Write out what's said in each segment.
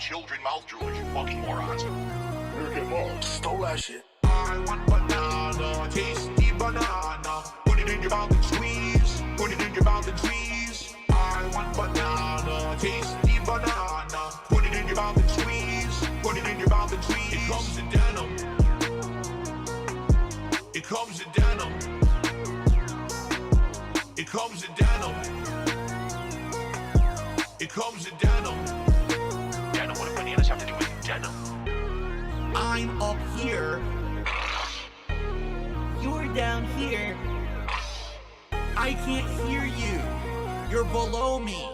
children mouth droolers, you fucking morons. Here, get lost. Stole that shit. I want banana, tasty banana. Put it in your mouth and squeeze. Put it in your mouth and squeeze. I want banana, tasty banana. Put it in your mouth and squeeze. Put it in your mouth and squeeze. It comes in denim. It comes in denim. It comes in denim. It comes in denim. Denim, what do bananas have to do with denim? I'm up here. You're down here. I can't hear you. You're below me.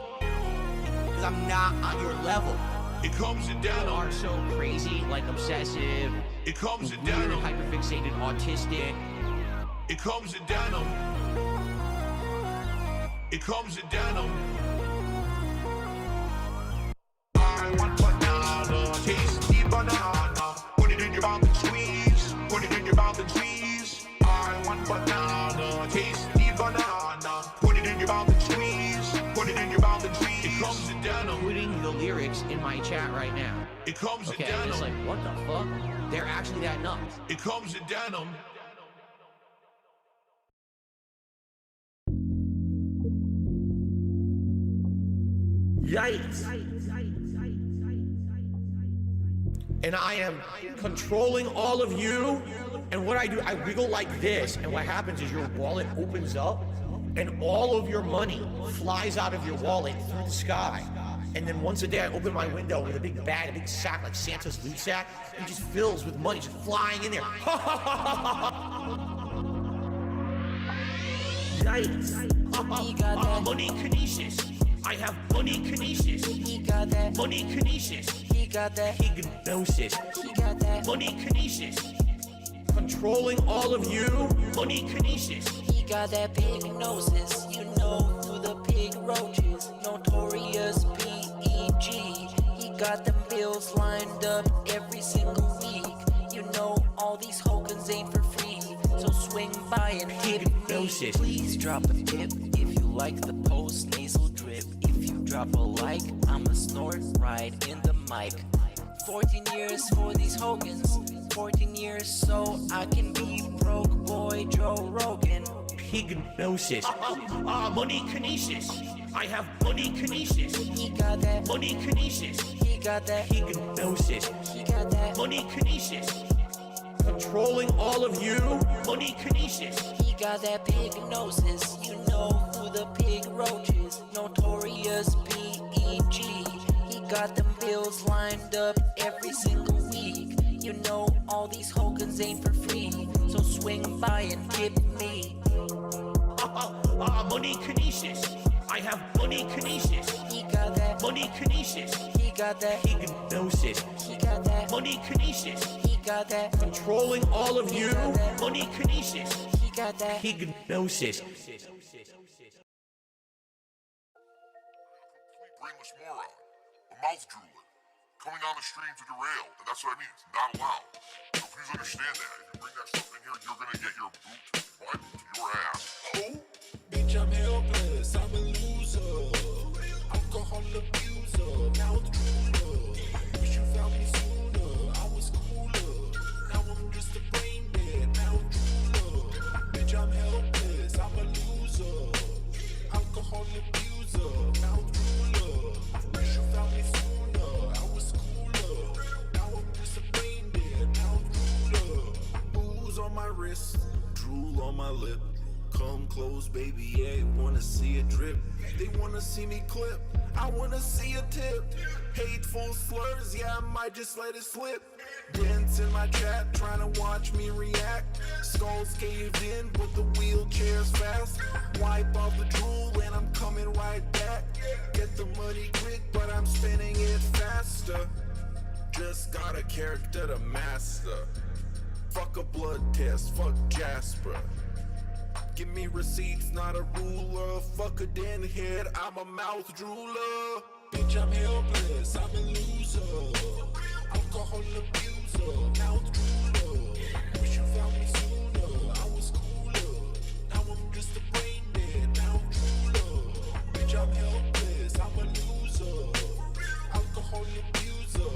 Cause I'm not on your level. It comes in You denim. are so crazy, like obsessive, It comes in weird, denim. hyperfixated, autistic. It comes in denim. It comes in denim. I want banana, tasty banana. Put it in your mouth and squeeze. Put it in your mouth and squeeze. I want banana, tasty banana. Put it in your mouth and squeeze. Put it in your mouth and squeeze. It comes in denim. Putting the lyrics in my chat right now. It comes in Okay, denim. I'm just like, what the fuck? They're actually that nuts. It comes in denim. Yikes. And I am controlling all of you. And what I do, I wiggle like this. And what happens is your wallet opens up and all of your money flies out of your wallet through the sky. And then once a day I open my window with a big bag, a big sack like Santa's loot sack, and it just fills with money just flying in there. Yikes. He got that. Money kinesis. I have money kinesis. He got that. Money kinesis. He got that. Hypnosis. He got that. Money kinesis. Controlling all of you. Money kinesis. He got that pig noses. You know, through the pig roaches. Notorious P.E.G. He got them bills lined up every single week. You know, all these Hogans ain't for free. So swing by and hit me. Hypnosis. Please drop a tip if you like the post nasal drip. If you drop a like, I'ma snort right in the mic. 14 years for these Hogans. 14 years so I can be broke boy Joe Rogan. Hypnosis. Money kinesis. I have money kinesis. He got that. Money kinesis. He got that. Hypnosis. He got that. Money kinesis. Controlling all of you. Money kinesis. He got that pig noses. You know, through the pig roaches. Notorious P.E.G. He got them bills lined up every single week. You know, all these Hogans ain't for free. So swing by and tip me. Money kinesis. I have money kinesis. He got that. Money kinesis. He got that. Hypnosis. He got that. Money kinesis. He got that. Controlling all of you. Money kinesis. He got that. Hypnosis. Brainless moron. A mouth drooler. Coming on the stream to derail. And that's what I mean. It's not allowed. So please understand that. If you bring that stuff in here, you're gonna get your boot right to your ass. Oh, bitch, I'm helpless, I'm a loser. Alcohol abuser, mouth drooler. Wish you found me sooner, I was cooler. Now I'm just a brain dead mouth drooler. Bitch, I'm helpless, I'm a loser. Alcohol abuser, mouth drooler. Wish you found me sooner, I was cooler. Now I'm just a brain dead mouth drooler. Booze on my wrist, drool on my lip. Come close, baby, yeah, wanna see it drip. They wanna see me clip, I wanna see a tip. Hateful slurs, yeah, I might just let it slip. Dents in my chat, trying to watch me react. Skulls caved in, but the wheelchair's fast. Wipe off the drool and I'm coming right back. Get the money quick, but I'm spending it faster. Just got a character to master. Fuck a blood test, fuck Jasper. Give me receipts, not a ruler. Fuck a den head, I'm a mouth drooler. Bitch, I'm helpless, I'm a loser. Alcohol abuser, mouth drooler. Wish you found me sooner, I was cooler. Now I'm just a brain dead mouth drooler. Bitch, I'm helpless, I'm a loser. Alcohol abuser,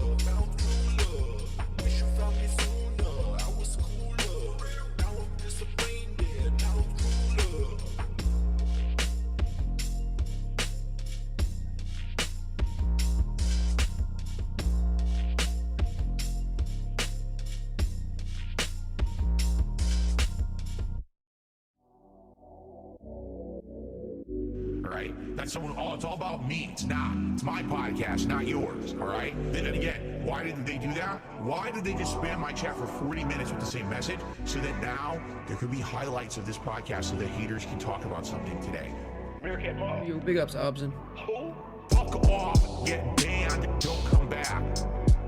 That's someone. Oh, it's all about me. It's not. It's my podcast, not yours. All right. Then again, why did they do that? Why did they just spam my chat for 40 minutes with the same message? So that now there could be highlights of this podcast, so the haters can talk about something today. Meerkat Mo. Yo, big ups, Obson. Who? Fuck off. Get banned. Don't come back.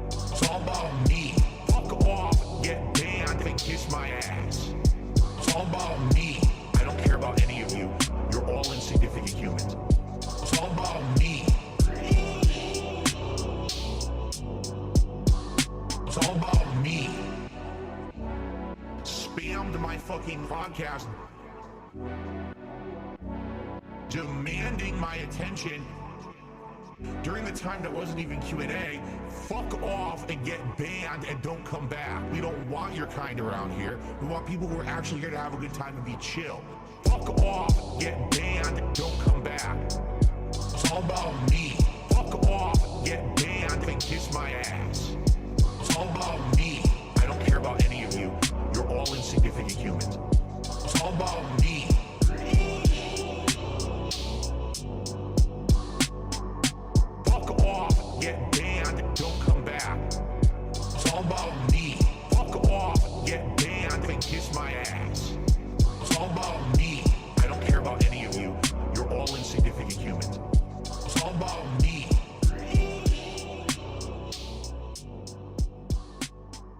It's all about me. Fuck off. Get banned and kiss my ass. It's all about me. I don't care about any of you. You're all insignificant humans. It's all about me. It's all about me. Spammed my fucking podcast, demanding my attention during the time that wasn't even Q&A. Fuck off and get banned and don't come back. We don't want your kind around here. We want people who are actually here to have a good time and be chill. Fuck off, get banned, don't come back. It's all about me. Fuck off, get banned and kiss my ass. It's all about me. I don't care about any of you. You're all insignificant humans. It's all about me. Fuck off, get banned, don't come back. It's all about me. Fuck off, get banned and kiss my ass. It's all about me. I don't care about any of you. You're all insignificant humans. It's all about me.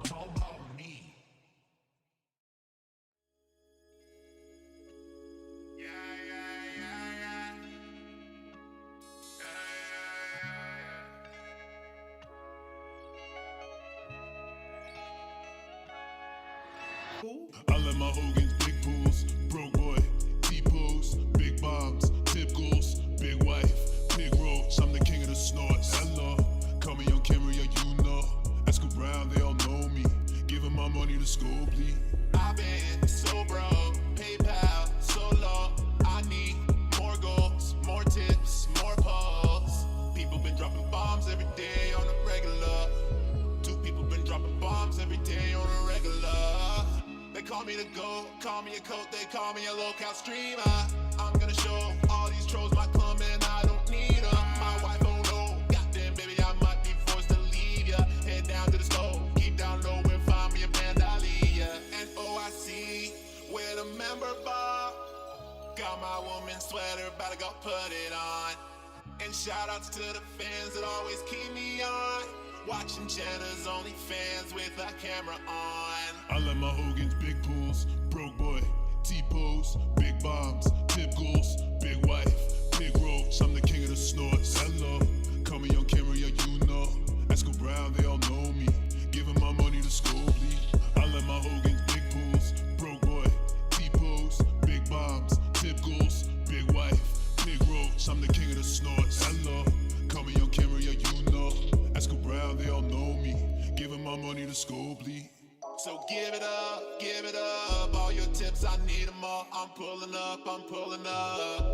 It's all about me. I let my Hogan's big pools, broke boy, T-pose, big bombs, tip goals, big wife, big roach. I'm the king of the snorts. Hello, call me on camera, yeah, you know. Ask around, they all know me. Giving my money to school, please. I've been so broke, PayPal, so low. I need more goals, more tips, more posts. People been dropping bombs every day on a regular. Two people been dropping bombs every day on a regular. They call me the GOAT, call me a coat, they call me a local streamer. I'm gonna show all these trolls my club and I don't need them. My wife, oh no, goddamn baby, I might be forced to leave ya. Head down to the stove, keep down low and find me a Vandalia. And OIC with a member bar. Got my woman's sweater, about to go put it on. And shout outs to the fans that always keep me on. Watching Jenna's OnlyFans with a camera on. I let my Hogan's big pools, broke boy, T-pose, big bombs, tip goals, big wife, big roach. I'm the king of the snorts. Hello, call me on camera, yeah, you know. Ask around, they all know me. Giving my money to school, please. I let my Hogan's big pools, broke boy, T-pose, big bombs, tip goals, big wife, big roach. I'm the king of the snorts. Hello, call me on camera, yeah, you know. Ask around, they all know me. Giving my money to school, please. So give it up, all your tips, I need them all. I'm pulling up,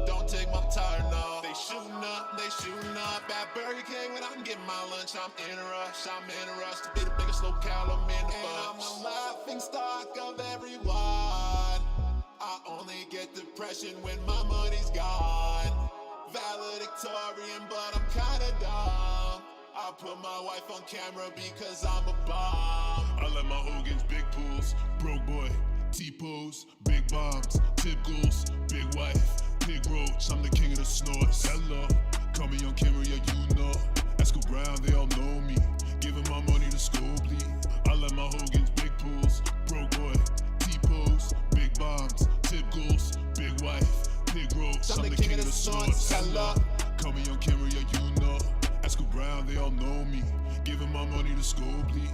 don't take my tire, no. They shooting up at Burger King when I'm getting my lunch. I'm in a rush to be the biggest locale, I'm in the bunch. I'm the laughing stock of everyone. I only get depression when my money's gone. Valedictorian, but I'm kinda dumb. I put my wife on camera because I'm a bomb. I let my Hogan's big pools, broke boy, T-pose, big bombs, tip goals, big wife, big roach. I'm the king of the snorts. Hello, call me on camera, yeah, you know. Ask around, they all know me. Giving my money to school, please. I let my Hogan's big pools, broke boy, T-pose, big bombs, tip goals, big wife, big roach. I'm the king of the snorts. Hello, call me on camera, yeah, you know. Ask around, they all know me. Giving my money to school, please.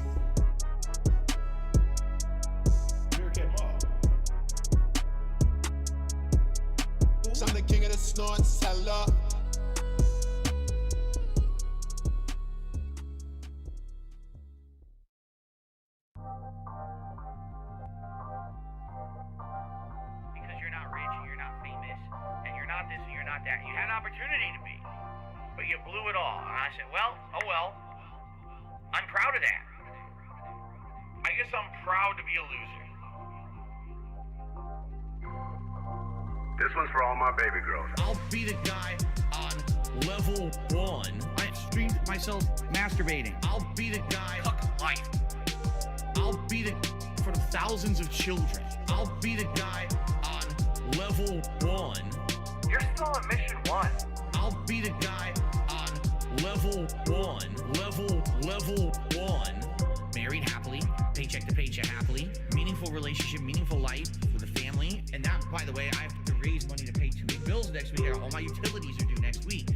I'm the king of the snorts, hello. Because you're not rich and you're not famous and you're not this and you're not that. You had an opportunity to be, but you blew it all. And I said, well, oh well. I'm proud of that. I guess I'm proud to be a loser. This one's for all my baby girls. I'll be the guy on level 1. I streamed myself masturbating. I'll be the guy. Fuck life. I'll be the for the thousands of children. I'll be the guy on level 1. You're still on mission 1. I'll be the guy on level 1. Level 1. Married happily, paycheck to paycheck happily, meaningful relationship, meaningful life with a family. And that, by the way, I have to raise money to pay 2 big bills next week. All my utilities are due next week.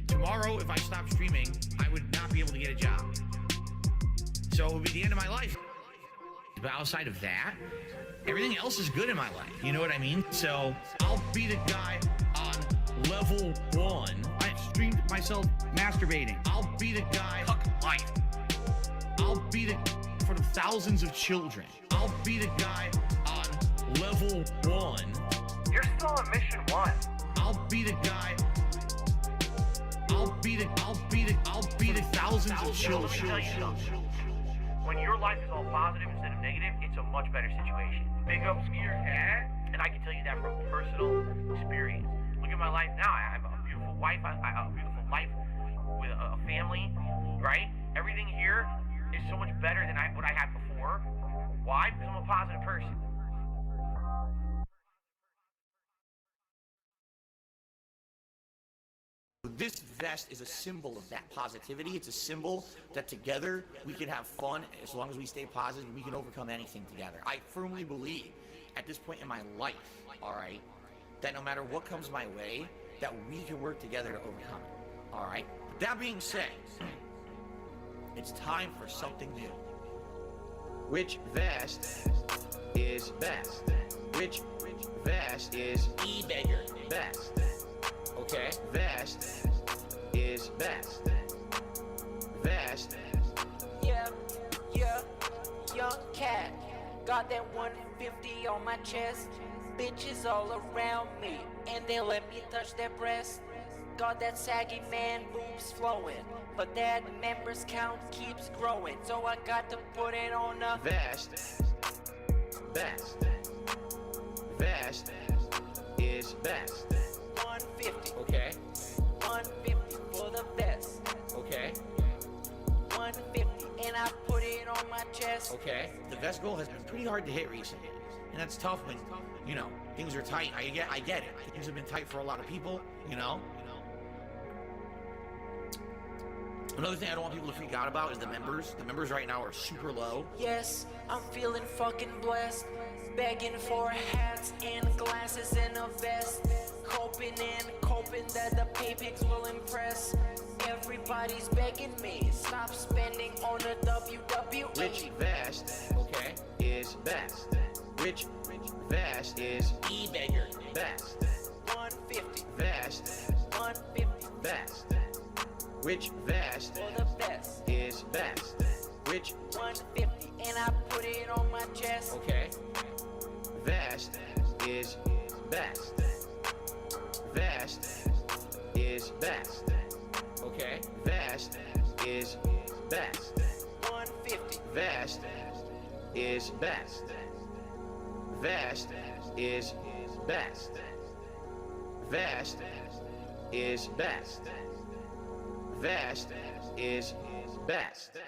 Tomorrow, if I stop streaming, I would not be able to get a job. So it would be the end of my life. But outside of that, everything else is good in my life. You know what I mean? So I'll be the guy on level 1. I streamed myself masturbating. I'll be the guy. Fuck life. I'll be the for the thousands of children. I'll be the guy on level 1. You're still on mission 1. I'll be the guy. I'll be the thousands of children. When your life is all positive instead of negative, it's a much better situation. Big up skier, and I can tell you that from personal experience. Look at my life now. I have a beautiful wife. I have a beautiful life with a family, right? Everything here is so much better than what I had before. Why? Because I'm a positive person. This vest is a symbol of that positivity. It's a symbol that together we can have fun. As long as we stay positive, we can overcome anything together. I firmly believe at this point in my life, all right, that no matter what comes my way, that we can work together to overcome it, all right? That being said, it's time for something new. Which vest is best? Which vest is e-beggar best? Okay, vest is best. Vest. Yeah, young cat. Got that 150 on my chest. Bitches all around me, and they let me touch their breast. Got that saggy man boobs flowing, but that members count keeps growing. So I got to put it on a vest. Best. Vest is best. 150. Okay. 150 for the vest. Okay. 150, and I put it on my chest. Okay. The vest goal has been pretty hard to hit recently, and that's tough when, you know, things are tight. I get it. Things have been tight for a lot of people, you know. Another thing I don't want people to freak out about is the members. The members right now are super low. Yes, I'm feeling fucking blessed. Begging for hats and glasses and a vest. Hoping that the pay pics will impress. Everybody's begging me, stop spending on the WWE. Which vest, okay, is best? Which vest is e-beggar best? 150. Vest. 150. Best. Which vest for the best is best? Which 150, and I put it on my chest. Okay. Vest is best. Vest is best. Okay. Vest is best. 150. Vest is best. Vest is best. Vest is best. Vest is best.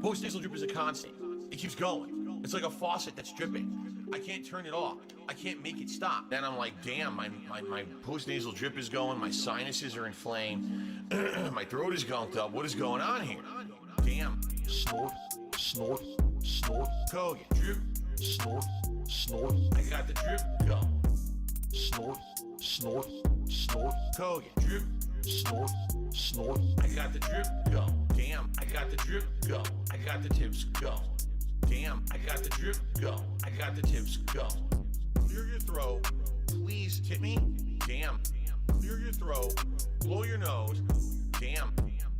Post-nasal drip is a constant. It keeps going. It's like a faucet that's dripping. I can't turn it off. I can't make it stop. Then I'm like, damn, my post-nasal drip is going. My sinuses are inflamed. My throat is gunked up. What is going on here? Damn. Snort, snort, snort. Kogan. Drip. Snort, snort. I got the drip going. Snort, snort, snort. Kogan. Drip. Snort, snort. I got the drip going. Damn, I got the drip going. I got the tips going. Damn, I got the drip going. I got the tips going. Clear your throat. Please tip me. Damn. Clear your throat. Blow your nose. Damn.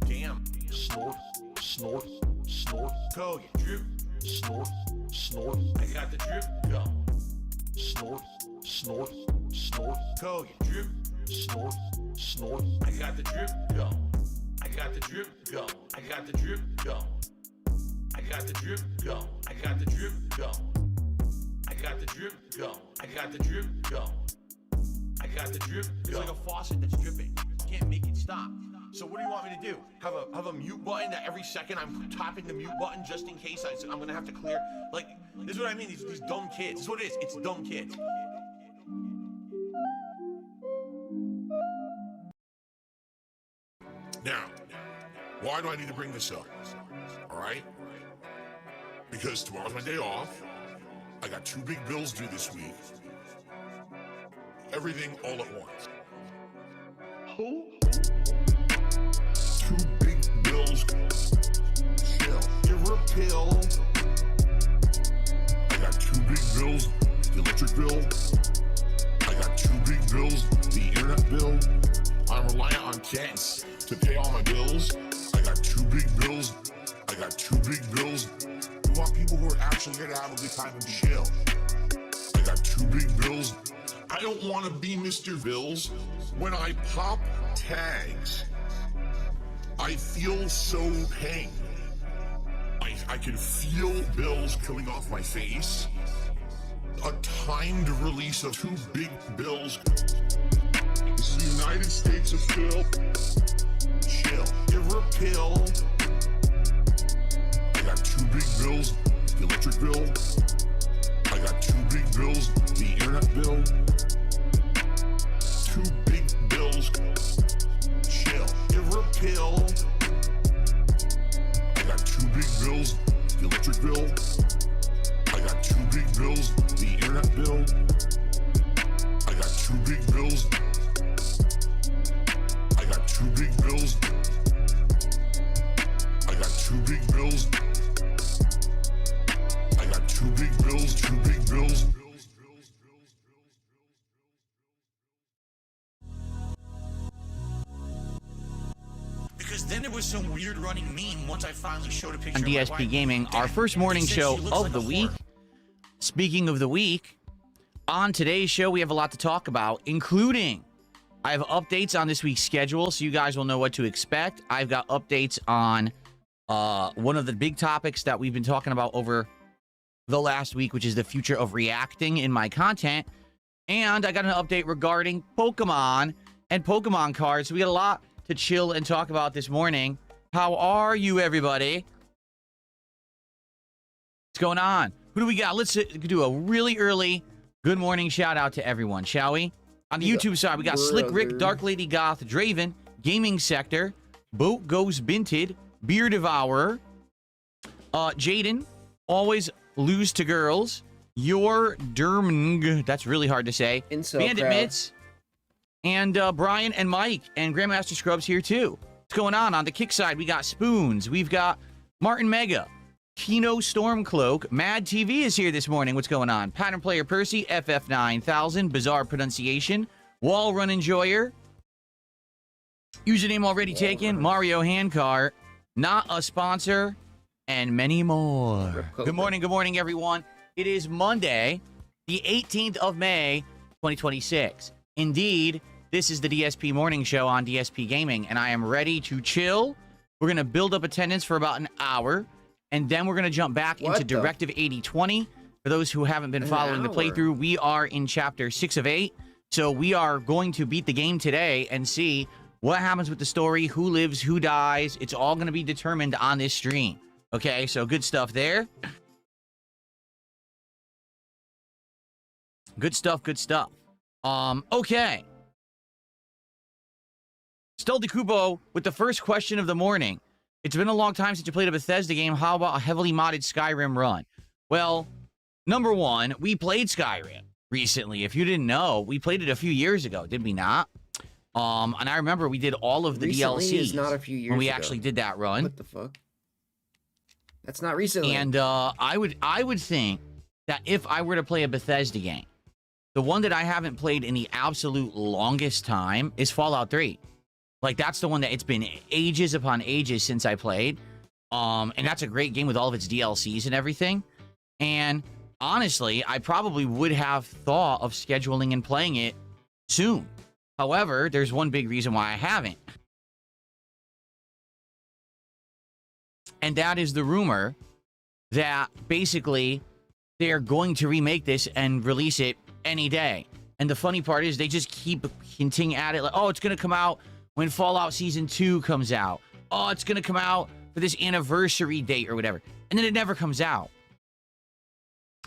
Damn. Snort, snort, snort, Go, you drip. snort, snort, I got the drip. Go. snort, snort, snort, Go, you drip. snort, snort, I got the drip. Go. I got the drip. Go. I got the drip. Go. I got the drip. Go. I got the drip. Go. I got the drip. Go. I got the drip. Go. I got the drip. It's like a faucet that's dripping. You can't make it stop. So what do you want me to do? Have a mute button that every second I'm tapping the mute button just in case I'm gonna have to clear? Like, this is what I mean. These dumb kids. This is what it is. It's dumb kids. Now, why do I need to bring this up? All right? Because tomorrow's my day off. I got 2 big bills due this week. Everything all at once. Who? 2 big bills. Chill. Give her a pill. I got 2 big bills. The electric bill. I got 2 big bills. The internet bill. I'm reliant on debts to pay all my bills. I got 2 big bills. I got 2 big bills. We want people who are actually here to have a good time and chill. I got 2 big bills. I don't want to be Mr. Bills. When I pop tags, I feel so pain. I can feel bills coming off my face. A timed release of 2 big bills. This is the United States of Phil. Chill. Give her a pill. I got 2 big bills. The electric bill. I got 2 big bills. The internet bill. 2 big bills. Chill. Give her a pill. I got 2 big bills. The electric bill. I got 2 big bills. The internet bill. I got 2 big bills. I got 2 big bills. I got 2 big bills. I got 2 big bills. 2 big bills. Because then there was some weird running meme once I finally showed a picture On of my DSP wife. Gaming, our first morning They said show she looks of like the a week. whore. Speaking of the week, on today's show, we have a lot to talk about, including I have updates on this week's schedule, so you guys will know what to expect. I've got updates on one of the big topics that we've been talking about over the last week, which is the future of reacting in my content. And I got an update regarding Pokemon and Pokemon cards. So we got a lot to chill and talk about this morning. How are you, everybody? What's going on? Who do we got? Let's do a really early good morning shout out to everyone, shall we? On the YouTube side, we got Slick Rick, Dark Lady Goth, Draven, Gaming Sector, Boat Goes Binted, Beer Devourer, Jaden, Always Lose to Girls, Your Dermng, that's really hard to say, Bandit Mitts, and Brian and Mike, and Grandmaster Scrubs here too. What's going on? On the kick side, we got Spoons, we've got Martin Mega, Kino Stormcloak, Mad TV is here this morning. What's going on? Pattern Player Percy, FF9000, Bizarre Pronunciation, Wall Run Enjoyer, username already taken, Mario Handcar, Not a Sponsor, and many more. Good morning, everyone. It is Monday, the 18th of May, 2026. Indeed, this is the DSP Morning Show on DSP Gaming, and I am ready to chill. We're going to build up attendance for about an hour, and then we're going to jump back into Directive 8020. For those who haven't been following the playthrough, we are in Chapter 6 of 8, so we are going to beat the game today and see what happens with the story, who lives, who dies. It's all going to be determined on this stream. Okay, so good stuff there. Good stuff, good stuff. Okay. Stel DeCubo with the first question of the morning. It's been a long time since you played a Bethesda game. How about a heavily modded Skyrim run? Well, number one, we played Skyrim recently. If you didn't know, we played it a few years ago, did we not? And I remember we did all of the Recently DLCs is not a few years when we ago. actually did that run. What the fuck? That's not recently. And I would think that if I were to play a Bethesda game, The one that I haven't played in the absolute longest time is Fallout 3. Like, that's the one that it's been ages upon ages since I played. And that's a great game with all of its DLCs and everything. And honestly, I probably would have thought of scheduling and playing it soon. However, there's one big reason why I haven't. And that is the rumor that basically they're going to remake this and release it any day. And the funny part is they just keep hinting at it like, oh, it's going to come out when Fallout Season 2 comes out. Oh, it's going to come out for this anniversary date or whatever. And then it never comes out.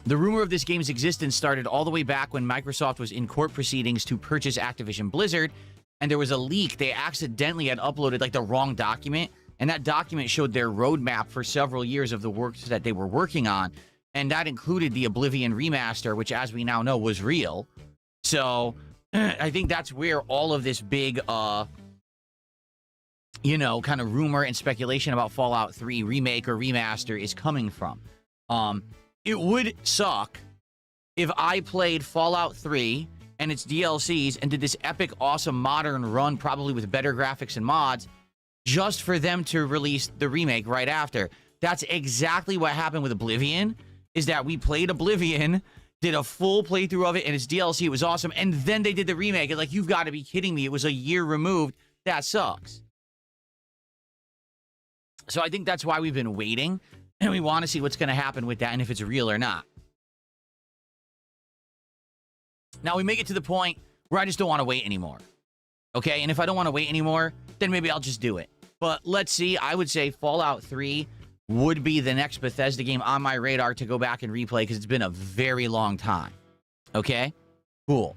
The rumor of this game's existence started all the way back when Microsoft was in court proceedings to purchase Activision Blizzard, and there was a leak. They accidentally had uploaded like the wrong document, and that document showed their roadmap for several years of the work that they were working on, and that included the Oblivion remaster, which, as we now know, was real. So I think that's where all of this big, you know, kind of rumor and speculation about Fallout 3 remake or remaster is coming from. It would suck if I played Fallout 3 and its DLCs and did this epic, awesome, modern run, probably with better graphics and mods, just for them to release the remake right after. That's exactly what happened with Oblivion, is that we played Oblivion, did a full playthrough of it, and its DLC, it was awesome, and then they did the remake. And like, you've got to be kidding me. It was a year removed. That sucks. So I think that's why we've been waiting, and we want to see what's going to happen with that and if it's real or not. Now, we make it to the point where I just don't want to wait anymore. Okay? And if I don't want to wait anymore, then maybe I'll just do it. But let's see. I would say Fallout 3 would be the next Bethesda game on my radar to go back and replay because it's been a very long time. Okay? Cool.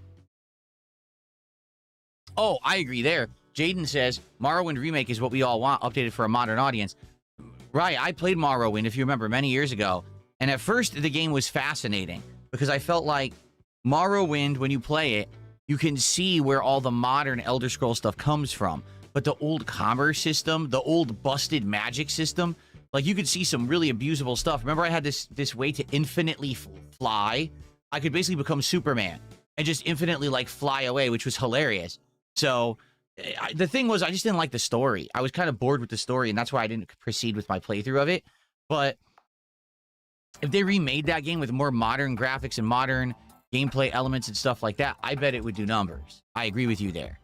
Oh, I agree there. Jaden says, Morrowind Remake is what we all want, updated for a modern audience. Right, I played Morrowind, if you remember, many years ago. And at first, the game was fascinating because I felt like Morrowind, when you play it, you can see where all the modern Elder Scrolls stuff comes from. But the old commerce system, the old busted magic system, like, you could see some really abusable stuff. Remember, I had this way to infinitely fly? I could basically become Superman and just infinitely, like, fly away, which was hilarious. So the thing was, I just didn't like the story. I was kind of bored with the story, and that's why I didn't proceed with my playthrough of it. But if they remade that game with more modern graphics and modern gameplay elements and stuff like that, I bet it would do numbers. I agree with you there.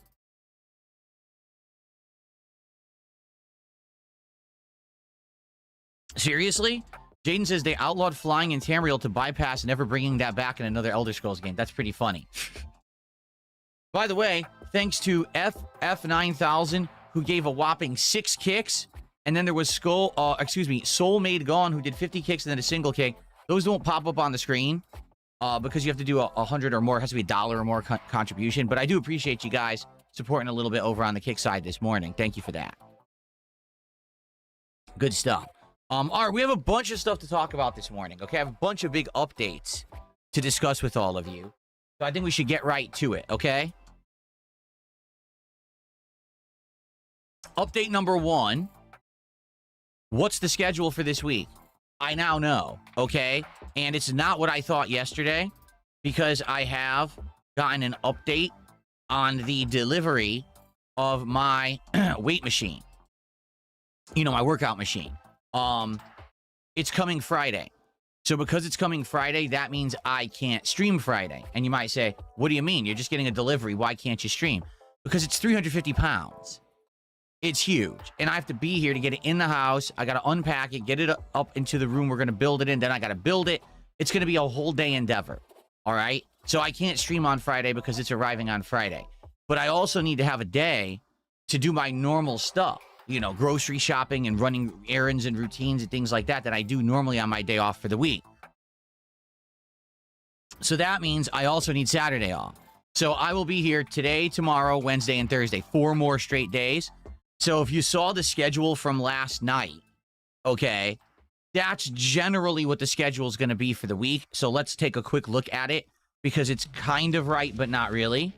Seriously? Jaden says they outlawed flying in Tamriel to bypass never bringing that back in another Elder Scrolls game. That's pretty funny. By the way, thanks to FF9000, who gave a whopping 6 kicks, and then there was Soul Made Gone, who did 50 kicks and then a single kick. Those don't pop up on the screen because you have to do 100 or more. It has to be $1 or more contribution. But I do appreciate you guys supporting a little bit over on the kick side this morning. Thank you for that. Good stuff. All right, we have a bunch of stuff to talk about this morning. Okay, I have a bunch of big updates to discuss with all of you. So I think we should get right to it, okay? Update number 1. What's the schedule for this week? I now know, okay? And it's not what I thought yesterday because I have gotten an update on the delivery of my weight machine. You know, my workout machine. It's coming Friday. So because it's coming Friday, that means I can't stream Friday. And you might say, what do you mean? You're just getting a delivery. Why can't you stream? Because it's 350 pounds. It's huge. And I have to be here to get it in the house. I got to unpack it, get it up into the room we're going to build it in. Then I got to build it. It's going to be a whole day endeavor. All right? So I can't stream on Friday because it's arriving on Friday. But I also need to have a day to do my normal stuff. You know, grocery shopping and running errands and routines and things like that I do normally on my day off for the week. So that means I also need Saturday off. So I will be here today, tomorrow, Wednesday, and Thursday. 4 more straight days. So if you saw the schedule from last night, okay, that's generally what the schedule is going to be for the week. So let's take a quick look at it because it's kind of right, but not really.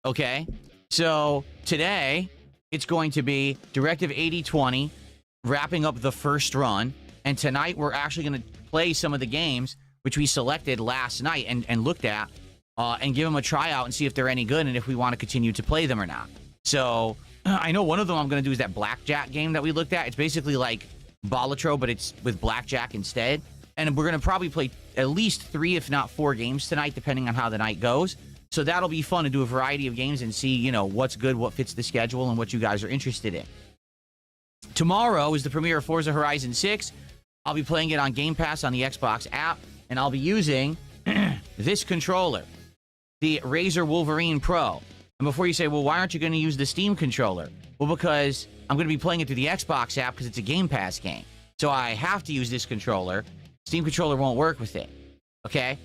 Okay, so today it's going to be Directive 8020, wrapping up the first run. And tonight we're actually going to play some of the games which we selected last night and looked at and give them a tryout and see if they're any good and if we want to continue to play them or not. So I know one of them I'm going to do is that blackjack game that we looked at. It's basically like Balatro, but it's with blackjack instead. And we're going to probably play at least 3, if not 4 games tonight, depending on how the night goes. So that'll be fun to do a variety of games and see, you know, what's good, what fits the schedule, and what you guys are interested in. Tomorrow is the premiere of Forza Horizon 6. I'll be playing it on Game Pass on the Xbox app, and I'll be using this controller, the Razer Wolverine Pro. And before you say, well, why aren't you going to use the Steam controller? Well, because I'm going to be playing it through the Xbox app because it's a Game Pass game. So I have to use this controller. Steam controller won't work with it. Okay?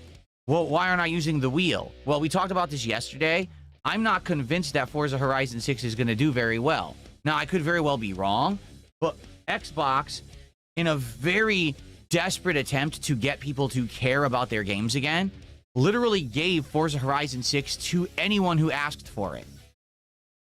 Well, why aren't I using the wheel? Well, we talked about this yesterday. I'm not convinced that Forza Horizon 6 is going to do very well. Now, I could very well be wrong, but Xbox, in a very desperate attempt to get people to care about their games again, literally gave Forza Horizon 6 to anyone who asked for it.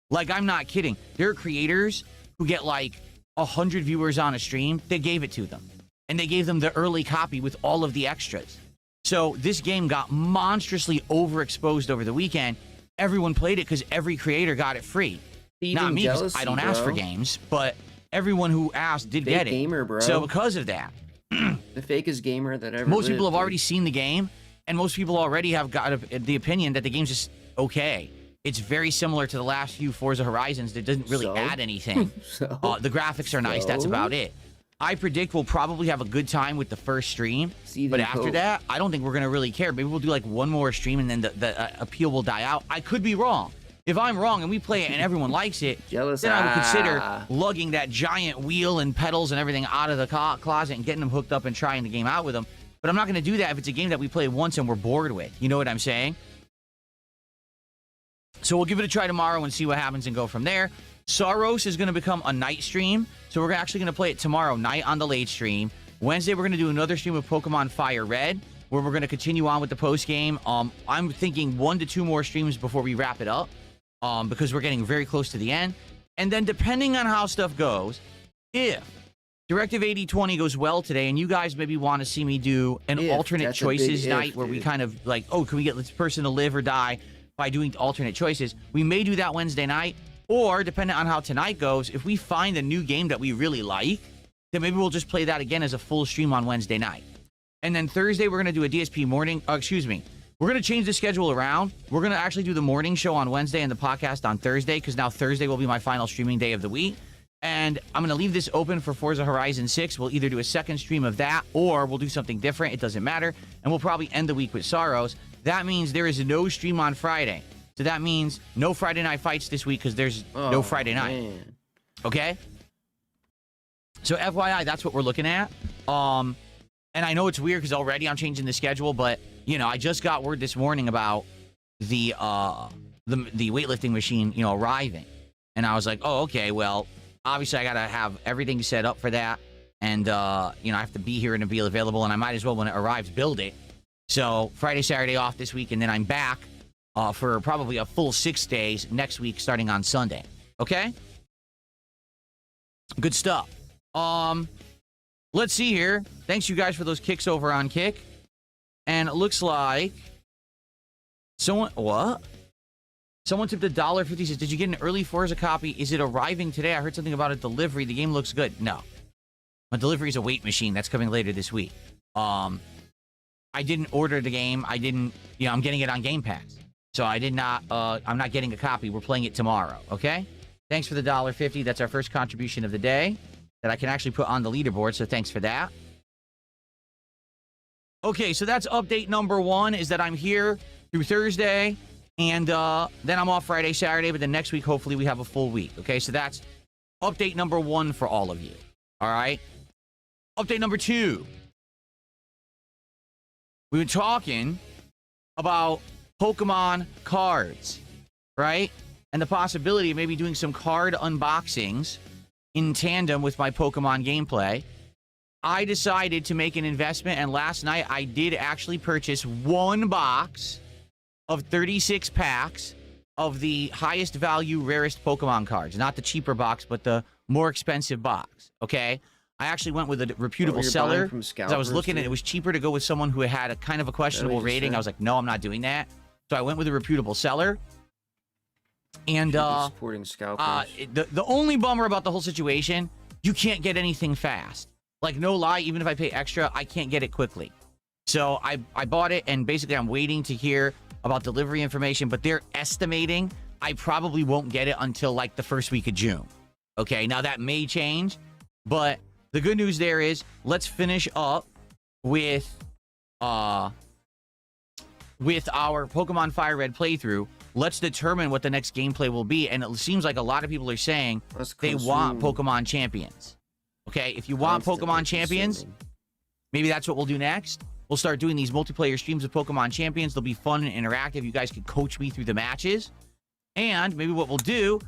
Like, I'm not kidding. There are creators who get like 100 viewers on a stream. They gave it to them. And they gave them the early copy with all of the extras. So this game got monstrously overexposed over the weekend. Everyone played it because every creator got it free. Not me, because I don't ask for games, but everyone who asked did get it. Gamer, bro. So because of that, the fakest gamer that ever most people have lived, already seen the game, and most people already have got the opinion that the game's just okay. It's very similar to the last few Forza Horizons that doesn't really add anything. The graphics are nice. That's about it. I predict we'll probably have a good time with the first stream, but after that, I don't think we're going to really care. Maybe we'll do like one more stream and then the appeal will die out. I could be wrong. If I'm wrong and we play it and everyone likes it, then I would consider lugging that giant wheel and pedals and everything out of the closet and getting them hooked up and trying the game out with them. But I'm not going to do that if it's a game that we play once and we're bored with. You know what I'm saying? So we'll give it a try tomorrow and see what happens and go from there. Saros is going to become a night stream. So we're actually going to play it tomorrow night on the late stream. Wednesday, we're going to do another stream of Pokemon Fire Red, where we're going to continue on with the post game. I'm thinking 1 to 2 more streams before we wrap it up, because we're getting very close to the end. And then depending on how stuff goes, if Directive 8020 goes well today, and you guys maybe want to see me do an alternate choices night where we kind of like, oh, can we get this person to live or die by doing alternate choices? We may do that Wednesday night. Or, depending on how tonight goes, if we find a new game that we really like, then maybe we'll just play that again as a full stream on Wednesday night. And then Thursday, we're going to do a DSP morning. We're going to change the schedule around. We're going to actually do the morning show on Wednesday and the podcast on Thursday, because now Thursday will be my final streaming day of the week. And I'm going to leave this open for Forza Horizon 6. We'll either do a second stream of that, or we'll do something different. It doesn't matter. And we'll probably end the week with Saros. That means there is no stream on Friday. So that means no Friday night fights this week because there's no Friday night. Man. Okay? So FYI, that's what we're looking at. And I know it's weird because already I'm changing the schedule, but, you know, I just got word this morning about the weightlifting machine, you know, arriving. And I was like, oh, okay, well, obviously I got to have everything set up for that. And, you know, I have to be here and be available, and I might as well, when it arrives, build it. So Friday, Saturday off this week, and then I'm back for probably a full 6 days next week, starting on Sunday. Okay? Good stuff. Let's see here. Thanks, you guys, for those kicks over on Kick. And it looks like someone... What? Someone tipped $1.50. Says, did you get an early Forza copy? Is it arriving today? I heard something about a delivery. The game looks good. No. My delivery is a weight machine. That's coming later this week. I didn't order the game. I didn't... You know, I'm getting it on Game Pass. So I did not, I'm not getting a copy. We're playing it tomorrow, okay? Thanks for the $1.50. That's our first contribution of the day that I can actually put on the leaderboard, so thanks for that. Okay, so that's update number 1, is that I'm here through Thursday, and then I'm off Friday, Saturday, but then next week, hopefully, we have a full week, okay? So that's update number 1 for all of you, all right? Update number 2. We've been talking about Pokemon cards, right? And the possibility of maybe doing some card unboxings in tandem with my Pokemon gameplay. I decided to make an investment, and last night I did actually purchase 1 box of 36 packs of the highest value, rarest Pokemon cards. Not the cheaper box, but the more expensive box, okay? I actually went with a reputable seller because I was looking at it. It was cheaper to go with someone who had a kind of a questionable rating. I was like, no, I'm not doing that. So I went with a reputable seller. And Should be supporting scalpers. the only bummer about the whole situation, you can't get anything fast. Like, no lie, even if I pay extra, I can't get it quickly. So I bought it, and basically I'm waiting to hear about delivery information, but they're estimating I probably won't get it until like the first week of June. Okay, now that may change, but the good news there is let's finish up with our Pokemon Fire Red playthrough. Let's determine what the next gameplay will be, and it seems like a lot of people are saying they want Pokemon Champions. Okay, if you want Pokemon Champions, maybe that's what we'll do next. We'll start doing these multiplayer streams of Pokemon Champions. They'll be fun and interactive. You guys can coach me through the matches. And maybe what we'll do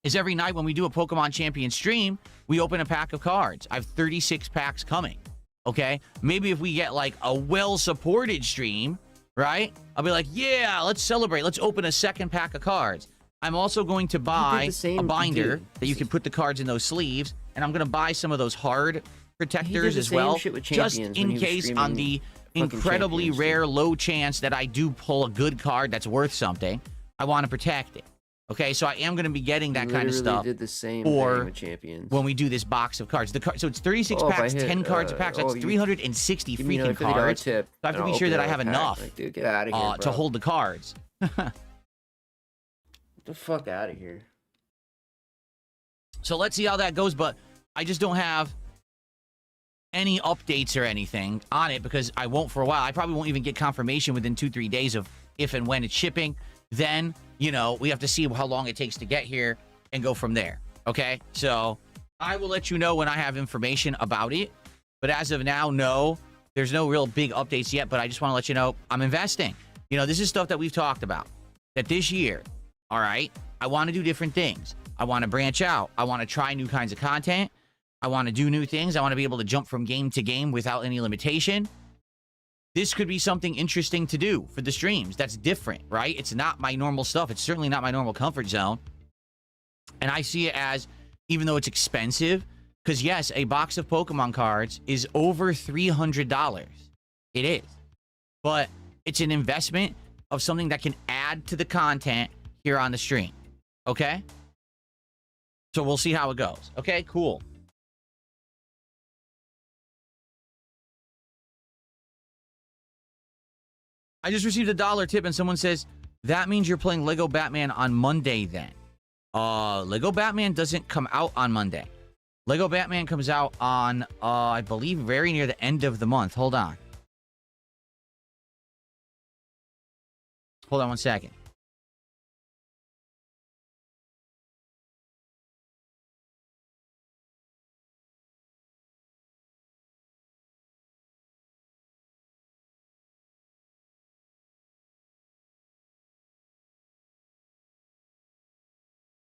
is every night when we do a Pokemon Champion stream, we open a pack of cards. I have 36 packs coming. Okay? Maybe if we get like a well-supported stream, right? I'll be like, yeah, let's celebrate. Let's open a second pack of cards. I'm also going to buy a binder that you can put the cards in those sleeves. And I'm going to buy some of those hard protectors as well, just in case on the incredibly rare low chance that I do pull a good card that's worth something, I want to protect it. Okay, so I am going to be getting that kind of stuff did the same for with Champions. when we do this box of cards. So it's 36 packs, 10 cards a pack. So that's 360 freaking cards. So I have to be sure that I have enough Dude, get out of here, to hold the cards. Get the fuck out of here. So let's see how that goes, but I just don't have any updates or anything on it because I won't for a while. I probably won't even get confirmation within 2-3 days of if and when it's shipping. Then, you know, we have to see how long it takes to get here and go from there. Okay? So I will let you know when I have information about it. But as of now, no, there's no real big updates yet. But I just want to let you know I'm investing. You know, this is stuff that we've talked about. That this year, all right, I want to do different things. I want to branch out. I want to try new kinds of content. I want to do new things. I want to be able to jump from game to game without any limitation. This could be something interesting to do for the streams. That's different, right? It's not my normal stuff. It's certainly not my normal comfort zone. And I see it as, even though it's expensive, because yes, a box of Pokemon cards is over $300. It is. But it's an investment of something that can add to the content here on the stream. Okay? So we'll see how it goes. Okay, cool. I just received a $1 tip and someone says, that means you're playing Lego Batman on Monday then. Lego Batman doesn't come out on Monday. Lego Batman comes out on, I believe, very near the end of the month. Hold on. Hold on one second.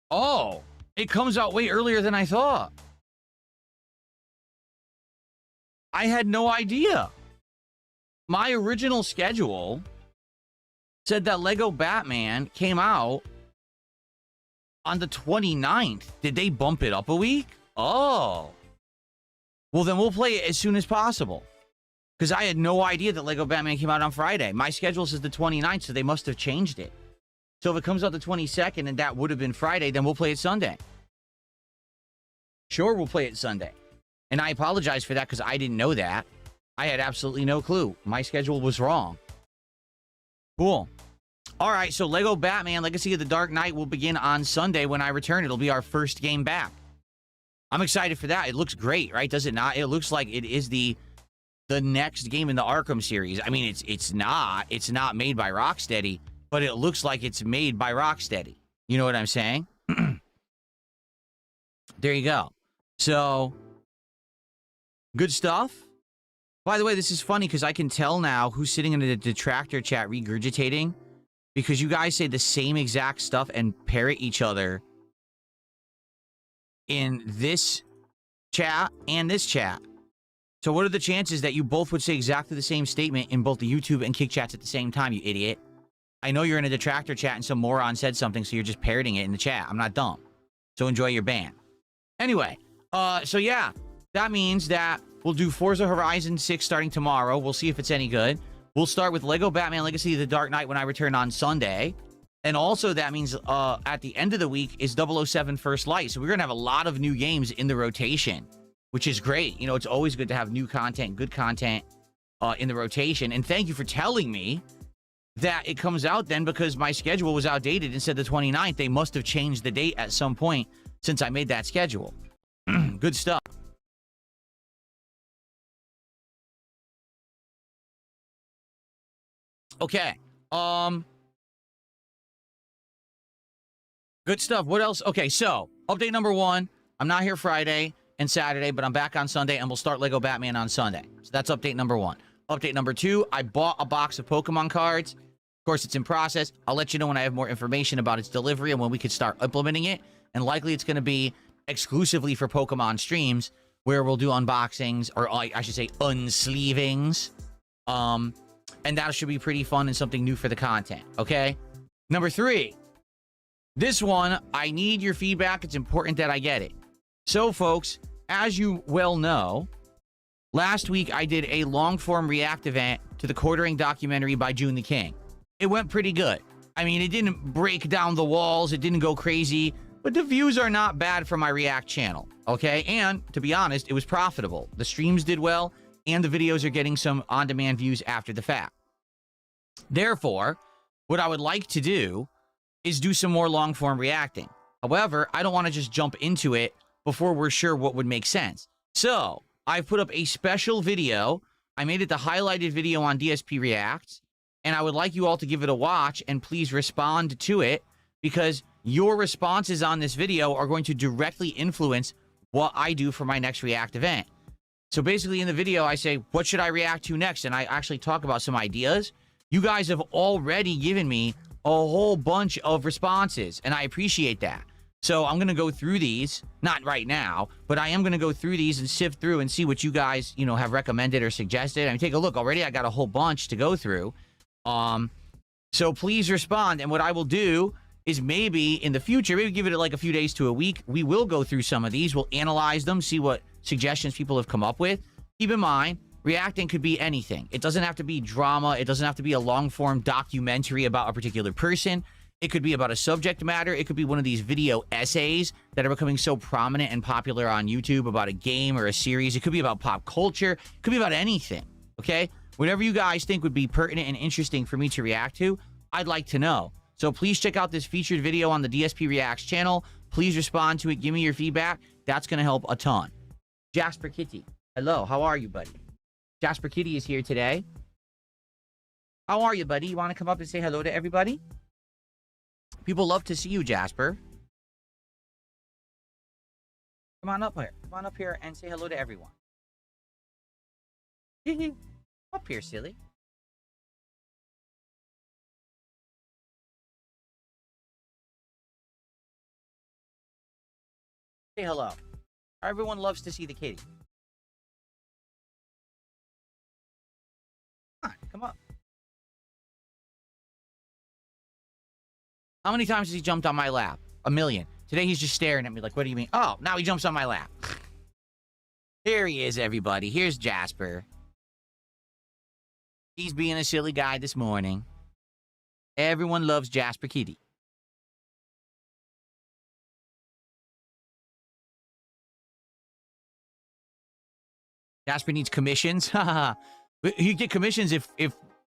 Oh, it comes out way earlier than I thought. I had no idea. My original schedule said that Lego Batman came out on the 29th. Did they bump it up a week? Oh. Well, then we'll play it as soon as possible. Because I had no idea that Lego Batman came out on Friday. My schedule says the 29th, so they must have changed it. So if it comes out the 22nd and that would have been Friday, then we'll play it Sunday. Sure, we'll play it Sunday. And I apologize for that because I didn't know that. I had absolutely no clue. My schedule was wrong. Cool. All right, so Lego Batman Legacy of the Dark Knight will begin on Sunday when I return. It'll be our first game back. I'm excited for that. It looks great, right? Does it not? It looks like it is the next game in the Arkham series. I mean, it's not made by Rocksteady, but it looks like it's made by Rocksteady. You know what I'm saying? There you go. So, good stuff. By the way, this is funny because I can tell now who's sitting in the detractor chat regurgitating because you guys say the same exact stuff and parrot each other in this chat and this chat. So what are the chances that you both would say exactly the same statement in both the YouTube and Kick chats at the same time, you idiot? I know you're in a detractor chat and some moron said something, so you're just parroting it in the chat. I'm not dumb. So enjoy your ban. Anyway, so yeah, that means that we'll do Forza Horizon 6 starting tomorrow. We'll see if it's any good. We'll start with Lego Batman Legacy of the Dark Knight when I return on Sunday. And also that means at the end of the week is 007 First Light. So we're going to have a lot of new games in the rotation, which is great. You know, it's always good to have new content, good content in the rotation. And thank you for telling me that it comes out then, because my schedule was outdated and said the 29th. They must have changed the date at some point since I made that schedule. Good stuff. Okay. Good stuff. What else? Okay, so update number 1. I'm not here Friday and Saturday, but I'm back on Sunday, and we'll start Lego Batman on Sunday. So that's update number 1. Update number 2, I bought a box of Pokemon cards. Of course, it's in process. I'll let you know when I have more information about its delivery and when we could start implementing it. And likely it's going to be exclusively for Pokemon streams, where we'll do unboxings, or I should say unsleevings. And that should be pretty fun and something new for the content, okay? Number 3, this one, I need your feedback. It's important that I get it. So, folks, as you well know, last week I did a long-form react event to the Quartering documentary by June the King. It went pretty good. I mean, it didn't break down the walls. It didn't go crazy. But the views are not bad for my React channel, okay? And, to be honest, it was profitable. The streams did well, and the videos are getting some on-demand views after the fact. Therefore, what I would like to do is do some more long-form reacting. However, I don't want to just jump into it before we're sure what would make sense. So, I've put up a special video. I made it the highlighted video on DSP Reacts, and I would like you all to give it a watch and please respond to it, because your responses on this video are going to directly influence what I do for my next React event. So basically in the video, I say, what should I react to next? And I actually talk about some ideas. You guys have already given me a whole bunch of responses, and I appreciate that. So I'm going to go through these, not right now, but I am going to go through these and sift through and see what you guys, you know, have recommended or suggested. I mean, take a look. Already I got a whole bunch to go through. So please respond. And what I will do is maybe in the future, maybe give it like a few days to a week, we will go through some of these. We'll analyze them, see what suggestions people have come up with. Keep in mind, reacting could be anything. It doesn't have to be drama. It doesn't have to be a long-form documentary about a particular person. It could be about a subject matter. It could be one of these video essays that are becoming so prominent and popular on YouTube about a game or a series. It could be about pop culture. It could be about anything, okay? Whatever you guys think would be pertinent and interesting for me to react to, I'd like to know. So please check out this featured video on the DSP Reacts channel. Please respond to it. Give me your feedback. That's going to help a ton. Jasper Kitty. Hello. How are you, buddy? Jasper Kitty is here today. How are you, buddy? You want to come up and say hello to everybody? People love to see you, Jasper. Come on up here. Come on up here and say hello to everyone. Up here, silly. Say hello. Everyone loves to see the kitty. Come on. How many times has he jumped on my lap? A million. Today he's just staring at me like, what do you mean? Oh, now he jumps on my lap. Here he is, everybody. Here's Jasper. He's being a silly guy this morning. Everyone loves Jasper Kitty. Jasper needs commissions. He'd get commissions if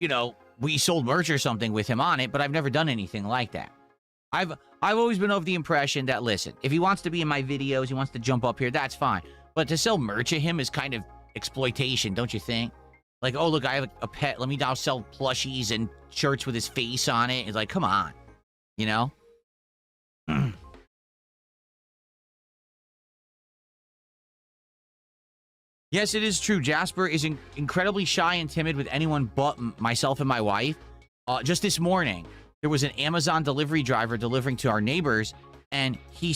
you know, we sold merch or something with him on it, but I've never done anything like that. I've always been of the impression that, listen, if he wants to be in my videos, he wants to jump up here, that's fine. But to sell merch at him is kind of exploitation, don't you think? Like, oh, look, I have a pet. Let me now sell plushies and shirts with his face on it. It's like, come on, you know? Yes, it is true. Jasper is incredibly shy and timid with anyone but myself and my wife. Just this morning, there was an Amazon delivery driver delivering to our neighbors, and he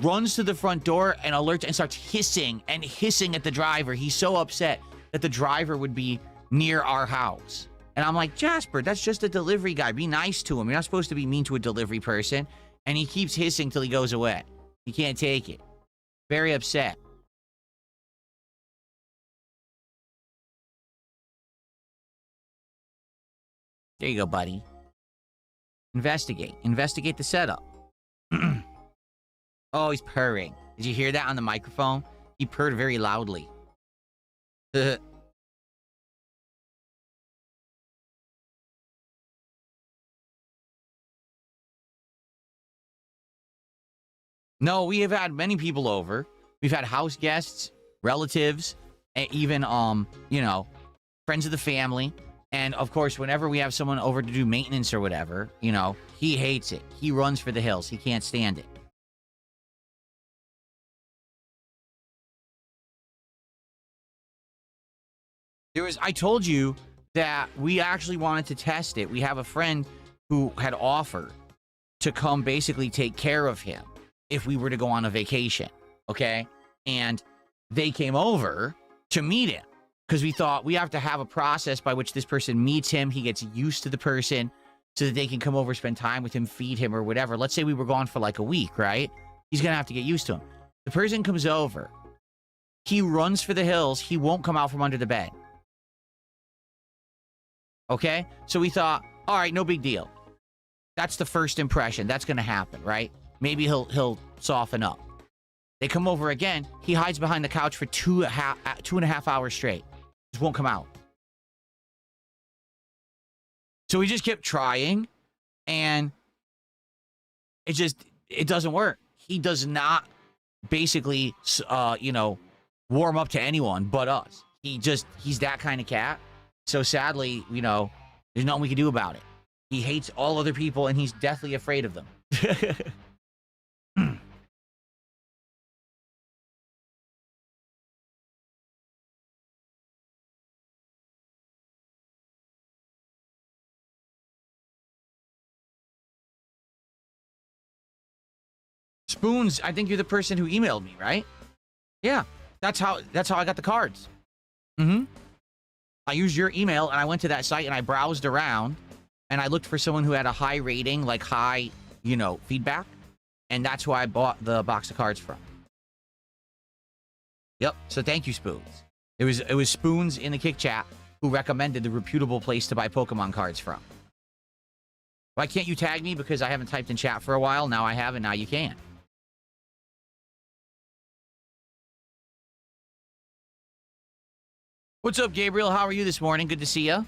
runs to the front door and alerts and starts hissing at the driver. He's so upset that the driver would be near our house. And I'm like, Jasper, that's just a delivery guy. Be nice to him. You're not supposed to be mean to a delivery person. And he keeps hissing till he goes away. He can't take it. Very upset. There you go, buddy. Investigate. Investigate the setup. Oh, he's purring. Did you hear that on the microphone? He purred very loudly. No, we have had many people over. We've had house guests, relatives, and even, you know, friends of the family. And, of course, whenever we have someone over to do maintenance or whatever, you know, he hates it. He runs for the hills. He can't stand it. I told you that we actually wanted to test it. We have a friend who had offered to come basically take care of him if we were to go on a vacation, okay? And they came over to meet him because we thought we have to have a process by which this person meets him. He gets used to the person so that they can come over, spend time with him, feed him or whatever. Let's say we were gone for like a week, right? He's going to have to get used to him. The person comes over. He runs for the hills. He won't come out from under the bed. Okay? So we thought, all right, no big deal. That's the first impression. That's going to happen, right? Maybe he'll soften up. They come over again. He hides behind the couch for 2.5 hours straight. Just won't come out. So we just kept trying, and it doesn't work. He does not basically, you know, warm up to anyone but us. He's that kind of cat. So sadly, you know, there's nothing we can do about it. He hates all other people, and he's deathly afraid of them. Spoons, I think you're the person who emailed me, right? Yeah, that's how I got the cards. Mm-hmm. I used your email, and I went to that site, and I browsed around, and I looked for someone who had a high rating, like high, you know, feedback, and that's who I bought the box of cards from. Yep, so thank you, Spoons. It was Spoons in the Kick Chat who recommended the reputable place to buy Pokemon cards from. Why can't you tag me? Because I haven't typed in chat for a while. Now I have, and now you can. What's up, Gabriel? How are you this morning? Good to see you.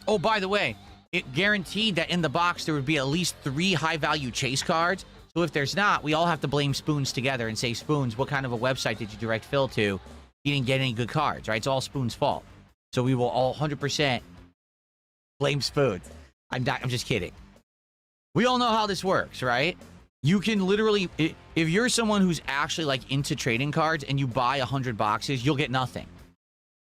Oh, by the way, it guaranteed that in the box there would be at least 3 high-value chase cards. So if there's not, we all have to blame Spoons together and say, Spoons, what kind of a website did you direct Phil to? He didn't get any good cards, right? It's all Spoons' fault. So we will all 100% blame Spoons. I'm just kidding. We all know how this works, right? You can literally, if you're someone who's actually like into trading cards and you buy 100 boxes, you'll get nothing.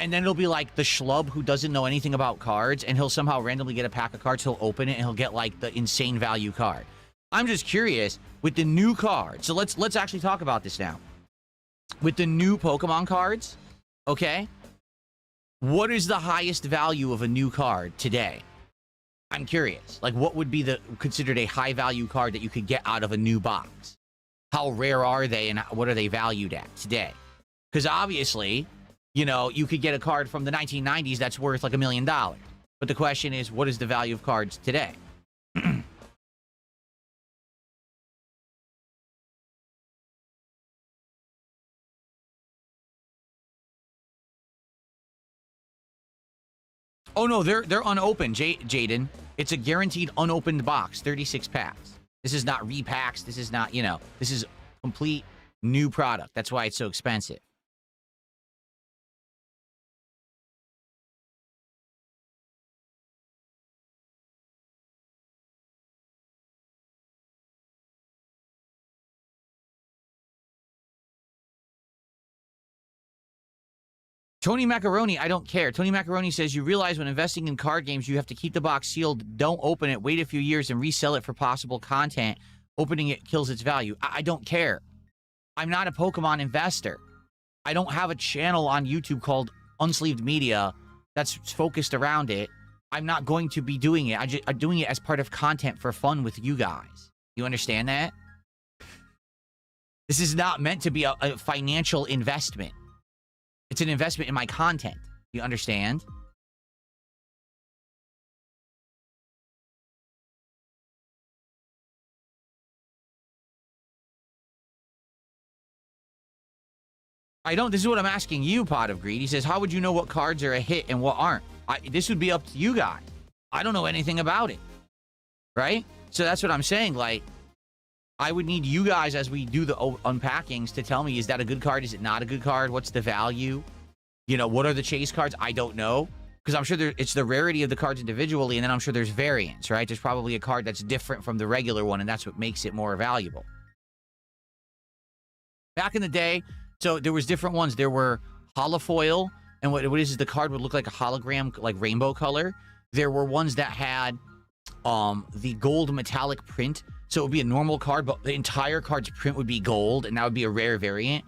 And then it'll be like the schlub who doesn't know anything about cards, and he'll somehow randomly get a pack of cards, he'll open it, and he'll get like the insane value card. I'm just curious, with the new cards, so let's actually talk about this now. With the new Pokemon cards, okay? What is the highest value of a new card today? I'm curious. Like, what would be considered a high value card that you could get out of a new box? How rare are they, and what are they valued at today? Because obviously, you know, you could get a card from the 1990s that's worth like $1 million. But the question is, what is the value of cards today? Oh, no, they're unopened, Jaden. It's a guaranteed unopened box, 36 packs. This is not repacks. This is not, you know, this is complete new product. That's why it's so expensive. Tony Macaroni, I don't care. Tony Macaroni says, you realize when investing in card games, you have to keep the box sealed. Don't open it. Wait a few years and resell it for possible content. Opening it kills its value. I don't care. I'm not a Pokemon investor. I don't have a channel on YouTube called Unsleeved Media that's focused around it, I'm not going to be doing it. I'm doing it as part of content for fun with you guys. You understand that? This is not meant to be a financial investment. It's an investment in my content. You understand? I don't. This is what I'm asking you, Pot of Greed. He says, how would you know what cards are a hit and what aren't? This would be up to you guys. I don't know anything about it. Right? So that's what I'm saying. Like, I would need you guys, as we do the unpackings, to tell me, is that a good card? Is it not a good card? What's the value? You know, what are the chase cards? I don't know. Because I'm sure it's the rarity of the cards individually, and then I'm sure there's variants, right? There's probably a card that's different from the regular one, and that's what makes it more valuable. Back in the day, so there was different ones. There were holofoil, and what is the card would look like a hologram, like rainbow color. There were ones that had the gold metallic print. So it would be a normal card, but the entire card's print would be gold, and that would be a rare variant.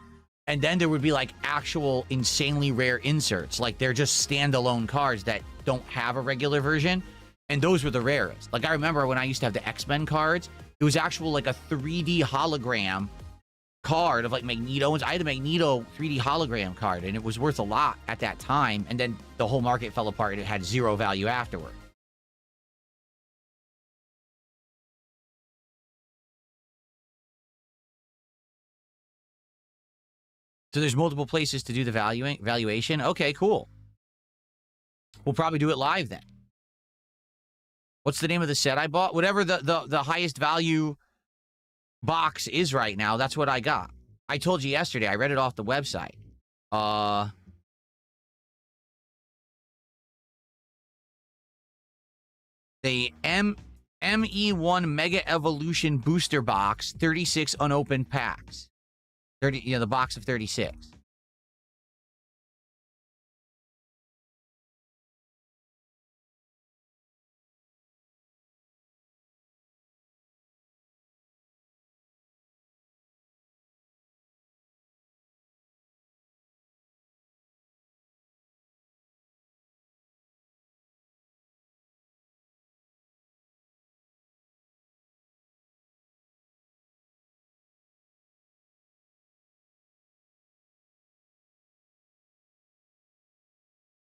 And then there would be like actual insanely rare inserts. Like they're just standalone cards that don't have a regular version. And those were the rarest. Like I remember when I used to have the X-Men cards, it was actual like a 3D hologram card of like Magneto. I had a Magneto 3D hologram card, and it was worth a lot at that time. And then the whole market fell apart and it had zero value afterward. So there's multiple places to do the valuation. Okay, cool. We'll probably do it live then. What's the name of the set I bought? Whatever the highest value box is right now, that's what I got. I told you yesterday. I read it off the website. The ME1 Mega Evolution Booster Box, 36 unopened packs. 30, you know, the box of 36.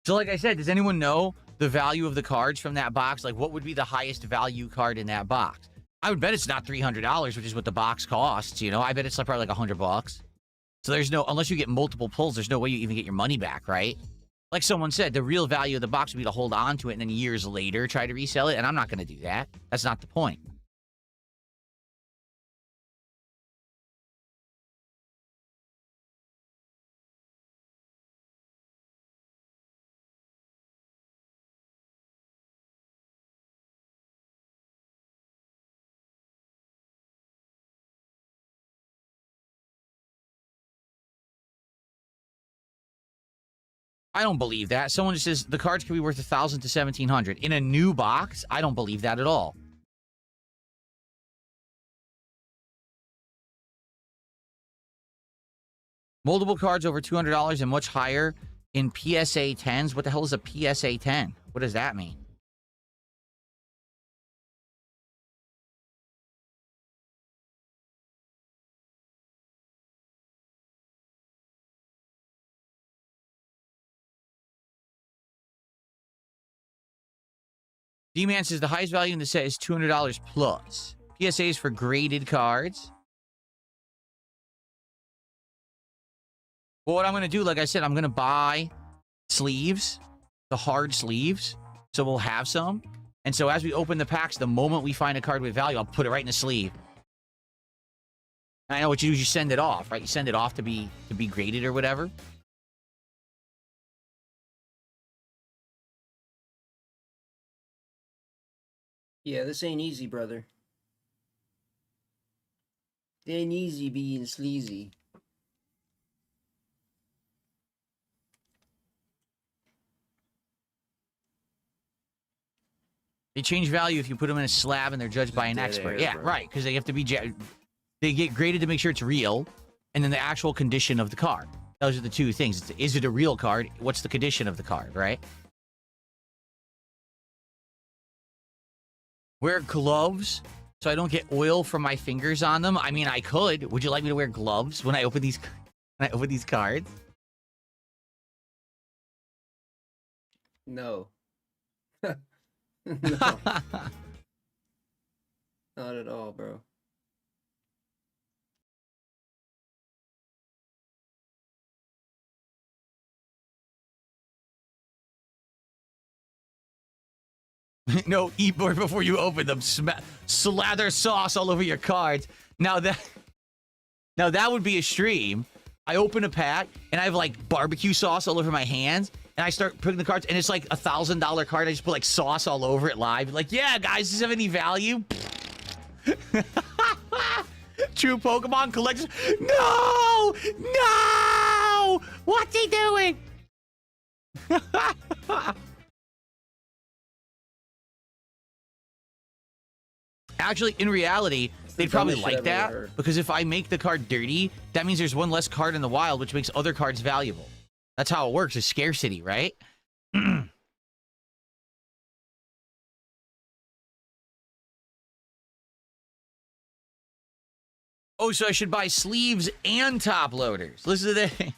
So like I said, does anyone know the value of the cards from that box? Like what would be the highest value card in that box? I would bet it's not $300, which is what the box costs, you know? I bet it's like probably like $100. So there's no, unless you get multiple pulls, there's no way you even get your money back, right? Like someone said, the real value of the box would be to hold on to it and then years later try to resell it, and I'm not going to do that. That's not the point. I don't believe that. Someone just says the cards could be worth $1,000 to $1,700 in a new box. I don't believe that at all. Multiple cards over $200 and much higher in PSA 10s. What the hell is a PSA 10? What does that mean? D-Man says the highest value in the set is $200 plus. PSA is for graded cards. Well, what I'm going to do, like I said, I'm going to buy sleeves, the hard sleeves, so we'll have some. And so as we open the packs, the moment we find a card with value, I'll put it right in the sleeve. And I know what you do is you send it off, right? You send it off to be graded or whatever. Yeah, this ain't easy, brother. It ain't easy being sleazy. They change value if you put them in a slab and they're judged by an expert. Yeah, right, because they have to be... They get graded to make sure it's real, and then the actual condition of the card. Those are the two things. Is it a real card? What's the condition of the card, right? wear gloves so I don't get oil from my fingers on them? I mean, I could. Would you like me to wear gloves when I open these cards? No. No. Not at all, bro. No, eat more before you open them. Slather sauce all over your cards. Now that would be a stream. I open a pack and I have like barbecue sauce all over my hands, and I start putting the cards, and it's like $1,000 card. I just put like sauce all over it live. Like, yeah, guys, does this have any value? True Pokemon collectors. No! No! What's he doing? Actually, in reality, they'd probably like that, because if I make the card dirty, that means there's one less card in the wild, which makes other cards valuable. That's how it works, is scarcity, right? Oh, so I should buy sleeves and top loaders. Listen to this.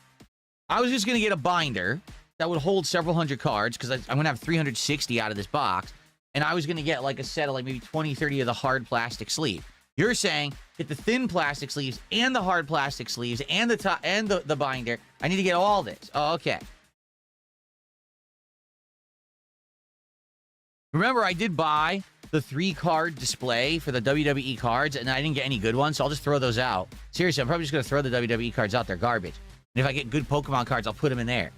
I was just going to get a binder that would hold several hundred cards, because I'm going to have 360 out of this box. And I was going to get like a set of like maybe 20, 30 of the hard plastic sleeve. You're saying get the thin plastic sleeves and the hard plastic sleeves and the top and the binder. I need to get all this. Oh, okay. Remember, I did buy the 3-card display for the WWE cards, and I didn't get any good ones, so I'll just throw those out. Seriously, I'm probably just going to throw the WWE cards out. They're garbage. And if I get good Pokemon cards, I'll put them in there.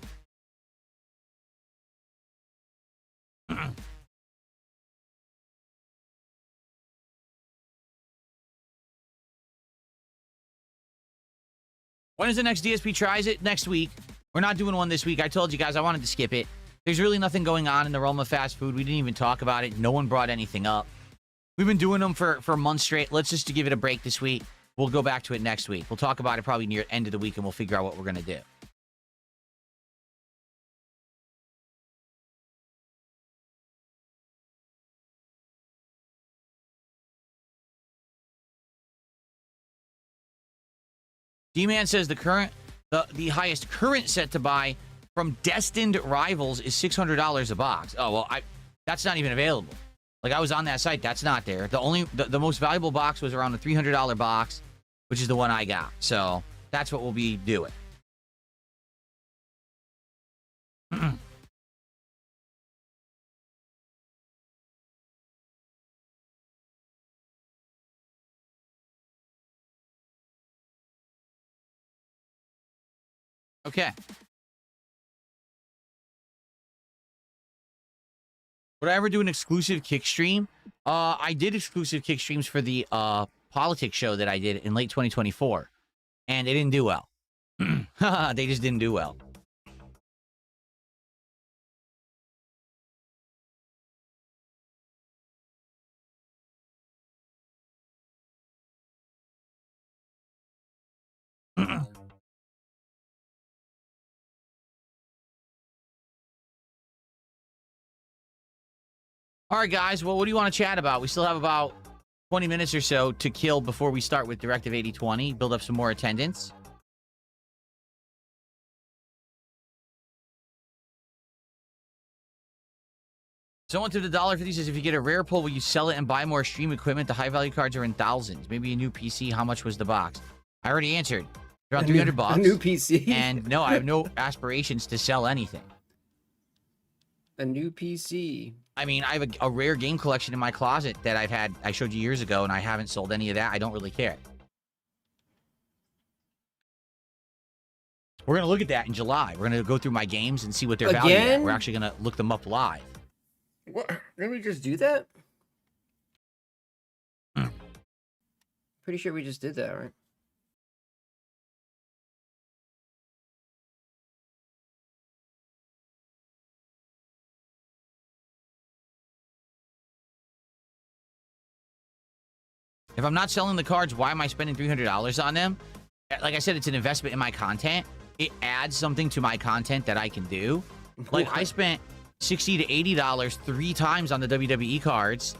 When is the next DSP tries it? Next week. We're not doing one this week. I told you guys I wanted to skip it. There's really nothing going on in the realm of fast food. We didn't even talk about it. No one brought anything up. We've been doing them for months straight. Let's just give it a break this week. We'll go back to it next week. We'll talk about it probably near the end of the week, and we'll figure out what we're going to do. D-Man says the highest current set to buy from Destined Rivals is $600 a box. Oh, well, that's not even available. Like, I was on that site. That's not there. The most valuable box was around the $300 box, which is the one I got. So that's what we'll be doing. Okay. Would I ever do an exclusive kick stream? I did exclusive kick streams for the politics show that I did in late 2024, and they didn't do well. They just didn't do well. All right, guys. Well, what do you want to chat about? We still have about 20 minutes or so to kill before we start with Directive 8020. Build up some more attendance. Someone to the $1.50 says, if you get a rare pull, will you sell it and buy more stream equipment? The high-value cards are in thousands. Maybe a new PC. How much was the box? I already answered. Around $300. A new PC? And no, I have no aspirations to sell anything. A new PC. I mean, I have a rare game collection in my closet that I showed you years ago, and I haven't sold any of that. I don't really care. We're going to look at that in July. We're going to go through my games and see what they're valued at. We're actually going to look them up live. What? Didn't we just do that? Pretty sure we just did that, right? If I'm not selling the cards, why am I spending $300 on them? Like I said, it's an investment in my content. It adds something to my content that I can do. Like, I spent $60 to $80 3 times on the WWE cards.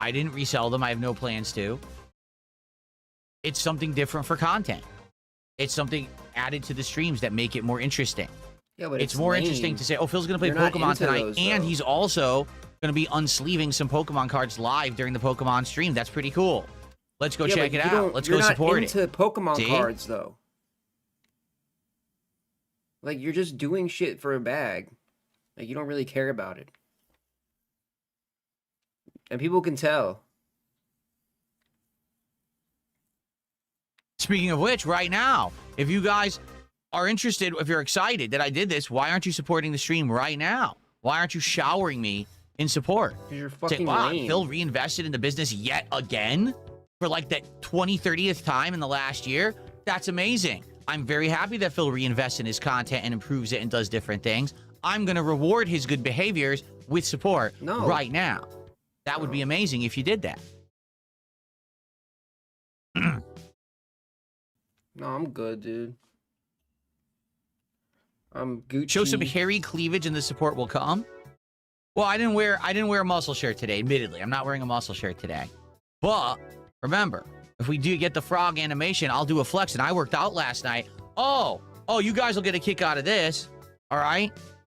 I didn't resell them. I have no plans to. It's something different for content. It's something added to the streams that make it more interesting. Yeah, but it's more lame. interesting to say, oh, Phil's going to play You're not Pokemon into tonight, those, and though. he's also going to be unsleeving some Pokemon cards live during the Pokemon stream. That's pretty cool. Let's go Yeah, check but it you out. don't- Let's you're go support not it. into Pokemon See? cards, though. Like, you're just doing shit for a bag. Like, you don't really care about it. And people can tell. Speaking of which, right now, if you guys are interested, if you're excited that I did this, why aren't you supporting the stream right now? Why aren't you showering me in support? Because you're Say, fucking wow, lame. Phil reinvested in the business yet again for like that 30th time in the last year. That's amazing. I'm very happy that Phil reinvests in his content and improves it and does different things. I'm going to reward his good behaviors with support right now. That would be amazing if you did that. No, I'm good, dude. I'm Gucci. Show some hairy cleavage and the support will come. Well, I didn't wear a muscle shirt today, admittedly. I'm not wearing a muscle shirt today. But remember, if we do get the frog animation, I'll do a flex. And I worked out last night. Oh, you guys will get a kick out of this. All right?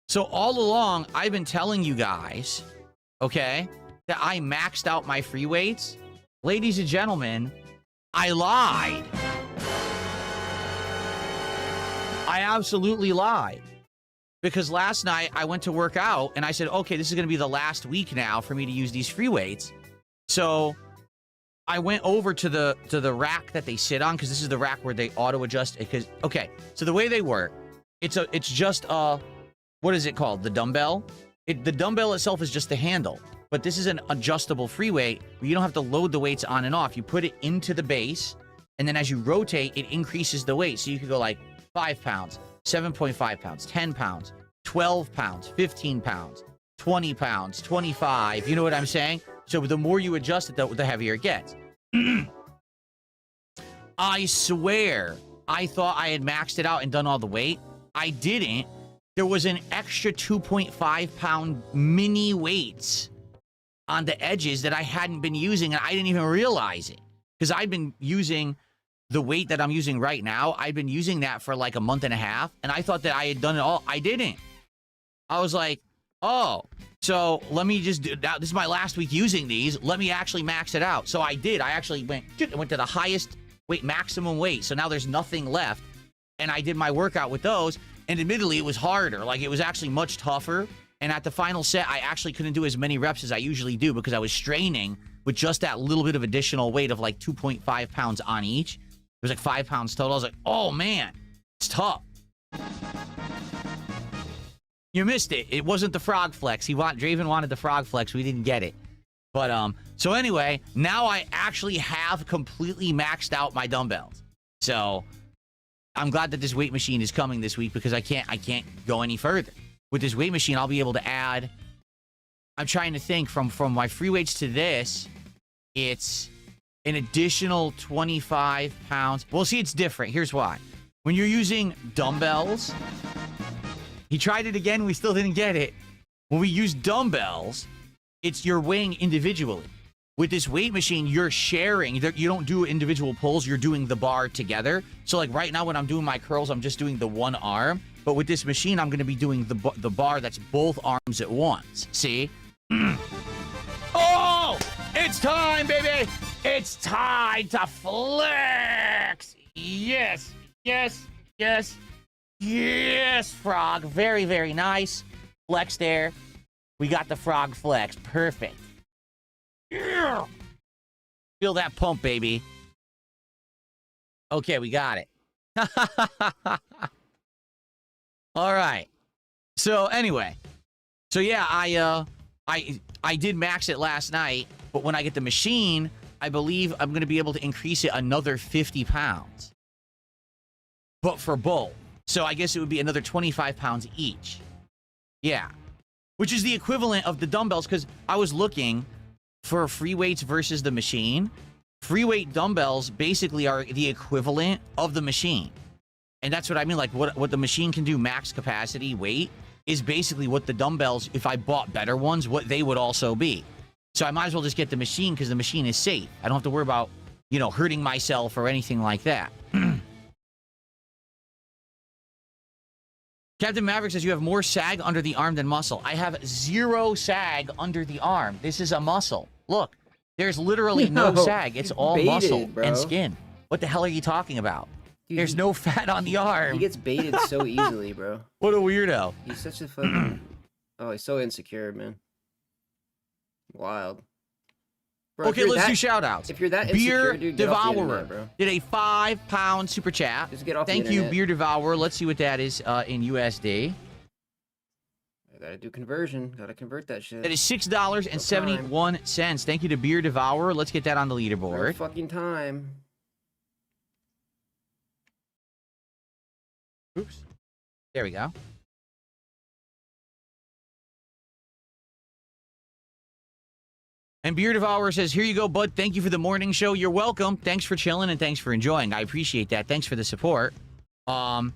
So all along, I've been telling you guys, okay, that I maxed out my free weights. Ladies and gentlemen, I lied. I absolutely lied. Because last night I went to work out and I said, okay, this is going to be the last week now for me to use these free weights. So I went over to the rack that they sit on, because this is the rack where they auto adjust. Because okay, so the way they work, it's just what is it called? The dumbbell. The dumbbell itself is just the handle, but this is an adjustable free weight where you don't have to load the weights on and off. You put it into the base, and then as you rotate, it increases the weight. So you could go like 5 pounds, 7.5 pounds, 10 pounds, 12 pounds, 15 pounds, 20 pounds, 25. You know what I'm saying? So the more you adjust it, the heavier it gets. I swear, I thought I had maxed it out and done all the weight. I didn't. There was an extra 2.5 pound mini weights on the edges that I hadn't been using, and I didn't even realize it. Because I'd been using the weight that I'm using right now. I've been using that for like a month and a half, and I thought that I had done it all. I didn't. I was like, oh, so let me just do that. This is my last week using these. Let me actually max it out. So I did. I actually went to the highest weight, maximum weight. So now there's nothing left. And I did my workout with those. And admittedly, it was harder. Like, it was actually much tougher. And at the final set, I actually couldn't do as many reps as I usually do because I was straining with just that little bit of additional weight of like 2.5 pounds on each. It was like 5 pounds total. I was like, oh man, it's tough. You missed it. It wasn't the frog flex. Draven wanted the frog flex. We didn't get it. But so anyway, now I actually have completely maxed out my dumbbells. So I'm glad that this weight machine is coming this week, because I can't go any further. With this weight machine, I'll be able to add, I'm trying to think, from my free weights to this, it's an additional 25 pounds. Well, see, it's different. Here's why. When you're using dumbbells, he tried it again, we still didn't get it. When we use dumbbells, you're weighing individually. With this weight machine, you're sharing. You don't do individual pulls, you're doing the bar together. So like right now when I'm doing my curls, I'm just doing the one arm. But with this machine, I'm going to be doing the bar that's both arms at once. See? Oh! It's time, baby! It's time to flex! Yes, yes, yes, yes, frog. Very, very nice. Flex there. We got the frog flex. Perfect. Yeah. Feel that pump, baby. Okay, we got it. All right. So anyway, so yeah, I did max it last night, but when I get the machine, I believe I'm going to be able to increase it another 50 pounds. But for both. So I guess it would be another 25 pounds each. Yeah. Which is the equivalent of the dumbbells, because I was looking for free weights versus the machine. Free weight dumbbells basically are the equivalent of the machine. And that's what I mean. Like what the machine can do, max capacity weight, is basically what the dumbbells, if I bought better ones, what they would also be. So I might as well just get the machine because the machine is safe. I don't have to worry about, you know, hurting myself or anything like that. Captain Maverick says you have more sag under the arm than muscle. I have 0 sag under the arm. This is a muscle. Look, there's literally no sag. It's all baited, muscle bro. and skin. What the hell are you talking about? Dude, There's no fat on the arm. He gets baited so easily, bro. What a weirdo. He's such a fucking... Oh, he's so insecure, man. Wild. Bro, Okay, let's do shout-outs. If you're that Beer insecure, dude, get off the Devourer internet, bro. did a £5 super chat. Just get off the Thank you, internet. Beer Devourer. Let's see what that is in USD. I gotta do conversion. Gotta convert that shit. That is $6.71. Thank you to Beer Devourer. Let's get that on the No leaderboard. fucking time. Oops. There we go. And Beer Devourer says, here you go, bud. Thank you for the morning show. You're welcome. Thanks for chilling and thanks for enjoying. I appreciate that. Thanks for the support. And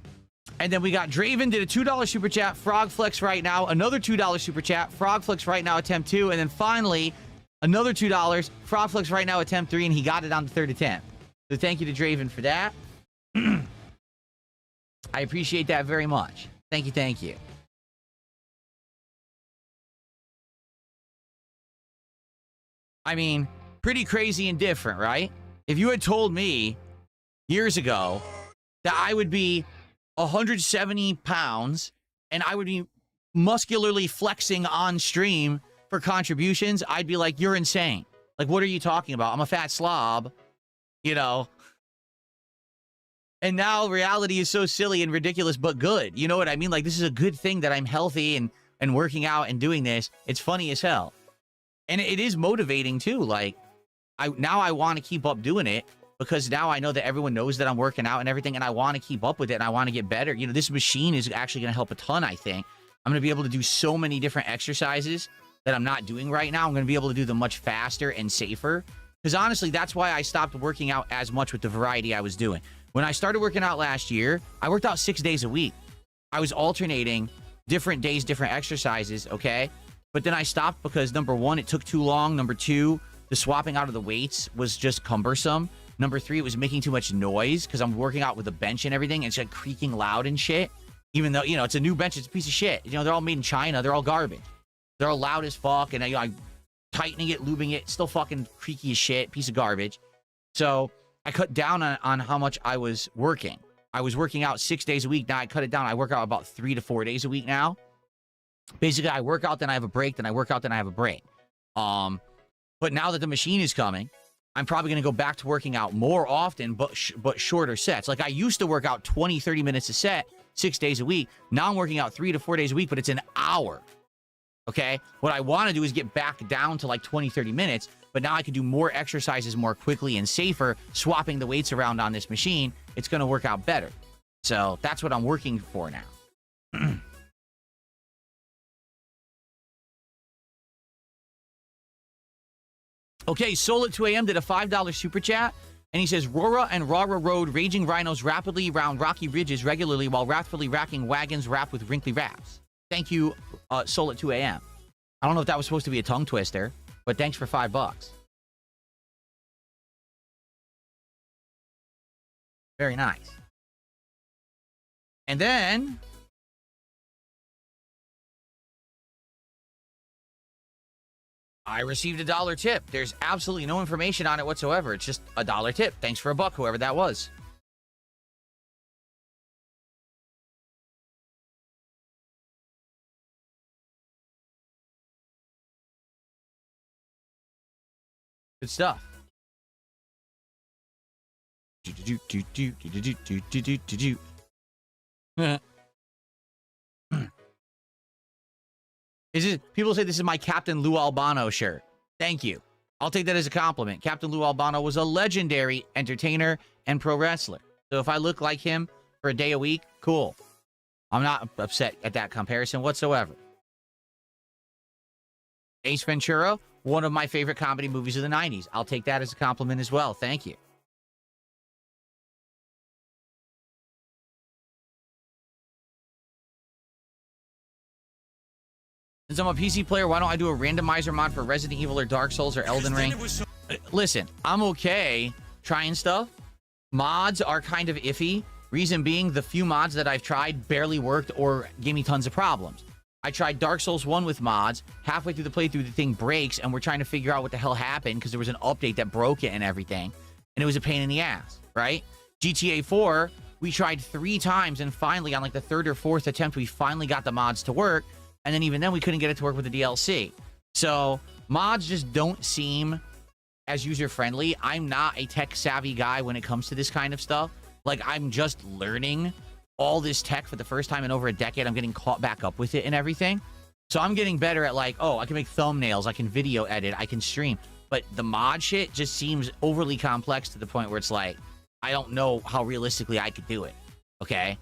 then we got Draven did a $2 super chat. Frogflex right now. Another $2 super chat. Frogflex right now, attempt 2. And then finally, another $2. Frogflex right now, attempt 3. And he got it on the third attempt. So thank you to Draven for that. I appreciate that very much. Thank you, thank you. I mean, pretty crazy and different, right? If you had told me years ago that I would be 170 pounds and I would be muscularly flexing on stream for contributions, I'd be like, you're insane. Like, what are you talking about? I'm a fat slob, you know? And now reality is so silly and ridiculous, but good. You know what I mean? Like, this is a good thing that I'm healthy and working out and doing this. It's funny as hell. And it is motivating too. Like, I want to keep up doing it because now I know that everyone knows that I'm working out and everything, and I want to keep up with it and I want to get better. You know, this machine is actually going to help a ton, I think. I'm going to be able to do so many different exercises that I'm not doing right now. I'm going to be able to do them much faster and safer. Because honestly, that's why I stopped working out as much with the variety I was doing. When I started working out last year, I worked out 6 days a week. I was alternating different days, different exercises, okay? But then I stopped because, number one, it took too long. Number two, the swapping out of the weights was just cumbersome. Number three, it was making too much noise because I'm working out with a bench and everything. And it's like creaking loud and shit. Even though, you know, it's a new bench, it's a piece of shit. You know, they're all made in China. They're all garbage. They're all loud as fuck. And I'm tightening it, lubing it. Still fucking creaky as shit. Piece of garbage. So I cut down on how much I was working. I was working out 6 days a week. Now I cut it down. I work out about 3 to 4 days a week now. Basically, I work out, then I have a break, then I work out, then I have a break. But now that the machine is coming, I'm probably going to go back to working out more often, but shorter sets. Like, I used to work out 20, 30 minutes a set, 6 days a week. Now I'm working out 3 to 4 days a week, but it's an hour. Okay? What I want to do is get back down to like 20, 30 minutes, but now I can do more exercises more quickly and safer, swapping the weights around on this machine. It's going to work out better. So that's what I'm working for now. Okay, Soul at 2 a.m. did a $5 super chat, and he says, Rora and Rara rode raging rhinos rapidly around rocky ridges regularly while wrathfully racking wagons wrapped with wrinkly wraps. Thank you, Soul at 2 a.m. I don't know if that was supposed to be a tongue twister, but thanks for $5. Very nice. And then I received a $1 tip. There's absolutely no information on it whatsoever. It's just a $1 tip. Thanks for $1, whoever that was. Good stuff. People say this is my Captain Lou Albano shirt. Thank you. I'll take that as a compliment. Captain Lou Albano was a legendary entertainer and pro wrestler. So if I look like him for a day a week, cool. I'm not upset at that comparison whatsoever. Ace Ventura, one of my favorite comedy movies of the 90s. I'll take that as a compliment as well. Thank you. Since I'm a PC player, why don't I do a randomizer mod for Resident Evil or Dark Souls or Elden Ring? Listen, I'm okay trying stuff. Mods are kind of iffy. Reason being, the few mods that I've tried barely worked or gave me tons of problems. I tried Dark Souls 1 with mods. Halfway through the playthrough, the thing breaks, and we're trying to figure out what the hell happened because there was an update that broke it and everything. And it was a pain in the ass, right? GTA 4, we tried 3 times, and finally, on like the 3rd or 4th attempt, we finally got the mods to work. And then even then, we couldn't get it to work with the DLC. So mods just don't seem as user-friendly. I'm not a tech-savvy guy when it comes to this kind of stuff. Like, I'm just learning all this tech for the first time in over a decade. I'm getting caught back up with it and everything. So I'm getting better at, like, oh, I can make thumbnails, I can video edit, I can stream. But the mod shit just seems overly complex to the point where it's like, I don't know how realistically I could do it. Okay?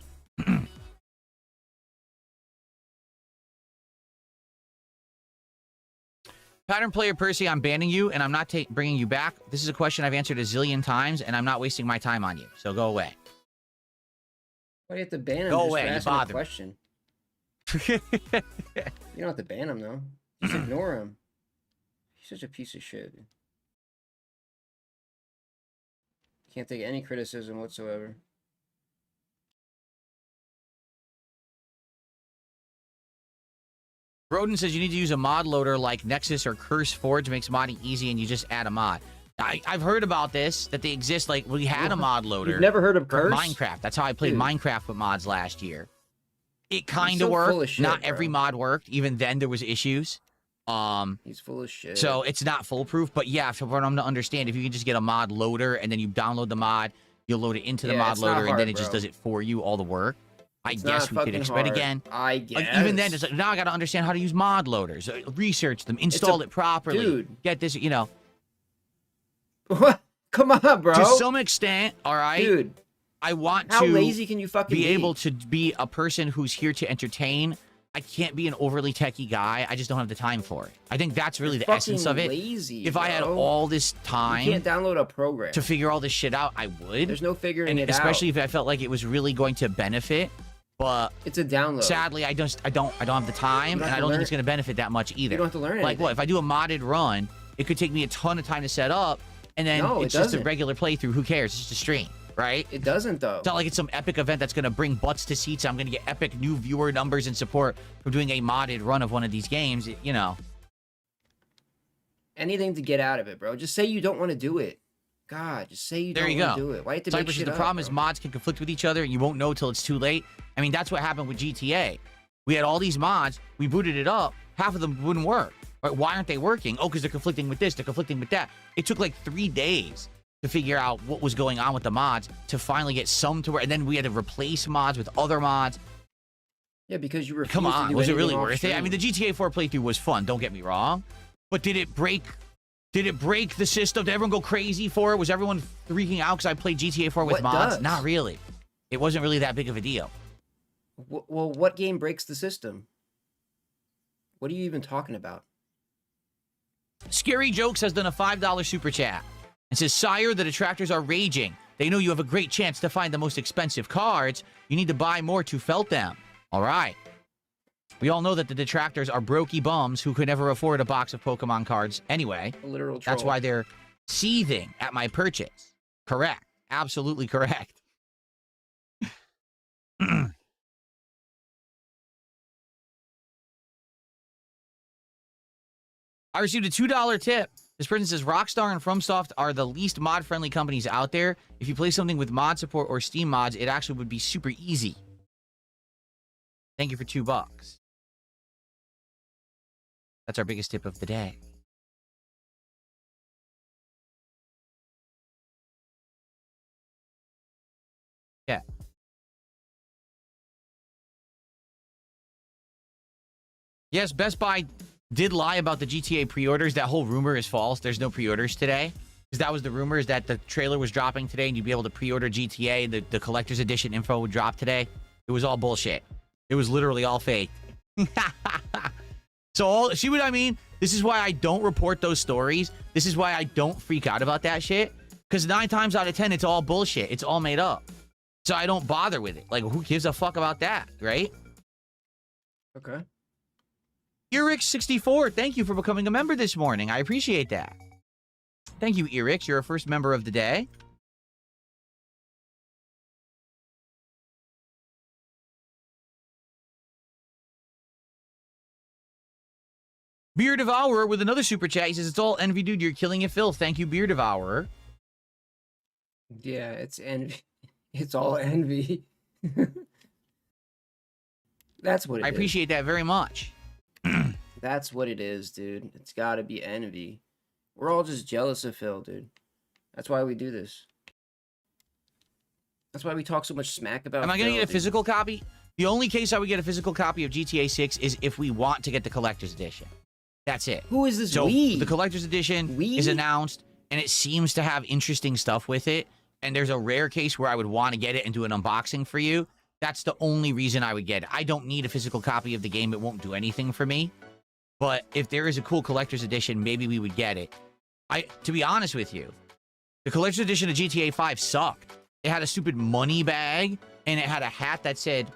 Pattern player Percy, I'm banning you, and I'm not bringing you back. This is a question I've answered a zillion times, and I'm not wasting my time on you. So go away. Why do you have to ban him? Go just away, for you asking a bother me. question? You don't have to ban him, though. Just ignore him. He's such a piece of shit. Can't take any criticism whatsoever. Broden says you need to use a mod loader like Nexus or Curse Forge, makes modding easy, and you just add a mod. I've heard about this, that they exist. Like, we had a mod loader. You've never heard of for Curse? Minecraft. That's how I played Dude. Minecraft with mods last year. It kind of so worked. full of shit, Not every bro. mod worked. Even then, there was issues. He's full of shit. So it's not foolproof. But yeah, for them to understand, if you can just get a mod loader and then you download the mod, you'll load it into the Yeah, mod it's not loader, and hard, then it just bro. does it for you, all the work. I It's guess not we could fucking expect hard. again. I guess. Like, even then, it's like, now I got to understand how to use mod loaders, research them, install it properly, dude. get this, you know. What? Come on, bro. To some extent, all right. Dude, I want how to lazy can you fucking be able to be a person who's here to entertain. I can't be an overly techie guy. I just don't have the time for it. I think that's really You're the essence of it. Lazy, If I had bro. all this You time can't download a program. to figure all this shit out, I would. There's no figuring And it especially out. if I felt like it was really going to benefit. But It's a download. sadly, I don't have the time, You don't and have I to don't think learn- it's going to benefit that much either. You don't have to learn Like anything. what? If I do a modded run, it could take me a ton of time to set up, and then No, it it's just a doesn't. regular playthrough. Who cares? It's just a stream, right? It doesn't, though. It's not like it's some epic event that's going to bring butts to seats. I'm going to get epic new viewer numbers and support from doing a modded run of one of these games. You know, Anything to get out of it, bro. Just say you don't want to do it. God, just say you there don't you want go. to do it. Why you have to make Cypress, shit the up, problem is bro? mods can conflict with each other, and you won't know till it's too late. I mean, that's what happened with GTA. We had all these mods. We booted it up. Half of them wouldn't work. Right? Why aren't they working? Oh, because they're conflicting with this. They're conflicting with that. It took like 3 days to figure out what was going on with the mods to finally get some to work. And then we had to replace mods with other mods. Yeah, because you refused Come to on, do was it anything really off worth it? I mean, the stream. GTA 4 playthrough was fun. Don't get me wrong, but did it break? Did it break the system? Did everyone go crazy for it? Was everyone freaking out because I played GTA 4 with What mods? does? Not really. It wasn't really that big of a deal. Well, what game breaks the system? What are you even talking about? Scary Jokes has done a $5 super chat and says, Sire, the detractors are raging. They know you have a great chance to find the most expensive cards. You need to buy more to felt them. All right. We all know that the detractors are brokey bums who could never afford a box of Pokemon cards anyway. A literal troll. That's why they're seething at my purchase. Correct. Absolutely correct. I received a $2 tip. This person says, Rockstar and FromSoft are the least mod-friendly companies out there. If you play something with mod support or Steam mods, it actually would be super easy. Thank you for $2. That's our biggest tip of the day. Yeah. Yes, Best Buy did lie about the GTA pre-orders. That whole rumor is false. There's no pre-orders today. Because that was the rumor, is that the trailer was dropping today and you'd be able to pre-order GTA. The collector's edition info would drop today. It was all bullshit. It was literally all fake. So, see what I mean? This is why I don't report those stories. This is why I don't freak out about that shit. Because 9 times out of 10, it's all bullshit. It's all made up. So I don't bother with it. Like, who gives a fuck about that, right? Okay. Erix64, thank you for becoming a member this morning. I appreciate that. Thank you, Erix. You're our first member of the day. Beer Devourer with another super chat. He says, it's all envy, dude. You're killing it, Phil. Thank you, Beer Devourer. Yeah, it's envy. It's all envy. That's what it is. I appreciate that very much. That's what it is, dude. It's gotta be envy. We're all just jealous of Phil, dude. That's why we do this. That's why we talk so much smack about Am I going to Phil, get a dude. physical copy? The only case I would get a physical copy of GTA 6 is if we want to get the collector's edition. That's it. Who is this So we? the collector's edition We? is announced, and it seems to have interesting stuff with it. And there's a rare case where I would want to get it and do an unboxing for you. That's the only reason I would get it. I don't need a physical copy of the game. It won't do anything for me. But if there is a cool collector's edition, maybe we would get it. To be honest with you, the collector's edition of GTA 5 sucked. It had a stupid money bag, and it had a hat that said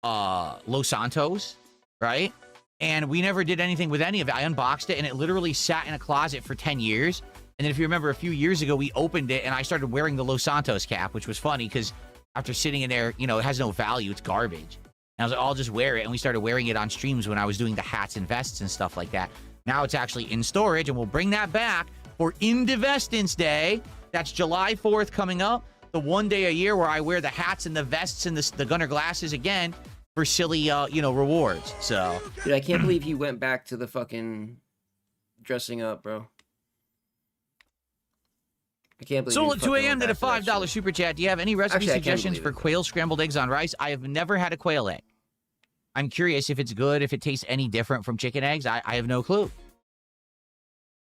Los Santos, right? And we never did anything with any of it. I unboxed it, and it literally sat in a closet for 10 years. And then if you remember, a few years ago, we opened it, and I started wearing the Los Santos cap, which was funny, because after sitting in there, you know, it has no value. It's garbage. And I was like, I'll just wear it. And we started wearing it on streams when I was doing the hats and vests and stuff like that. Now it's actually in storage, and we'll bring that back for Indivestance Day. That's July 4th coming up. The one day a year where I wear the hats and the vests and the gunner glasses again for silly, rewards. So, Dude, I can't believe he went back to the fucking dressing up, bro. I can't believe. Soul he at 2 fucking a.m. went did a back to that $5 shit. super chat. Do you have any recipe Actually, I can't suggestions believe for it. quail scrambled eggs on rice? I have never had a quail egg. I'm curious if it's good, if it tastes any different from chicken eggs. I have no clue.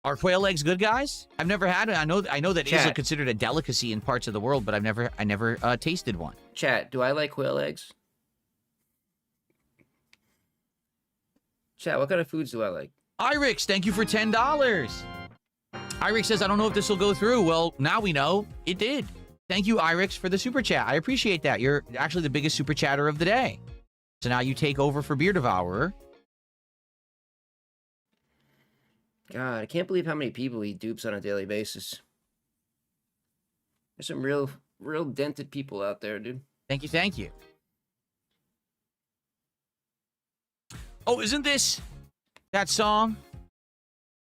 Are quail eggs good, guys? I've never had it. I know that it is Chat. considered a delicacy in parts of the world, but I never tasted one. Chat, do I like quail eggs? Chat, what kind of foods do I like? Irix, thank you for $10. Irix says, I don't know if this will go through. Well, now we know it did. Thank you, Irix, for the super chat. I appreciate that. You're actually the biggest super chatter of the day. So now you take over for Beer Devourer. God, I can't believe how many people he dupes on a daily basis. There's some real dented people out there, dude. Thank you, thank you. Oh, isn't this that song?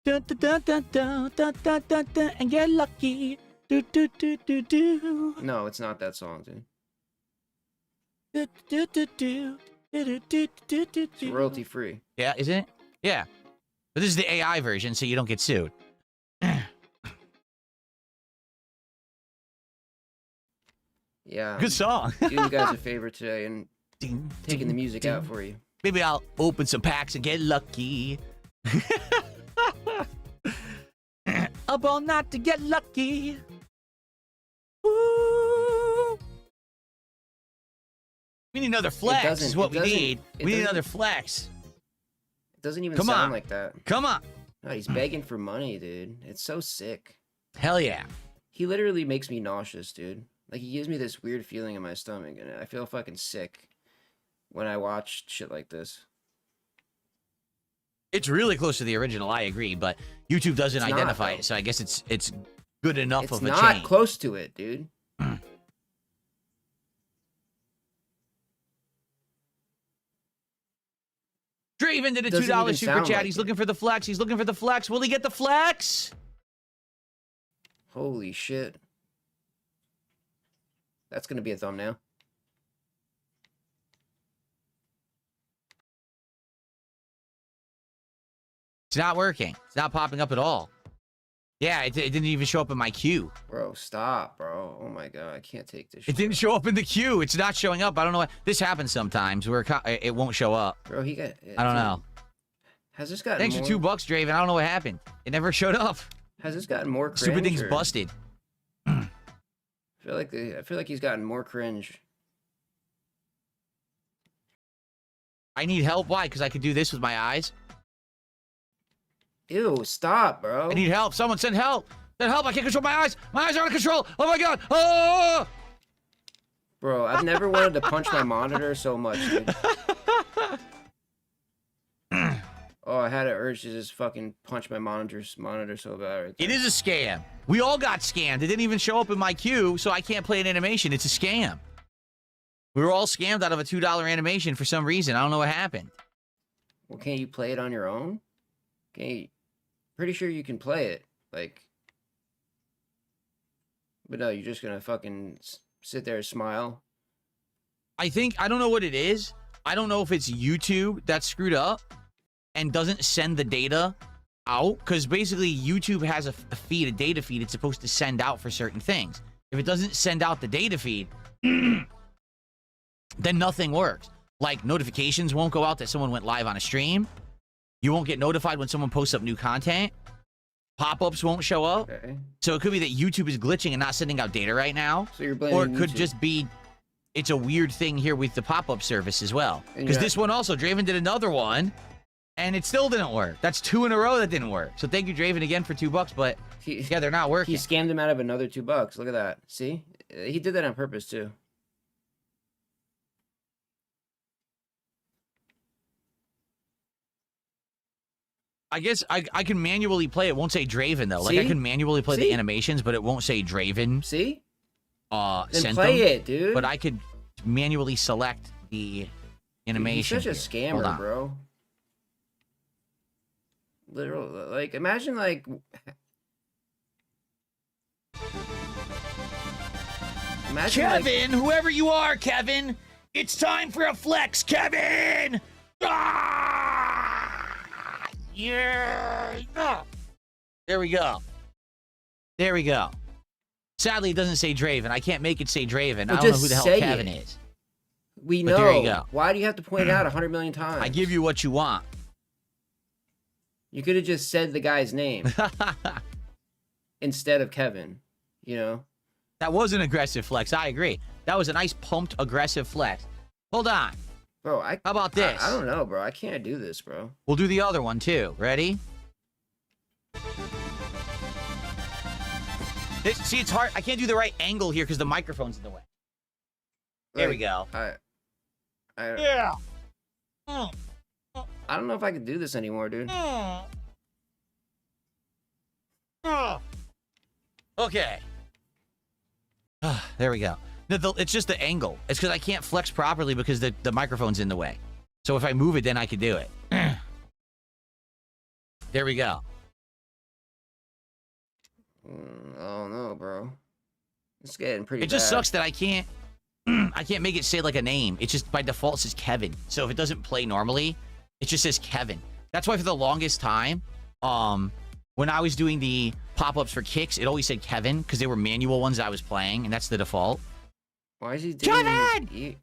Dun, dun, dun, dun, dun, dun, dun, dun, dun, and get lucky. Do, do, do, do, do. No, it's not that song, dude. Do, do, do, do, do, do, do, do, It's do. royalty free. Yeah, isn't it? Yeah. But this is the AI version, so you don't get sued. Yeah. Good song. Do you guys a favor today and Ding, taking the ding, music ding. out for you. Maybe I'll open some packs and get lucky. Up all night to get lucky. Ooh. We need another flex is what we need. We need another flex. It doesn't even Come sound on. like that. Come on. No, he's begging for money, dude. It's so sick. Hell yeah. He literally makes me nauseous, dude. Like, he gives me this weird feeling in my stomach, and I feel fucking sick when I watch shit like this. It's really close to the original, I agree, but YouTube doesn't It's not, identify though. it, so I guess it's good enough It's of a not change. close to it, dude. Draven did a Doesn't $2 even super sound chat. like He's it. looking for the flex. He's looking for the flex. Will he get the flex? Holy shit. That's gonna be a thumbnail. It's not working. It's not popping up at all. Yeah, it didn't even show up in my queue. Bro, stop, bro. Oh my god, I can't take this It shit. didn't show up in the queue. It's not showing up. I don't know why. This happens sometimes where it won't show up. Bro, he got... I don't know. Has this gotten Thanks more... for $2, Draven. I don't know what happened. It never showed up. Has this gotten more cringe? Stupid thing's or- busted. I feel like he's gotten more cringe. I need help. Why? Because I could do this with my eyes. Ew, stop, bro. I need help. Someone send help. Send help. I can't control my eyes. My eyes are out of control. Oh my god. Oh! Bro, I've never wanted to punch my monitor so much, dude. Oh, I had an urge to just fucking punch my monitor so bad right there. It is a scam. We all got scammed. It didn't even show up in my queue, so I can't play an animation. It's a scam. We were all scammed out of a $2 animation for some reason. I don't know what happened. Well, can't you play it on your own? Pretty sure you can play it. Like, but no, you're just gonna fucking sit there and smile. I don't know what it is. I don't know if it's YouTube that's screwed up and doesn't send the data out, because basically YouTube has a feed, a data feed it's supposed to send out for certain things. If it doesn't send out the data feed, then nothing works. Like, notifications won't go out that someone went live on a stream. You won't get notified when someone posts up new content. Pop-ups won't show up. Okay. So it could be that YouTube is glitching and not sending out data right now. So you're blaming Or it could YouTube. just be it's a weird thing here with the pop-up service as well. And Because this one also, Draven did another one, and it still didn't work. That's 2 in a row that didn't work. So thank you, Draven, again for $2, but yeah, they're not working. He scammed him out of another $2. Look at that. See? He did that on purpose, too. I guess I can manually play it. It won't say Draven, though. Like, I See? can manually play See? the animations, but it won't say Draven. See? Then Sent play them, it, dude. But I could manually select the animation. He's such a here. Hold scammer, on. bro. Literal, like, imagine, like... Imagine, Kevin, whoever you are, Kevin, it's time for a flex, Kevin! Ah! Yeah! Ah! There we go. There we go. Sadly, it doesn't say Draven. I can't make it say Draven. Well, I don't know just who the hell say Kevin it. is. we but know. there you go. Why do you have to point it out 100 million times? I give you what you want. You could have just said the guy's name instead of Kevin, you know? That was an aggressive flex. I agree. That was a nice pumped aggressive flex. Hold on. Bro, How about this? I don't know, bro. I can't do this, bro. We'll do the other one too. Ready? See, it's hard. I can't do the right angle here because the microphone's in the way. There we go. Yeah. I don't know if I could do this anymore, dude. Okay. There we go. It's just the angle. It's because I can't flex properly because the microphone's in the way. So if I move it, then I can do it. There we go. Oh no, bro. It's getting pretty It just bad. sucks that I can't make it say like a name. It just by default says Kevin. So if it doesn't play normally, it just says Kevin. That's why for the longest time, when I was doing the pop-ups for kicks, it always said Kevin because they were manual ones I was playing, and that's the default. Why is he digging in his ear?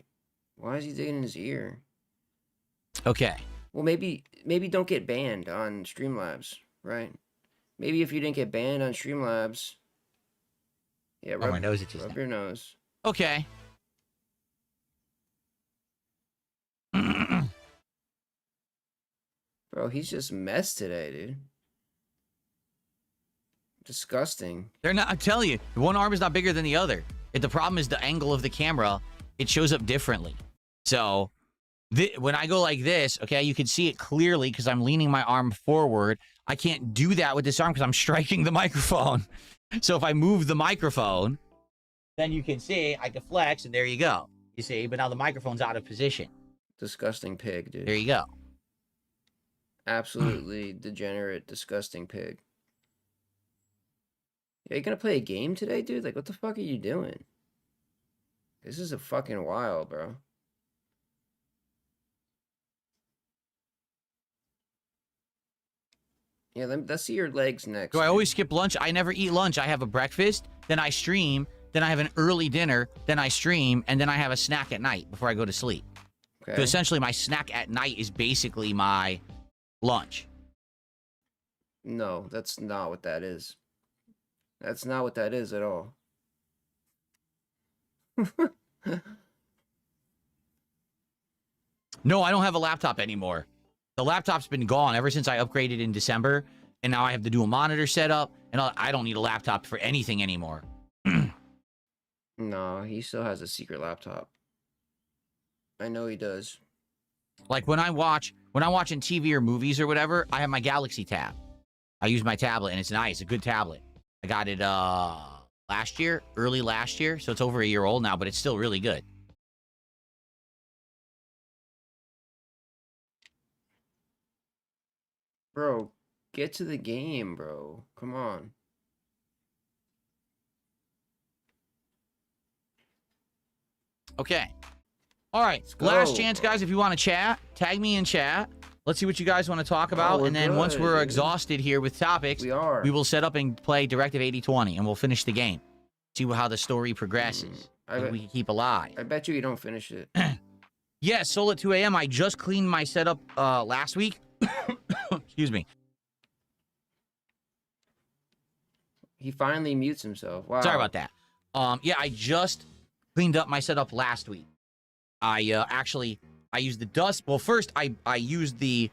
Why is he digging in his ear? Okay. Well, maybe don't get banned on Streamlabs, right? Maybe if you didn't get banned on Streamlabs, yeah, My nose itches. rub your nose. Okay. Bro, he's just messed today, dude. Disgusting. They're not. I'm telling you, one arm is not bigger than the other. The problem is the angle of the camera. It shows up differently. So when I go like this, okay, you can see it clearly because I'm leaning my arm forward. I can't do that with this arm because I'm striking the microphone. So if I move the microphone, then you can see I can flex, and there you go. You see, but now the microphone's out of position. Disgusting pig, dude. There you go. Absolutely degenerate, disgusting pig. Yeah, you gonna play a game today, dude? Like, what the fuck are you doing? This is a fucking wild, bro. Yeah, let's see your legs next. Do I dude. always skip lunch? I never eat lunch. I have a breakfast, then I stream, then I have an early dinner, then I stream, and then I have a snack at night before I go to sleep. Okay. So essentially, my snack at night is basically my lunch. No, that's not what that is. That's not what that is at all. No, I don't have a laptop anymore. The laptop's been gone ever since I upgraded in December, and now I have the dual monitor setup, and I don't need a laptop for anything anymore. No, he still has a secret laptop. I know he does. Like when I'm watching TV or movies or whatever, I have my Galaxy tab. I use my tablet, and it's nice. A good tablet. I got it early last year, so it's over a year old now, but it's still really good. Bro, get to the game, bro. Come on. Okay. All right. Let's go, Last chance, bro. guys. If you want to chat, tag me in chat. Let's see what you guys want to talk about. we're And then once we're good. exhausted here with topics, We are. we will set up and play Directive 8020, and we'll finish the game. See how the story progresses. We can keep alive. I bet you don't finish it. Yes, Soul at 2 a.m. I just cleaned my setup last week. Excuse me. He finally mutes himself. Wow. Sorry about that. Yeah, I just cleaned up my setup last week. I used the dust. Well, first I used the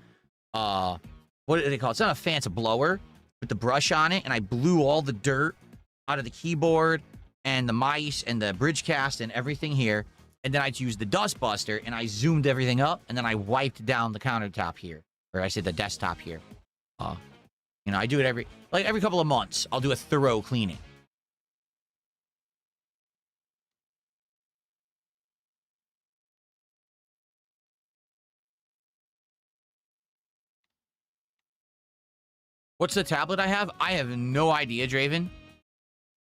what do they call it? It's not a fan, it's a blower with the brush on it, and I blew all the dirt out of the keyboard and the mice and the bridge cast and everything here. And then I used the dust buster and I zoomed everything up, and then I wiped down the countertop here, or I said the desktop here. You know, I do it every couple of months. I'll do a thorough cleaning. What's the tablet I have? I have no idea, Draven.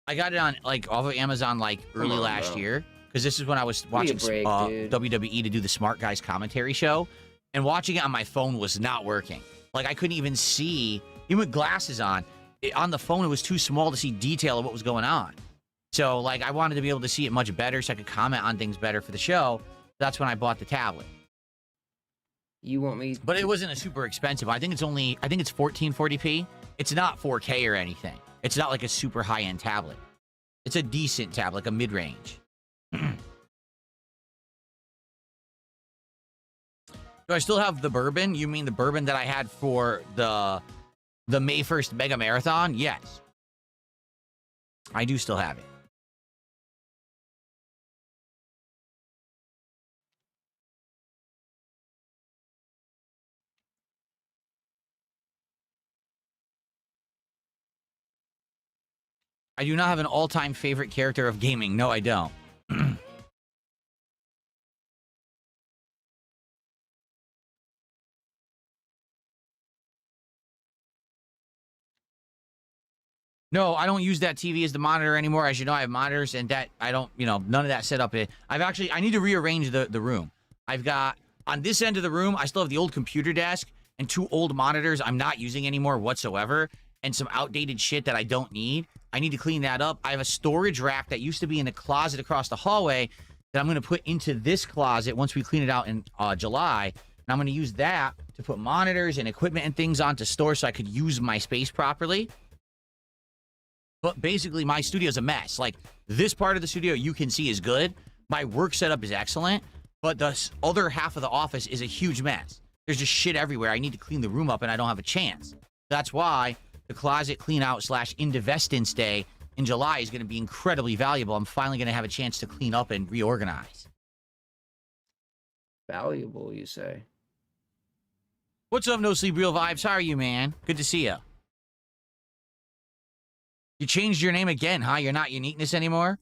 I got it on off of Amazon early last year, because this is when I was watching WWE to do the Smart Guys commentary show, and watching it on my phone was not working. Like I couldn't even see, even with glasses on the phone, it was too small to see detail of what was going on. So I wanted to be able to see it much better so I could comment on things better for the show. That's when I bought the tablet. You want me? But it wasn't a super expensive. I think it's 1440p. It's not 4K or anything. It's not like a super high-end tablet. It's a decent tablet, like a mid-range. Do I still have the bourbon? You mean the bourbon that I had for the May 1st Mega Marathon? Yes. I do still have it. I do not have an all-time favorite character of gaming. No, I don't. No, I don't use that TV as the monitor anymore. As you know, I have monitors, and that I don't, none of that set up. I need to rearrange the room. I've got, on this end of the room, I still have the old computer desk and 2 old monitors I'm not using anymore whatsoever, and some outdated shit that I don't need. I need to clean that up. I have a storage rack that used to be in a closet across the hallway that I'm going to put into this closet once we clean it out in July. And I'm going to use that to put monitors and equipment and things on to store so I could use my space properly. But basically, my studio's a mess. This part of the studio you can see is good. My work setup is excellent. But the other half of the office is a huge mess. There's just shit everywhere. I need to clean the room up, and I don't have a chance. That's why the closet clean out / Indivestance Day in July is going to be incredibly valuable. I'm finally going to have a chance to clean up and reorganize. Valuable, you say? What's up, No Sleep Real Vibes? How are you, man? Good to see you. You changed your name again, huh? You're not Uniqueness anymore?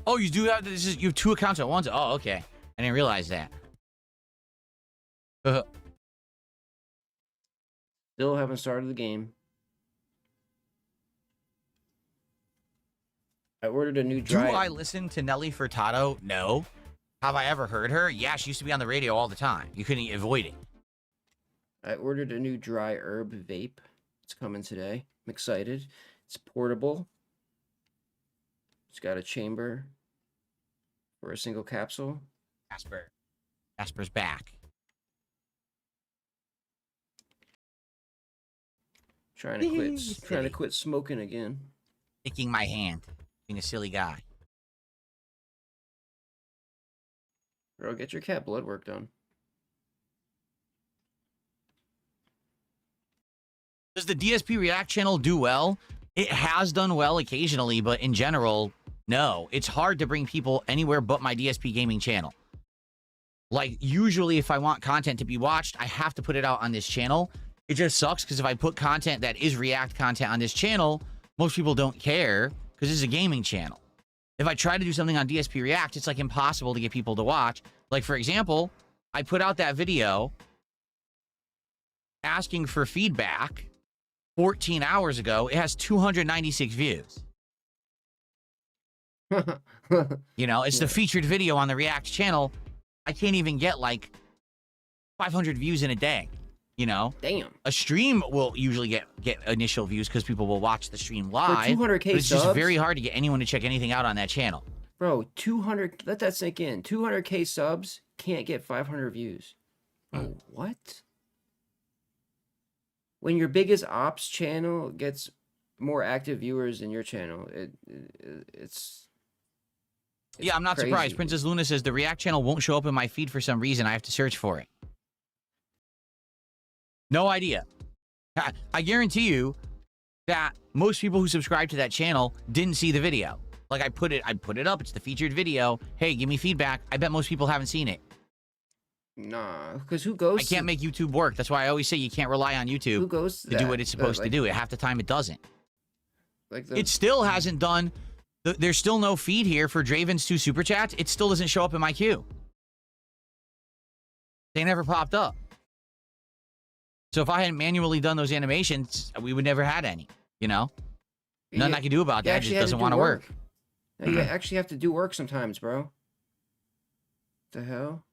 Oh, you do have you have 2 accounts at once? Oh, okay. I didn't realize that. Still haven't started the game. I ordered a new dry. Do I listen to Nelly Furtado? No. Have I ever heard her? Yeah, she used to be on the radio all the time. You couldn't avoid it. I ordered a new dry herb vape. It's coming today. I'm excited. It's portable. It's got a chamber for a single capsule. Casper. Casper's back. Trying to quit smoking again. Licking my hand. Being a silly guy. Bro, get your cat blood work done. Does the DSP React channel do well? It has done well occasionally, but in general, no. It's hard to bring people anywhere but my DSP gaming channel. Like, usually if I want content to be watched, I have to put it out on this channel. It just sucks because if I put content that is React content on this channel, most people don't care because this is a gaming channel. If I try to do something on DSP React, it's like impossible to get people to watch. Like, for example, I put out that video asking for feedback 14 hours ago. It has 296 views. You know, it's the featured video on the React channel. I can't even get like 500 views in a day. You know, damn. A stream will usually get initial views because people will watch the stream live. For 200K but it's subs? just very hard to get anyone to check anything out on that channel. Bro, 200. Let that sink in. 200K subs can't get 500 views. Bro, what? When your biggest ops channel gets more active viewers than your channel, it's yeah, I'm not crazy. surprised. Princess Luna says the React channel won't show up in my feed for some reason. I have to search for it. No idea. I guarantee you that most people who subscribe to that channel didn't see the video. Like I put it up. It's the featured video. Hey, give me feedback. I bet most people haven't seen it. Nah, because who goes? I can't make YouTube work. That's why I always say you can't rely on YouTube who goes to do what it's supposed to do. Half the time it doesn't. Like it still hasn't done. There's still no feed here for Draven's 2 super chats. It still doesn't show up in my queue. They never popped up. So if I hadn't manually done those animations, we would never had any, you know? Nothing I can do about that. It just doesn't want to work. No, you actually have to do work sometimes, bro. What the hell?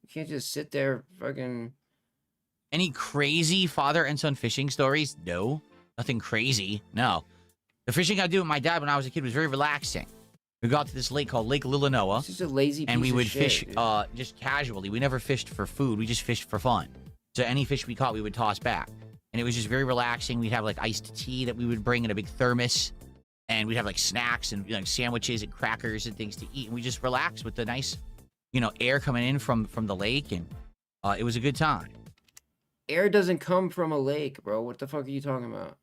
You can't just sit there fucking... Any crazy father and son fishing stories? No. Nothing crazy. No. The fishing I do with my dad when I was a kid was very relaxing. We got to this lake called Lake Lillanoa. It's just a lazy piece and we of would shit, fish dude. just casually. We never fished for food. We just fished for fun. So any fish we caught, we would toss back. And it was just very relaxing. We'd have like iced tea that we would bring in a big thermos. And we'd have like snacks and like sandwiches and crackers and things to eat. And we just relaxed with the nice, you know, air coming in from the lake. And it was a good time. Air doesn't come from a lake, bro. What the fuck are you talking about?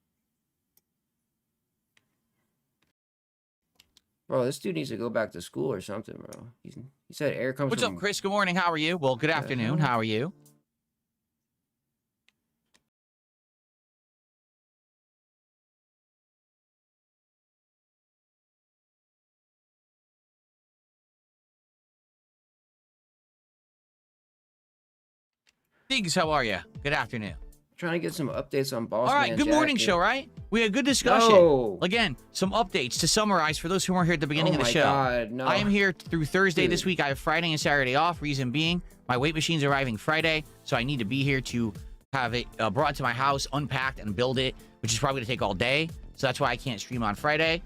Bro, this dude needs to go back to school or something, bro. He said air comes What's from... up, Chris? Good morning. How are you? Well, good afternoon. How are you? Diggs, how are you? Good afternoon. Trying to get some updates on Boss All right, Man good Jack, morning dude. show, right? We had a good discussion. No. Again, some updates to summarize for those who weren't here at the beginning of the show. God, no. I am here through Thursday Dude. this week. I have Friday and Saturday off. Reason being, my weight machine's arriving Friday, so I need to be here to have it brought to my house, unpacked, and build it, which is probably going to take all day. So that's why I can't stream on Friday.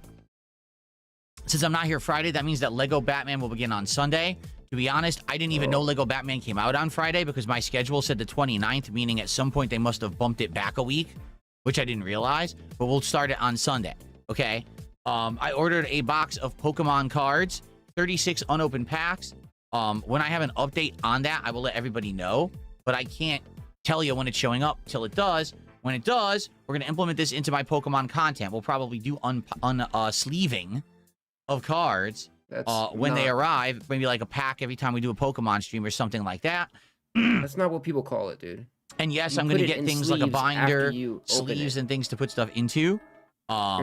Since I'm not here Friday, that means that Lego Batman will begin on Sunday. To be honest, I didn't even know Lego Batman came out on Friday because my schedule said the 29th, meaning at some point they must have bumped it back a week, which I didn't realize. But we'll start it on Sunday, okay? I ordered a box of Pokemon cards, 36 unopened packs. When I have an update on that, I will let everybody know. But I can't tell you when it's showing up till it does. When it does, we're going to implement this into my Pokemon content. We'll probably do sleeving of cards. When they arrive, maybe like a pack every time we do a Pokemon stream or something like that. That's not what people call it, dude. And yes, You I'm going to put it get in things like a sleeves after binder, you open sleeves, it. and things to put stuff into. You're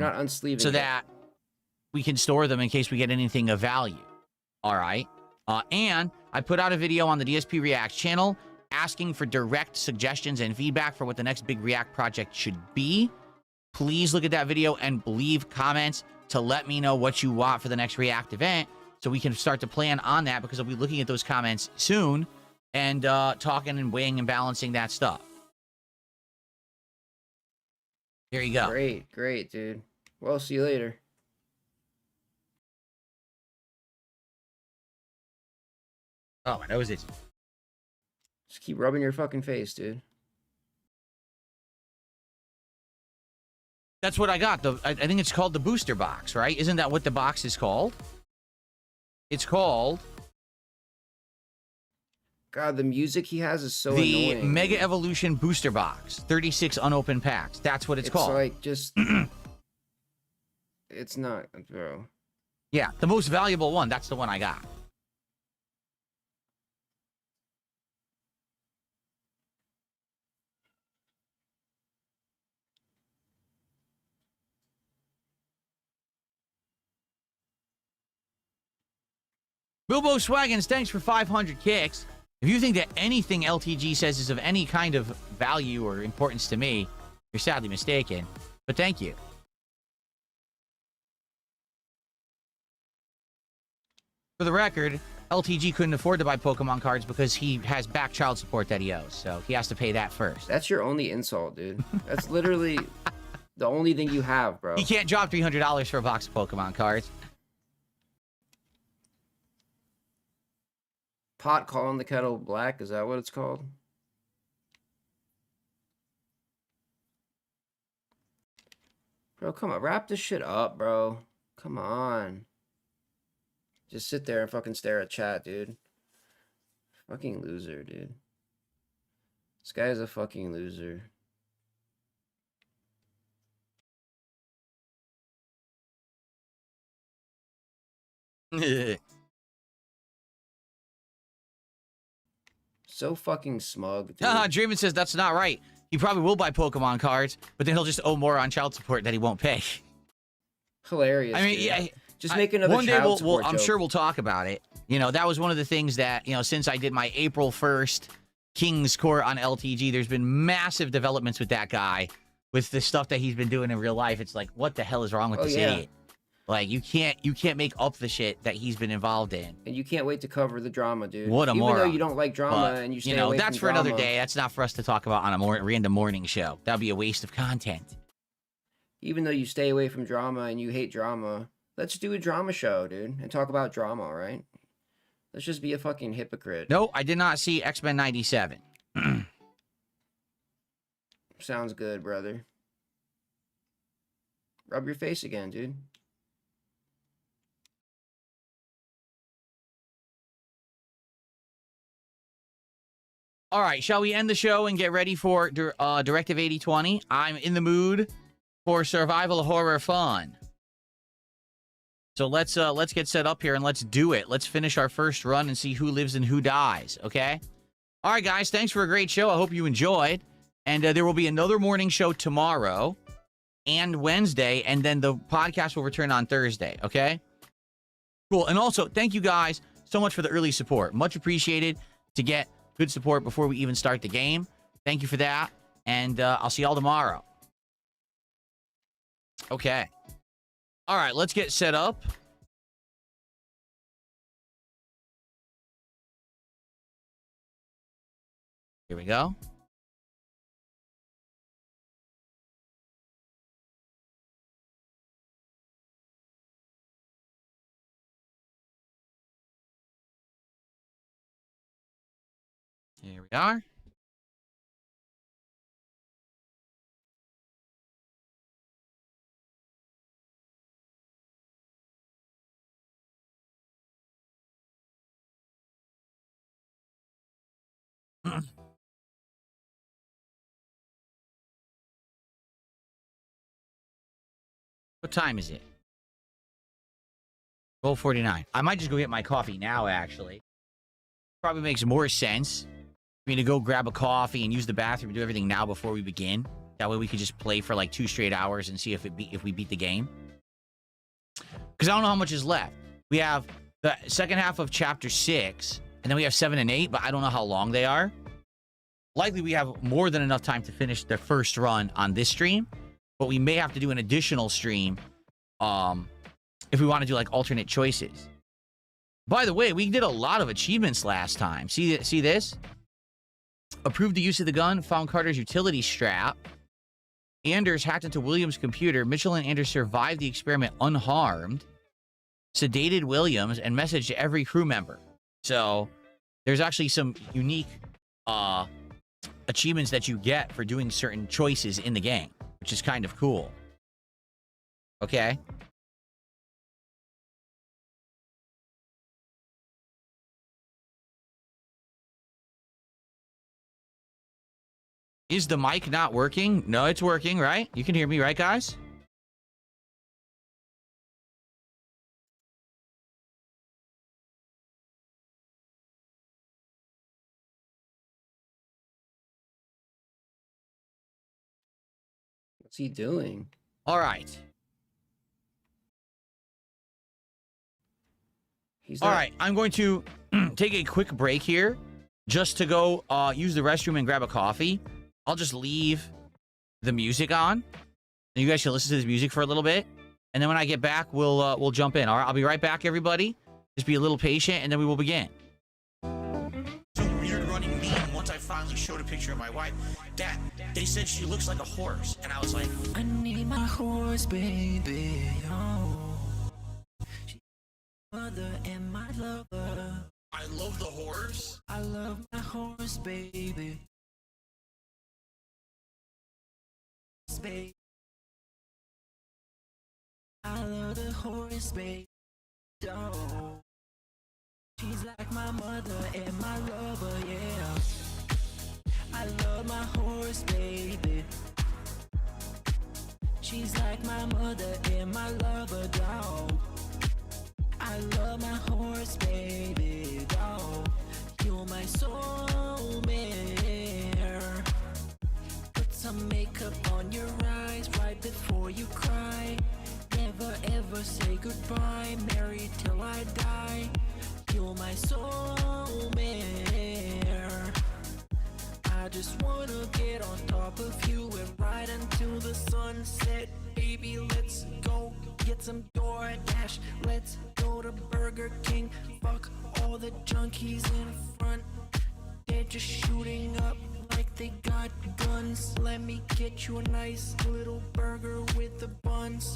not unsleeving so it. that we can store them in case we get anything of value. All right. And I put out a video on the DSP React channel asking for direct suggestions and feedback for what the next big React project should be. Please look at that video and leave comments to let me know what you want for the next React event so we can start to plan on that, because I'll be looking at those comments soon and talking and weighing and balancing that stuff. There you go. Great, dude. Well, see you later. Oh, my nose is. Just keep rubbing your fucking face, dude. That's what I got. I think it's called the booster box, right? Isn't that what the box is called? It's called God, the music he has is so the annoying. Mega Evolution Booster Box. 36 unopened packs. That's what it's called. It's like just... It's not, bro. Yeah, the most valuable one. That's the one I got. Bilbo Swaggins, thanks for 500 kicks. If you think that anything LTG says is of any kind of value or importance to me, you're sadly mistaken. But thank you. For the record, LTG couldn't afford to buy Pokemon cards because he has back child support that he owes, so he has to pay that first. That's your only insult, dude. That's literally the only thing you have, bro. He can't drop $300 for a box of Pokemon cards. Pot calling the kettle black, is that what it's called? Bro, come on, wrap this shit up, bro. Come on. Just sit there and fucking stare at chat, dude. Fucking loser, dude. This guy is a fucking loser. So fucking smug, dude. Draven says that's not right. He probably will buy Pokemon cards, but then he'll just owe more on child support that he won't pay. Hilarious. I mean, dude. yeah. Just make another one day child support I'm joke. sure we'll talk about it. You know, that was one of the things that, you know, since I did my April 1st King's Court on LTG, there's been massive developments with that guy, with the stuff that he's been doing in real life. It's like, what the hell is wrong with this idiot? Like, you can't make up the shit that he's been involved in. And you can't wait to cover the drama, dude. What a moron. Even though you don't like drama But, and you stay you know, away that's from for another drama. day. That's not for us to talk about on a random morning show. That'd be a waste of content. Even though you stay away from drama and you hate drama, let's do a drama show, dude, and talk about drama, all right? Let's just be a fucking hypocrite. No, I did not see X-Men 97. Sounds good, brother. Rub your face again, dude. All right, shall we end the show and get ready for Directive 8020? I'm in the mood for survival horror fun. So let's get set up here and let's do it. Let's finish our first run and see who lives and who dies, okay? All right, guys, thanks for a great show. I hope you enjoyed. And there will be another morning show tomorrow and Wednesday, and then the podcast will return on Thursday, okay? Cool. And also, thank you guys so much for the early support. Much appreciated to get good support before we even start the game. Thank you for that. And I'll see y'all tomorrow. Okay. All right, let's get set up. Here we go. Here we are. What time is it? 12:49. I might just go get my coffee now, actually. Probably makes more sense for me to go grab a coffee and use the bathroom and do everything now before we begin. That way we could just play for like 2 straight hours and see if we beat the game. Because I don't know how much is left. We have the second half of Chapter 6, and then we have 7 and 8, but I don't know how long they are. Likely we have more than enough time to finish the first run on this stream, but we may have to do an additional stream if we want to do like alternate choices. By the way, we did a lot of achievements last time. See this? Approved the use of the gun, found Carter's utility strap. Anders hacked into Williams' computer. Mitchell and Anders survived the experiment unharmed. Sedated Williams and messaged to every crew member. So there's actually some unique achievements that you get for doing certain choices in the game, which is kind of cool. Okay. Is the mic not working? No, it's working, right? You can hear me, right, guys? What's he doing? All right. He's All not... right. I'm going to take a quick break here just to go use the restroom and grab a coffee. I'll just leave the music on. And you guys can listen to this music for a little bit. And then when I get back, we'll jump in. All right. I'll be right back, everybody. Just be a little patient, and then we will begin. Some weird running meme once I finally showed a picture of my wife. Dad, they said she looks like a horse. And I was like, I need my horse, baby. Oh, she's my mother and my lover. I love the horse. I love my horse, baby. Baby. I love the horse, baby. Oh, she's like my mother and my lover, yeah. I love my horse, baby. She's like my mother and my lover, dog. I love my horse, baby, dog. You're my soulmate. Put some makeup on your eyes right before you cry. Never ever say goodbye, married till I die. You're my soulmate. I just wanna get on top of you and ride until the sunset. Baby, let's go get some DoorDash. Let's go to Burger King. Fuck all the junkies in front. They're just shooting up like they got guns. Let me get you a nice little burger with the buns.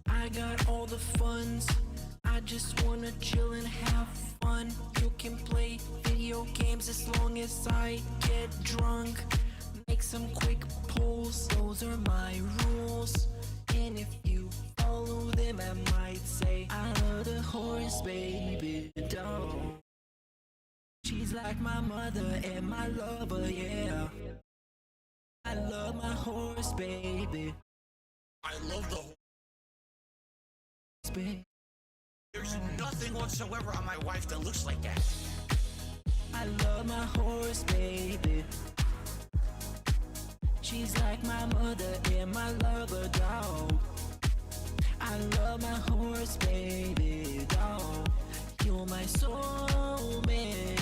I got all the funds. I just wanna chill and have fun. You can play video games as long as I get drunk. Make some quick pulls, those are my rules. And if you follow them, I might say I love the horse, baby, dog. She's like my mother and my lover, yeah. I love my horse, baby. I love the horse. Baby. There's nothing whatsoever on my wife that looks like that. I love my horse, baby. She's like my mother and my lover, dog. I love my horse, baby, dog. You're my soulmate.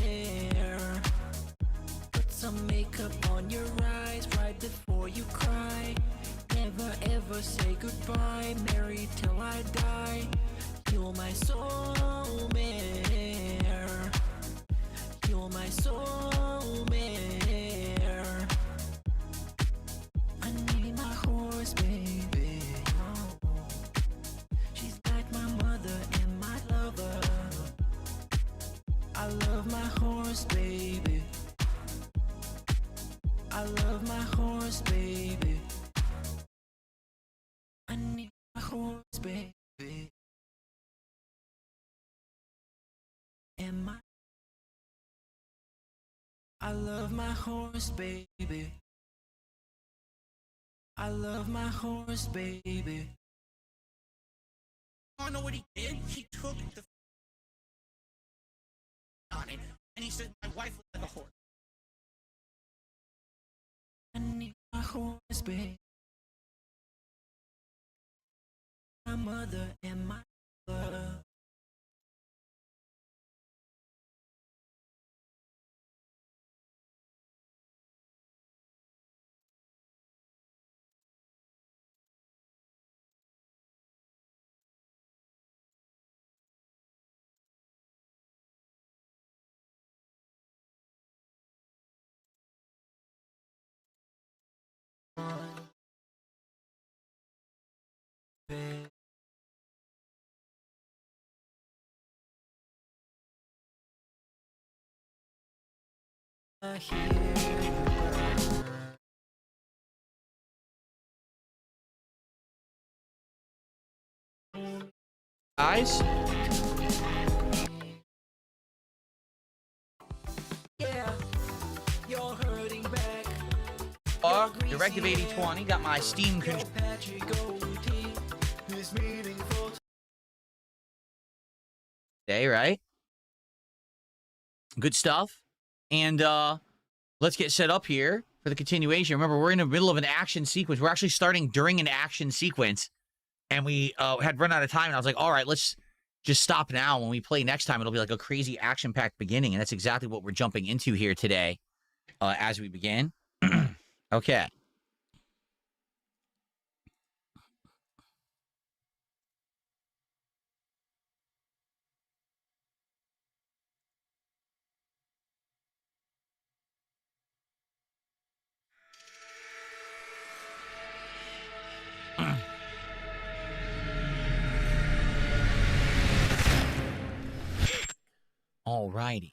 Put some makeup on your eyes right before you cry. Never ever say goodbye, married till I die. You're my soulmate. You're my soulmate. I need my horse, baby. Oh, she's like my mother and my lover. I love my horse, baby. I love my horse, baby. I need my horse, baby. And my I love my horse, baby. I love my horse, baby. I know what he did. He took the on it, and he said my wife was like a horse. I need my horse, baby. My mother and my lover. Baby. Guys, Directive 8020 got my Steam control. Day, right? Good stuff. And let's get set up here for the continuation. Remember, we're in the middle of an action sequence. We're actually starting during an action sequence. And we had run out of time. And I was like, all right, let's just stop now. When we play next time, it'll be like a crazy action-packed beginning. And that's exactly what we're jumping into here today as we begin. Okay. Alrighty.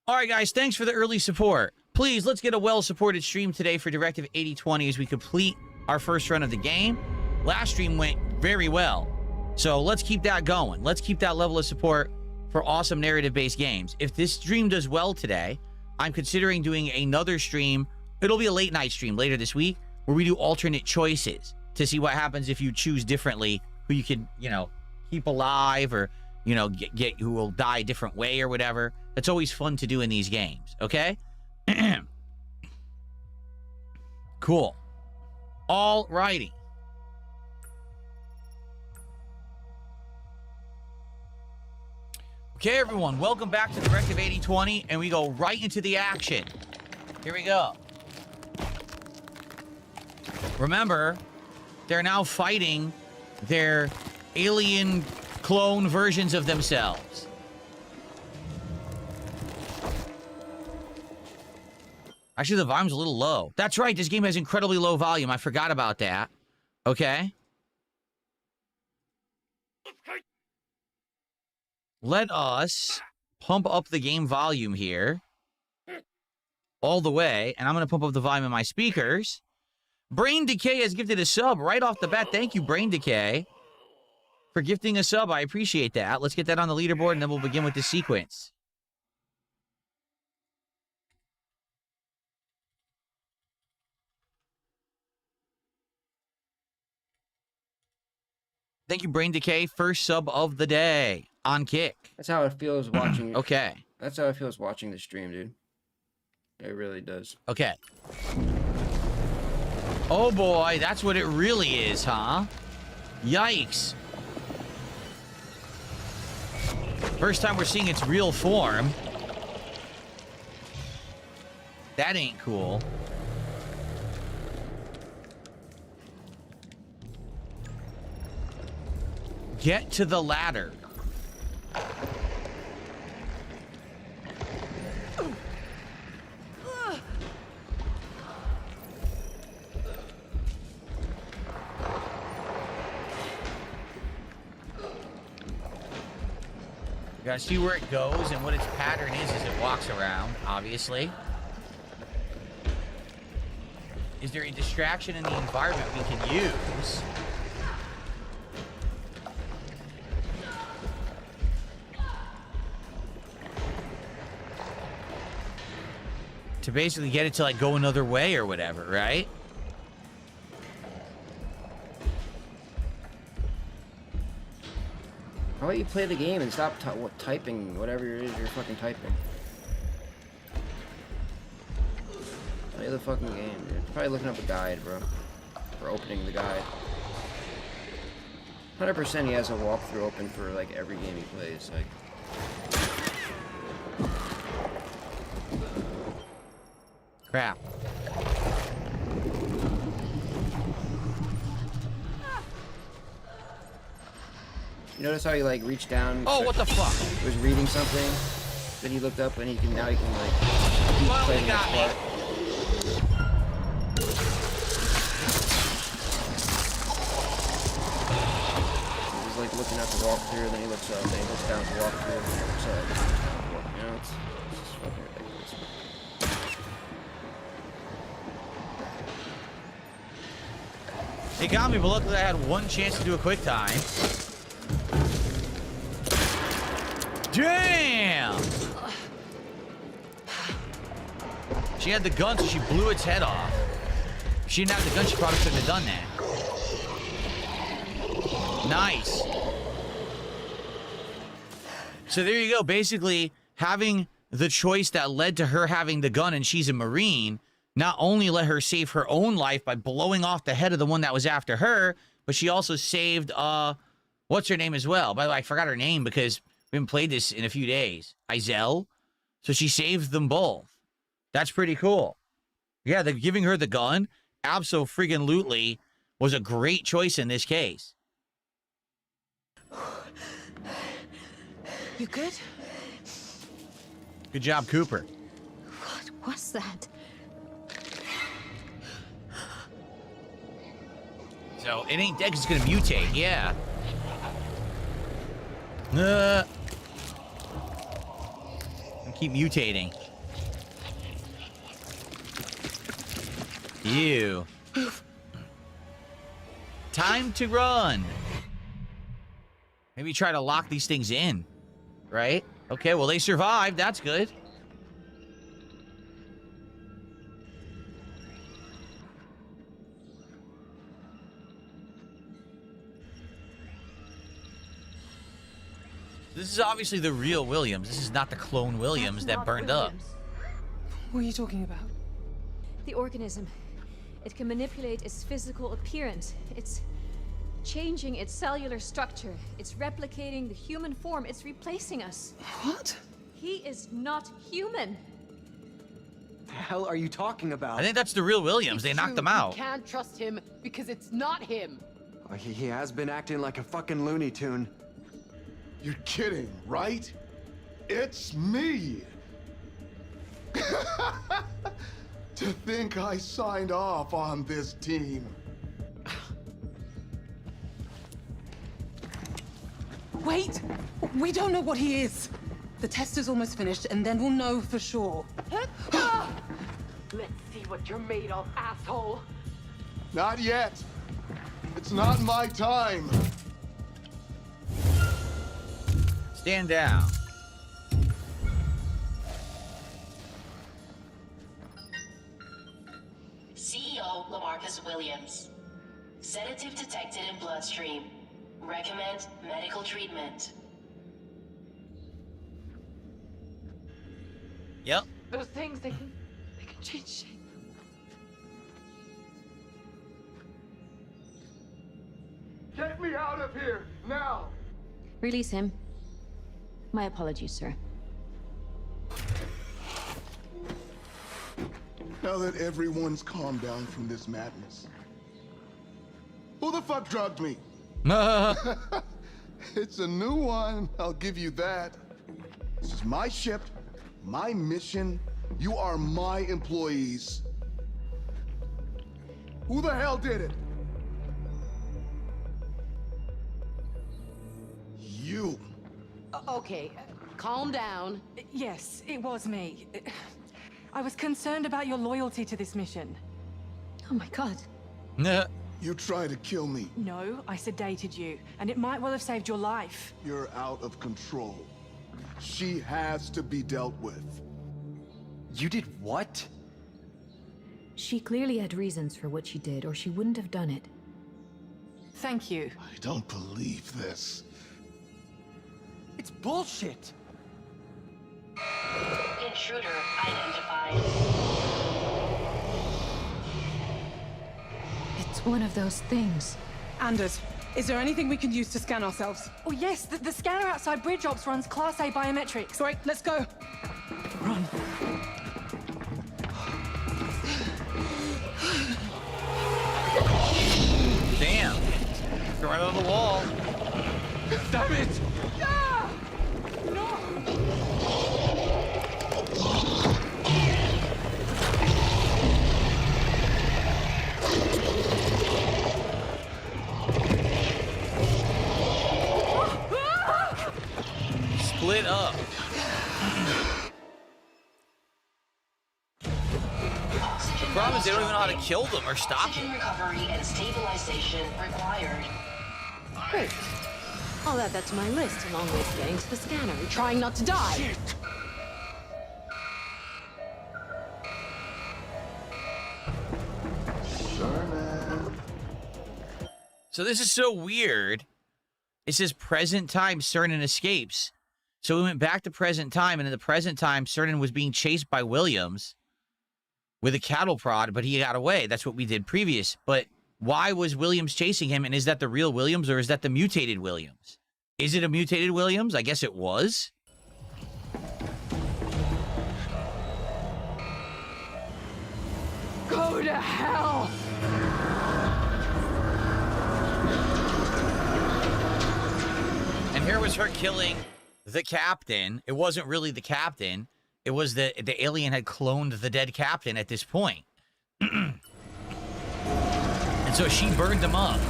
Alright, guys, thanks for the early support. Please, let's get a well-supported stream today for Directive 8020 as we complete our first run of the game. Last stream went very well, so let's keep that going. Let's keep that level of support for awesome narrative-based games. If this stream does well today, I'm considering doing another stream. It'll be a late-night stream later this week where we do alternate choices to see what happens if you choose differently, who you can, you know, keep alive or, you know, get who will die a different way or whatever. That's always fun to do in these games, okay? Cool. All righty. Okay, everyone, welcome back to Directive 8020, and we go right into the action. Here we go. Remember, they're now fighting their alien clone versions of themselves. Actually, the volume's a little low. That's right, this game has incredibly low volume. I forgot about that. Okay. Let us pump up the game volume here. All the way. And I'm going to pump up the volume of my speakers. Brain Decay has gifted a sub right off the bat. Thank you, Brain Decay, for gifting a sub. I appreciate that. Let's get that on the leaderboard, and then we'll begin with the sequence. Thank you, Brain Decay. First sub of the day on Kick. That's how it feels watching. Okay. That's how it feels watching the stream, dude. It really does. Okay. Oh boy, that's what it really is, huh? Yikes. First time we're seeing its real form. That ain't cool. Get to the ladder. You gotta see where it goes and what its pattern is as it walks around, obviously. Is there a distraction in the environment we can use? To basically get it to, like, go another way or whatever, right? How about you play the game and stop typing whatever it is you're fucking typing? Play the fucking game, dude. Probably looking up a guide, bro. For opening the guide. 100% he has a walkthrough open for, like, every game he plays, like... Crap. You notice how he, like, reached down? Oh, what the fuck? He was reading something, then he looked up and now he can, like, keep Well, playing he got this me. part. He was, like, looking at the walkthrough, then he looks up, then he looks down at the walkthrough, then he looks up, you know, it's just fucking ridiculous. It got me, but luckily I had one chance to do a quick time. Damn! She had the gun, so she blew its head off. If she didn't have the gun, she probably couldn't have done that. Nice. So there you go. Basically, having the choice that led to her having the gun and she's a Marine not only let her save her own life by blowing off the head of the one that was after her, but she also saved, what's her name as well? By the way, I forgot her name because we haven't played this in a few days. Izelle. So she saved them both. That's pretty cool. Yeah, giving her the gun, abso-friggin-lutely, was a great choice in this case. You good? Good job, Cooper. What was that? So it ain't dead 'cause it's gonna mutate, yeah. And keep mutating. Ew. Time to run. Maybe try to lock these things in, right? Okay, well, they survived. That's good. This is obviously the real Williams. This is not the clone Williams that burned up. What are you talking about? The organism. It can manipulate its physical appearance. It's changing its cellular structure. It's replicating the human form. It's replacing us. What? He is not human. The hell are you talking about? I think that's the real Williams. They knocked him out. You can't trust him because it's not him. He has been acting like a fucking Looney Tune. You're kidding, right? It's me! To think I signed off on this team. Wait! We don't know what he is. The test is almost finished, and then we'll know for sure. Let's see what you're made of, asshole. Not yet. It's not my time. Stand down. CEO Lamarcus Williams. Sedative detected in bloodstream. Recommend medical treatment. Yep. Those things, they can change shape. Get me out of here, now! Release him. My apologies, sir. Now that everyone's calmed down from this madness. Who the fuck drugged me? It's a new one, I'll give you that. This is my ship, my mission. You are my employees. Who the hell did it? You. Okay, calm down. Yes, it was me. I was concerned about your loyalty to this mission. Oh my god. You tried to kill me. No, I sedated you, and it might well have saved your life. You're out of control. She has to be dealt with. You did what? She clearly had reasons for what she did, or she wouldn't have done it. Thank you. I don't believe this. It's bullshit. Intruder identified. It's one of those things. Anders, is there anything we can use to scan ourselves? Oh yes, the scanner outside Bridge Ops runs Class A biometrics. Right, let's go. Run. Damn. Go right on the wall. Damn it! Ah! No! Split up. Oxygen problem is they don't even know how to kill them or stop Oxygen them. recovery and stabilization required. Great. I'll add that to my list along with getting to the scanner and trying not to die. So this is so weird. It says present time, Cernan escapes. So we went back to present time, and in the present time, Cernan was being chased by Williams with a cattle prod, but he got away. That's what we did previous. But why was Williams chasing him, and is that the real Williams, or is that the mutated Williams? Is it a mutated Williams? I guess it was. Go to hell! And here was her killing the captain. It wasn't really the captain. It was the alien had cloned the dead captain at this point. And so she burned him up.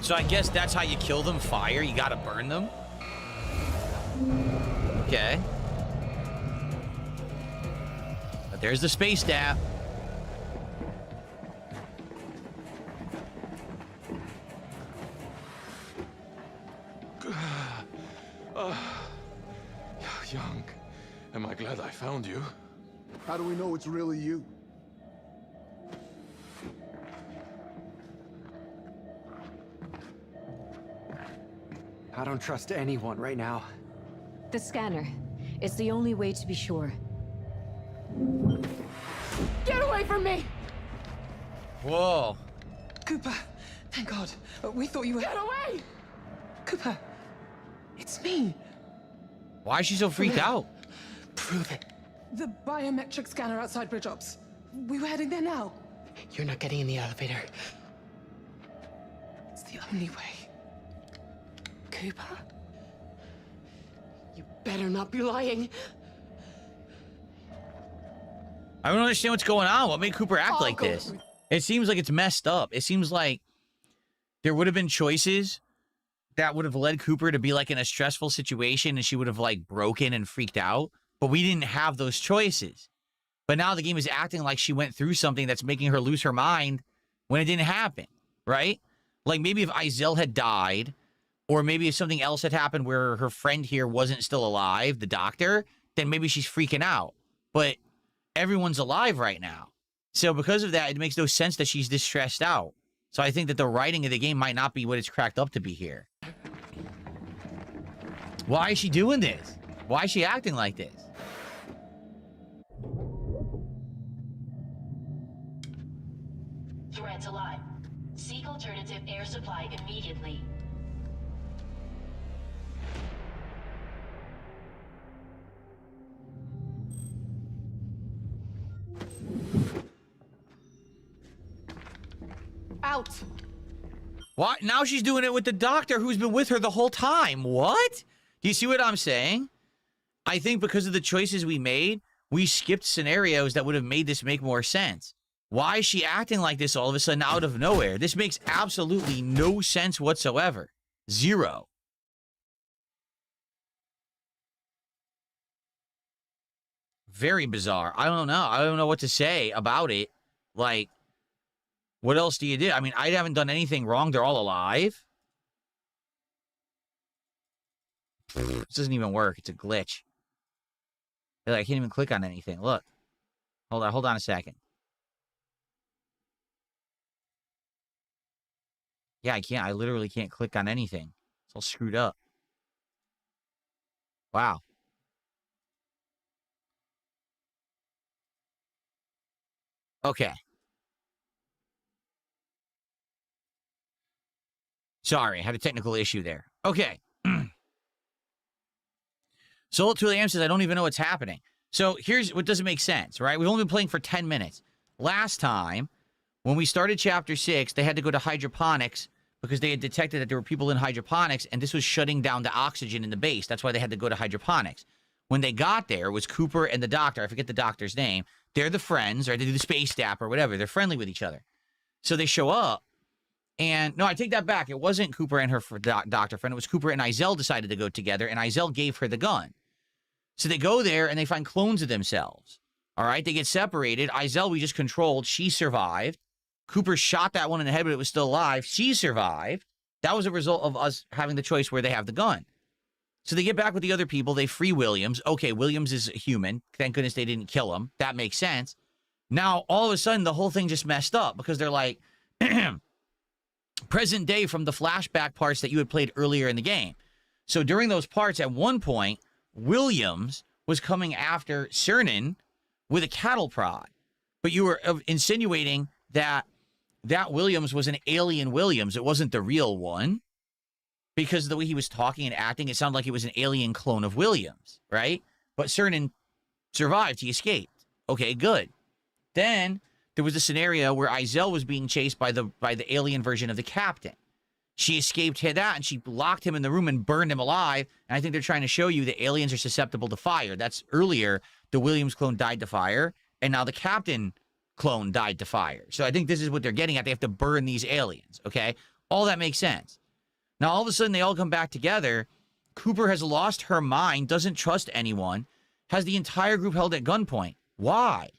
So I guess that's how you kill them, fire. You gotta burn them. Okay. But there's the space staff. Young, am I glad I found you? How do we know it's really you? I don't trust anyone right now. The scanner. It's the only way to be sure. Get away from me! Whoa. Cooper, thank God. We thought you were... Get away! Cooper, it's me. Why is she so freaked out? Prove it. The biometric scanner outside Bridge Ops. We were heading there now. You're not getting in the elevator. It's the only way. Cooper? You better not be lying. I don't understand what's going on. What made Cooper act I'll like go this? through- It seems like it's messed up. It seems like there would have been choices that would have led Cooper to be like in a stressful situation and she would have like broken and freaked out. But we didn't have those choices. But now the game is acting like she went through something that's making her lose her mind when it didn't happen, right? Like maybe if Izel had died, or maybe if something else had happened where her friend here wasn't still alive, the doctor, then maybe she's freaking out. But everyone's alive right now. So because of that, it makes no sense that she's this stressed out. So I think that the writing of the game might not be what it's cracked up to be here. Why is she doing this? Why is she acting like this? Threat alive. Seek alternative air supply immediately. Out! What? Now she's doing it with the doctor who's been with her the whole time. What? Do you see what I'm saying? I think because of the choices we made, we skipped scenarios that would have made this make more sense. Why is she acting like this all of a sudden out of nowhere? This makes absolutely no sense whatsoever. Zero. Very bizarre. I don't know. I don't know what to say about it. Like, what else do you do? I mean, I haven't done anything wrong. They're all alive. This doesn't even work. It's a glitch. I can't even click on anything. Look. Hold on a second. Yeah, I can't. I literally can't click on anything. It's all screwed up. Wow. Okay. Sorry, I had a technical issue there. Okay. Soul 2 AM says, I don't even know what's happening. So here's what doesn't make sense, right? We've only been playing for 10 minutes. Last time, when we started Chapter 6, they had to go to hydroponics because they had detected that there were people in hydroponics, and this was shutting down the oxygen in the base. That's why they had to go to hydroponics. When they got there, it was Cooper and the doctor. I forget the doctor's name. They're the friends, or they do the space dap or whatever. They're friendly with each other. So they show up, and no, I take that back. It wasn't Cooper and her doctor friend. It was Cooper and Izell decided to go together, and Izell gave her the gun. So they go there, and they find clones of themselves. All right, they get separated. Izell, we just controlled. She survived. Cooper shot that one in the head, but it was still alive. She survived. That was a result of us having the choice where they have the gun. So they get back with the other people. They free Williams. Okay, Williams is a human. Thank goodness they didn't kill him. That makes sense. Now, all of a sudden, the whole thing just messed up because they're like, present day from the flashback parts that you had played earlier in the game. So during those parts, at one point, Williams was coming after Cernan with a cattle prod. But you were insinuating that Williams was an alien Williams. It wasn't the real one. Because of the way he was talking and acting, it sounded like it was an alien clone of Williams, right? But Cernan survived. He escaped. Okay, good. Then there was a scenario where Izell was being chased by the alien version of the captain. She escaped that, and she locked him in the room and burned him alive. And I think they're trying to show you that aliens are susceptible to fire. That's earlier, the Williams clone died to fire, and now the captain clone died to fire. So I think this is what they're getting at. They have to burn these aliens, okay? All that makes sense. Now, all of a sudden, they all come back together. Cooper has lost her mind, doesn't trust anyone, has the entire group held at gunpoint. Why?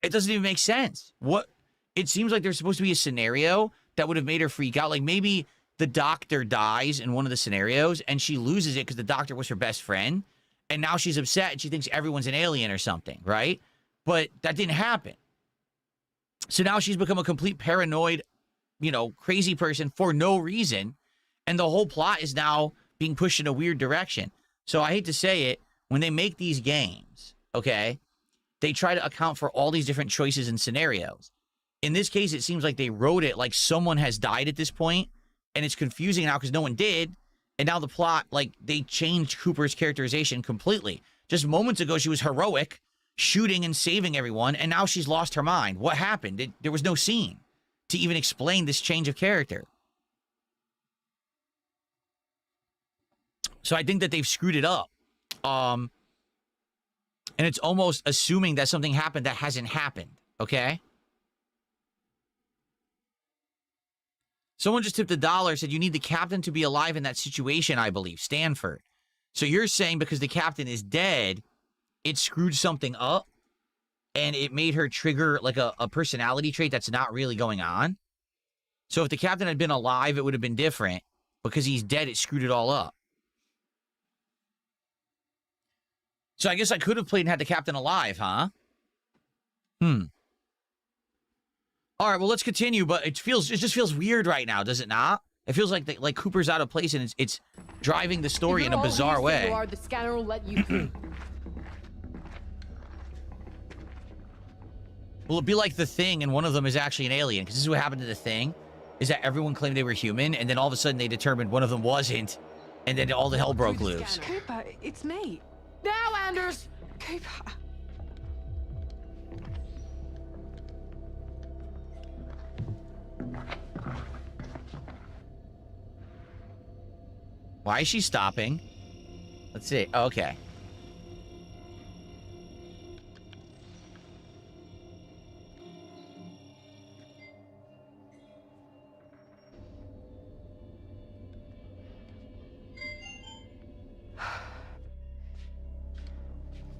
It doesn't even make sense. What? It seems like there's supposed to be a scenario that would have made her freak out. Like maybe the doctor dies in one of the scenarios and she loses it because the doctor was her best friend. And now she's upset and she thinks everyone's an alien or something, right? But that didn't happen. So now she's become a complete paranoid, crazy person for no reason. And the whole plot is now being pushed in a weird direction. So I hate to say it, when they make these games, okay, they try to account for all these different choices and scenarios. In this case, it seems like they wrote it like someone has died at this point, and it's confusing now because no one did. And now the plot, like, they changed Cooper's characterization completely. Just moments ago, she was heroic, shooting and saving everyone, and now she's lost her mind. What happened? There was no scene to even explain this change of character. So I think that they've screwed it up. And it's almost assuming that something happened that hasn't happened, okay? Someone just tipped $1, said you need the captain to be alive in that situation, I believe. Stanford. So you're saying because the captain is dead, it screwed something up and it made her trigger like a personality trait that's not really going on? So if the captain had been alive, it would have been different. Because he's dead, it screwed it all up. So I guess I could have played and had the captain alive, huh? All right, well, let's continue, but it just feels weird right now, does it not? It feels like Cooper's out of place and it's driving the story in a bizarre way. The scanner will let you through. Will it be like The Thing and one of them is actually an alien? Because this is what happened to The Thing, is that everyone claimed they were human, and then all of a sudden they determined one of them wasn't, and then all the hell broke loose. Cooper, it's me. Now, Anders! Cooper. Why is she stopping? Let's see. Oh, okay.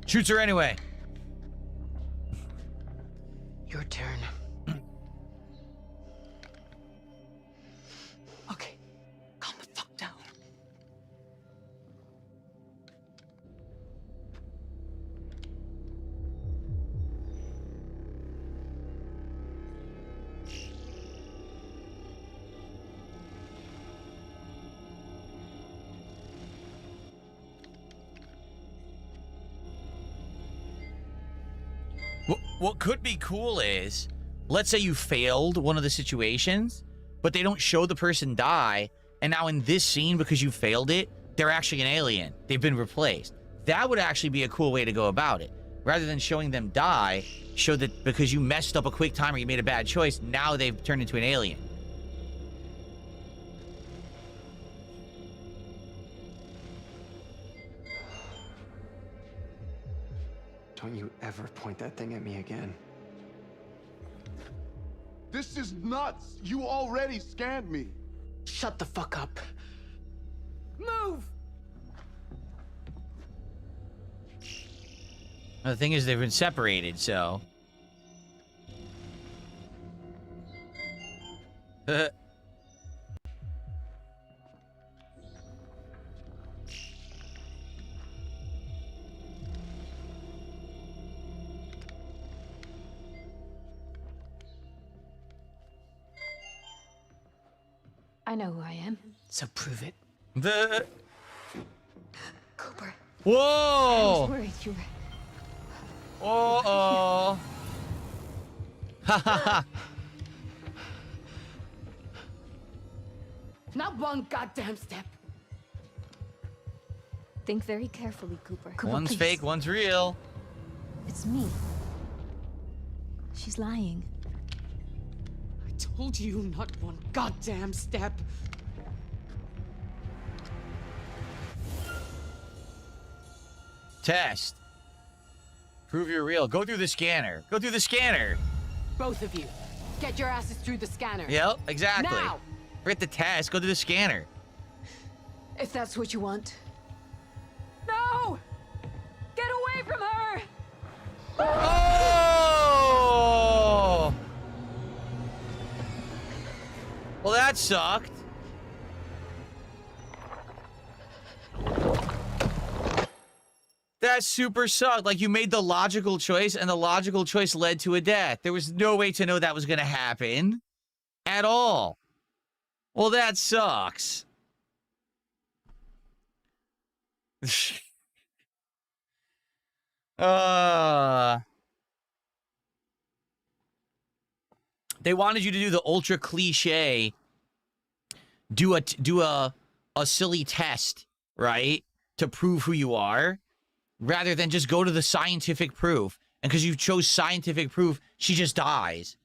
Shoots her anyway. Your turn. Okay, calm the fuck down. What could be cool is, let's say you failed one of the situations, but they don't show the person die, and now in this scene, because you failed it, they're actually an alien. They've been replaced. That would actually be a cool way to go about it. Rather than showing them die, show that because you messed up a quick time or you made a bad choice, now they've turned into an alien. Don't you ever point that thing at me again. This is nuts. You already scanned me. Shut the fuck up. Move! The thing is, they've been separated, so. I know who I am. So prove it. The. Cooper. I Whoa! was worried you were... Oh. Ha ha ha. Not one goddamn step. Think very carefully, Cooper. One's please. fake, one's real. It's me. She's lying. I told you not one goddamn step. Test. Prove you're real. Go through the scanner. Go through the scanner. Both of you, get your asses through the scanner. Yep, exactly. Now! Forget the test. Go through the scanner. If that's what you want. No! Get away from her! Oh! Well, that sucked. That super sucked. Like, you made the logical choice, and the logical choice led to a death. There was no way to know that was going to happen. At all. Well, that sucks. They wanted you to do the ultra cliche, do a silly test, right? To prove who you are, rather than just go to the scientific proof. And because you chose scientific proof, she just dies.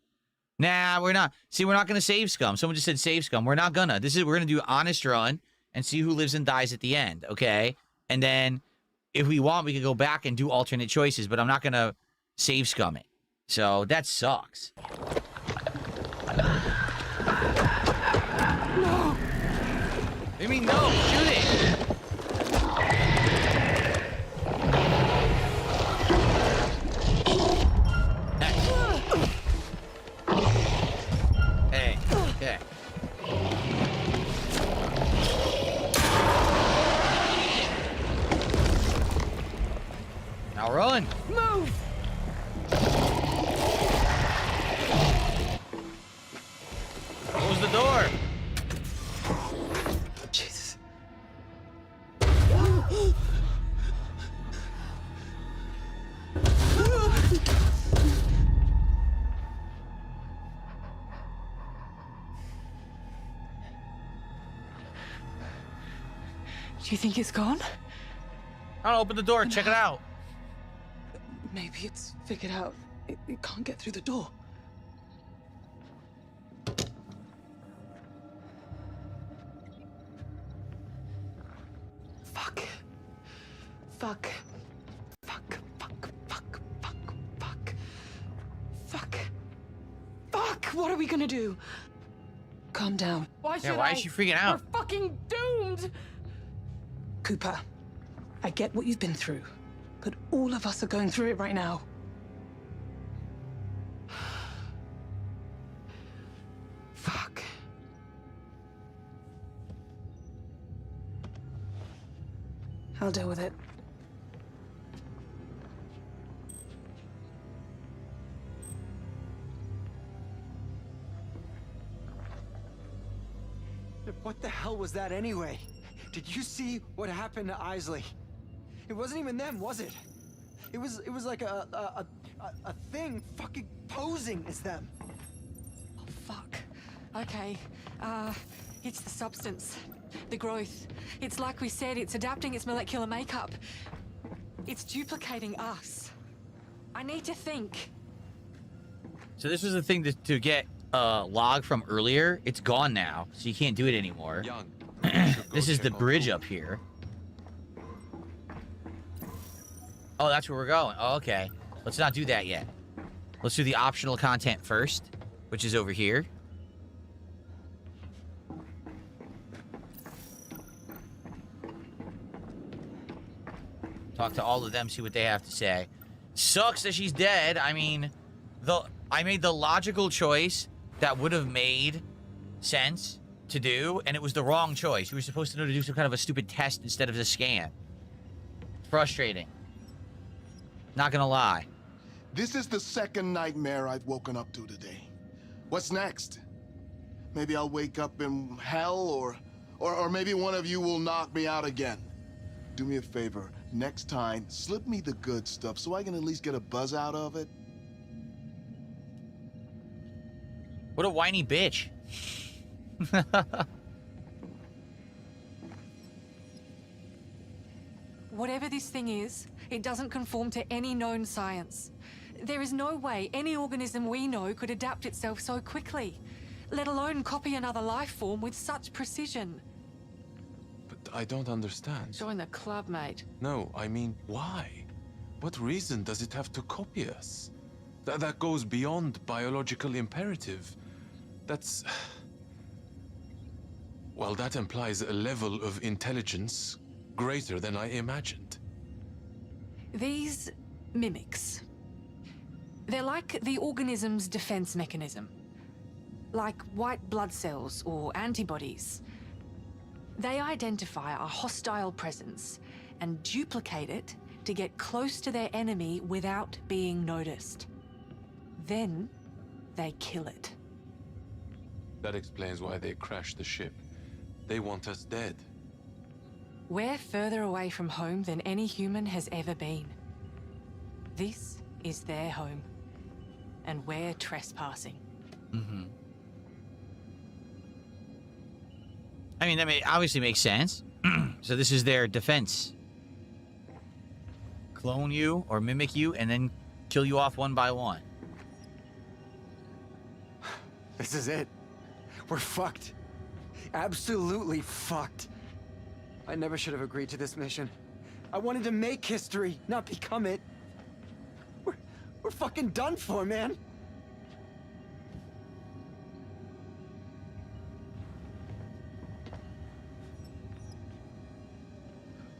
Nah, we're not. See, we're not gonna save scum. Someone just said save scum. We're not gonna. We're gonna do an honest run and see who lives and dies at the end, okay? And then if we want, we can go back and do alternate choices, but I'm not gonna save scum it. So that sucks. No! What do you mean no? Shoot it! Hey, okay. Now run! Move! Close the door! Jesus. Do you think it's gone? I'll open the door, check it out. Maybe it's figured out. It can't get through the door. Fuck. Fuck. Fuck. Fuck. Fuck. Fuck. Fuck. Fuck. Fuck! What are we gonna do? Calm down. Why should why I? is she freaking out? We're fucking doomed! Cooper, I get what you've been through, but all of us are going through it right now. Fuck. I'll deal with it. What the hell was that anyway? Did you see what happened to Isley? It wasn't even them, was it? It was like a thing fucking posing as them. Oh, fuck. Okay. It's the substance. The growth. It's like we said, it's adapting its molecular makeup. It's duplicating us. I need to think. So this was the thing to get log from earlier. It's gone now, so you can't do it anymore. Young. This is the bridge up here. Oh, that's where we're going. Oh, okay. Let's not do that yet. Let's do the optional content first. which is over here. Talk to all of them, see what they have to say. Sucks that she's dead. I mean, I made the logical choice that would have made sense to do, and it was the wrong choice. You were supposed to know to do some kind of a stupid test instead of a scan. Frustrating. Not gonna lie. This is the second nightmare I've woken up to today. What's next? Maybe I'll wake up in hell, or maybe one of you will knock me out again. Do me a favor. Next time, slip me the good stuff so I can at least get a buzz out of it. What a whiny bitch. Whatever this thing is, it doesn't conform to any known science. There is no way any organism we know could adapt itself so quickly, let alone copy another life form with such precision. But I don't understand. Join the club, mate. No, I mean, why? What reason does it have to copy us? That goes beyond biological imperative. That's... Well, that implies a level of intelligence greater than I imagined. These mimics, they're like the organism's defense mechanism. Like white blood cells or antibodies. They identify a hostile presence and duplicate it to get close to their enemy without being noticed. Then they kill it. That explains why they crashed the ship. They want us dead. We're further away from home than any human has ever been. This is their home, and we're trespassing. Mm-hmm. I mean, that obviously makes sense. So this is their defense. Clone you or mimic you and then kill you off one by one. This is it. We're fucked. Absolutely fucked. I never should have agreed to this mission. I wanted to make history, not become it. We're fucking done for, man.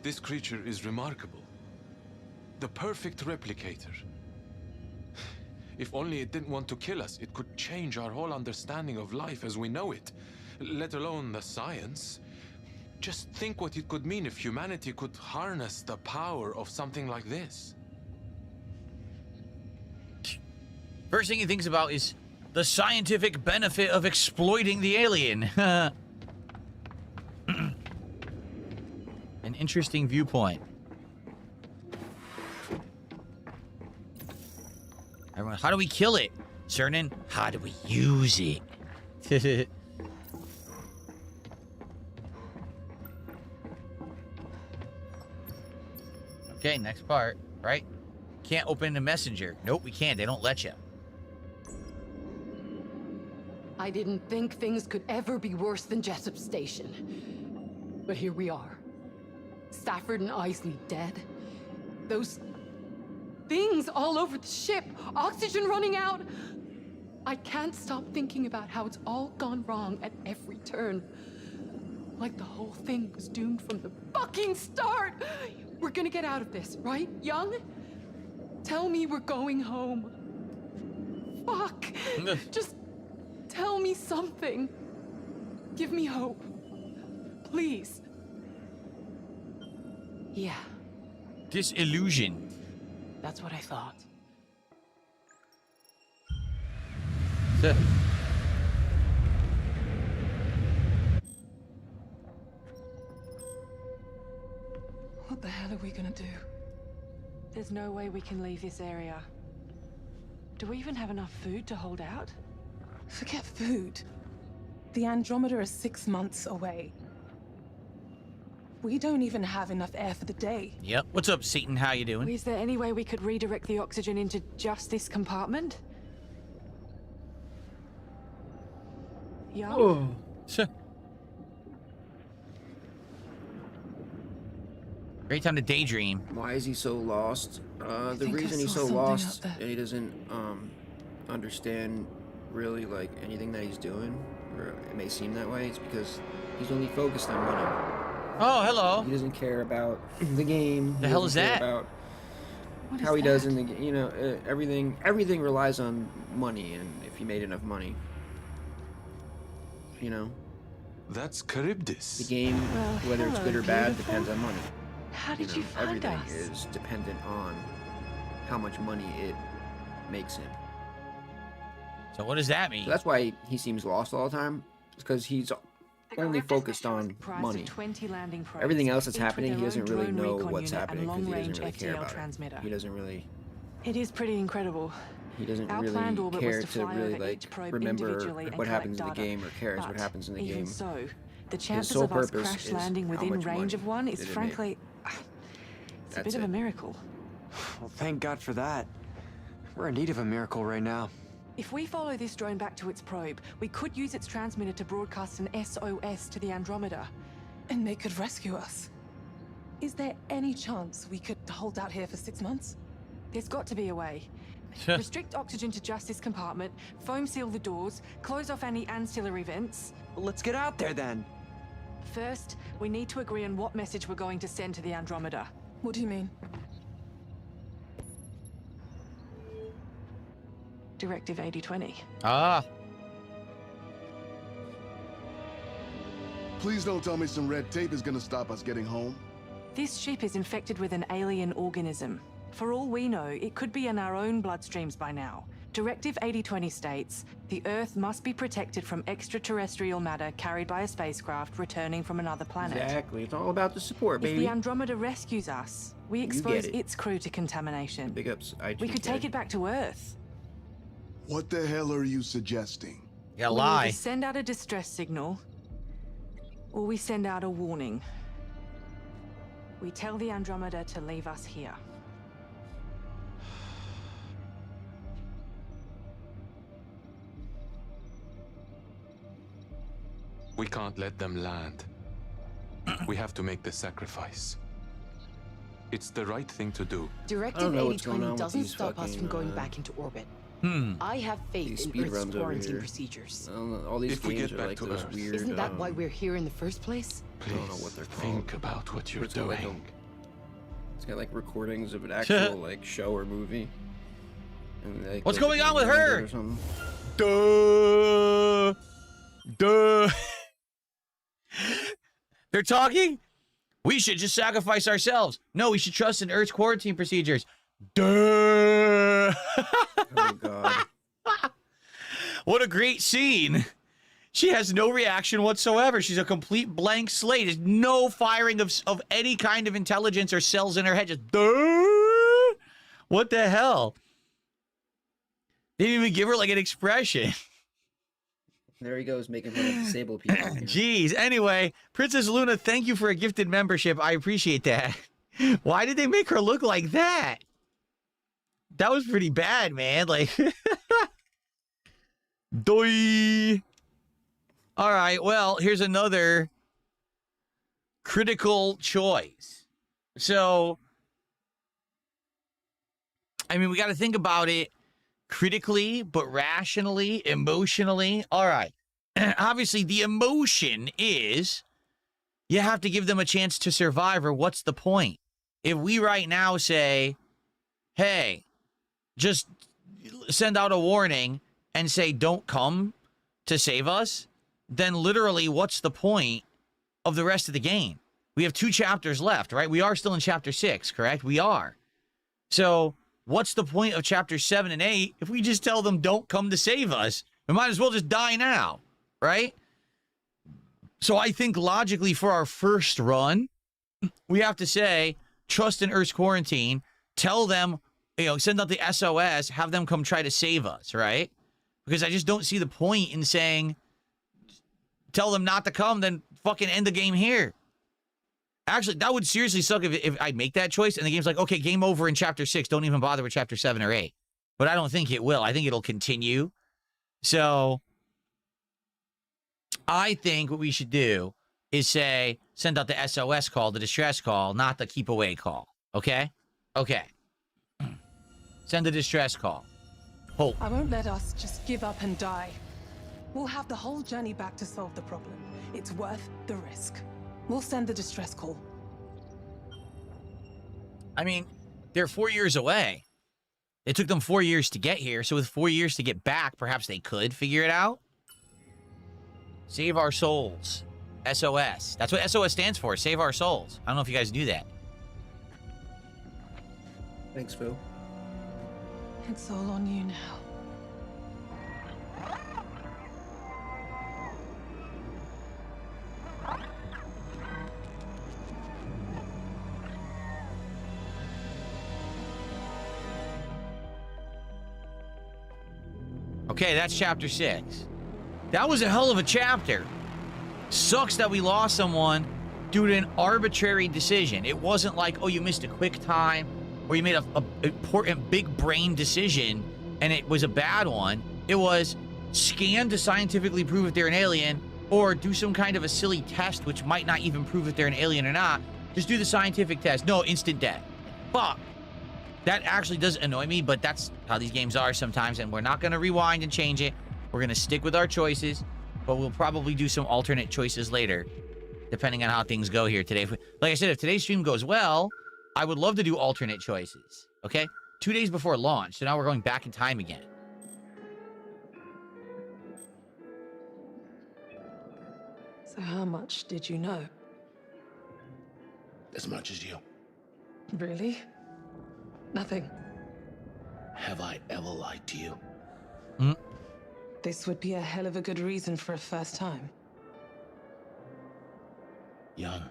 This creature is remarkable. The perfect replicator. If only it didn't want to kill us, it could change our whole understanding of life as we know it, let alone the science. Just think what it could mean if humanity could harness the power of something like this. First thing he thinks about is the scientific benefit of exploiting the alien. An interesting viewpoint. Everyone, how do we kill it? Cernan, how do we use it? Okay, next part, right? Can't open the messenger. Nope, we can't. They don't let you. I didn't think things could ever be worse than Jessup Station. But here we are. Stafford and Isley dead. Those things all over the ship. Oxygen running out. I can't stop thinking about how it's all gone wrong at every turn. Like the whole thing was doomed from the fucking start. We're gonna get out of this, right, Young? Tell me we're going home. Fuck. Just tell me something. Give me hope. Please. Yeah. Disillusion. That's what I thought. What the hell are we gonna do? There's no way we can leave this area. Do we even have enough food to hold out? Forget food. The Andromeda is 6 months away. We don't even have enough air for the day. Yep. What's up, Satan? How you doing? Is there any way we could redirect the oxygen into just this compartment? Yeah. Oh. Great time to daydream. Why is he so lost? The reason he's so lost and he doesn't understand really like anything that he's doing, or it may seem that way, it's because he's only focused on money. Oh, hello. He doesn't care about the game. The hell is that? About What how is he does that? in the you know everything relies on money, and if he made enough money, you know. That's Charybdis. The game, Well, whether it's good or hello, bad, beautiful. depends on money. How did know, you find everything us? is dependent on how much money it makes him. So what does that mean? So that's why he seems lost all the time. It's because he's only focused on money. 20 landing probes, Everything else that's each with happening, he their doesn't own really drone know recon what's unit and happening because he doesn't long-range really care FTL about transmitter. it. He doesn't really. It is pretty incredible. He doesn't Our really planned orbit was care to to fly really over like each probe remember individually and what happens in the collect game or cares what But happens in the even game. so, the His chances sole of us purpose crash is landing how within much range money of one is did it make. frankly, it's a That's bit of it. a miracle. Well, thank God for that. We're in need of a miracle right now. If we follow this drone back to its probe, we could use its transmitter to broadcast an SOS to the Andromeda. And they could rescue us. Is there any chance we could hold out here for 6 months? There's got to be a way. Restrict oxygen to just this compartment, foam seal the doors, close off any ancillary vents. Well, let's get out there then. First, we need to agree on what message we're going to send to the Andromeda. What do you mean? Directive 8020. Ah. Please don't tell me some red tape is gonna stop us getting home. This ship is infected with an alien organism. For all we know, it could be in our own bloodstreams by now. Directive 8020 states, the Earth must be protected from extraterrestrial matter carried by a spacecraft returning from another planet. Exactly. It's all about the support, If baby. the Andromeda rescues us, we expose it. its crew to contamination. Big ups, We could take it back to Earth. What the hell are you suggesting? Yeah, We lie. either send out a distress signal, or we send out a warning. We tell the Andromeda to leave us here. We can't let them land. We have to make the sacrifice. It's the right thing to do. Directive know what's going 8020 on with doesn't these stop us from fucking, going back into orbit. Hmm. I have faith these in speed Earth's runs over quarantine here. procedures. I don't know, all these If we games get are back like to those Earth. weird. Isn't that why we're here in the first place? Please know what they're think called. about what you're It's got, like, doing. It's got like recordings of an actual like show or movie. And, like, What's goes going on with around it her? or something. Duh. Duh. They're talking? We should just sacrifice ourselves. No, we should trust in Earth's quarantine procedures. Duh. Oh god. What a great scene. She has no reaction whatsoever. She's a complete blank slate. There's no firing of any kind of intelligence or cells in her head. Just, duh. What the hell? They didn't even give her like an expression. There he goes, making fun of disabled people. Jeez. Anyway, Princess Luna, thank you for a gifted membership. I appreciate that. Why did they make her look like that? That was pretty bad, man. Like, doi. All right. Well, here's another critical choice. So, I mean, we got to think about it critically, but rationally, emotionally. All right. Obviously, the emotion is you have to give them a chance to survive, or what's the point? If we right now say, hey, just send out a warning and say, don't come to save us, then literally what's the point of the rest of the game? We have 2 chapters left, right? We are still in chapter 6, correct? We are. So what's the point of chapter 7 and 8 if we just tell them don't come to save us? We might as well just die now, right? So I think logically for our first run, we have to say, trust in Earth's quarantine, tell them, send out the SOS, have them come try to save us, right? Because I just don't see the point in saying, tell them not to come, then fucking end the game here. Actually, that would seriously suck if I make that choice and the game's like, okay, game over in chapter 6. Don't even bother with chapter 7 or 8. But I don't think it will. I think it'll continue. So I think what we should do is say, send out the SOS call, the distress call, not the keep away call. Okay? Okay. Send the distress call. Hope. I won't let us just give up and die. We'll have the whole journey back to solve the problem. It's worth the risk. We'll send the distress call. I mean, they're 4 years away. It took them 4 years to get here, so with 4 years to get back, perhaps they could figure it out. Save our souls. SOS. That's what SOS stands for. Save our souls. I don't know if you guys knew that. Thanks, Phil. It's all on you now. Okay, that's chapter 6. That was a hell of a chapter. Sucks that we lost someone due to an arbitrary decision. It wasn't like, oh, you missed a quick time, or you made a important big brain decision, and it was a bad one. It was scan to scientifically prove if they're an alien, or do some kind of a silly test which might not even prove if they're an alien or not. Just do the scientific test. No, instant death. Fuck. That actually does annoy me, but that's how these games are sometimes, and we're not going to rewind and change it. We're going to stick with our choices, but we'll probably do some alternate choices later, depending on how things go here today. Like I said, if today's stream goes well, I would love to do alternate choices, okay? 2 days before launch, so now we're going back in time again. So how much did you know? As much as you. Really? Nothing. Have I ever lied to you? This would be a hell of a good reason for a first time. Young,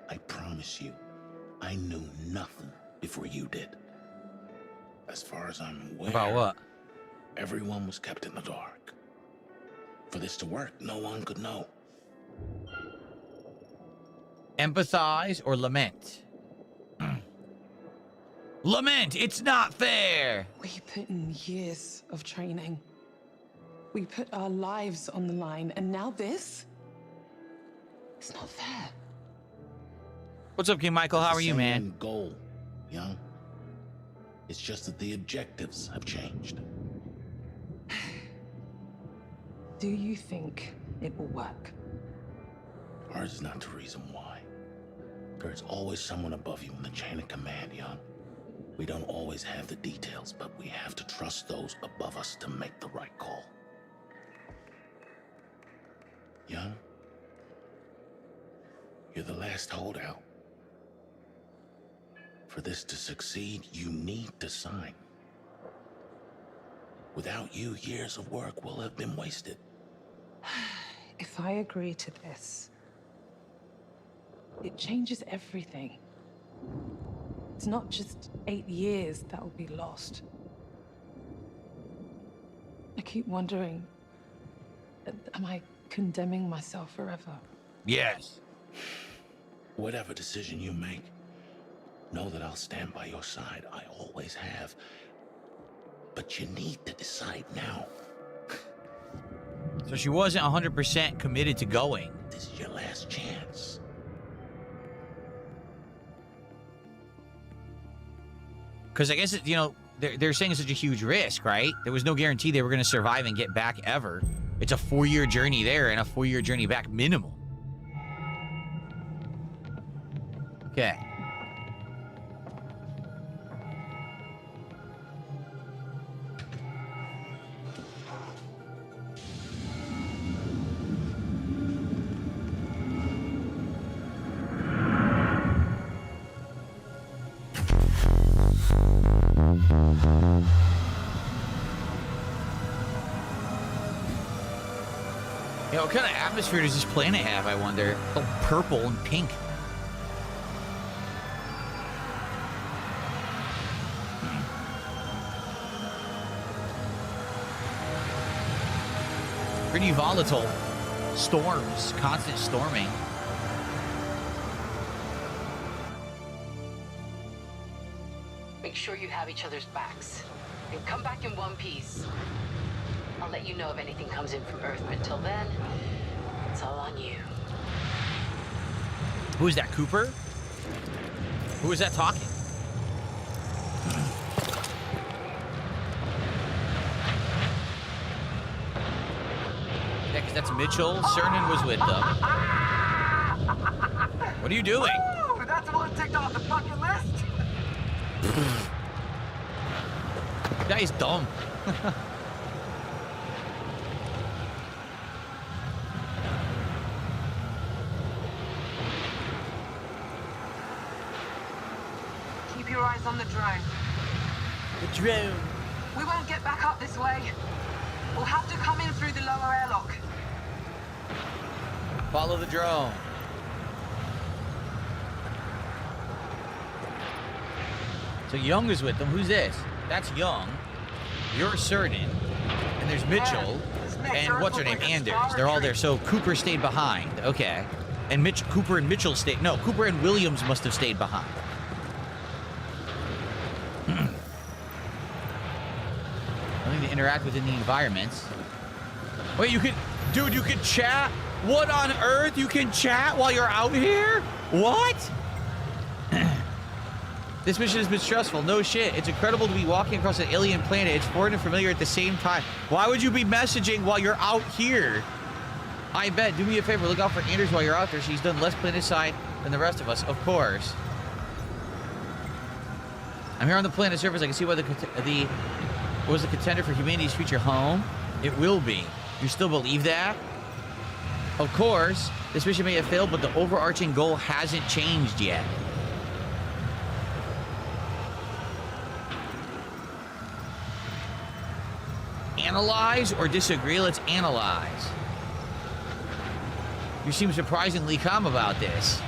I promise you, I knew nothing before you did. As far as I'm aware... About what? Everyone was kept in the dark. For this to work, no one could know. Empathize or lament? Lament! It's not fair! We put in years of training. We put our lives on the line, and now this? It's not fair. What's up, King Michael? How are you, man? Same goal, young. It's just that the objectives have changed. Do you think it will work? Ours is not the reason why. There's always someone above you in the chain of command, young. We don't always have the details, but we have to trust those above us to make the right call. Young, you're the last holdout. For this to succeed, you need to sign. Without you, years of work will have been wasted. If I agree to this, it changes everything. It's not just 8 years that will be lost. I keep wondering, am I condemning myself forever? Yes. Whatever decision you make, know that I'll stand by your side. I always have. But you need to decide now. So she wasn't 100% committed to going. This is your last chance. Because I guess, you know, they're saying it's such a huge risk, right? There was no guarantee they were going to survive and get back ever. It's a 4-year journey there and a 4-year journey back minimum. Okay. Yeah, what kind of atmosphere does this planet have, I wonder? Oh, purple and pink. Pretty volatile. Storms, constant storming. Make sure you have each other's backs. And come back in one piece. I'll let you know if anything comes in from Earth, but until then, it's all on you. Who is that, Cooper? Who is that talking? That's Mitchell. Cernan was with them. What are you doing? Oh, that's one ticked off the fucking list. That guy's dumb. Keep your eyes on the drone. The drone. We won't get back up this way. We'll have to come in through the lower airlock. Follow the drone. So Young is with them. Who's this? That's Young. You're Cernan. And there's Mitchell. And what's her name? Anders. They're all there. So Cooper stayed behind. Okay. And Cooper and Mitchell stayed. No, Cooper and Williams must have stayed behind. Nothing to interact within the environments. Wait, you can... Dude, you can chat? What on earth? You can chat while you're out here? What? This mission has been stressful. No shit. It's incredible to be walking across an alien planet. It's foreign and familiar at the same time. Why would you be messaging while you're out here? I bet. Do me a favor. Look out for Anders while you're out there. She's done less planet-side than the rest of us. Of course. I'm here on the planet surface. I can see why what was the contender for humanity's future home? It will be. You still believe that? Of course. This mission may have failed, but the overarching goal hasn't changed yet. Analyze or disagree? Let's analyze. You seem surprisingly calm about this.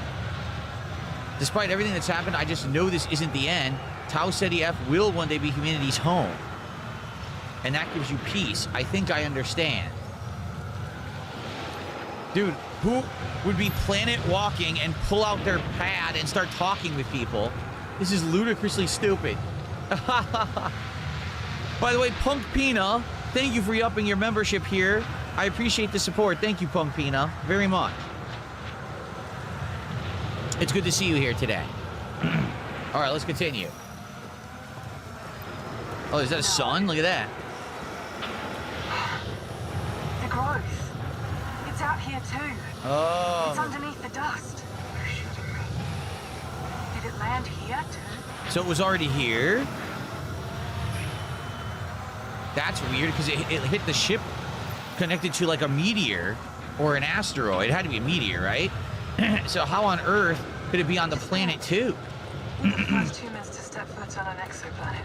Despite everything that's happened, I just know this isn't the end. Tau Ceti F will one day be humanity's home. And that gives you peace. I think I understand. Dude, who would be planet walking and pull out their pad and start talking with people? This is ludicrously stupid. By the way, Punk Pina, thank you for upping your membership here. I appreciate the support. Thank you, Punk Pina, very much. It's good to see you here today. All right, let's continue. Oh, is that a sun? Look at that. The growth. It's out here too. Oh. It's underneath the dust. Did it land here too? So it was already here? That's weird because it hit the ship connected to like a meteor or an asteroid. It had to be a meteor, right? So how on earth could it be on the planet too? We're the first humans to step foot on an exoplanet.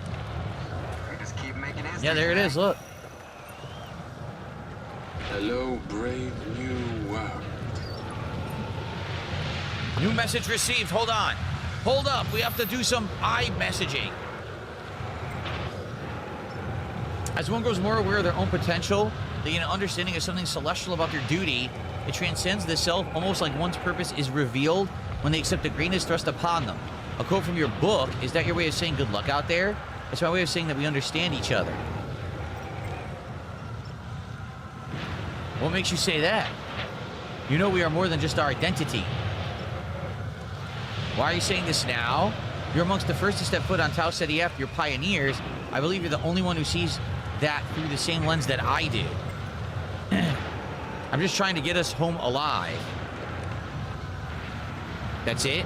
We just keep making history. Yeah, there it is. Look. Hello, brave new world. New message received. Hold on. Hold up. We have to do some iMessaging. As one grows more aware of their own potential, they gain an understanding of something celestial about their duty. It transcends the self, almost like one's purpose is revealed when they accept the greatness thrust upon them. A quote from your book. Is that your way of saying good luck out there? It's my way of saying that we understand each other. What makes you say that? You know we are more than just our identity. Why are you saying this now? You're amongst the first to step foot on Tau Ceti F. You're pioneers. I believe you're the only one who sees that through the same lens that I do. I'm just trying to get us home alive. That's it?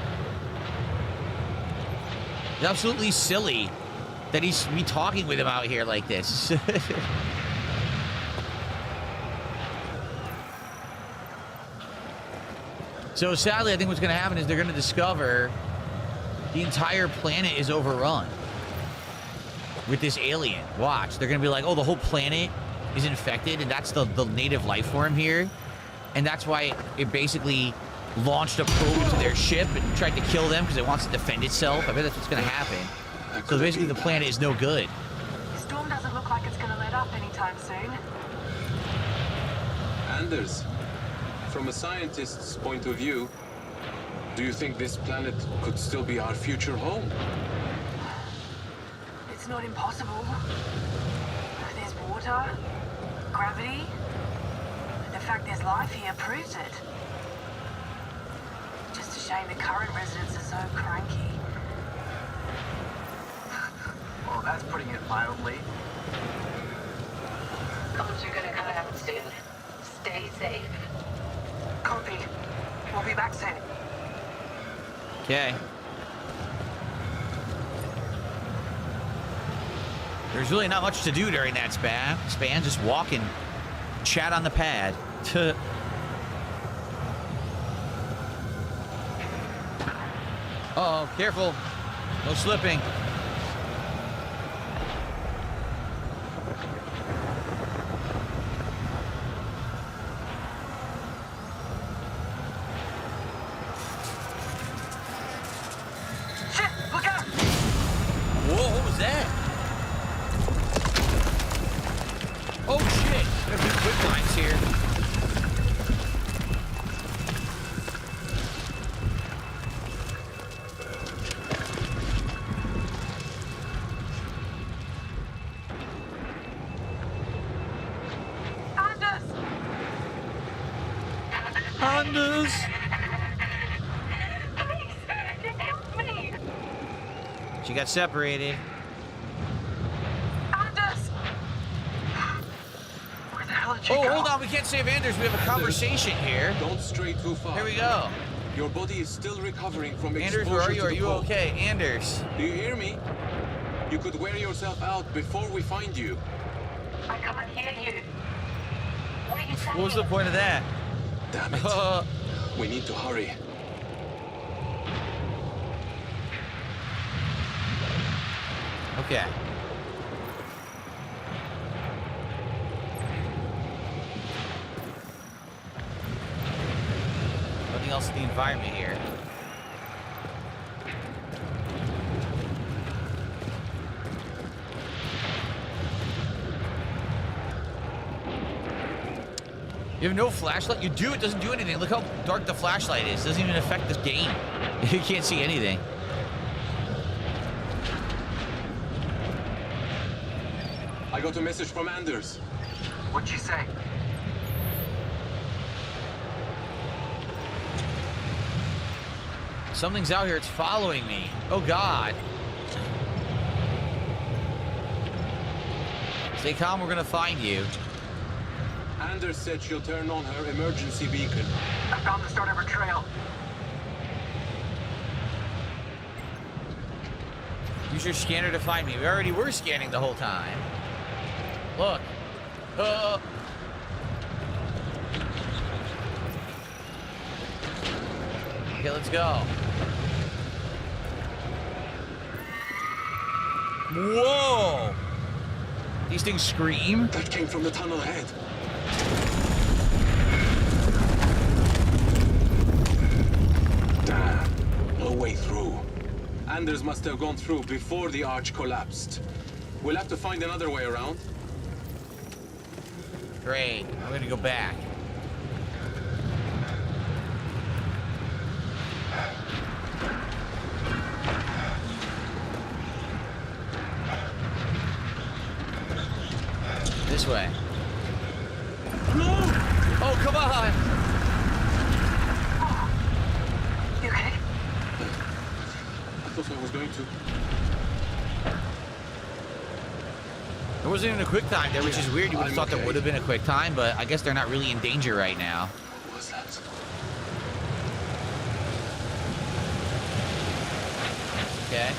It's absolutely silly that he's me talking with him out here like this. So sadly, I think what's going to happen is they're going to discover the entire planet is overrun with this alien. Watch. They're going to be like, oh, the whole planet is infected, and that's the native life form here. And that's why it basically launched a probe into their ship and tried to kill them because it wants to defend itself. I bet that's what's going to happen. So basically, the planet is no good. The storm doesn't look like it's going to let up anytime soon. Anders, from a scientist's point of view, do you think this planet could still be our future home? It's not impossible. There's water, gravity. The fact there's life here proves it. Just a shame the current residents are so cranky. Well, that's putting it mildly. Comms are gonna cut out soon. Stay safe. Copy. We'll be back soon. Okay. There's really not much to do during that span. Just walk and chat on the pad. Uh-oh, careful. No slipping. Shit! Look out! Whoa, what was that? Oh shit! Gotta do quick lines here. Anders! She got separated. Anders! Where the hell did you Oh, go? hold on. We can't save Anders. We have a conversation here. Don't stray too far. Here we go. Your body is still recovering from Anders, exposure where are you? to Are the you cold. okay? Anders. Do you hear me? You could wear yourself out before we find you. I can't hear you. What are you saying? What was the point of that? Damn it. We need to hurry. Okay. Nothing else in the environment here. You have no flashlight? You do, it doesn't do anything. Look how dark the flashlight is. It doesn't even affect this game. You can't see anything. I got a message from Anders. What'd you say? Something's out here. It's following me. Oh, God. Stay calm. We're going to find you. Anders said she'll turn on her emergency beacon. I found the start of her trail. Use your scanner to find me. We already were scanning the whole time. Look. Okay, let's go. Whoa! These things scream. That came from the tunnel ahead. Damn. No way through. Anders must have gone through before the arch collapsed. We'll have to find another way around. Great. I'm gonna go back. This way. Oh, come on! You okay? I thought I was going to. There wasn't even a quick time there, which is weird. You would have I'm thought there okay. would have been a quick time, but I guess they're not really in danger right now. What was that? Okay.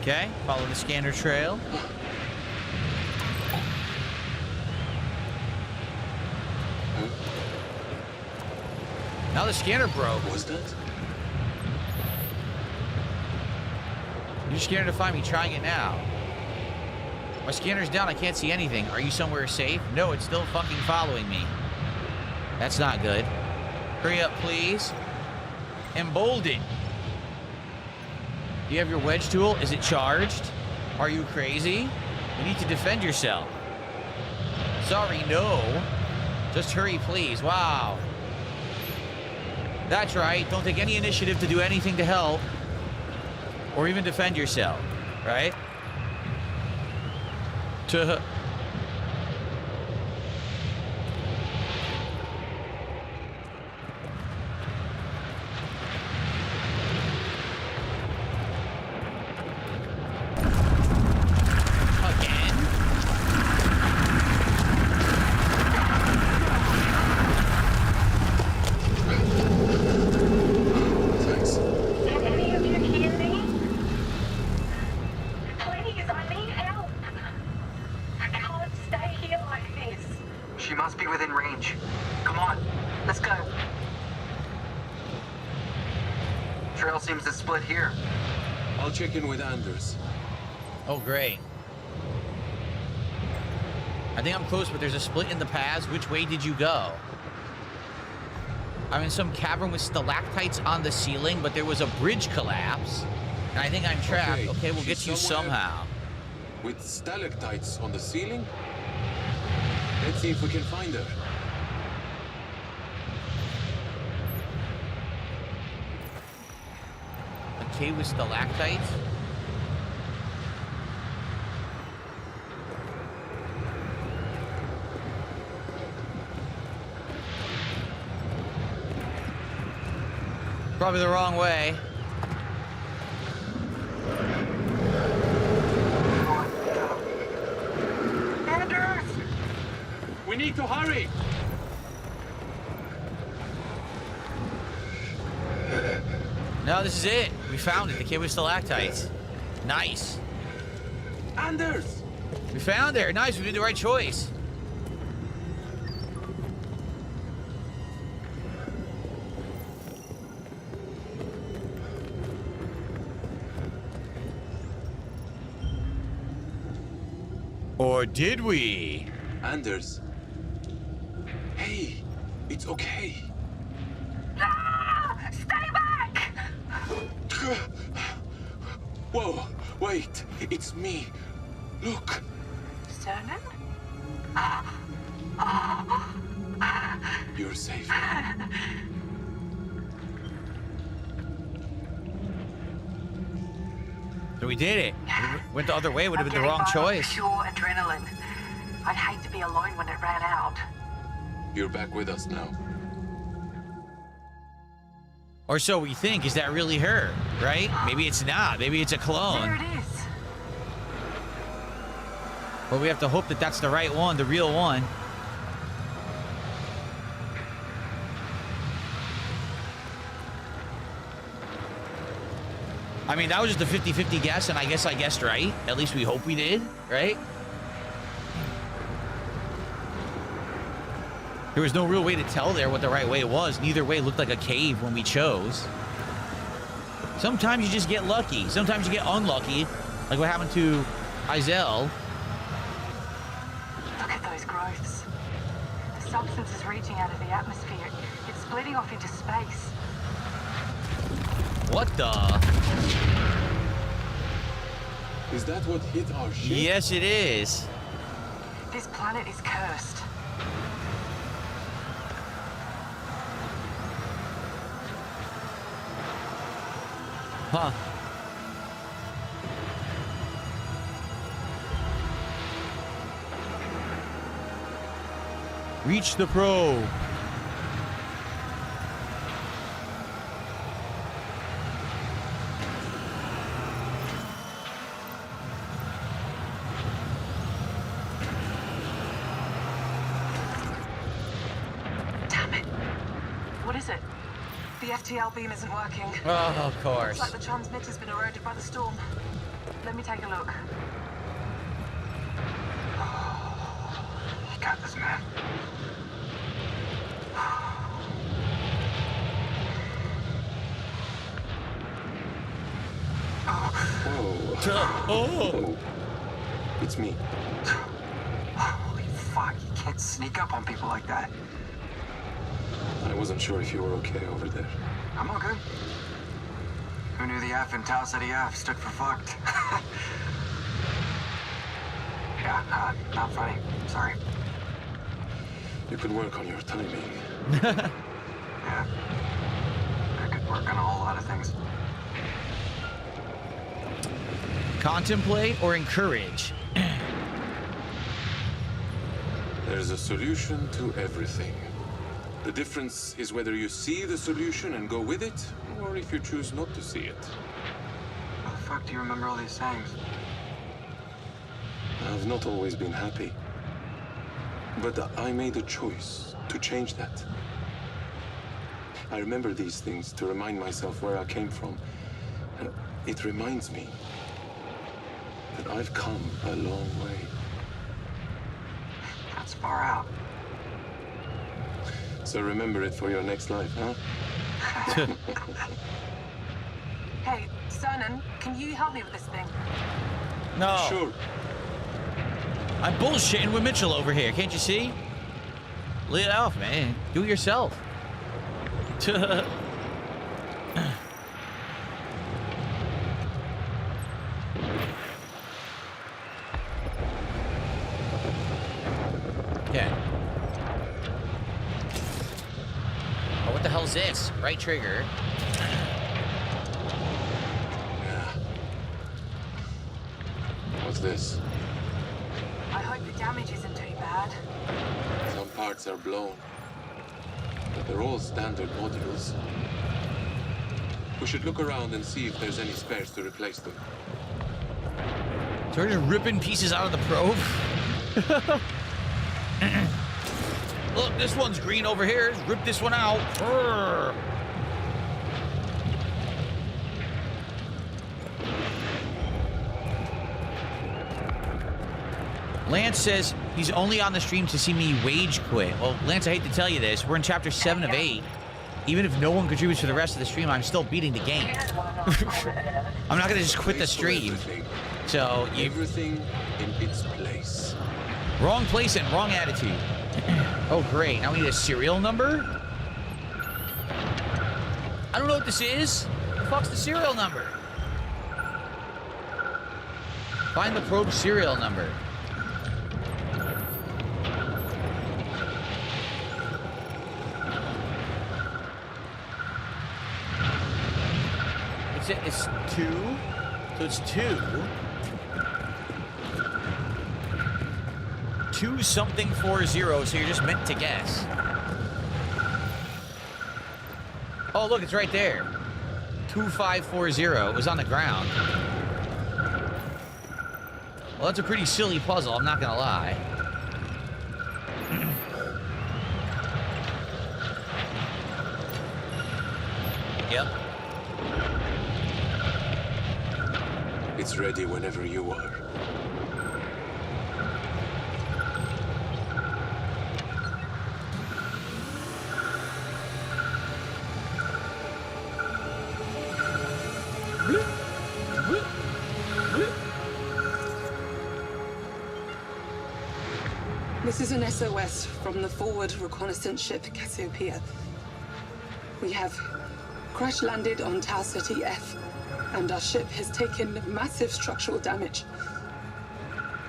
Okay, follow the scanner trail. Now the scanner broke. What was that? You're scanner to find me. Trying it now. My scanner's down. I can't see anything. Are you somewhere safe? No, it's still fucking following me. That's not good. Hurry up, please. Emboldened. Do you have your wedge tool? Is it charged? Are you crazy? You need to defend yourself. Sorry, no. Just hurry, please. Wow. That's right. Don't take any initiative to do anything to help. Or even defend yourself. right? To Can any of you hear me? Please, I need help. I can't stay here like this. She must be within range. Come on, let's go. Trail seems to split here. I'll check in with Anders. Oh, great. I think I'm close, but there's a split in the paths. Which way did you go? I'm in some cavern with stalactites on the ceiling, but there was a bridge collapse. And I think I'm trapped. Okay, we'll get you somehow. With stalactites on the ceiling? Let's see if we can find her. A cave with stalactites? Probably the wrong way. Anders! We need to hurry! No, this is it. We found it. The cave with stalactites. Nice. Anders! We found her. Nice. We did the right choice. Or did we? Anders. Hey, it's okay. Ah! Stay back! Whoa, wait, it's me. Look. Cernan? You're safe. So we did it. We went the other way. Would have I'm been the wrong getting by on choice. Pure adrenaline. I'd hate to be alone when it ran out. You're back with us now. Or so we think. Is that really her? Right? Maybe it's not. Maybe it's a There clone. it is. But we have to hope that that's the right one, the real one. I mean, that was just a 50-50 guess, and I guess I guessed right. At least we hope we did, right? There was no real way to tell there what the right way was. Neither way looked like a cave when we chose. Sometimes you just get lucky. Sometimes you get unlucky, like what happened to Izel. Look at those growths. The substance is reaching out of the atmosphere. It's splitting off into space. What the? Is that what hit our ship? Yes, it is. This planet is cursed. Huh. Reach the probe. Damn it. What is it? The FTL beam isn't working. Oh, of course. Looks like the transmitter's been eroded by the storm. Let me take a look. You got this, man. Whoa. Oh. It's me. Holy fuck, you can't sneak up on people like that. I wasn't sure if you were okay over there. I'm all good. Who knew the F in Tau Ceti F stood for fucked? Yeah, not funny. Sorry. You could work on your timing. Yeah. I could work on a whole lot of things. Contemplate or encourage? There's a solution to everything. The difference is whether you see the solution and go with it, or if you choose not to see it. How the fuck do you remember all these sayings? I've not always been happy. But I made a choice to change that. I remember these things to remind myself where I came from. It reminds me that I've come a long way. That's far out. So remember it for your next life, huh? Hey, Cernan, can you help me with this thing? No. Sure. I'm bullshitting with Mitchell over here. Can't you see? Lay it off, man. Do it yourself. Okay. Oh, what the hell's this? Right trigger. What's this? I hope the damage isn't too bad. Some parts are blown, but they're all standard modules. We should look around and see if there's any spares to replace them. So we're just ripping pieces out of the probe. Look, this one's green over here. Let's rip this one out. Urgh. Lance says he's only on the stream to see me rage quit. Well, Lance, I hate to tell you this. We're in chapter 7 of 8. Even if no one contributes for the rest of the stream, I'm still beating the game. I'm not gonna just quit the stream. So you... Everything in its place. Wrong place and wrong attitude. Oh, great. Now we need a serial number? I don't know what this is. What the fuck's the serial number? Find the probe serial number. It's 2. So it's 2. 2 something 40, so you're just meant to guess. Oh, look, it's right there. 2540. It was on the ground. Well, that's a pretty silly puzzle, I'm not gonna lie. Yep. It's ready whenever you are. This is an SOS from the forward reconnaissance ship Cassiopeia. We have crash-landed on Tau City F, and our ship has taken massive structural damage.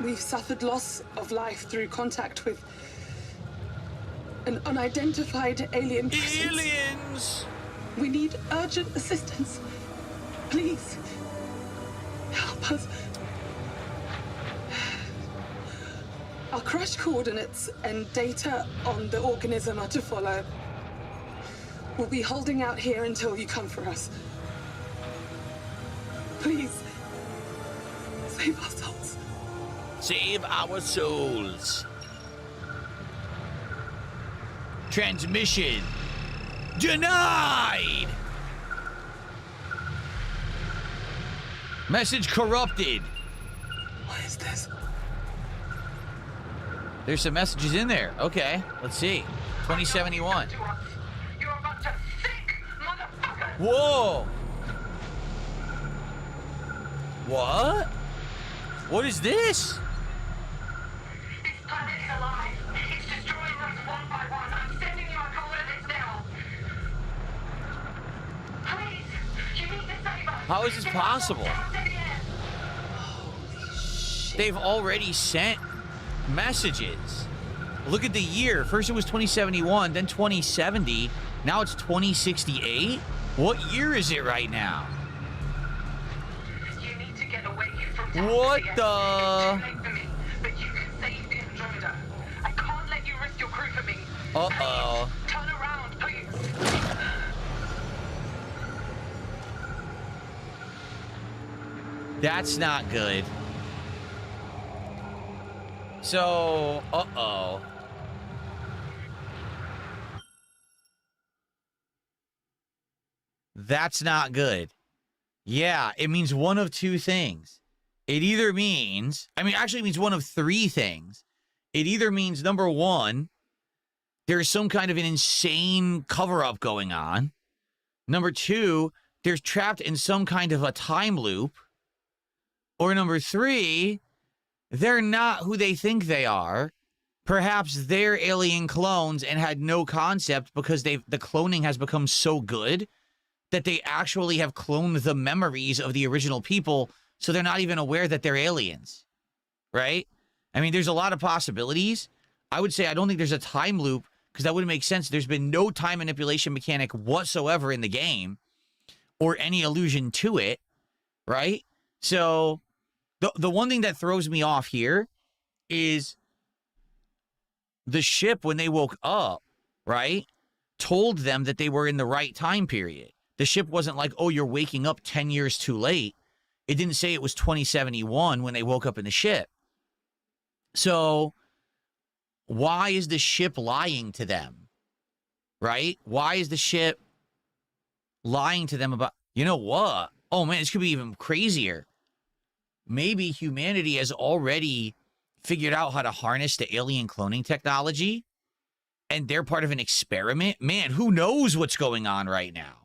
We've suffered loss of life through contact with an unidentified alien presence. Aliens! We need urgent assistance. Please, help us. Our crash coordinates and data on the organism are to follow. We'll be holding out here until you come for us. Please, save our souls. Save our souls. Transmission denied. Message corrupted. What is this? There's some messages in there. Okay, let's see. 2071. Whoa! What? What is this? This planet is alive. It's destroying us one by one. I'm sending you our coordinates now. Please, you need to save us. How is this possible? They've already sent messages. Look at the year. First it was 2071, then 2070. Now it's 2068. What year is it right now? You need to get away you from What Taxi. the? It's too late for me, but you can save the Andromeda. I can't let you risk your crew for me. Uh-oh. Please, turn around, please. That's not good. So, uh-oh. That's not good. Yeah, it means one of two things. It either means, actually it means one of three things. It either means, number one, there's some kind of an insane cover-up going on. Number two, they're trapped in some kind of a time loop. Or number three, they're not who they think they are. Perhaps they're alien clones and had no concept because the cloning has become so good that they actually have cloned the memories of the original people, so they're not even aware that they're aliens, right? I mean, there's a lot of possibilities. I would say I don't think there's a time loop because that wouldn't make sense. There's been no time manipulation mechanic whatsoever in the game or any allusion to it, right? So the one thing that throws me off here is the ship, when they woke up, right, told them that they were in the right time period. The ship wasn't like, oh, you're waking up 10 years too late. It didn't say it was 2071 when they woke up in the ship. So why is the ship lying to them, right? Why is the ship lying to them about, you know what? Oh, man, this could be even crazier. Maybe humanity has already figured out how to harness the alien cloning technology, and they're part of an experiment. Man, who knows what's going on right now?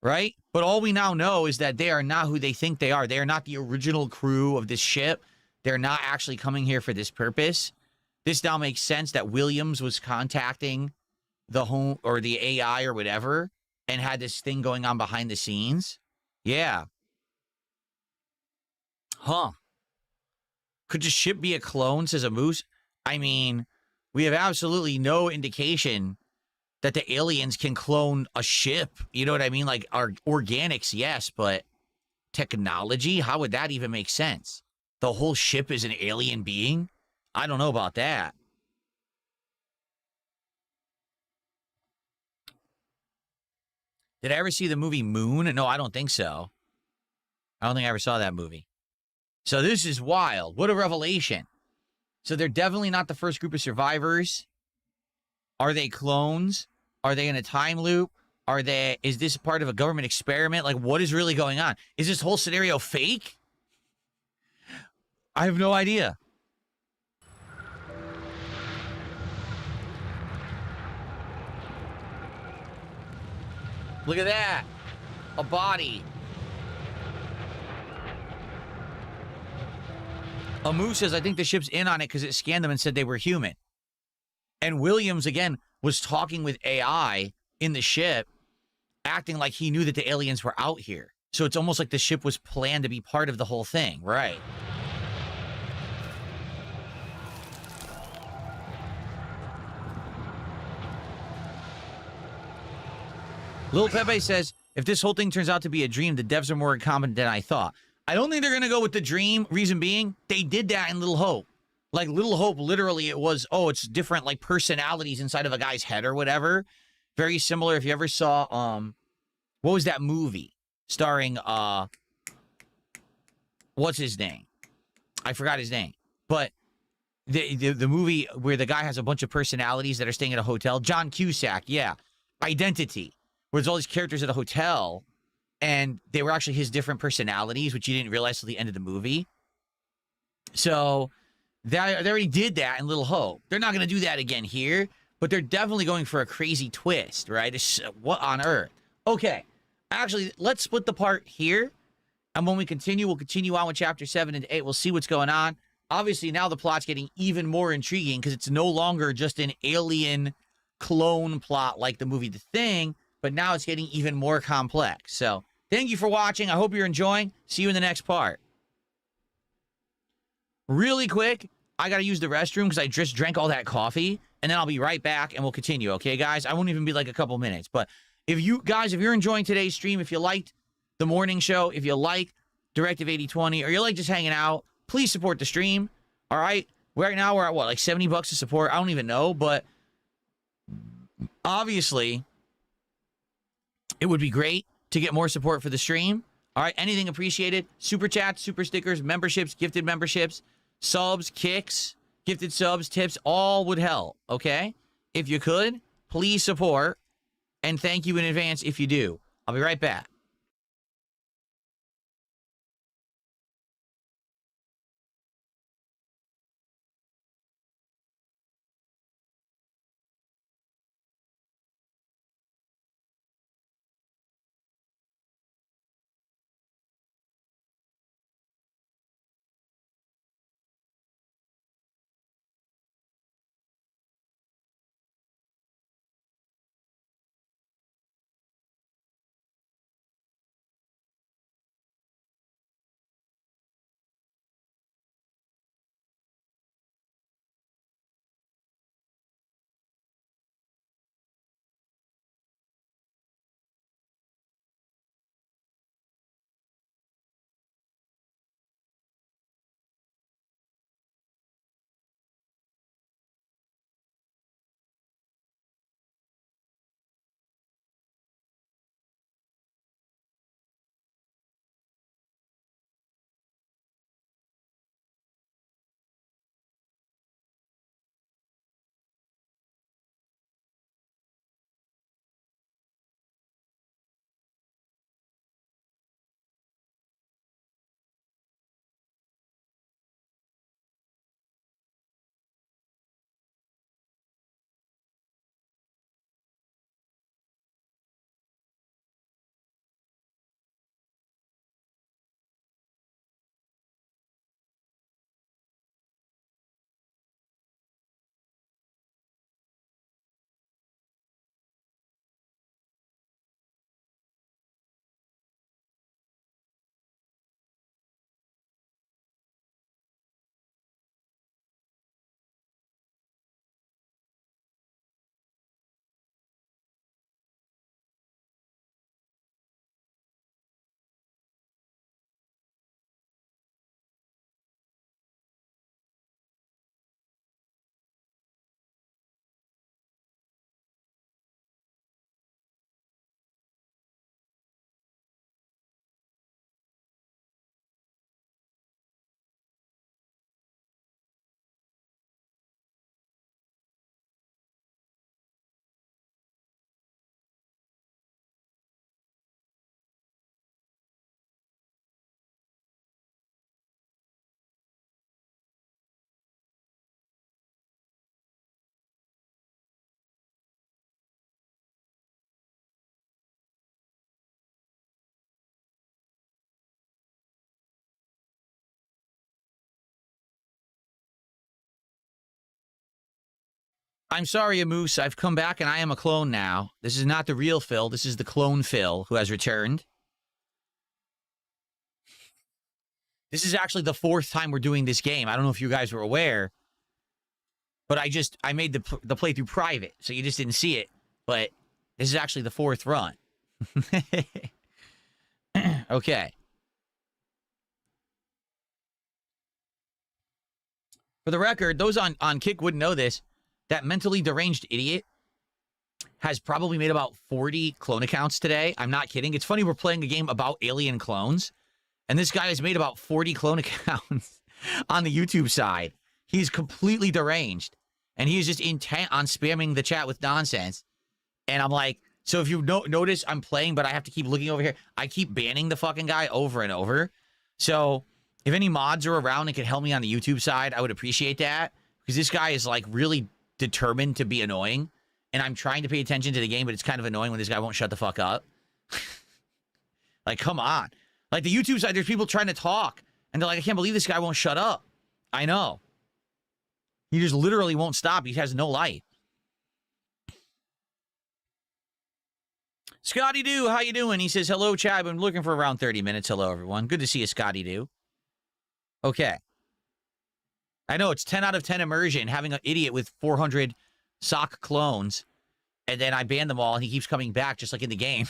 Right? But all we now know is that they are not who they think they are. They are not the original crew of this ship. They're not actually coming here for this purpose. This now makes sense that Williams was contacting the home or the AI or whatever and had this thing going on behind the scenes. Yeah. Huh. Could the ship be a clone, says a moose? I mean, we have absolutely no indication that the aliens can clone a ship. You know what I mean? Like, our organics, yes, but technology? How would that even make sense? The whole ship is an alien being? I don't know about that. Did I ever see the movie Moon? No, I don't think so. I don't think I ever saw that movie. So this is wild. What a revelation. So they're definitely not the first group of survivors. Are they clones? Are they in a time loop? Is this part of a government experiment? Like, what is really going on? Is this whole scenario fake? I have no idea. Look at that. A body. Amu says, I think the ship's in on it because it scanned them and said they were human. And Williams, again, was talking with AI in the ship, acting like he knew that the aliens were out here. So it's almost like the ship was planned to be part of the whole thing. Right. Lil Pepe says, if this whole thing turns out to be a dream, the devs are more incompetent than I thought. I don't think they're going to go with the dream. Reason being, they did that in Little Hope. Like, Little Hope, literally, it was, oh, it's different, like, personalities inside of a guy's head or whatever. Very similar. If you ever saw, what was that movie? Starring, what's his name? I forgot his name. But the movie where the guy has a bunch of personalities that are staying at a hotel. John Cusack, yeah. Identity. Where there's all these characters at a hotel, and they were actually his different personalities, which you didn't realize till the end of the movie. So they already did that in Little Hope. They're not going to do that again here, but they're definitely going for a crazy twist, right? What on earth? Okay, actually, let's split the part here, and when we continue, we'll continue on with Chapter 7 and 8. We'll see what's going on. Obviously, now the plot's getting even more intriguing because it's no longer just an alien clone plot like the movie The Thing, but now it's getting even more complex. So, thank you for watching. I hope you're enjoying. See you in the next part. Really quick, I got to use the restroom because I just drank all that coffee, and then I'll be right back, and we'll continue, okay, guys? I won't even be like a couple minutes, but if you're enjoying today's stream, if you liked the morning show, if you like Directive 8020, or you're like just hanging out, please support the stream. All right. Right now we're at what, like $70 to support? I don't even know, but obviously it would be great to get more support for the stream. All right. Anything appreciated. Super chats, super stickers, memberships, gifted memberships, subs, kicks, gifted subs, tips, all would help. Okay. If you could, please support. And thank you in advance if you do. I'll be right back. I'm sorry, Moose. I've come back and I am a clone now. This is not the real Phil. This is the clone Phil who has returned. This is actually the 4th time we're doing this game. I don't know if you guys were aware, but I made the playthrough private, so you just didn't see it. But this is actually the 4th run. Okay. For the record, those on Kick wouldn't know this. That mentally deranged idiot has probably made about 40 clone accounts today. I'm not kidding. It's funny we're playing a game about alien clones, and this guy has made about 40 clone accounts on the YouTube side. He's completely deranged, and he is just intent on spamming the chat with nonsense. And I'm like, so if you notice I'm playing, but I have to keep looking over here, I keep banning the fucking guy over and over. So if any mods are around and can help me on the YouTube side, I would appreciate that, because this guy is like really determined to be annoying, and I'm trying to pay attention to the game, but it's kind of annoying when this guy won't shut the fuck up. Like, come on. Like, the YouTube side, there's people trying to talk, and they're like, I can't believe this guy won't shut up. I know. He just literally won't stop. He has no life. Scotty Doo, how you doing? He says, hello, chat. I've been looking for around 30 minutes. Hello, everyone. Good to see you, Scotty Doo. Okay. I know, it's 10 out of 10 immersion, having an idiot with 400 sock clones, and then I ban them all, and he keeps coming back, just like in the game.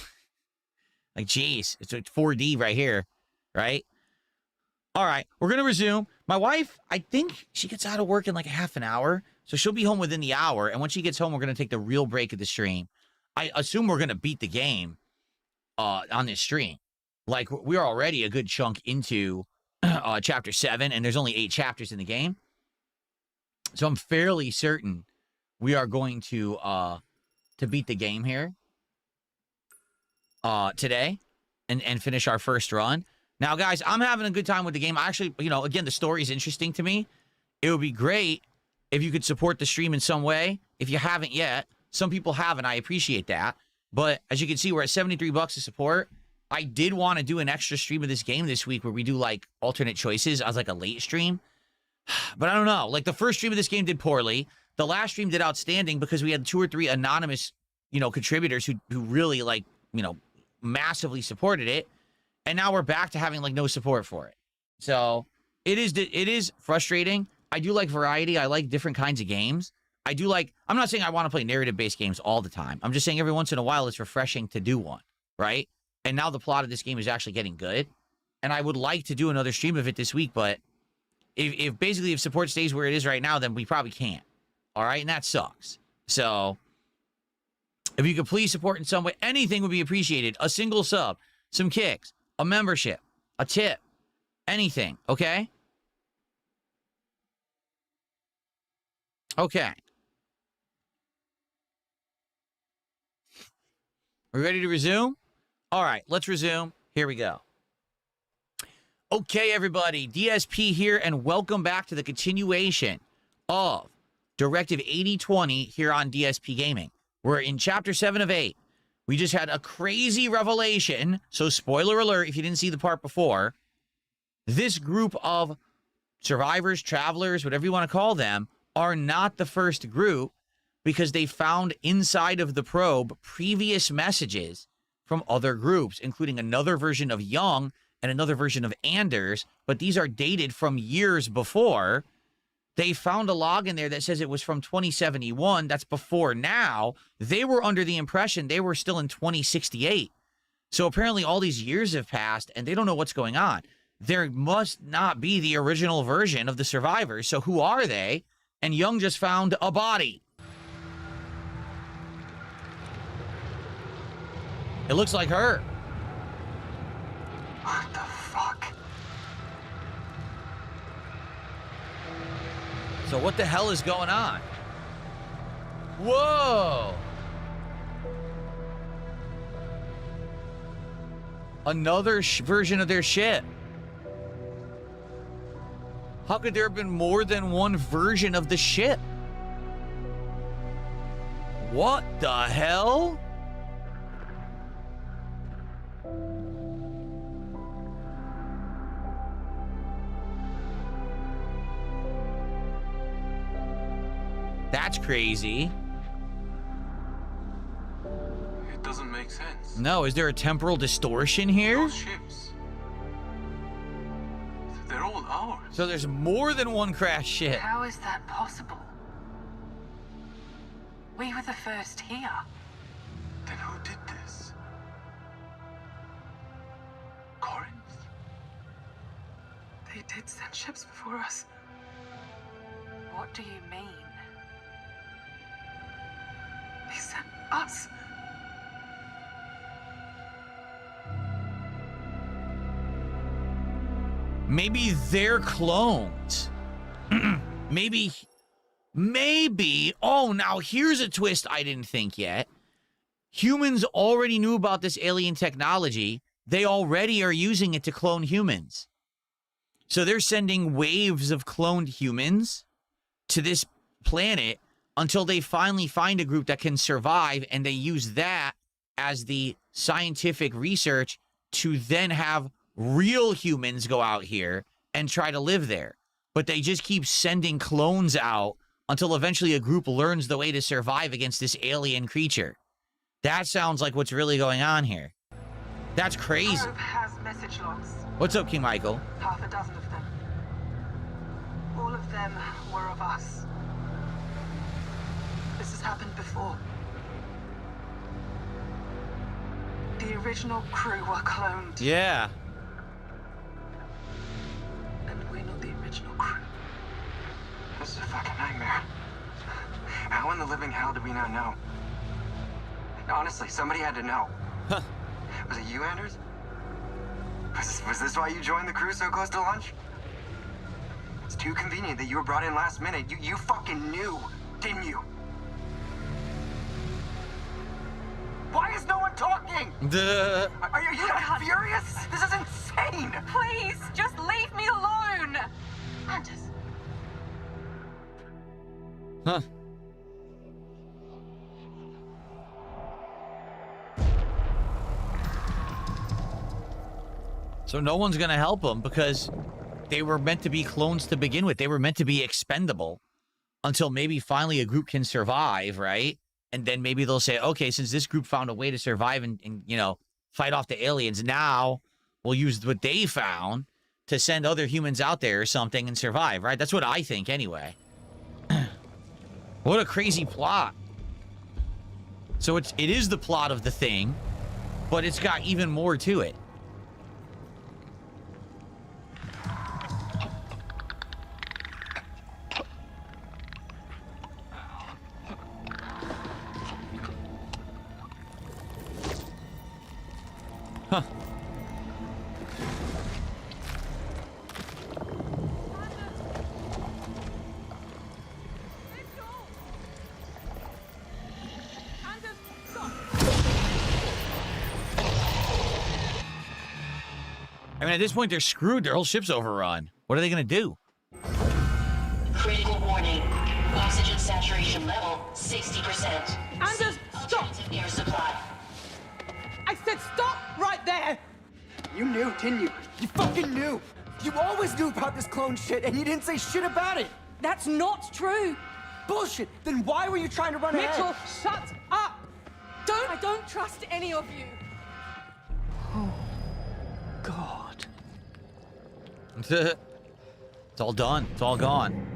Like, jeez, it's 4D right here, right? All right, we're going to resume. My wife, I think she gets out of work in like a half an hour. So she'll be home within the hour. And when she gets home, we're going to take the real break of the stream. I assume we're going to beat the game on this stream. Like, we're already a good chunk into Chapter 7, and there's only 8 chapters in the game. So I'm fairly certain we are going to beat the game here today and finish our first run. Now, guys, I'm having a good time with the game. I actually, you know, again, the story is interesting to me. It would be great if you could support the stream in some way. If you haven't yet, some people haven't. I appreciate that. But as you can see, we're at $73 to support. I did want to do an extra stream of this game this week where we do, like, alternate choices as, like, a late stream. But I don't know. Like, the first stream of this game did poorly. The last stream did outstanding because we had 2 or 3 anonymous, you know, contributors who really, like, you know, massively supported it. And now we're back to having, like, no support for it. So it is frustrating. I do like variety. I like different kinds of games. I do like, I'm not saying I want to play narrative-based games all the time. I'm just saying every once in a while it's refreshing to do one, right? And now the plot of this game is actually getting good. And I would like to do another stream of it this week, but if support stays where it is right now, then we probably can't. All right? And that sucks. So if you could please support in some way, anything would be appreciated. A single sub, some kicks, a membership, a tip, anything, okay? Okay. We ready to resume? All right, let's resume. Here we go. Okay, everybody, DSP here, and welcome back to the continuation of Directive 8020 here on DSP Gaming. We're in Chapter 7 of 8. We just had a crazy revelation, so spoiler alert if you didn't see the part before. This group of survivors, travelers, whatever you want to call them, are not the first group because they found inside of the probe previous messages from other groups, including another version of Young and another version of Anders, but these are dated from years before. They found a log in there that says it was from 2071. That's before now. They were under the impression they were still in 2068. So apparently all these years have passed and they don't know what's going on. There must not be the original version of the survivors. So who are they? And Young just found a body. It looks like her. What the fuck? So what the hell is going on? Whoa! Another version of their ship. How could there have been more than one version of the ship? What the hell? That's crazy. It doesn't make sense. No, is there a temporal distortion here? Those ships. They're all ours. So there's more than one crash ship. How is that possible? We were the first here. Then who did this? Corinth? They did send ships before us. What do you mean? They sent us. Maybe they're clones. Maybe. Oh, now here's a twist I didn't think yet. Humans already knew about this alien technology. They already are using it to clone humans. So they're sending waves of cloned humans to this planet until they finally find a group that can survive, and they use that as the scientific research to then have real humans go out here and try to live there. But they just keep sending clones out until eventually a group learns the way to survive against this alien creature. That sounds like what's really going on here. That's crazy. Probe has message logs. What's up, King Michael? Half a dozen of them. All of them were of us. This has happened before. The original crew were cloned. Yeah. original crew. This is a fucking nightmare. How in the living hell do we not know? Honestly, somebody had to know. Was it you, Anders? Was this why you joined the crew so close to lunch? It's too convenient that you were brought in last minute. You fucking knew, didn't you? Why is no one talking? Are you furious? This is insane! Please, just leave me alone! Anders. Huh. So no one's gonna help them because they were meant to be clones to begin with. They were meant to be expendable until maybe finally a group can survive, right? And then maybe they'll say, okay, since this group found a way to survive and you know, fight off the aliens, now we'll use what they found to send other humans out there or something and survive, right? That's what I think anyway. What a crazy plot. So it is the plot of the thing, but it's got even more to it. Huh. I mean, at this point, they're screwed. Their whole ship's overrun. What are they going to do? Critical warning. Oxygen saturation level 60%. Anders, stop! Air supply. I said stop right there! You knew, didn't you? You fucking knew! You always knew about this clone shit, and you didn't say shit about it! That's not true! Bullshit! Then why were you trying to run Mitchell, ahead? shut up! I don't trust any of you! Oh, God. It's all done. It's all gone.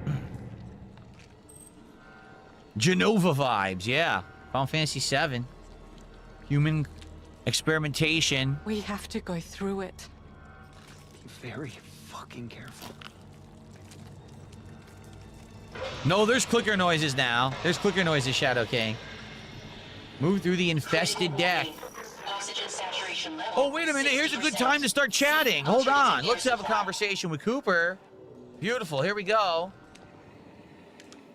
Genova vibes, yeah. Final Fantasy VII. Human experimentation. We have to go through it. Be very fucking careful. No, there's clicker noises now. There's clicker noises, Shadow King. Move through the infested deck. Oxygen saturation level. Oh, wait a minute. Here's a good time to start chatting. Hold on. Let's have a conversation with Cooper. Beautiful. Here we go.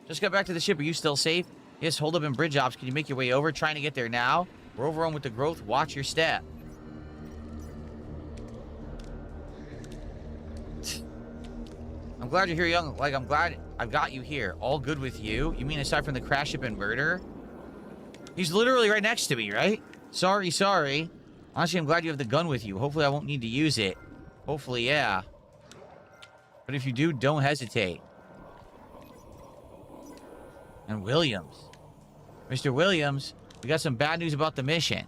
Just got back to the ship. Are you still safe? Yes, hold up in bridge ops. Can you make your way over? Trying to get there now. We're overrun with the growth. Watch your step. I'm glad you're here, young. Like, I'm glad I've got you here. All good with you? You mean aside from the crash ship and murder? He's literally right next to me, right? Sorry, sorry. Honestly, I'm glad you have the gun with you. Hopefully, I won't need to use it. Hopefully, yeah. But if you do, don't hesitate. And Williams. Mr. Williams, we got some bad news about the mission.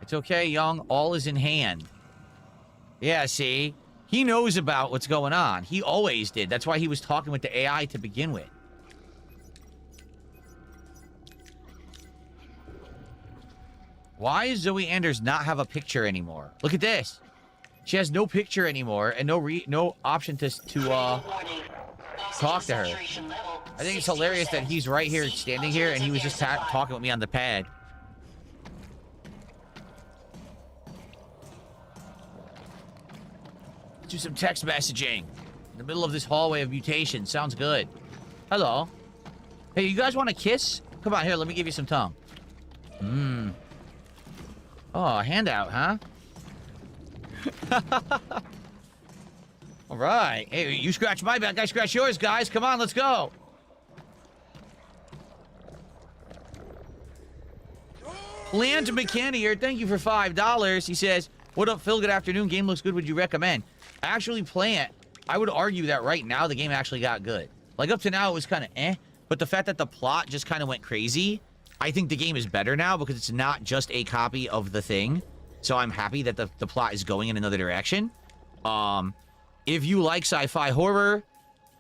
It's okay, young. All is in hand. Yeah, see? He knows about what's going on. He always did. That's why he was talking with the AI to begin with. Why does Zoe Anders not have a picture anymore? Look at this. She has no picture anymore and no option to talk to her. I think it's hilarious that he's right here, standing here, and he was just talking with me on the pad. Do some text messaging in the middle of this hallway of mutation. Sounds good. Hello. Hey, you guys want to kiss? Come on, here, let me give you some tongue. Mmm. Oh, a handout, huh? All right. Hey, you scratch my back, I scratch yours, guys. Come on, let's go. Land Mechanier, thank you for $5. He says, what up, Phil? Good afternoon. Game looks good. Would you recommend? Actually, Plant, I would argue that right now the game actually got good. Like, up to now, it was kind of eh. But the fact that the plot just kind of went crazy, I think the game is better now because it's not just a copy of the thing. So I'm happy that the plot is going in another direction. If you like sci-fi horror,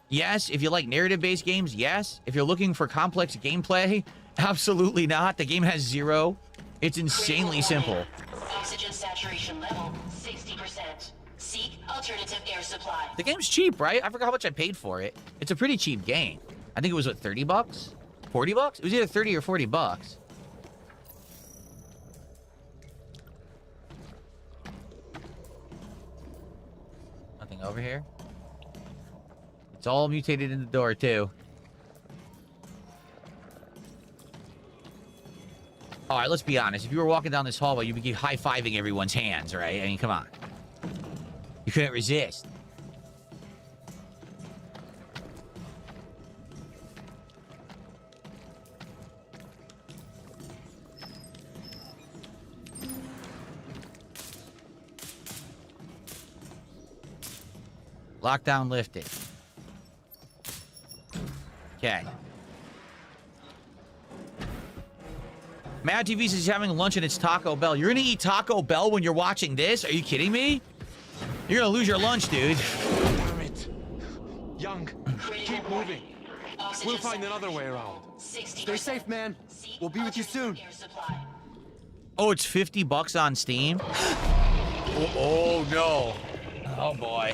yes. If you like narrative-based games, yes. If you're looking for complex gameplay, absolutely not. The game has 0. It's insanely simple. Oxygen saturation level 60%. Seek alternative air supply. The game's cheap, right? I forgot how much I paid for it. It's a pretty cheap game. I think it was, what, 30 bucks? 40 bucks? It was either 30 or 40 bucks. Nothing over here. It's all mutated in the door, too. All right, let's be honest. If you were walking down this hallway, you'd be high-fiving everyone's hands, right? I mean, come on. You couldn't resist. Lockdown lifted. Okay. Mad TV says he's having lunch and it's Taco Bell. You're gonna eat Taco Bell when you're watching this? Are you kidding me? You're gonna lose your lunch, dude. Damn it. Young, keep moving. We'll find another way around. Stay safe, man. We'll be with you soon. Oh, it's 50 bucks on Steam? Oh no. Oh, boy.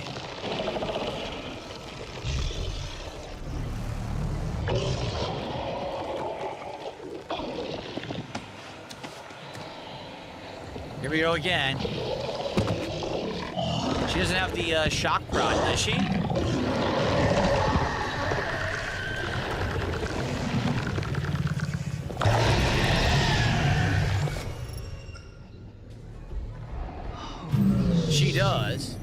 Here we go again. She doesn't have the shock rod, does she? She does.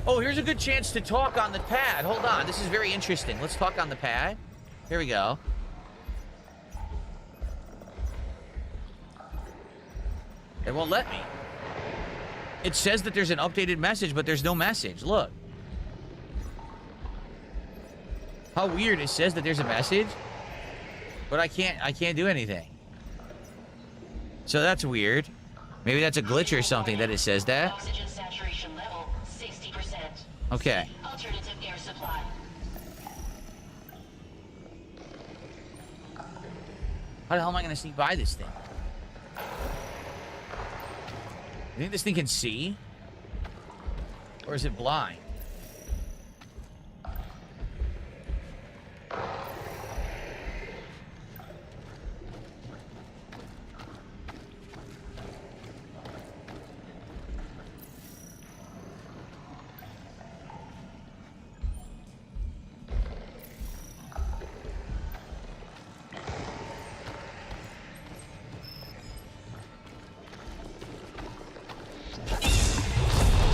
Oh, here's a good chance to talk on the pad. Hold on. This is very interesting. Let's talk on the pad. Here we go. It won't let me. It says that there's an updated message, but there's no message. Look. How weird. It says that there's a message, but I can't do anything. So that's weird. Maybe that's a glitch or something that it says that. Oxygen saturation level 60%. Okay. Alternative air supply. How the hell am I going to sneak by this thing? You think this thing can see? Or is it blind?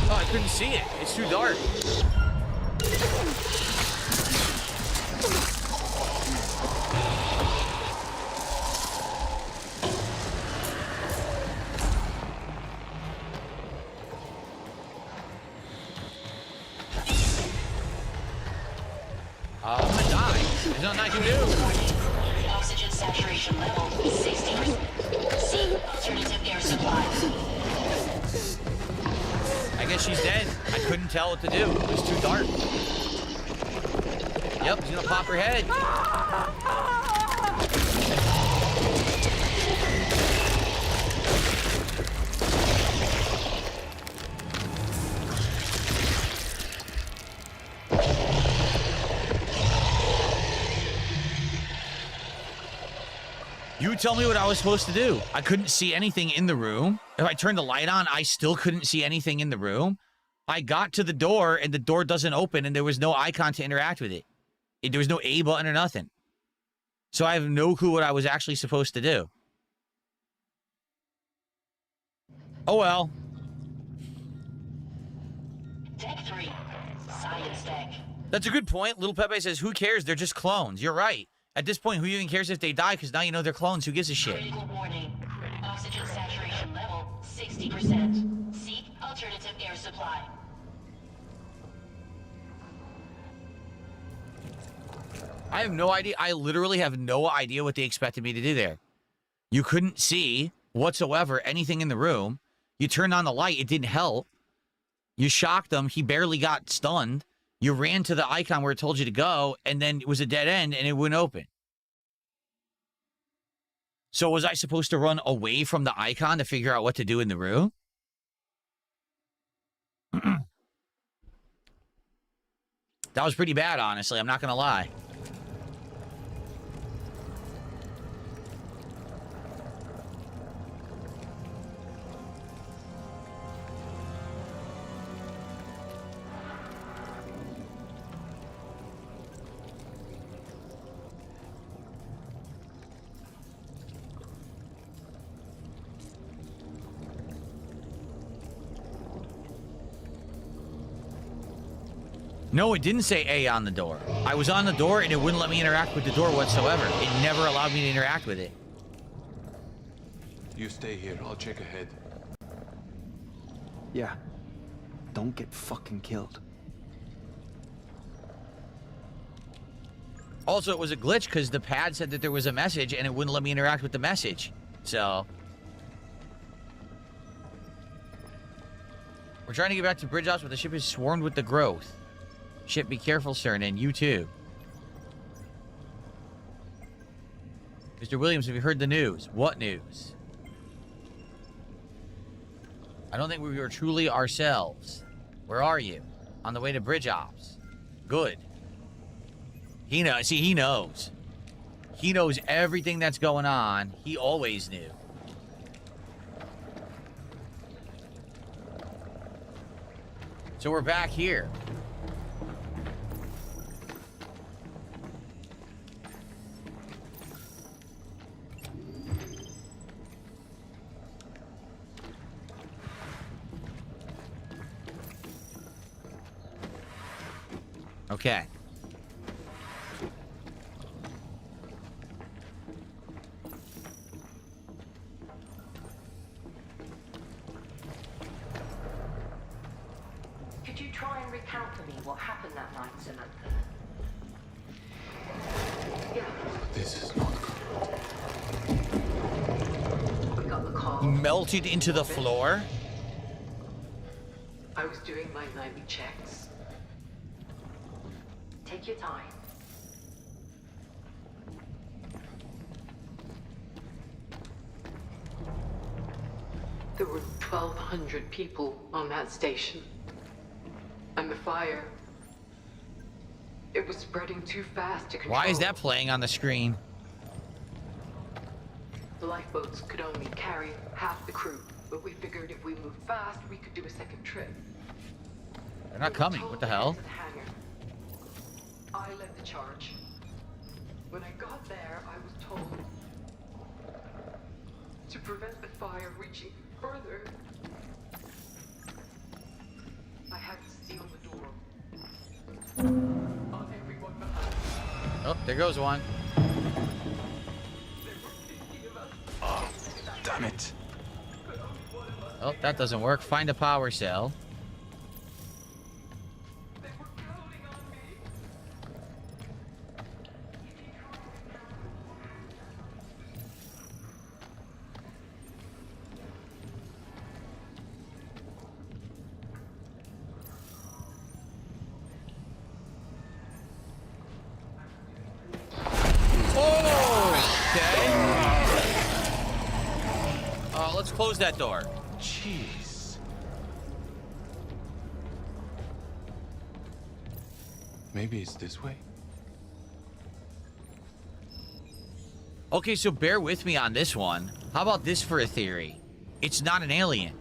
I couldn't see it. It's too dark. I'm gonna die. There's nothing I can do. Oxygen saturation level 60%. See alternative air supply. I guess she's dead. I couldn't tell what to do. It was too dark. Yep, he's gonna pop her head. You tell me what I was supposed to do. I couldn't see anything in the room. If I turned the light on, I still couldn't see anything in the room. I got to the door, and the door doesn't open, and there was no icon to interact with it. There was no A button or nothing. So I have no clue what I was actually supposed to do. Oh, well. Deck 3. Science deck. That's a good point. Little Pepe says, who cares? They're just clones. You're right. At this point, who even cares if they die? Because now you know they're clones. Who gives a shit? Critical warning. Oxygen saturation level 60%. Seek alternative air supply. I have no idea. I literally have no idea what they expected me to do there. You couldn't see whatsoever anything in the room. You turned on the light. It didn't help. You shocked him. He barely got stunned. You ran to the icon where it told you to go, and then it was a dead end, and it wouldn't open. So was I supposed to run away from the icon to figure out what to do in the room? That was pretty bad, honestly. I'm not gonna lie. No, it didn't say A on the door. I was on the door and it wouldn't let me interact with the door whatsoever. It never allowed me to interact with it. You stay here. I'll check ahead. Yeah. Don't get fucking killed. Also, it was a glitch because the pad said that there was a message and it wouldn't let me interact with the message. So... we're trying to get back to Bridge House, but the ship is swarmed with the growth. Ship, be careful, sir, and you too. Mr. Williams, have you heard the news? What news? I don't think we were truly ourselves. Where are you? On the way to Bridge Ops. Good. He knows. See, he knows. He knows everything that's going on. He always knew. So we're back here. Okay. Could you try and recount for me what happened that night, Samantha? Yeah. This is not good. We got the call. Melted into the floor? I was doing my nightly checks. Take your time. There were 1,200 people on that station. And the fire... it was spreading too fast to control. Why is that playing on the screen? The lifeboats could only carry half the crew, but we figured if we moved fast, we could do a second trip. They're not coming. What the hell? I led the charge. When I got there, I was told to prevent the fire reaching further, I had to seal the door on everyone behind. Oh, there goes one. Oh, damn it. Oh, that doesn't work. Find a power cell. Let's close that door. Jeez. Maybe it's this way? Okay, so bear with me on this one. How about this for a theory? It's not an alien.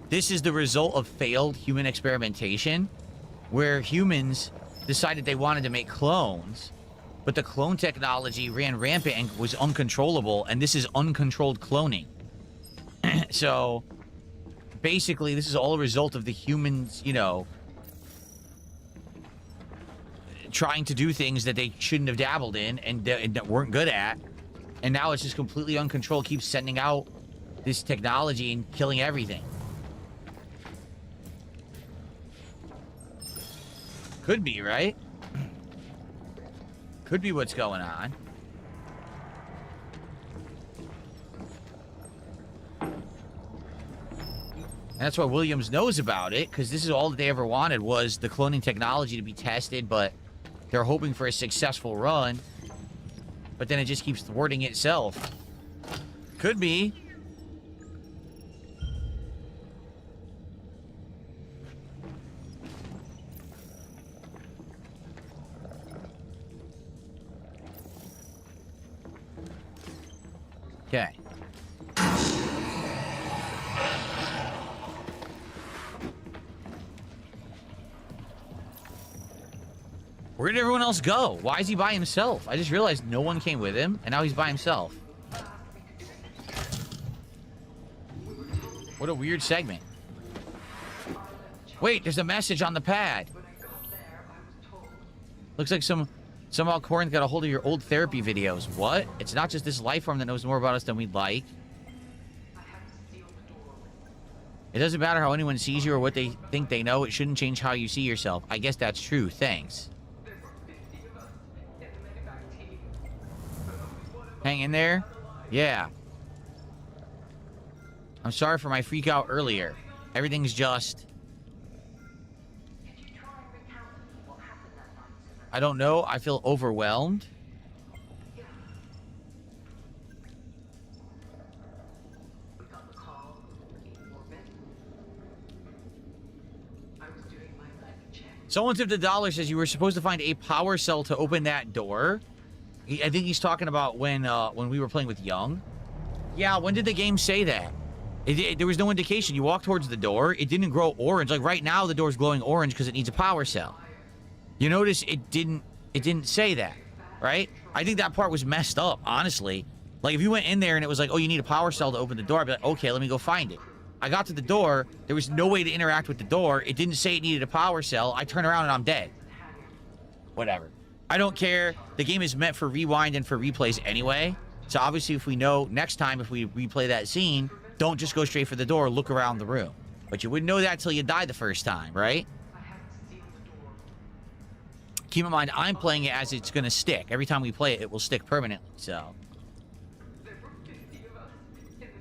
This is the result of failed human experimentation, where humans decided they wanted to make clones, but the clone technology ran rampant and was uncontrollable, and this is uncontrolled cloning. So, basically, this is all a result of the humans, you know, trying to do things that they shouldn't have dabbled in and that weren't good at. And now it's just completely uncontrolled, keeps sending out this technology and killing everything. Could be, right? Could be what's going on. And that's why Williams knows about it, because this is all that they ever wanted was the cloning technology to be tested, but they're hoping for a successful run. But then it just keeps thwarting itself. Could be. Okay. Where did everyone else go? Why is he by himself? I just realized no one came with him, and now he's by himself. What a weird segment. Wait, there's a message on the pad. Looks like somehow Corinth got a hold of your old therapy videos. What? It's not just this life form that knows more about us than we'd like. It doesn't matter how anyone sees you or what they think they know. It shouldn't change how you see yourself. I guess that's true. Thanks. Hang in there? Yeah. I'm sorry for my freak out earlier. Everything's just... I don't know. I feel overwhelmed. Someone tipped $1 says you were supposed to find a power cell to open that door. I think he's talking about when we were playing with Young. Yeah, when did the game say that? There was no indication. You walk towards the door, it didn't grow orange. Like right now, the door's glowing orange because it needs a power cell. You notice it didn't say that, right? I think that part was messed up, honestly. Like if you went in there and it was like, oh, you need a power cell to open the door, I'd be like, okay, let me go find it. I got to the door, there was no way to interact with the door. It didn't say it needed a power cell. I turn around and I'm dead. Whatever. I don't care. The game is meant for rewind and for replays anyway. So obviously if we know next time if we replay that scene, don't just go straight for the door, look around the room. But you wouldn't know that till you die the first time, right? Keep in mind, I'm playing it as it's going to stick. Every time we play it, it will stick permanently, so.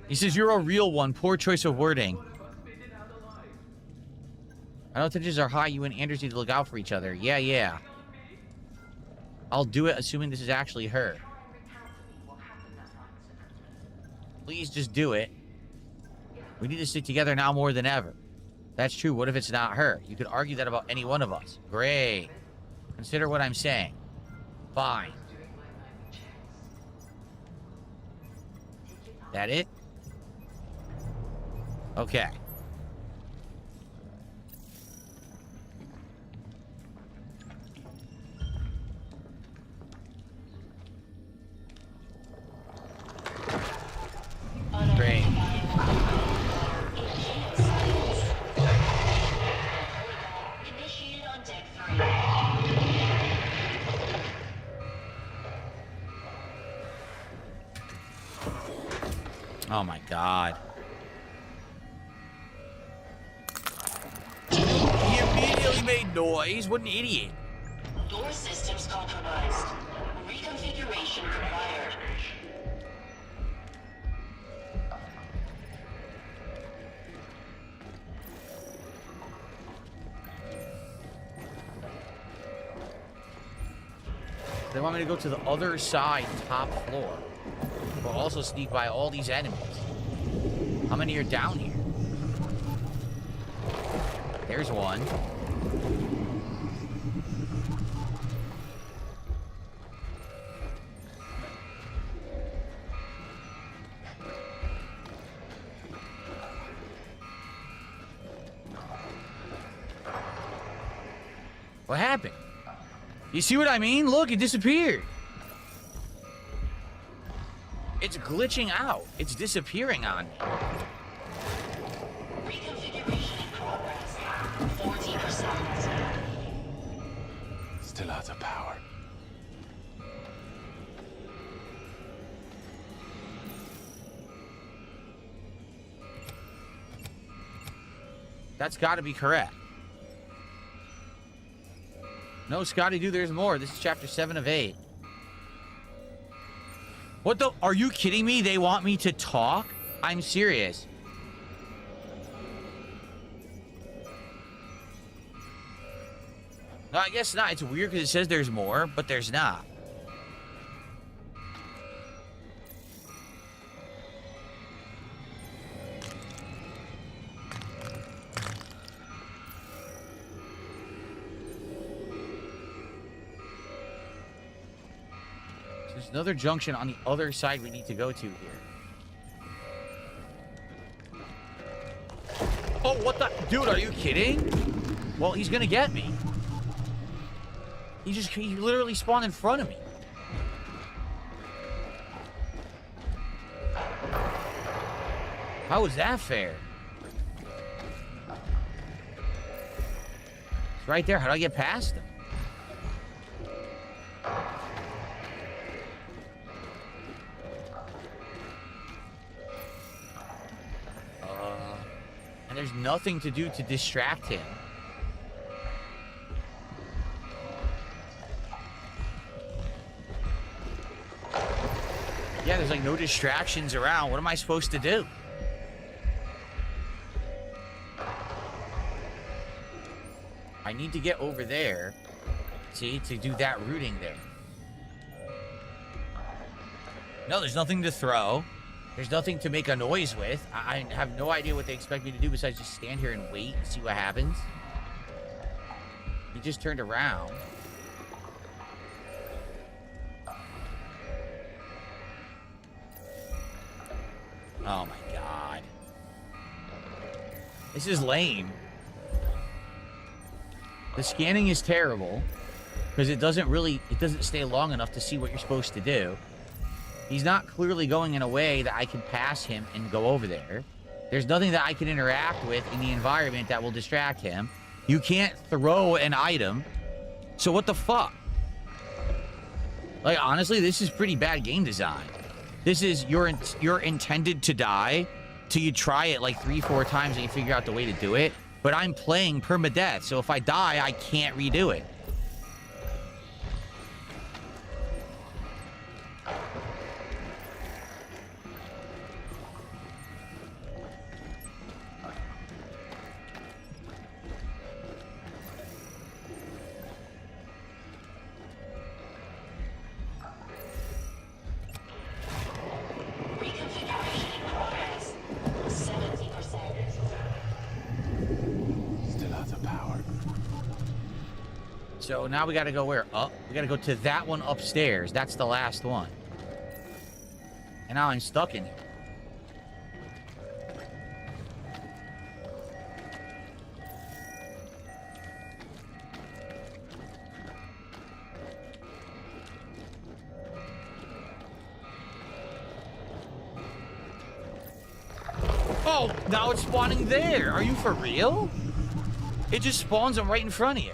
He says, you're a real one. Poor choice of wording. I know tensions are high. You and Anders need to look out for each other. Yeah. I'll do it, assuming this is actually her. Please just do it. We need to stick together now more than ever. That's true. What if it's not her? You could argue that about any one of us. Great. Consider what I'm saying. Fine. That it? Okay. Great. Initiated on deck 3. Oh my god. He immediately made noise. What an idiot. Door systems compromised. Reconfiguration required. They want me to go to the other side, top floor. We'll also sneak by all these enemies. How many are down here? There's one. What happened? You see what I mean? Look, it disappeared. It's glitching out. It's disappearing on me. Reconfiguration in progress. 40%. Still out of power. That's got to be correct. No, Scotty, dude, there's more. This is chapter 7 of 8. What the? Are you kidding me? They want me to talk? I'm serious. No, I guess not. It's weird because it says there's more, but there's not. There's another junction on the other side we need to go to here. Dude, are you kidding? Well, he's gonna get me. He literally spawned in front of me. How is that fair? It's right there. How do I get past him? And there's nothing to do to distract him. Yeah, there's like no distractions around. What am I supposed to do? I need to get over there, see, to do that routing there. No, there's nothing to throw. There's nothing to make a noise with. I have no idea what they expect me to do besides just stand here and wait and see what happens. He just turned around. Oh my god. This is lame. The scanning is terrible because it doesn't stay long enough to see what you're supposed to do. He's not clearly going in a way that I can pass him and go over there. There's nothing that I can interact with in the environment that will distract him. You can't throw an item. So what the fuck? Like, honestly, this is pretty bad game design. This is, you're intended to die till you try it like 3-4 times and you figure out the way to do it. But I'm playing permadeath, so if I die, I can't redo it. So now we gotta go where? Up? We gotta go to that one upstairs. That's the last one. And now I'm stuck in here. Oh, now it's spawning there. Are you for real? It just spawns them right in front of you.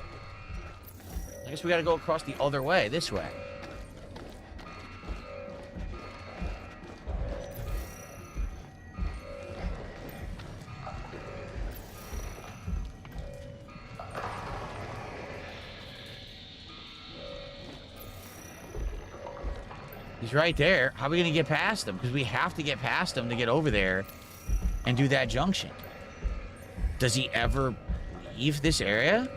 I guess we gotta go across the other way, this way. He's right there. How are we gonna get past him? Because we have to get past him to get over there and do that junction. Does he ever leave this area?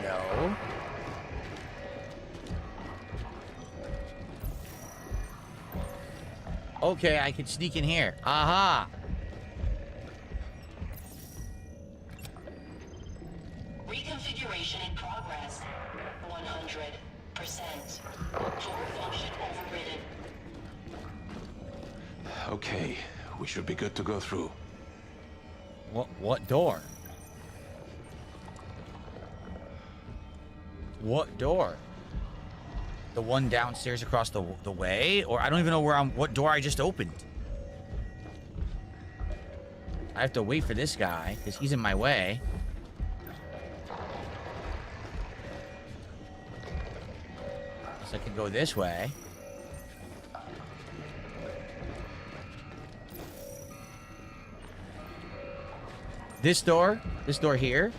No. Okay, I can sneak in here. Aha! Reconfiguration in progress. 100%. Floor function overridden. Okay, we should be good to go through. What door? What door? The one downstairs across the way? Or I don't even know what door I just opened. I have to wait for this guy because he's in my way. So I can go this way. This door here.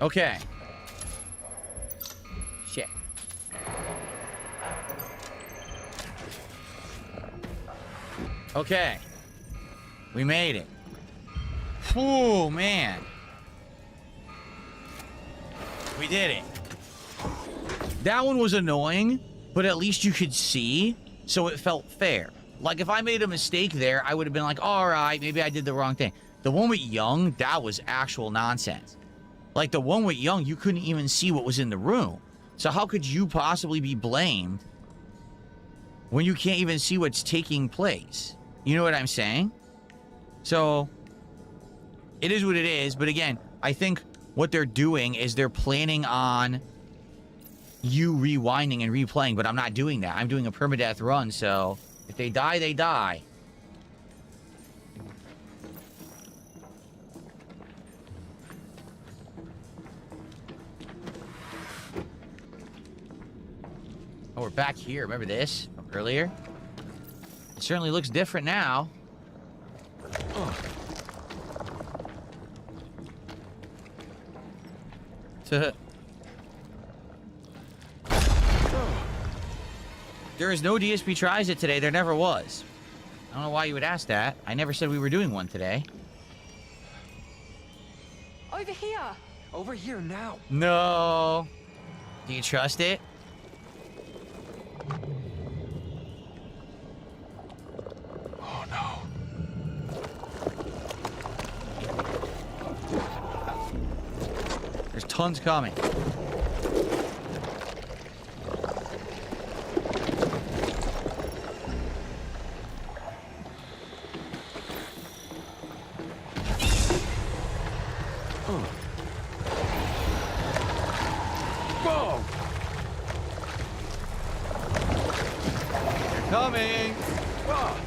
Okay. Shit. Okay. We made it. Oh, man. We did it. That one was annoying, but at least you could see So it felt fair. Like, if I made a mistake there, I would have been like, all right, maybe I did the wrong thing. The one with Young, that was actual nonsense. Like, the one with Young, you couldn't even see what was in the room. So how could you possibly be blamed when you can't even see what's taking place? You know what I'm saying? So, it is what it is. But again, I think what they're doing is they're planning on you rewinding and replaying, but I'm not doing that. I'm doing a permadeath run, so if they die, they die. Oh, we're back here. Remember this from earlier? It certainly looks different now. Oh. There is no DSP tries it today. There never was. I don't know why you would ask that. I never said we were doing one today. Over here. Over here now. No. Do you trust it? Oh no. There's tons coming. Coming! Ah.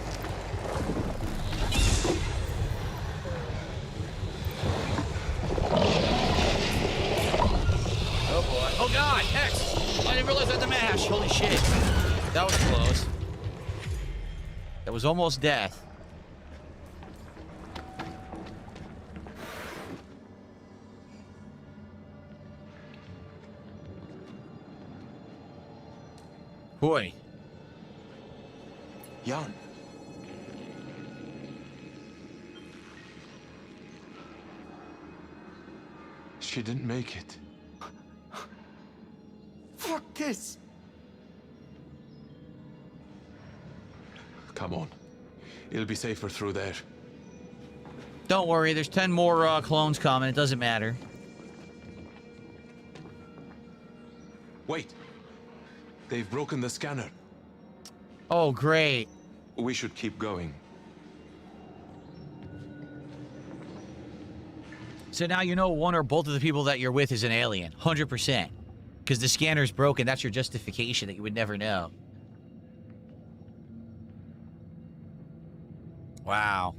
Oh boy. Oh god! X! I didn't realize I had the mash. Holy shit. That was close. That was almost death. Boy. Jan. She didn't make it. Fuck this! Come on. It'll be safer through there. Don't worry, there's 10 more clones coming. It doesn't matter. Wait. They've broken the scanner. Oh, great. We should keep going. So now you know one or both of the people that you're with is an alien. 100%. Because the scanner's broken. That's your justification that you would never know. Wow.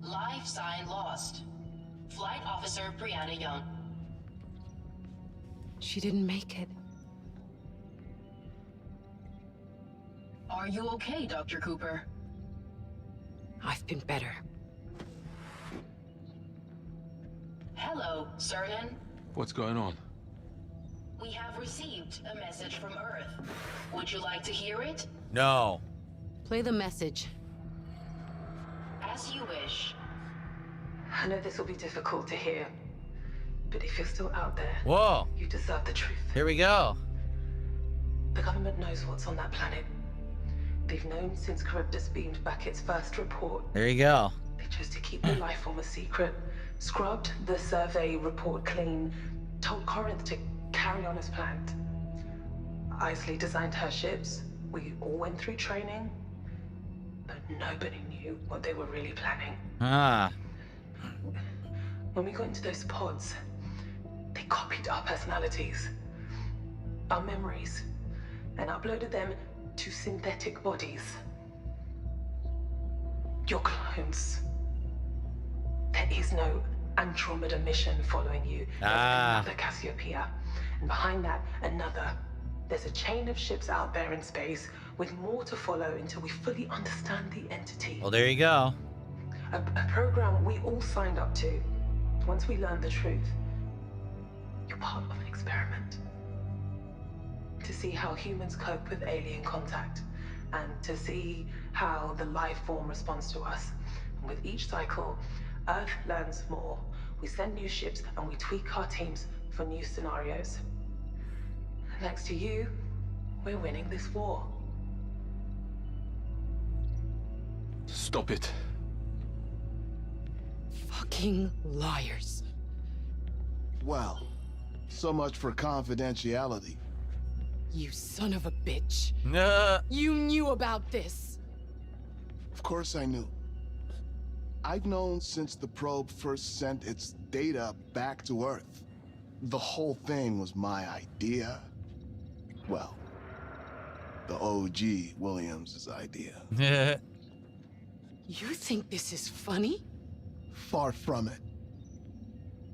Life sign lost. Flight Officer Brianna Young. She didn't make it. Are you okay, Dr. Cooper? I've been better. Hello, Cernan. What's going on? We have received a message from Earth. Would you like to hear it? No. Play the message. As you wish. I know this will be difficult to hear, but if you're still out there, Whoa. you deserve the truth. Here we go. The government knows what's on that planet. They've known since Charybdis beamed back its first report. There you go. They chose to keep the life form a secret, scrubbed the survey report clean, told Corinth to carry on as planned. Isley designed her ships. We all went through training, but nobody knew what they were really planning. Ah. When we got into those pods, they copied our personalities, our memories, and uploaded them to synthetic bodies. Your clones. There is no Andromeda mission following you. There's another Cassiopeia. And behind that, another. There's a chain of ships out there in space with more to follow until we fully understand the entity. Well, there you go. A program we all signed up to. Once we learn the truth, you're part of an experiment. To see how humans cope with alien contact, and to see how the life form responds to us. And with each cycle, Earth learns more. We send new ships and we tweak our teams for new scenarios. Next to you, We're winning this war. Stop it. Fucking liars. Well, so much for confidentiality. You son of a bitch. Nah. You knew about this. Of course I knew. I've known since the probe first sent its data back to Earth. The whole thing was my idea. Well, the OG Williams' idea. You think this is funny? Far from it.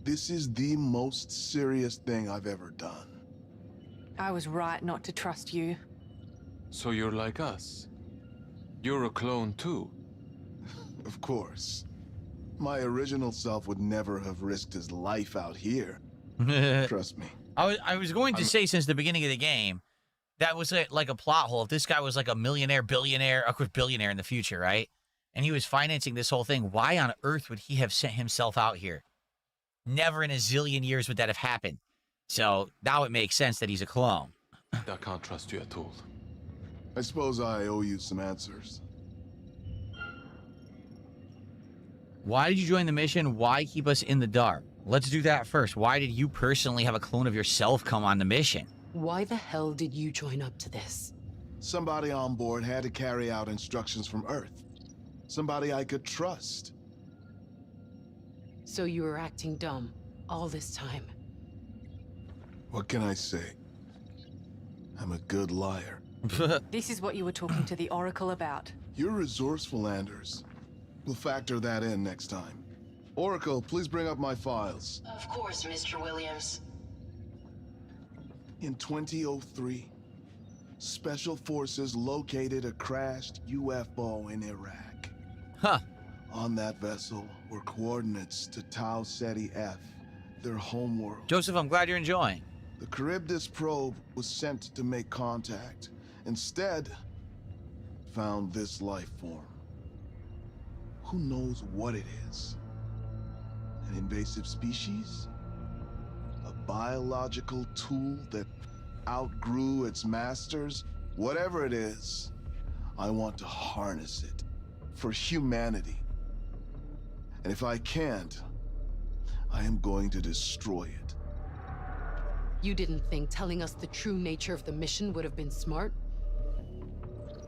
This is the most serious thing I've ever done. I was right not to trust you. So you're like us. You're a clone too. Of course. My original self would never have risked his life out here. Trust me. I was going to say since the beginning of the game, that was like a plot hole. If this guy was like a millionaire, billionaire, of course billionaire in the future, right? And he was financing this whole thing, why on earth would he have sent himself out here? Never in a zillion years would that have happened. So now it makes sense that he's a clone. I can't trust you at all. I suppose I owe you some answers. Why did you join the mission? Why keep us in the dark? Let's do that first. Why did you personally have a clone of yourself come on the mission? Why the hell did you join up to this? Somebody on board had to carry out instructions from Earth. Somebody I could trust. So you were acting dumb all this time. What can I say? I'm a good liar. This is what you were talking to the Oracle about. You're resourceful, Anders. We'll factor that in next time. Oracle, please bring up my files. Of course, Mr. Williams. In 2003, Special Forces located a crashed UFO in Iraq. Huh. On that vessel were coordinates to Tau Ceti F, their homeworld. Joseph, I'm glad you're enjoying. The Charybdis probe was sent to make contact. Instead, found this life form. Who knows what it is? An invasive species? A biological tool that outgrew its masters? Whatever it is, I want to harness it for humanity. And if I can't, I am going to destroy it. You didn't think telling us the true nature of the mission would have been smart?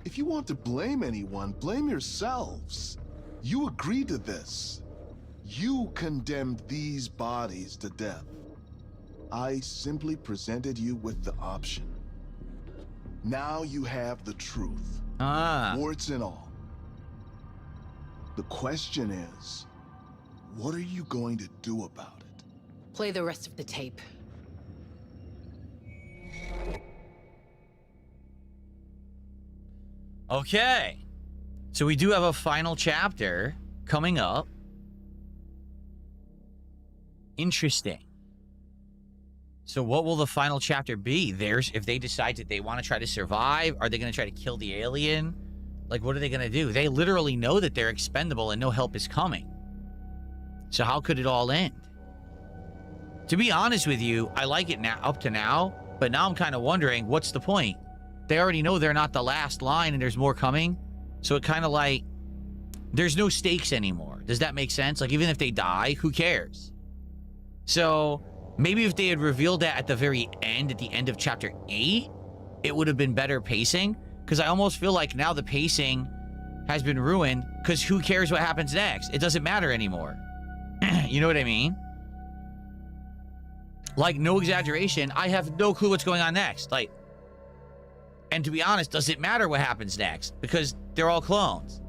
If you want to blame anyone, blame yourselves. You agreed to this. You condemned these bodies to death. I simply presented you with the option. Now you have the truth. Warts and all. The question is, what are you going to do about it? Play the rest of the tape. Okay. So we do have a final chapter coming up. Interesting. So what will the final chapter be? If they decide that they want to try to survive, are they going to try to kill the alien? Like, what are they going to do? They literally know that they're expendable and no help is coming. So how could it all end? To be honest with you, I like it now up to now, but now I'm kind of wondering, what's the point? They already know they're not the last line and there's more coming. So it kind of like, there's no stakes anymore. Does that make sense? Like, even if they die, who cares? So maybe if they had revealed that at the very end, at the end of chapter 8, it would have been better pacing. Because I almost feel like now the pacing has been ruined because who cares what happens next? It doesn't matter anymore. You know what I mean? Like, no exaggeration, I have no clue what's going on next. Like, and to be honest, does it matter what happens next? Because they're all clones.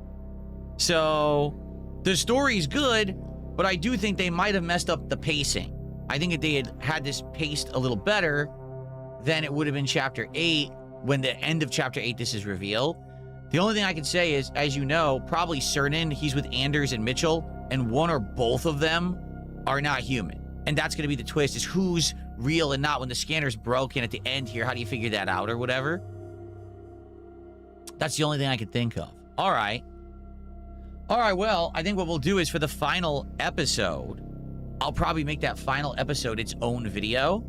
So the story's good, but I do think they might have messed up the pacing. I think if they had this paced a little better, then it would have been chapter 8. When the end of chapter 8 this is revealed. The only thing I can say is, as you know, probably Cernan, he's with Anders and Mitchell, and one or both of them are not human. And that's going to be the twist, is who's real and not. When the scanner's broken at the end here, how do you figure that out or whatever? That's the only thing I could think of. All right. All right, well, I think what we'll do is for the final episode, I'll probably make that final episode its own video.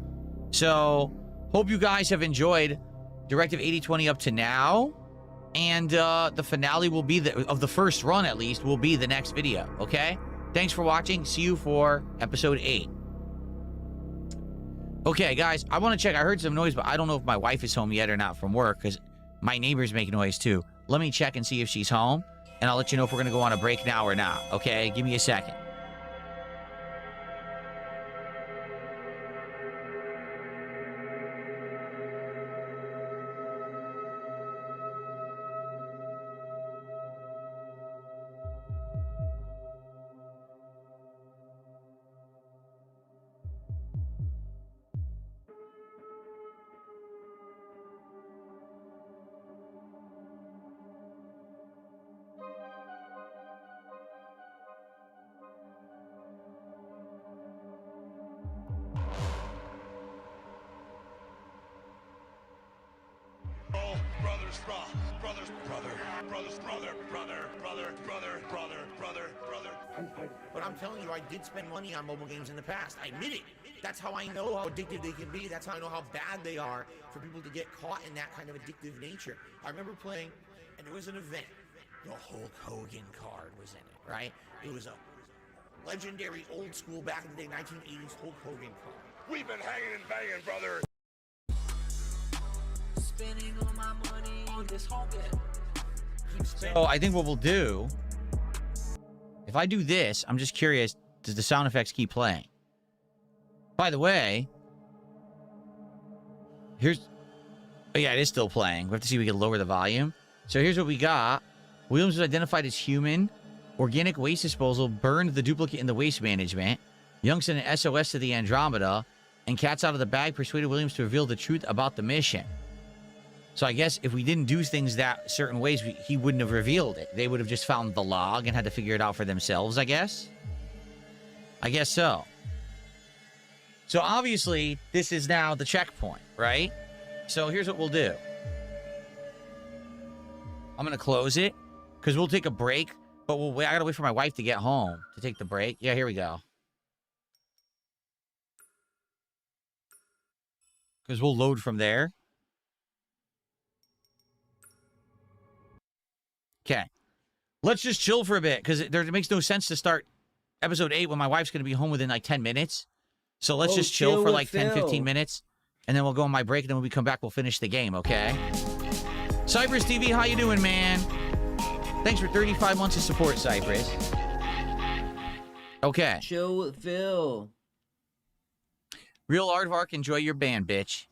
So, hope you guys have enjoyed Directive 8020 up to now. And the finale will be, of the first run at least, will be the next video, okay? Thanks for watching. See you for episode 8. Okay, guys, I want to check. I heard some noise, but I don't know if my wife is home yet or not from work, because my neighbors make noise too. Let me check and see if she's home, and I'll let you know if we're going to go on a break now or not, okay? Give me a second. But I'm telling you, I did spend money on mobile games in the past. I admit it. That's how I know how addictive they can be. That's how I know how bad they are for people to get caught in that kind of addictive nature. I remember playing, and there was an event. The Hulk Hogan card was in it, right? It was a legendary old school back in the day, 1980s Hulk Hogan card. We've been hanging and banging, brother. Spending all my money on this Hogan. So I think what we'll do, if I do this, I'm just curious, does the sound effects keep playing? By the way, here's... Oh yeah, it is still playing. We have to see if we can lower the volume. So here's what we got. Williams was identified as human. Organic waste disposal burned the duplicate in the waste management. Young sent an SOS to the Andromeda. And Cats Out of the Bag persuaded Williams to reveal the truth about the mission. So I guess if we didn't do things that certain ways, he wouldn't have revealed it. They would have just found the log and had to figure it out for themselves, I guess. I guess so. So obviously, this is now the checkpoint, right? So here's what we'll do. I'm going to close it because we'll take a break. But we'll wait. I got to wait for my wife to get home to take the break. Yeah, here we go. Because we'll load from there. Okay. Let's just chill for a bit, because it makes no sense to start episode 8 when my wife's going to be home within like 10 minutes. So let's just chill for like 10, 15 minutes, and then we'll go on my break, and then when we come back, we'll finish the game, okay? Cypress TV, how you doing, man? Thanks for 35 months of support, Cypress. Okay. Chill with Phil. Real Aardvark, enjoy your band, bitch.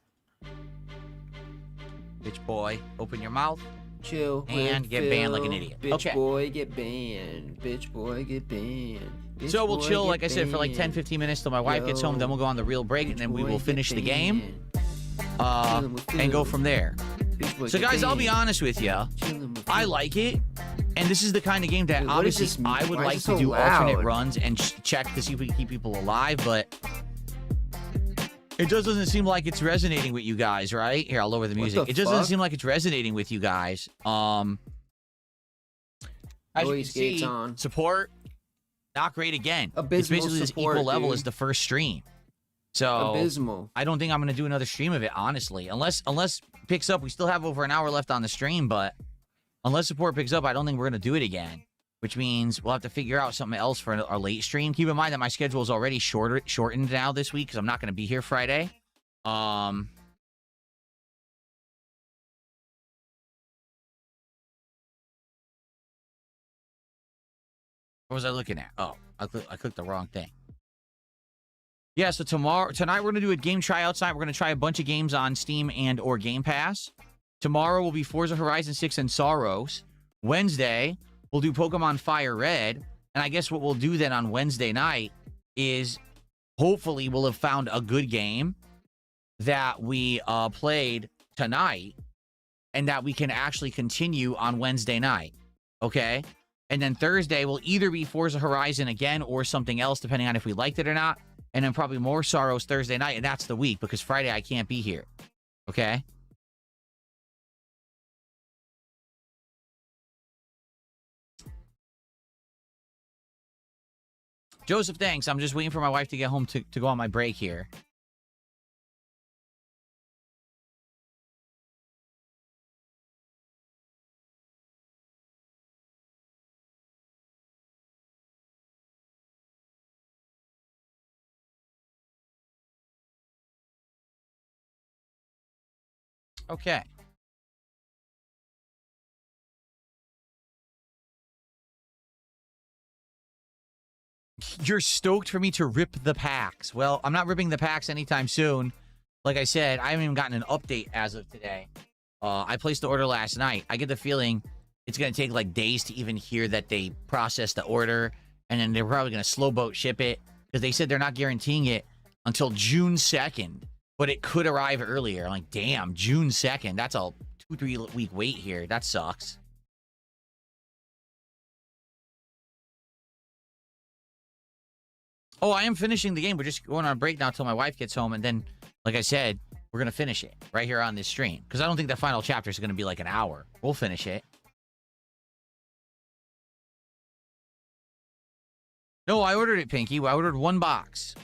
Bitch boy, open your mouth. Chill and get banned like an idiot. Bitch Okay. boy, get banned. Bitch boy, get banned. Bitch So we'll boy, chill, get like I said, for like 10, 15 minutes till my wife gets home. Then we'll go on the real break, and then we will finish the game. And go from there. So guys, I'll be honest with you. I like it. And this is the kind of game that obviously I would like to do alternate runs and check to see if we can keep people alive, but it just doesn't seem like it's resonating with you guys, right? Here, I'll lower the music. It just doesn't seem like it's resonating with you guys. As you can see, support, not great again. It's basically this equal level as the first stream. So abysmal. I don't think I'm going to do another stream of it, honestly. Unless picks up, we still have over an hour left on the stream, but unless support picks up, I don't think we're going to do it again. Which means we'll have to figure out something else for our late stream. Keep in mind that my schedule is already shortened now this week because I'm not going to be here Friday. What was I looking at? Oh, I clicked the wrong thing. Yeah, so tonight we're going to do a game tryout night. We're going to try a bunch of games on Steam and or Game Pass. Tomorrow will be Forza Horizon 6 and Sorrows. Wednesday, we'll do Pokemon Fire Red. And I guess what we'll do then on Wednesday night is hopefully we'll have found a good game that we played tonight and that we can actually continue on Wednesday night. Okay? And then Thursday will either be Forza Horizon again or something else, depending on if we liked it or not. And then probably more Sorrows Thursday night, and that's the week, because Friday I can't be here. Okay? Joseph, thanks. I'm just waiting for my wife to get home to go on my break here. Okay. You're stoked for me to rip the packs. Well, I'm not ripping the packs anytime soon. Like I said, I haven't even gotten an update as of today. I placed the order last night. I get the feeling it's going to take like days to even hear that they processed the order. And then they're probably going to slow boat ship it. Because they said they're not guaranteeing it until June 2nd. But it could arrive earlier. I'm like, damn, June 2nd. That's a 2-3 week wait here. That sucks. Oh, I am finishing the game. We're just going on a break now until my wife gets home. And then, like I said, we're going to finish it right here on this stream. Because I don't think the final chapter is going to be like an hour. We'll finish it. No, I ordered it, Pinky. I ordered 1 box.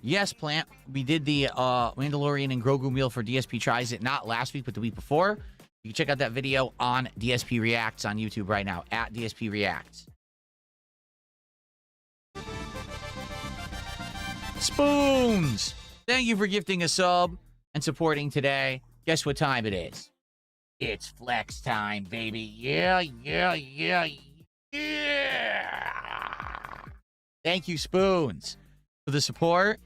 Yes, Plant. We did the Mandalorian and Grogu meal for DSP Tries It. Not last week, but the week before. You can check out that video on DSP Reacts on YouTube right now. At DSP Reacts. Spoons! Thank you for gifting a sub and supporting today. Guess what time it is? It's flex time, baby. Yeah, yeah, yeah, yeah. Thank you, Spoons, for the support.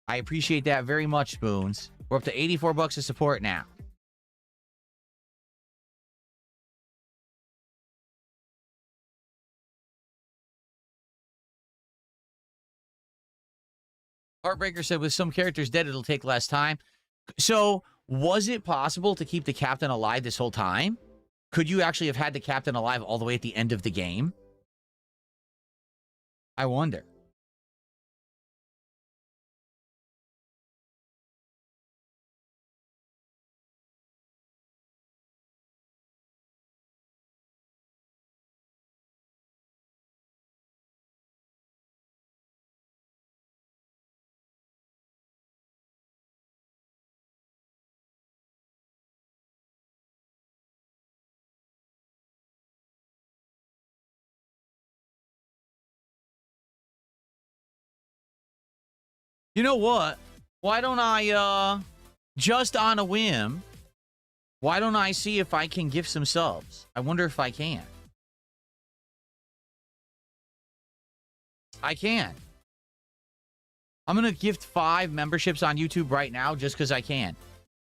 I appreciate that very much, Spoons. We're up to $84 of support now. Heartbreaker said, with some characters dead, it'll take less time. So, was it possible to keep the captain alive this whole time? Could you actually have had the captain alive all the way at the end of the game? I wonder. You know what? Why don't I, just on a whim, why don't I see if I can gift some subs? I wonder if I can. I can. I'm going to gift 5 memberships on YouTube right now just because I can.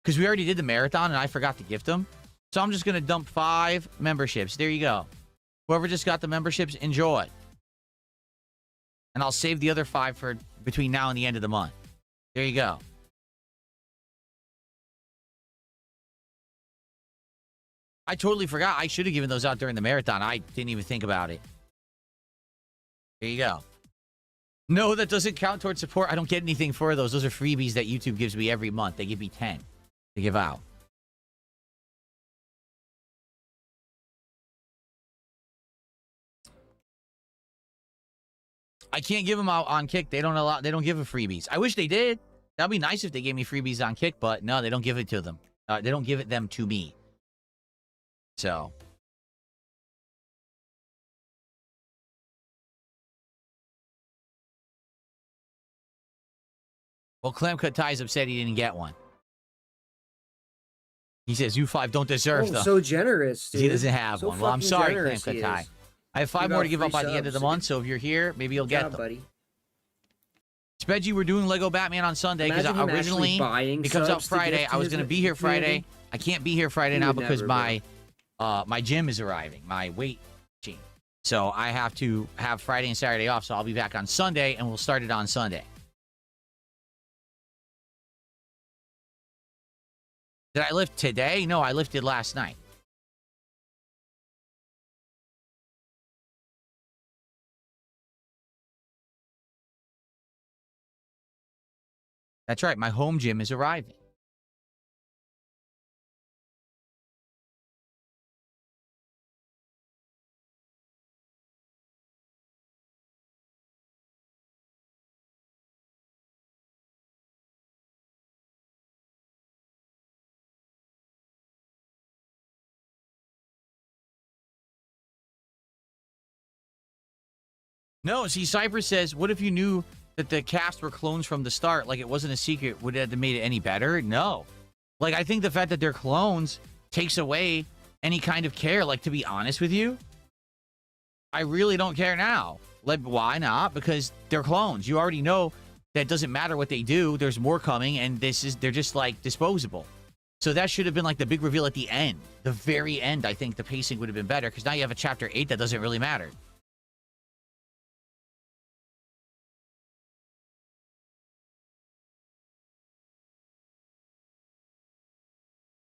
Because we already did the marathon and I forgot to gift them. So I'm just going to dump 5 memberships. There you go. Whoever just got the memberships, enjoy. And I'll save the other 5 for between now and the end of the month. There you go. I totally forgot. I should have given those out during the marathon. I didn't even think about it. There you go. No, that doesn't count towards support. I don't get anything for those. Those are freebies that YouTube gives me every month. They give me 10 to give out. I can't give them out on Kick. They don't give a freebies. I wish they did. That'd be nice if they gave me freebies on Kick, but no, they don't give it to them. They don't give them to me. So. Well, Clamcut Ty's upset he didn't get one. He says, you 5 don't deserve them. So generous, dude. He doesn't have So one. Well, I'm sorry, generous Clamcut he Ty. is. I have 5 You more got to give up by free the end of the subs. month, so if you're here, maybe you'll Good get job, them. buddy. Spedgy, we're doing Lego Batman on Sunday because Imagine him originally actually buying it comes out subs to Friday. gift I was his going to be here Friday. community. I can't be here Friday He now would because never, my gym is arriving, my weight machine. So I have to have Friday and Saturday off. So I'll be back on Sunday, and we'll start it on Sunday. Did I lift today? No, I lifted last night. That's right. My home gym is arriving. No, see, Cypress says, what if you knew that the cast were clones from the start, like it wasn't a secret, would it have made it any better? No. Like, I think the fact that they're clones takes away any kind of care. Like, to be honest with you, I really don't care now. Like, why not? Because they're clones. You already know that it doesn't matter what they do. There's more coming, and they're just, like, disposable. So that should have been, like, the big reveal at the end. The very end, I think the pacing would have been better, because now you have a Chapter 8 that doesn't really matter.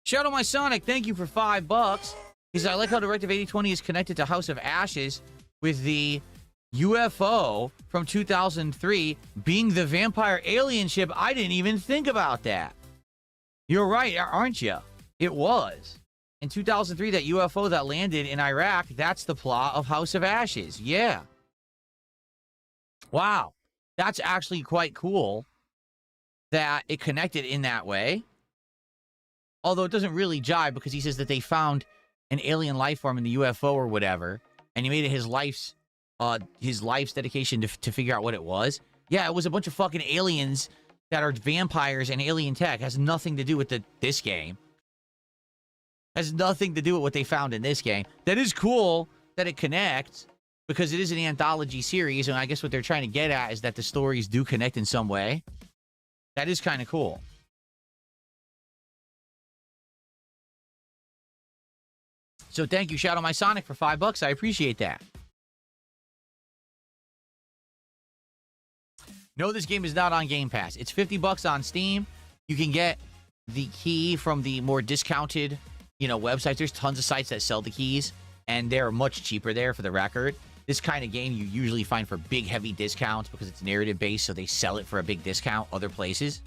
Shadow My Sonic, thank you for $5. He says, I like how Directive 8020 is connected to House of Ashes with the UFO from 2003 being the vampire alien ship. I didn't even think about that. You're right, aren't you? It was. In 2003, that UFO that landed in Iraq, that's the plot of House of Ashes. Yeah. Wow. That's actually quite cool that it connected in that way. Although it doesn't really jive, because he says that they found an alien life form in the UFO or whatever, and he made it his life's dedication to figure out what it was. Yeah, it was a bunch of fucking aliens that are vampires and alien tech. Has nothing to do with this game. Has nothing to do with what they found in this game. That is cool that it connects, because it is an anthology series, and I guess what they're trying to get at is that the stories do connect in some way. That is kind of cool. So thank you, Shadow My Sonic, for $5. I appreciate that. No, this game is not on Game Pass. It's $50 on Steam. You can get the key from the more discounted, websites. There's tons of sites that sell the keys, and they're much cheaper there, for the record. This kind of game you usually find for big, heavy discounts because it's narrative-based, so they sell it for a big discount other places.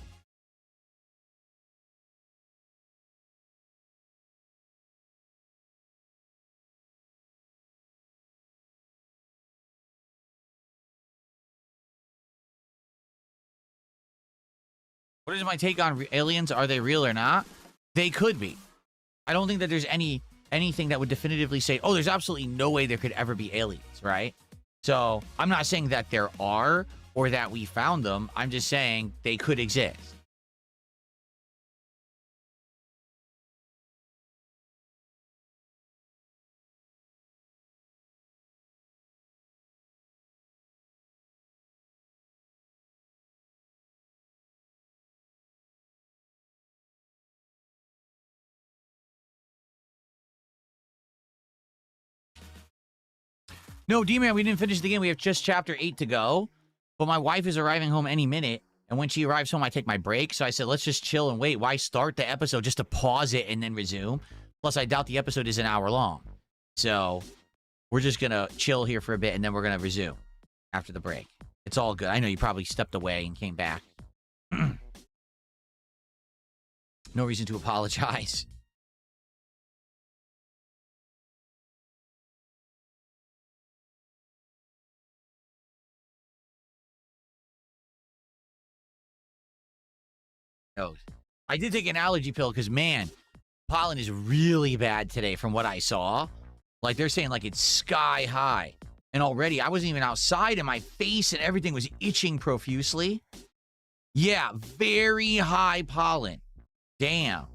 What is my take on aliens? Are they real or not? They could be. I don't think that there's anything that would definitively say, oh, there's absolutely no way there could ever be aliens, right? So I'm not saying that there are or that we found them. I'm just saying they could exist. No, D-Man, we didn't finish the game. We have just Chapter 8 to go. But my wife is arriving home any minute. And when she arrives home, I take my break. So I said, let's just chill and wait. Why start the episode just to pause it and then resume? Plus, I doubt the episode is an hour long. So we're just going to chill here for a bit, and then we're going to resume after the break. It's all good. I know you probably stepped away and came back. No reason to apologize. No. I did take an allergy pill because, man, pollen is really bad today from what I saw. Like, they're saying, like, it's sky high. And already, I wasn't even outside, and my face and everything was itching profusely. Yeah, very high pollen. Damn.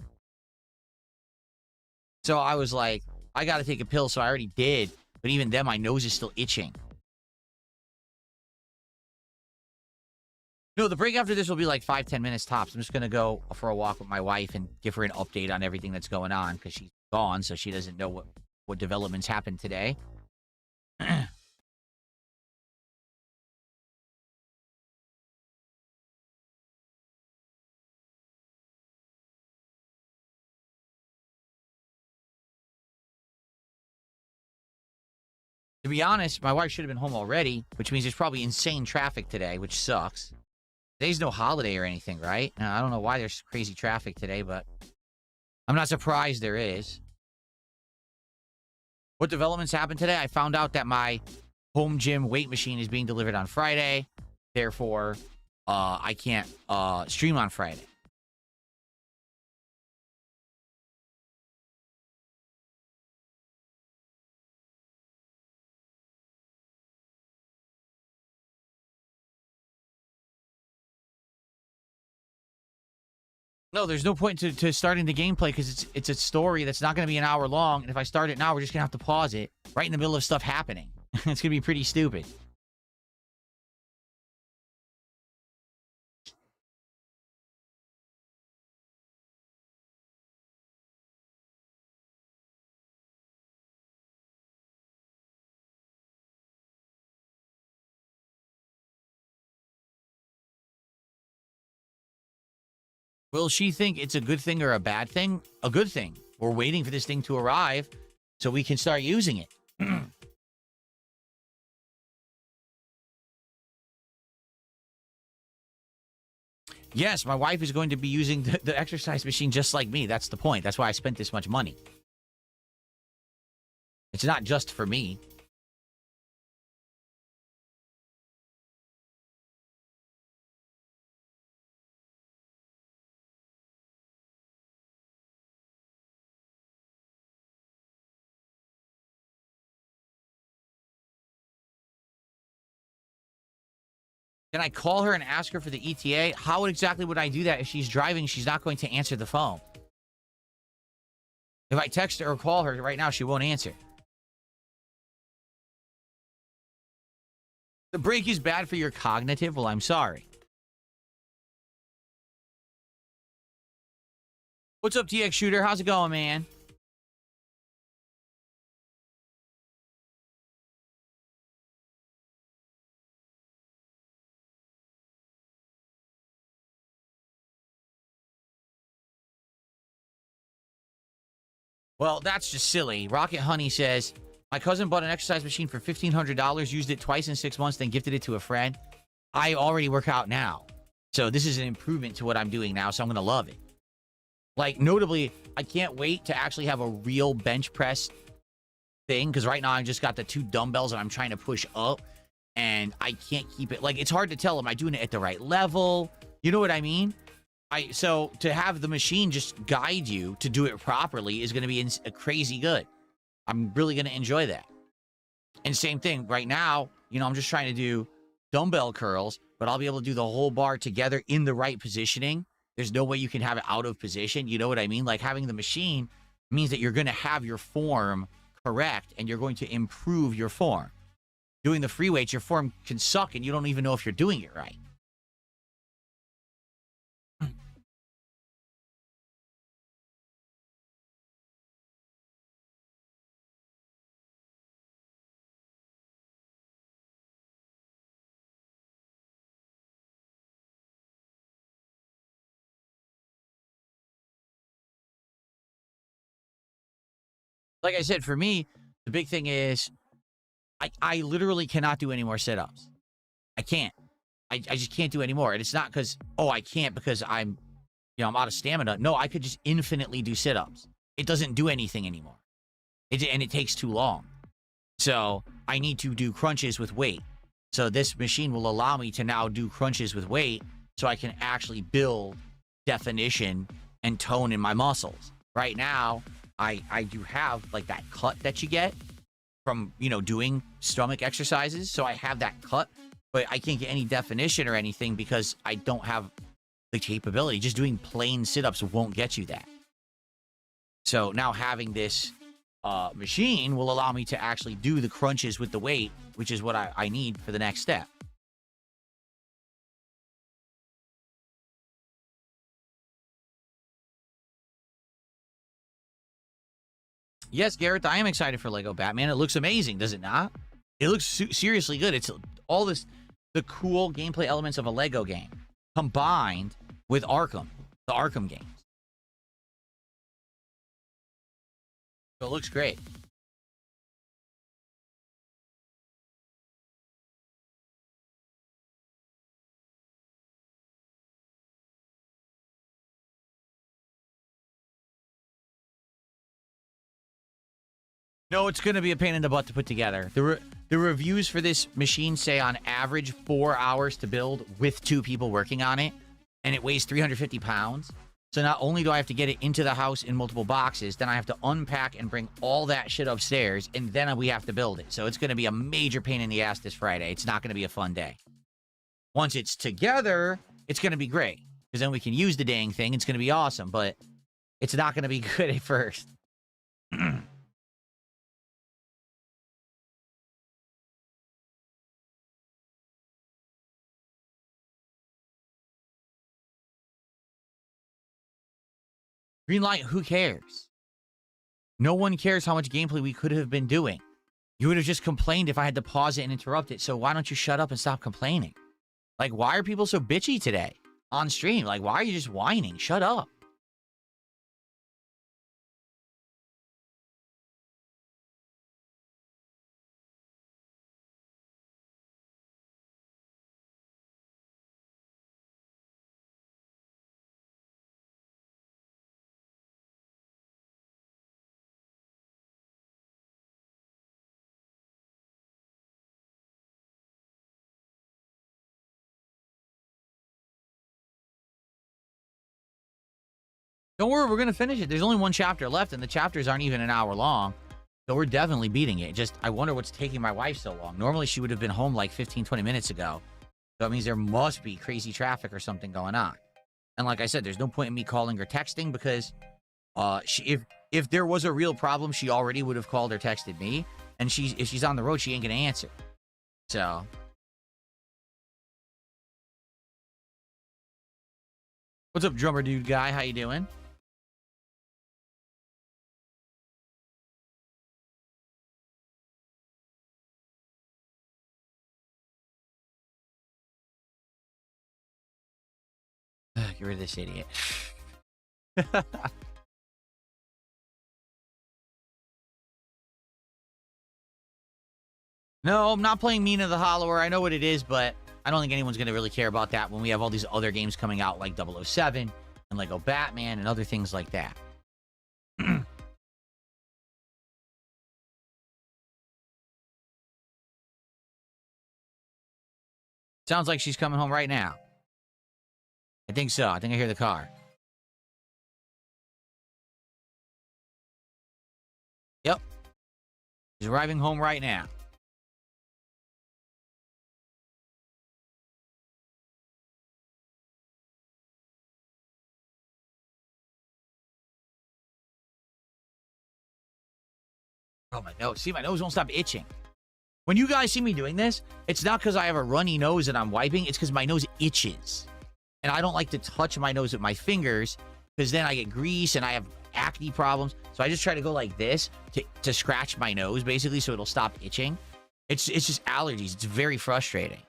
So I was like, I got to take a pill, so I already did. But even then, my nose is still itching. No, the break after this will be like 5-10 minutes tops. I'm just going to go for a walk with my wife and give her an update on everything that's going on, because she's gone, so she doesn't know what developments happened today. To be honest, my wife should have been home already, which means there's probably insane traffic today, which sucks. Today's no holiday or anything, right? Now, I don't know why there's crazy traffic today, but I'm not surprised there is. What developments happened today? I found out that my home gym weight machine is being delivered on Friday. Therefore, I can't stream on Friday. No, there's no point to starting the gameplay because it's a story that's not going to be an hour long. And if I start it now, we're just going to have to pause it right in the middle of stuff happening. It's going to be pretty stupid. Will she think it's a good thing or a bad thing? A good thing. We're waiting for this thing to arrive so we can start using it. Yes, my wife is going to be using the exercise machine just like me. That's the point. That's why I spent this much money. It's not just for me. Can I call her and ask her for the ETA? How exactly would I do that? If she's driving, she's not going to answer the phone. If I text her or call her right now, she won't answer. The break is bad for your cognitive? Well, I'm sorry. What's up, TX Shooter? How's it going, man? Well, that's just silly. Rocket Honey says, my cousin bought an exercise machine for $1,500, used it twice in 6 months, then gifted it to a friend. I already work out now. So this is an improvement to what I'm doing now, so I'm going to love it. Like, notably, I can't wait to actually have a real bench press thing, because right now I just got the 2 dumbbells and I'm trying to push up, and I can't keep it. Like, it's hard to tell, am I doing it at the right level? You know what I mean? So to have the machine just guide you to do it properly is going to be crazy good. I'm really going to enjoy that. And same thing right now, you know, I'm just trying to do dumbbell curls, but I'll be able to do the whole bar together in the right positioning. There's no way you can have it out of position. You know what I mean? Like, having the machine means that you're going to have your form correct and you're going to improve your form. Doing the free weights, your form can suck and you don't even know if you're doing it right. Like I said, for me, the big thing is I literally cannot do any more sit-ups. I can't. I just can't do any more. And it's not because, oh, I can't because I'm out of stamina. No, I could just infinitely do sit-ups. It doesn't do anything anymore. And it takes too long. So I need to do crunches with weight. So this machine will allow me to now do crunches with weight so I can actually build definition and tone in my muscles. Right now, I do have like that cut that you get from, doing stomach exercises. So I have that cut, but I can't get any definition or anything because I don't have the capability. Just doing plain sit-ups won't get you that. So now having this machine will allow me to actually do the crunches with the weight, which is what I need for the next step. Yes, Garrett, I am excited for Lego Batman. It looks amazing, does it not? It looks seriously good. It's all the cool gameplay elements of a Lego game combined with Arkham, the Arkham games. So it looks great. No, it's going to be a pain in the butt to put together. The reviews for this machine say on average 4 hours to build with 2 people working on it, and it weighs 350 pounds. So not only do I have to get it into the house in multiple boxes, then I have to unpack and bring all that shit upstairs, and then we have to build it. So it's going to be a major pain in the ass this Friday. It's not going to be a fun day. Once it's together, it's going to be great. because then we can use the dang thing. It's going to be awesome, but it's not going to be good at first. Green light, who cares? No one cares how much gameplay we could have been doing. You would have just complained if I had to pause it and interrupt it. So why don't you shut up and stop complaining? Like, why are people so bitchy today on stream? Like, why are you just whining? Shut up. Don't worry, we're going to finish it. There's only one chapter left, and the chapters aren't even an hour long. So we're definitely beating it. Just, I wonder what's taking my wife so long. Normally, she would have been home like 15, 20 minutes ago. So that means there must be crazy traffic or something going on. And like I said, there's no point in me calling or texting because if there was a real problem, she already would have called or texted me. And if she's on the road, she ain't going to answer. So... What's up, drummer dude guy? How you doing? Get rid of this idiot. No, I'm not playing Mina the Hollower. I know what it is, but I don't think anyone's going to really care about that when we have all these other games coming out like 007 and Lego Batman and other things like that. Sounds like she's coming home right now. I think so. I think I hear the car. Yep. She's arriving home right now. Oh, my nose. See, my nose won't stop itching. When you guys see me doing this, it's not because I have a runny nose and I'm wiping. It's because my nose itches. And I don't like to touch my nose with my fingers because then I get grease and I have acne problems. So I just try to go like this to scratch my nose, basically, so it'll stop itching. It's just allergies. It's very frustrating.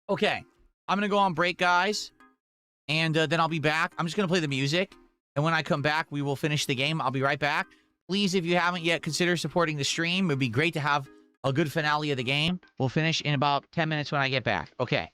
Okay. I'm going to go on break, guys. And then I'll be back. I'm just going to play the music. And when I come back, we will finish the game. I'll be right back. Please, if you haven't yet, consider supporting the stream. It would be great to have a good finale of the game. We'll finish in about 10 minutes when I get back. Okay.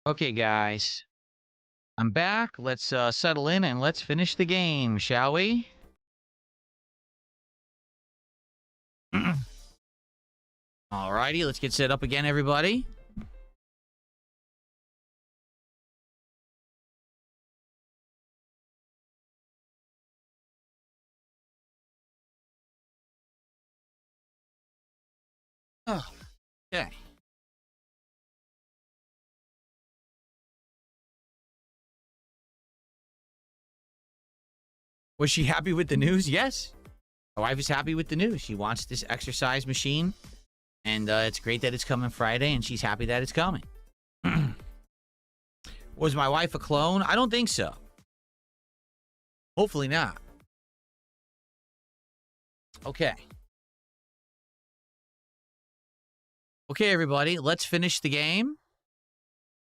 Okay, guys. I'm back. Let's settle in and let's finish the game, shall we? Alrighty, let's get set up again, everybody. Oh, okay. Was she happy with the news? Yes. My wife is happy with the news. She wants this exercise machine, and it's great that it's coming Friday, and she's happy that it's coming. Was my wife a clone? I don't think so. Hopefully not. Okay. Okay, everybody, let's finish the game.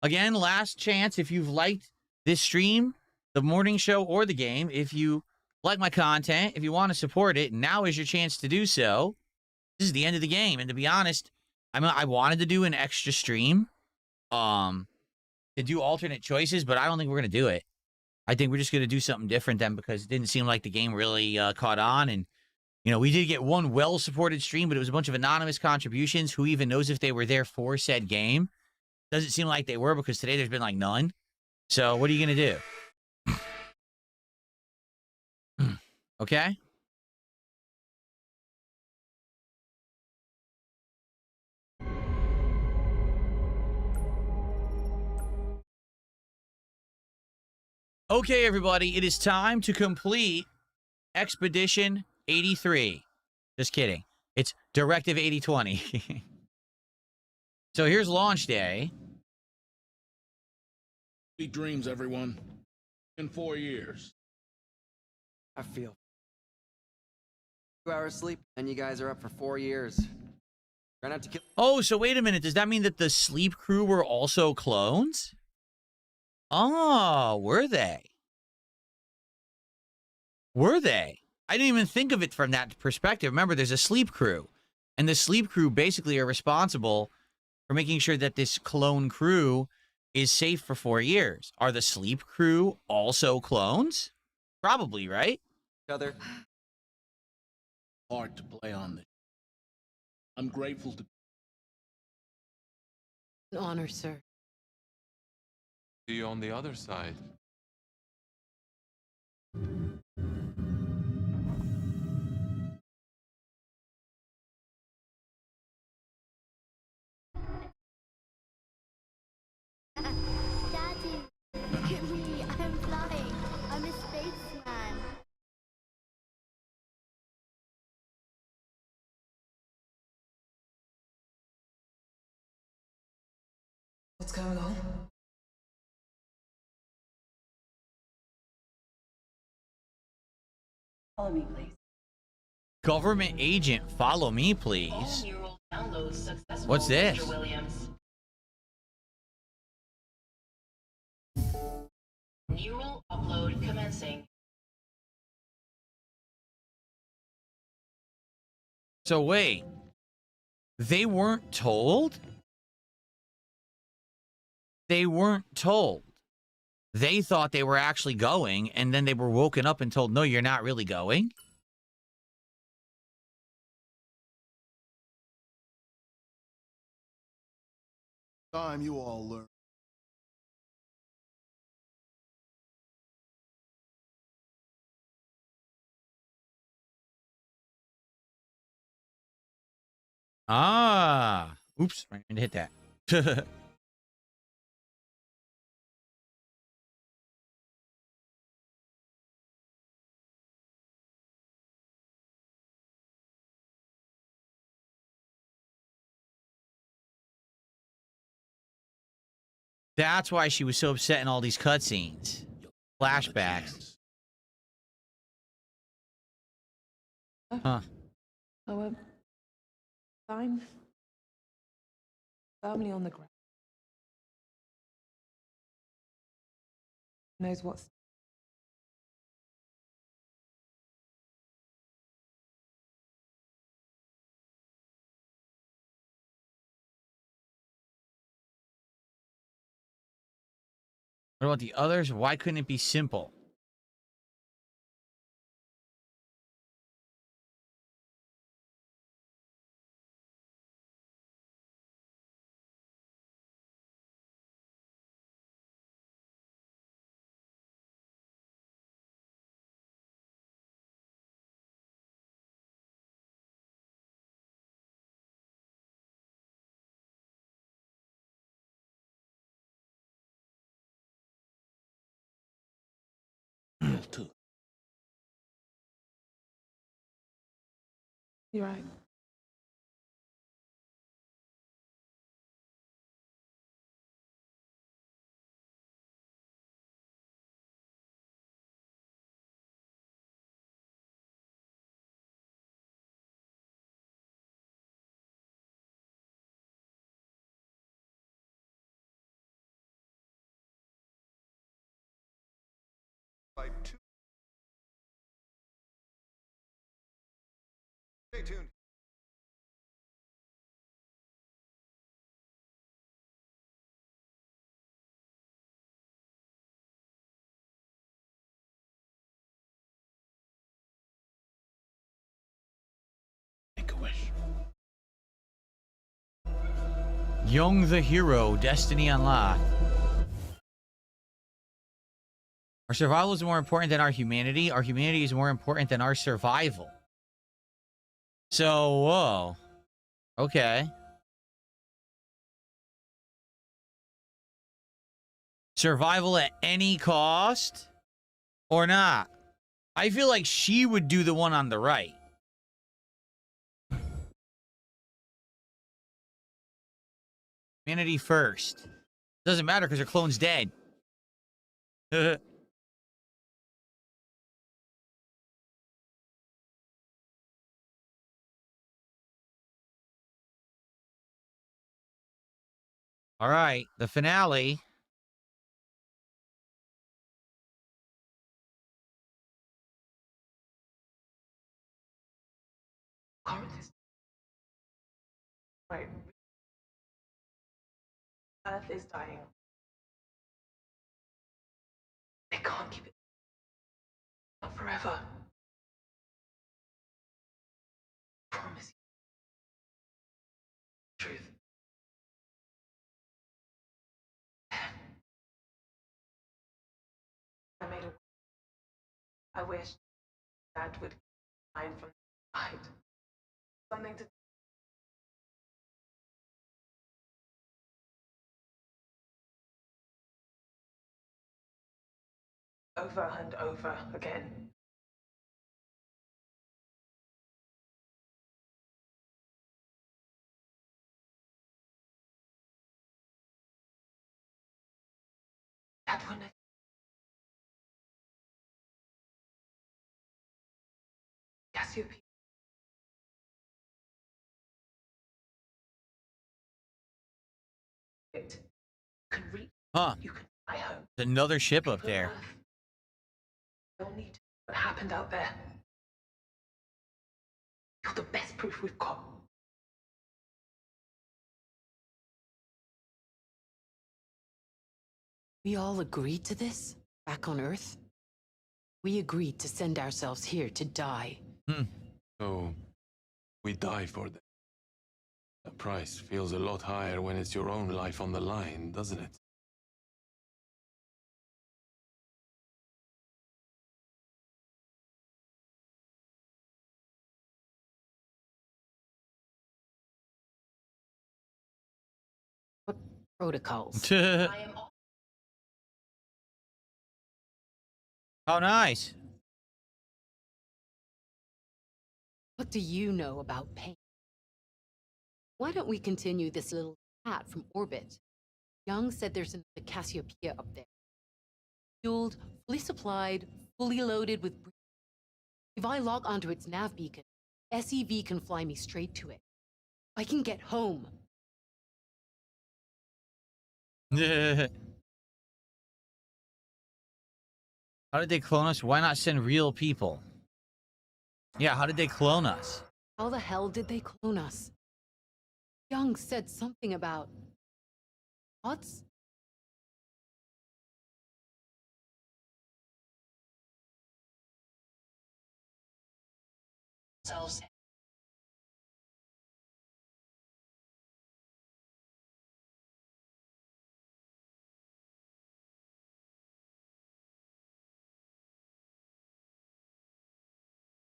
Again, last chance if you've liked this stream, the morning show, or the game. If you like my content, if you want to support it, now is your chance to do so. This is the end of the game, and to be honest, I wanted to do an extra stream, to do alternate choices, but I don't think we're gonna do it. I think we're just gonna do something different then, because it didn't seem like the game really caught on, and you know, we did get one well-supported stream, but it was a bunch of anonymous contributions. Who even knows if they were there for said game? Doesn't seem like they were, because today there's been like none. So what are you gonna do? Okay. Okay, everybody, it is time to complete Expedition 83. Just kidding. It's Directive 8020. So here's launch day. Sweet dreams, everyone. In 4 years. I feel 2 hours sleep, and you guys are up for 4 years. Gonna have to kill. Oh, so wait a minute. Does that mean that the sleep crew were also clones? Oh, were they? Were they? I didn't even think of it from that perspective. Remember, there's a sleep crew, and the sleep crew basically are responsible for making sure that this clone crew is safe for 4 years. Are the sleep crew also clones? Probably, right? Other. Hard to play on this. I'm grateful to. An honor, sir. See you on the other side. Daddy, look at me. I'm flying. I'm a spaceman. What's going on? Follow me, please. Government agent, follow me, please. Neural downloads successful, What's this? Mr. Williams. Neural upload commencing. So wait, they weren't told? They weren't told. They thought they were actually going, and then they were woken up and told, no, you're not really going? Time you all learn. Ah. Oops, I didn't hit that. That's why she was so upset in all these cutscenes. Flashbacks. Huh. Our time firmly on the ground. Knows what's What about the others? Why couldn't it be simple? You're right. Stay tuned. Make a wish. Young the hero, destiny unlocked. Our survival is more important than our humanity. Our humanity is more important than our survival. So, whoa. Okay. Survival at any cost? Or not? I feel like she would do the one on the right. Humanity first. Doesn't matter because her clone's dead. All right, the finale. Right. Earth is dying. They can't keep it. Not forever. Promise you. Truth. I made a. I wish Dad would find from the side. Something to. Over and over again. Dad wouldn't. Cassiopeia. It can reach. Huh. You can fly home. There's another ship up there. Don't need what happened out there. You're the best proof we've got. We all agreed to this back on Earth. We agreed to send ourselves here to die. So, we die for them. The price feels a lot higher when it's your own life on the line, doesn't it? What protocols? How nice. What do you know about pain? Why don't we continue this little chat from orbit? Young said there's another Cassiopeia up there. Fueled, fully supplied, fully loaded with. If I log onto its nav beacon, SEV can fly me straight to it. I can get home. How did they clone us? Why not send real people? Yeah, how did they clone us? How the hell did they clone us? Young said something about. Bots? Selves.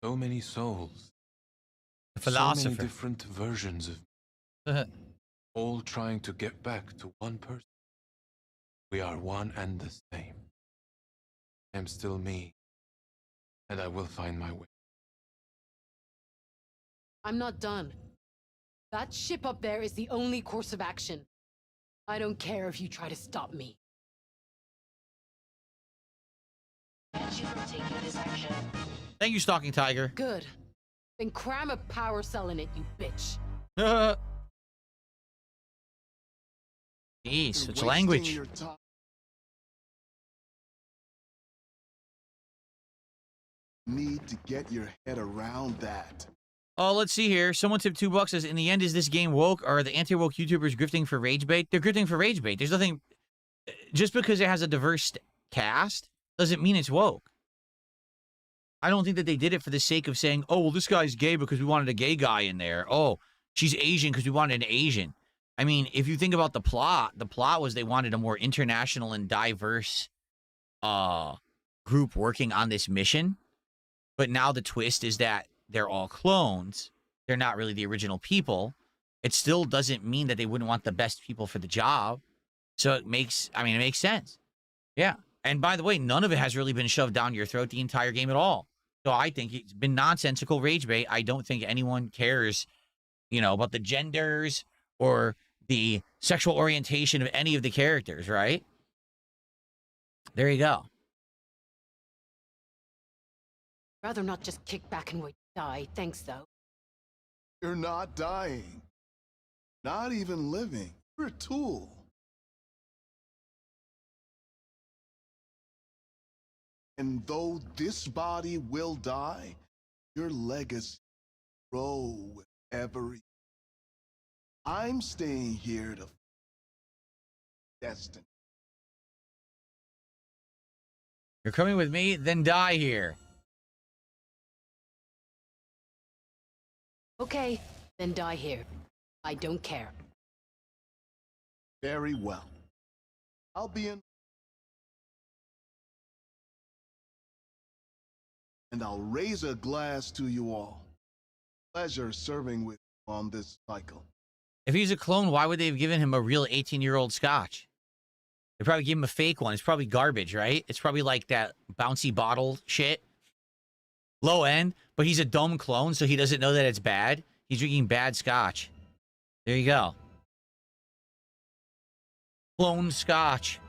So many souls. A So philosopher. many different versions of all trying to get back to one person. We are one and the same. I am still me, and I will find my way. I'm not done. That ship up there is the only course of action. I don't care if you try to stop me. Prevent you from taking this action. Thank you, Stalking Tiger. Good. Then cram a power cell in it, you bitch. Jeez, such Wasting language. your time. Need to get your head around that. Oh, let's see here. Someone tipped $2. Says, in the end, is this game woke? Or are the anti-woke YouTubers grifting for rage bait? They're grifting for rage bait. There's nothing... Just because it has a diverse cast doesn't mean it's woke. I don't think that they did it for the sake of saying, oh, well, this guy's gay because we wanted a gay guy in there. Oh, she's Asian because we wanted an Asian. I mean, if you think about the plot was they wanted a more international and diverse group working on this mission. But now the twist is that they're all clones. They're not really the original people. It still doesn't mean that they wouldn't want the best people for the job. So it makes sense. Yeah. And by the way, none of it has really been shoved down your throat the entire game at all. So I think it's been nonsensical rage bait. I don't think anyone cares, about the genders or the sexual orientation of any of the characters, right? There you go. Rather not just kick back and wait to die. Thanks, though. You're not dying. Not even living. You're a tool. And though this body will die, your legacy will grow with every... I'm staying here to... destiny. You're coming with me? Then die here. Okay, then die here. I don't care. Very well. I'll be in... and I'll raise a glass to you all. Pleasure serving with you on this cycle. If he's a clone, why would they have given him a real 18-year-old scotch? They probably gave him a fake one. It's probably garbage, right? It's probably like that bouncy bottle shit. Low end, but he's a dumb clone, so he doesn't know that it's bad. He's drinking bad scotch. There you go. Clone scotch.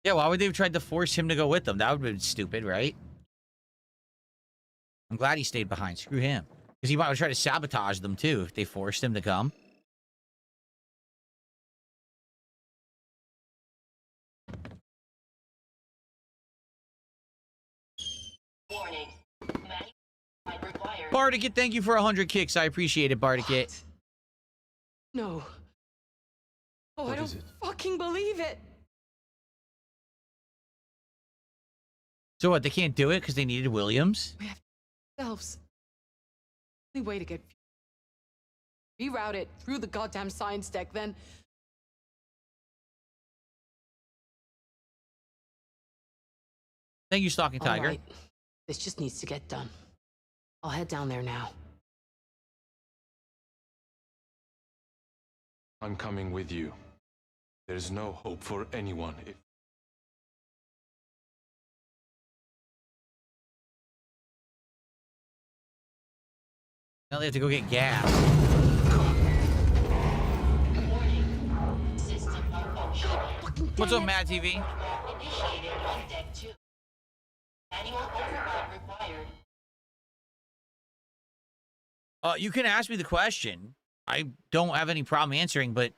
Yeah, why would they have tried to force him to go with them? That would have been stupid, right? I'm glad he stayed behind. Screw him. Because he might have tried to sabotage them, too, if they forced him to come. Warning. Required. Bardicate, thank you for 100 kicks. I appreciate it, Bardicate. No. Oh, I don't fucking believe it. So what, they can't do it because they needed Williams? We have ourselves. The only way to get reroute it through the goddamn science deck, then Thank you, Stalking Tiger. all right. This just needs to get done. I'll head down there now. I'm coming with you. There's no hope for anyone if... Now they have to go get gas. What's up, Mad TV? Initiated on deck 2. Manual override required. You can ask me the question. I don't have any problem answering, but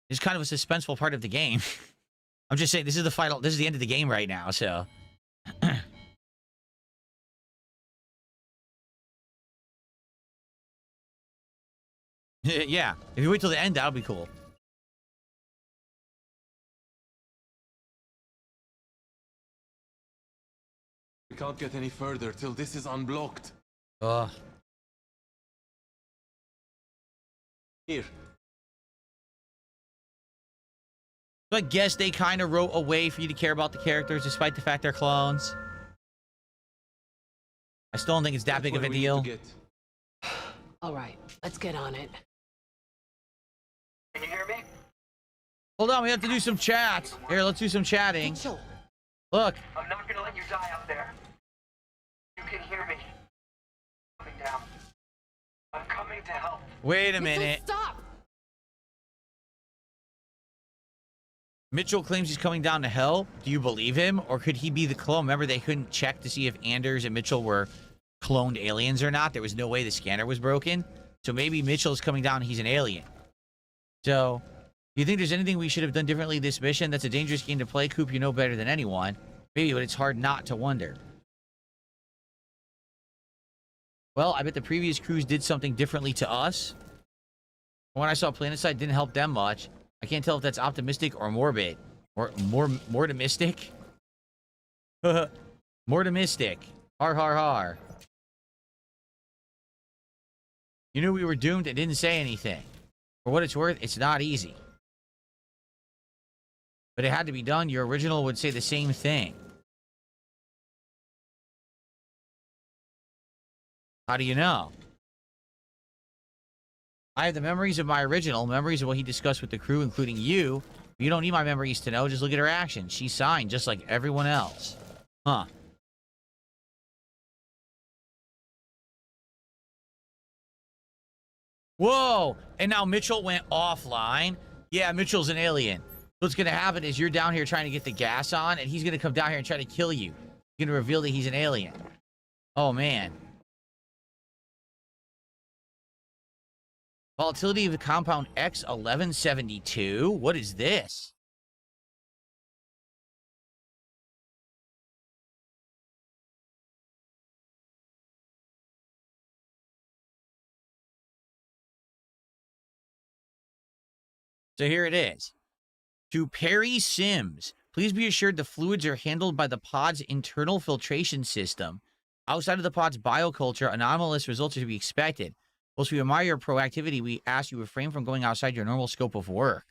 it's kind of a suspenseful part of the game. I'm just saying, this is the end of the game right now, so... Yeah, if you wait till the end, that'll be cool. We can't get any further till this is unblocked. Ugh. Here. So I guess they kind of wrote a way for you to care about the characters despite the fact they're clones. I still don't think it's that big of a deal. All right, let's get on it. Can you hear me? Hold on, we have to do some chat. Here, let's do some chatting. Mitchell. Look. I'm not gonna let you die up there. You can hear me. Coming down. I'm coming to help. Wait a minute. Stop! Mitchell claims he's coming down to hell. Do you believe him? Or could he be the clone? Remember, they couldn't check to see if Anders and Mitchell were cloned aliens or not. There was no way the scanner was broken. So maybe Mitchell's coming down and he's an alien. So, do you think there's anything we should have done differently this mission? That's a dangerous game to play, Coop. You know better than anyone. Maybe, but it's hard not to wonder. Well, I bet the previous crews did something differently to us. When I saw PlanetSide, didn't help them much. I can't tell if that's optimistic or morbid. Or more optimistic. More optimistic. Har har har. You knew we were doomed and didn't say anything. For what it's worth, it's not easy. But it had to be done. Your original would say the same thing. How do you know? I have the memories of my original, memories of what he discussed with the crew, including you. You don't need my memories to know. Just look at her actions. She signed just like everyone else. Huh. Whoa! And now Mitchell went offline. Yeah, Mitchell's an alien. What's going to happen is you're down here trying to get the gas on, and he's going to come down here and try to kill you. He's going to reveal that he's an alien. Oh, man. Volatility of the compound X1172? What is this? So here it is. To Perry Sims, please be assured the fluids are handled by the pod's internal filtration system. Outside of the pod's bioculture, anomalous results are to be expected. Whilst we admire your proactivity, we ask you refrain from going outside your normal scope of work.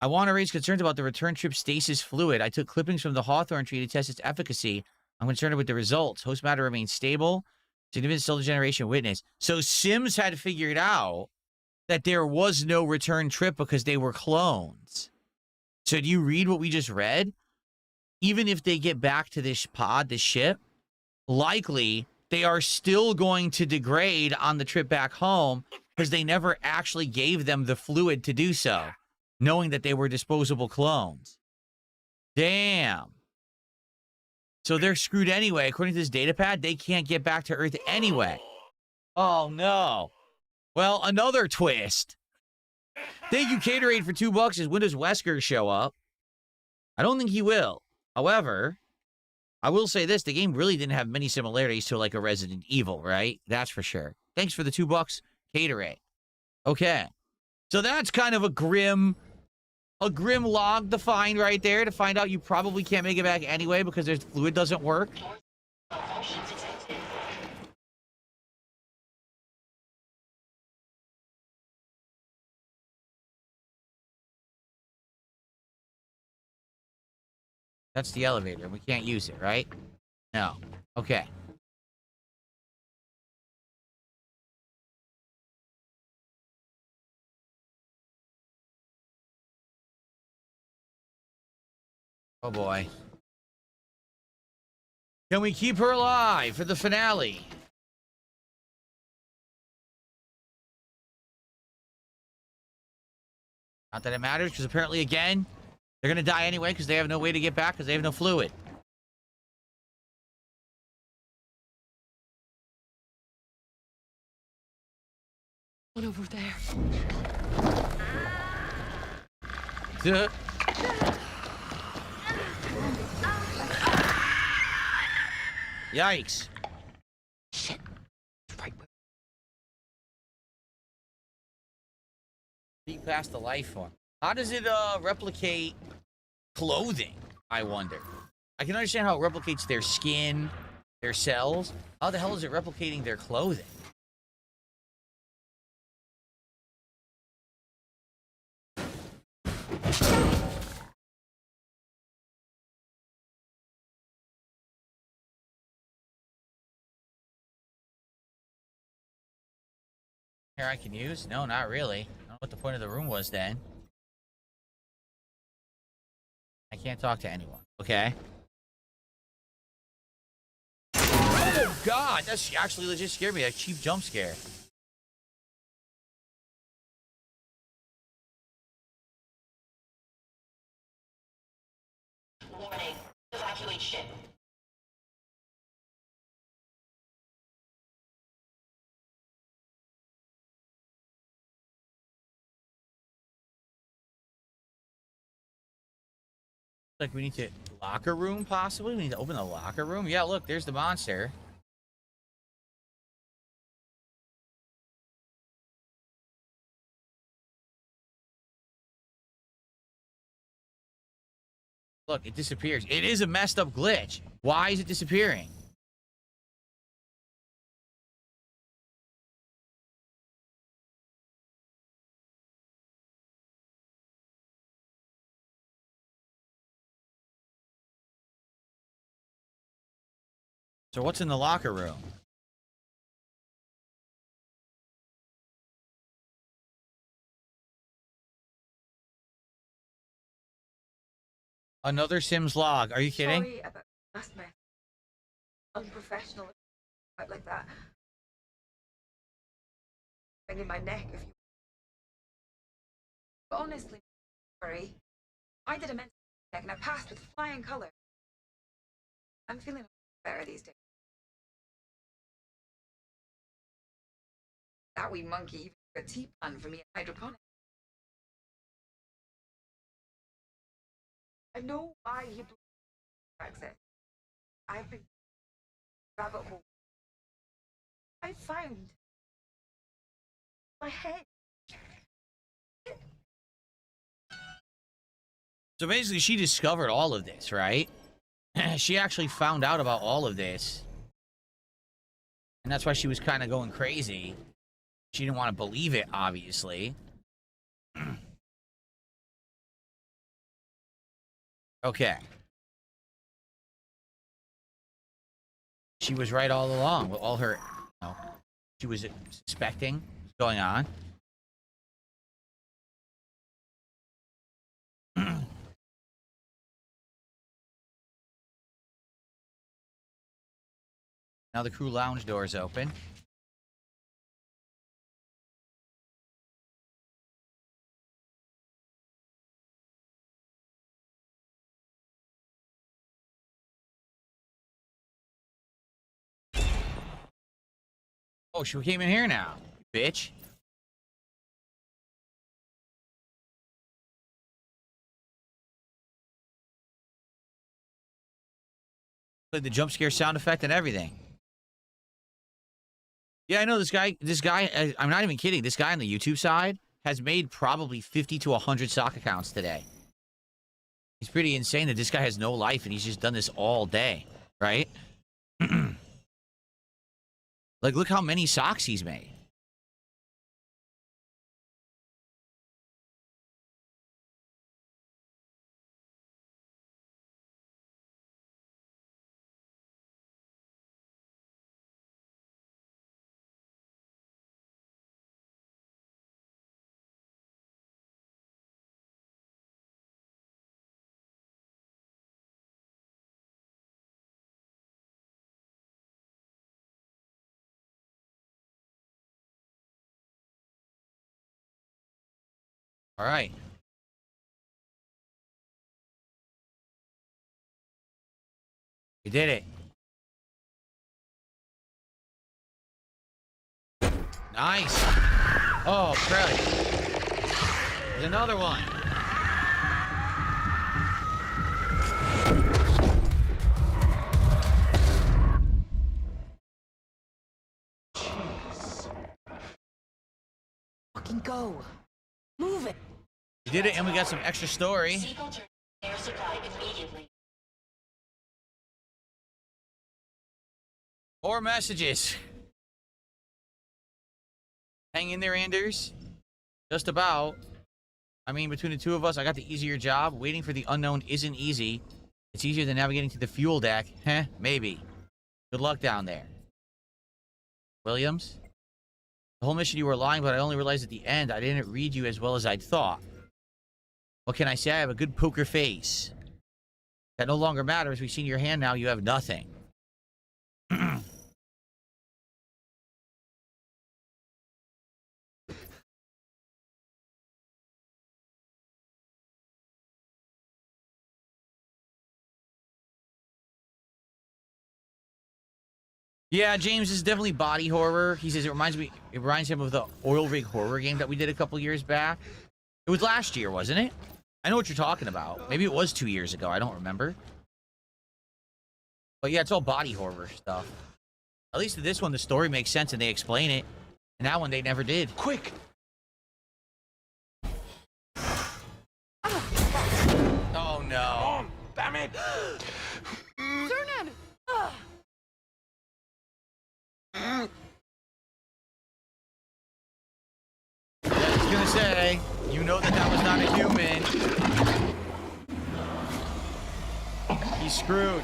I want to raise concerns about the return trip stasis fluid. I took clippings from the Hawthorne tree to test its efficacy. I'm concerned with the results. Host matter remains stable. Significant cell degeneration witnessed. So Sims had figured out that there was no return trip because they were clones. So do you read what we just read? Even if they get back to this pod, this ship, likely they are still going to degrade on the trip back home because they never actually gave them the fluid to do so, knowing that they were disposable clones. Damn. So they're screwed anyway. According to this data pad, they can't get back to Earth anyway. Oh, no. Well, another twist. Thank you, Caterade, for $2. Is Windows Wesker show up? I don't think he will. However, I will say this. The game really didn't have many similarities to like a Resident Evil, right? That's for sure. Thanks for the $2, Caterade. Okay. So that's kind of a grim log to find right there, to find out you probably can't make it back anyway because their fluid doesn't work. That's the elevator. We can't use it, right? No. Okay. Oh, boy. Can we keep her alive for the finale? Not that it matters, because apparently, again, they're going to die anyway because they have no way to get back because they have no fluid. One over there. Yikes. Shit. Right. See past the life form. How does it replicate clothing, I wonder? I can understand how it replicates their skin, their cells. How the hell is it replicating their clothing? Here I can use? No, not really. I don't know what the point of the room was then. I can't talk to anyone. Okay. Oh, God! That's actually legit scared me. A cheap jump scare. Warning. Evacuate ship. Like we need to locker room possibly. We need to open the locker room. Yeah, look, there's the monster. Look, it disappears. It is a messed up glitch. Why is it disappearing? So what's in the locker room? Another Sims log. Are you kidding? Sorry about last mess. Unprofessional. Like that. Bringing my neck if you. But honestly, sorry. I did a mental check and I passed with flying colours. I'm feeling better these days. That wee monkey even took a tea plan for me at hydroponics. I know why he blew access. I've been rabbit hole. I found my head. So basically, she discovered all of this, right? She actually found out about all of this. And that's why she was kind of going crazy. She didn't want to believe it, obviously. Okay. She was right all along with all her, you know, she was suspecting what's going on. Now the crew lounge door is open. Oh, she came in here now, bitch. Played the jump scare sound effect and everything. Yeah, I know this guy, I'm not even kidding. This guy on the YouTube side has made probably 50 to 100 sock accounts today. He's pretty insane that this guy has no life and he's just done this all day, right? Like, look how many socks he's made. All right. You did it. Nice. Oh, crap. There's another one. Fucking go. Move it. You did it, and we got some extra story. Seek alternate air supply immediately. Or messages. Hang in there, Anders. Just about. I mean, between the two of us, I got the easier job. Waiting for the unknown isn't easy. It's easier than navigating to the fuel deck. Heh, maybe. Good luck down there. Williams? The whole mission you were lying, but I only realized at the end I didn't read you as well as I'd thought. What can I say? I have a good poker face. That no longer matters. We've seen your hand now. You have nothing. Yeah, James is definitely body horror. He says it reminds him of the oil rig horror game that we did a couple years back. It was last year, wasn't it? I know what you're talking about. Maybe it was 2 years ago. I don't remember. But yeah, it's all body horror stuff. At least in this one, the story makes sense and they explain it. And that one, they never did. Quick! Oh, no. Damn it! Cernan! I was gonna say, you know that was not a human. He's screwed.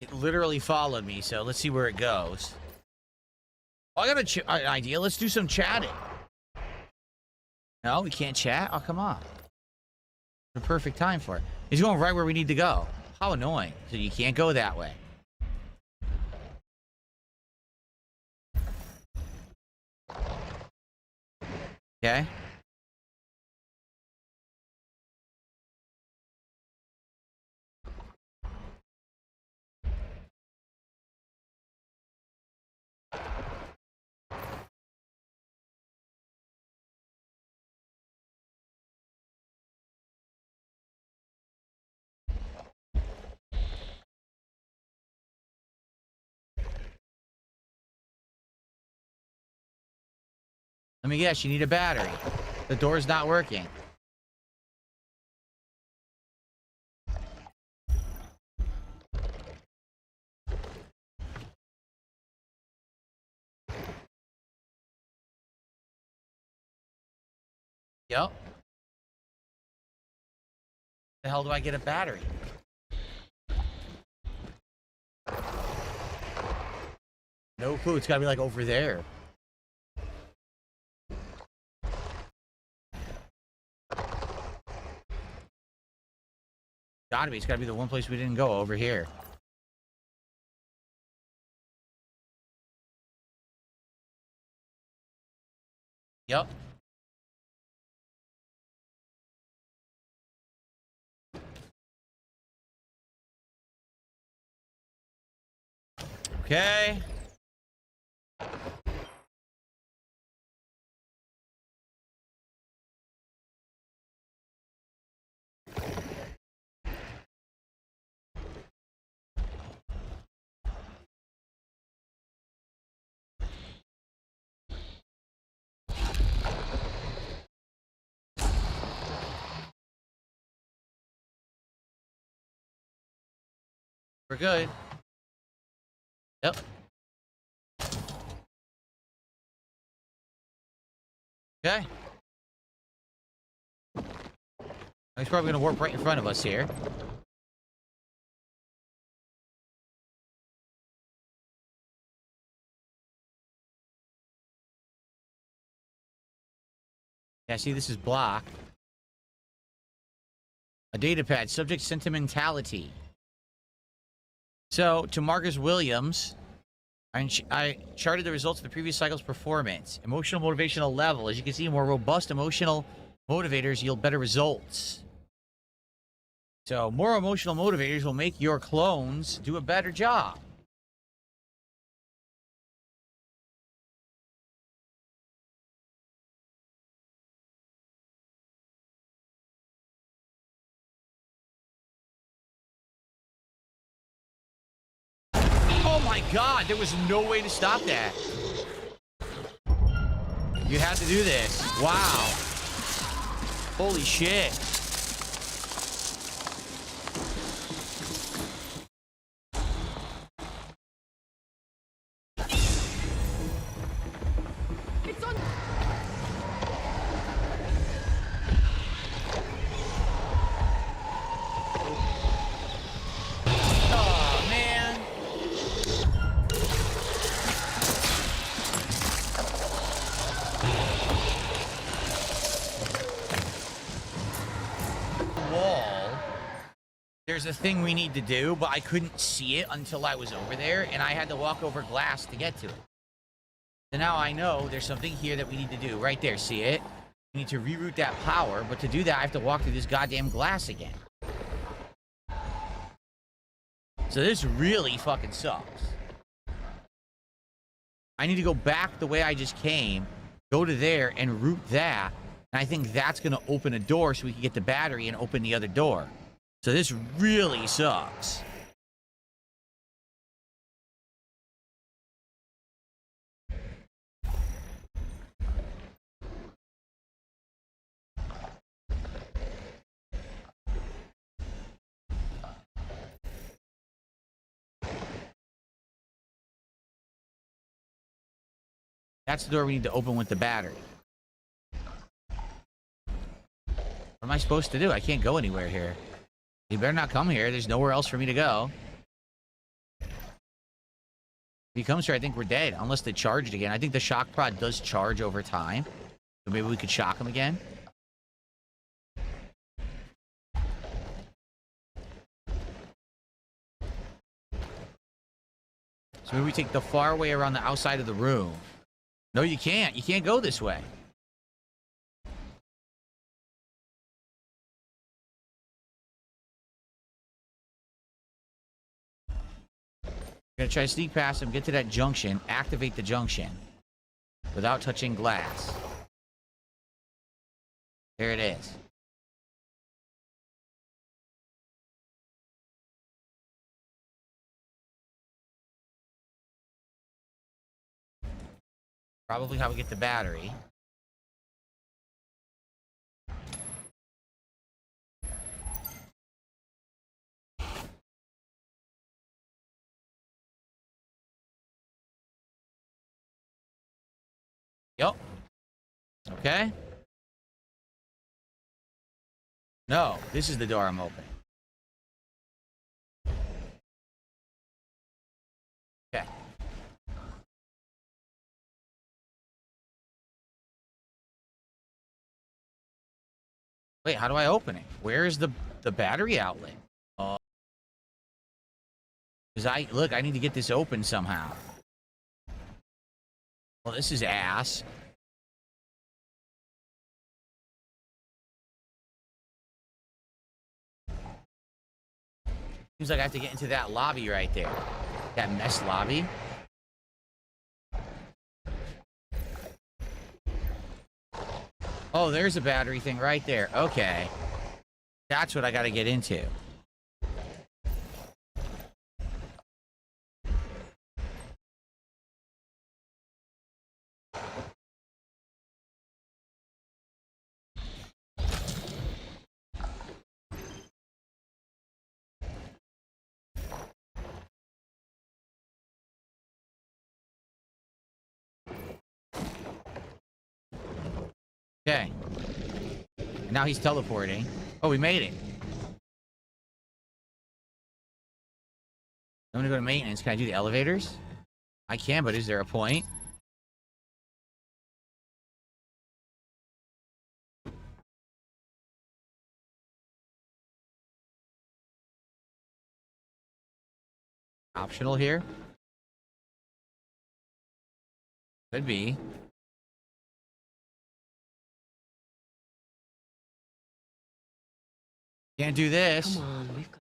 It literally followed me, so let's see where it goes. Oh, I got an idea. Let's do some chatting. No, we can't chat? Oh, come on. The perfect time for it. He's going right where we need to go. How annoying. So you can't go that way. Okay. Let me guess, you need a battery. The door's not working. Yep. The hell do I get a battery? No clue. It's gotta be like over there. Gotta be. It's gotta be the one place we didn't go over here. Yep. Okay. We're good. Yep. Okay. He's probably gonna warp right in front of us here. Yeah, see, this is block. A data pad, subject sentimentality. So, to Marcus Williams, I charted the results of the previous cycle's performance. Emotional motivational level. As you can see, more robust emotional motivators yield better results. So more emotional motivators will make your clones do a better job. Oh my god, there was no way to stop that. You had to do this. Wow. Holy shit. It's on. Oh, man. Wall. There's a thing we need to do, but I couldn't see it until I was over there, and I had to walk over glass to get to it. So now I know there's something here that we need to do. Right there, see it? We need to reroute that power, but to do that, I have to walk through this goddamn glass again. So this really fucking sucks. I need to go back the way I just came, go to there, and route that. And I think that's going to open a door so we can get the battery and open the other door. So this really sucks. That's the door we need to open with the battery. What am I supposed to do? I can't go anywhere here. You better not come here. There's nowhere else for me to go. If he comes here, I think we're dead. Unless they charged again. I think the shock prod does charge over time. So maybe we could shock him again. So maybe we take the far way around the outside of the room. No, you can't. You can't go this way. We're gonna try to sneak past him, get to that junction, activate the junction without touching glass. There it is. Probably how we get the battery. Yup. Okay. No, this is the door I'm opening. Okay. Wait, how do I open it? Where is the battery outlet? Because look, I need to get this open somehow. Well, this is ass. Seems like I have to get into that lobby right there. That mess lobby. Oh, there's a battery thing right there. Okay. That's what I gotta get into. Okay. And now he's teleporting. Oh, we made it. I'm gonna go to maintenance. Can I do the elevators? I can, but is there a point? Optional here. Could be. Can't do this. Come on, we've got...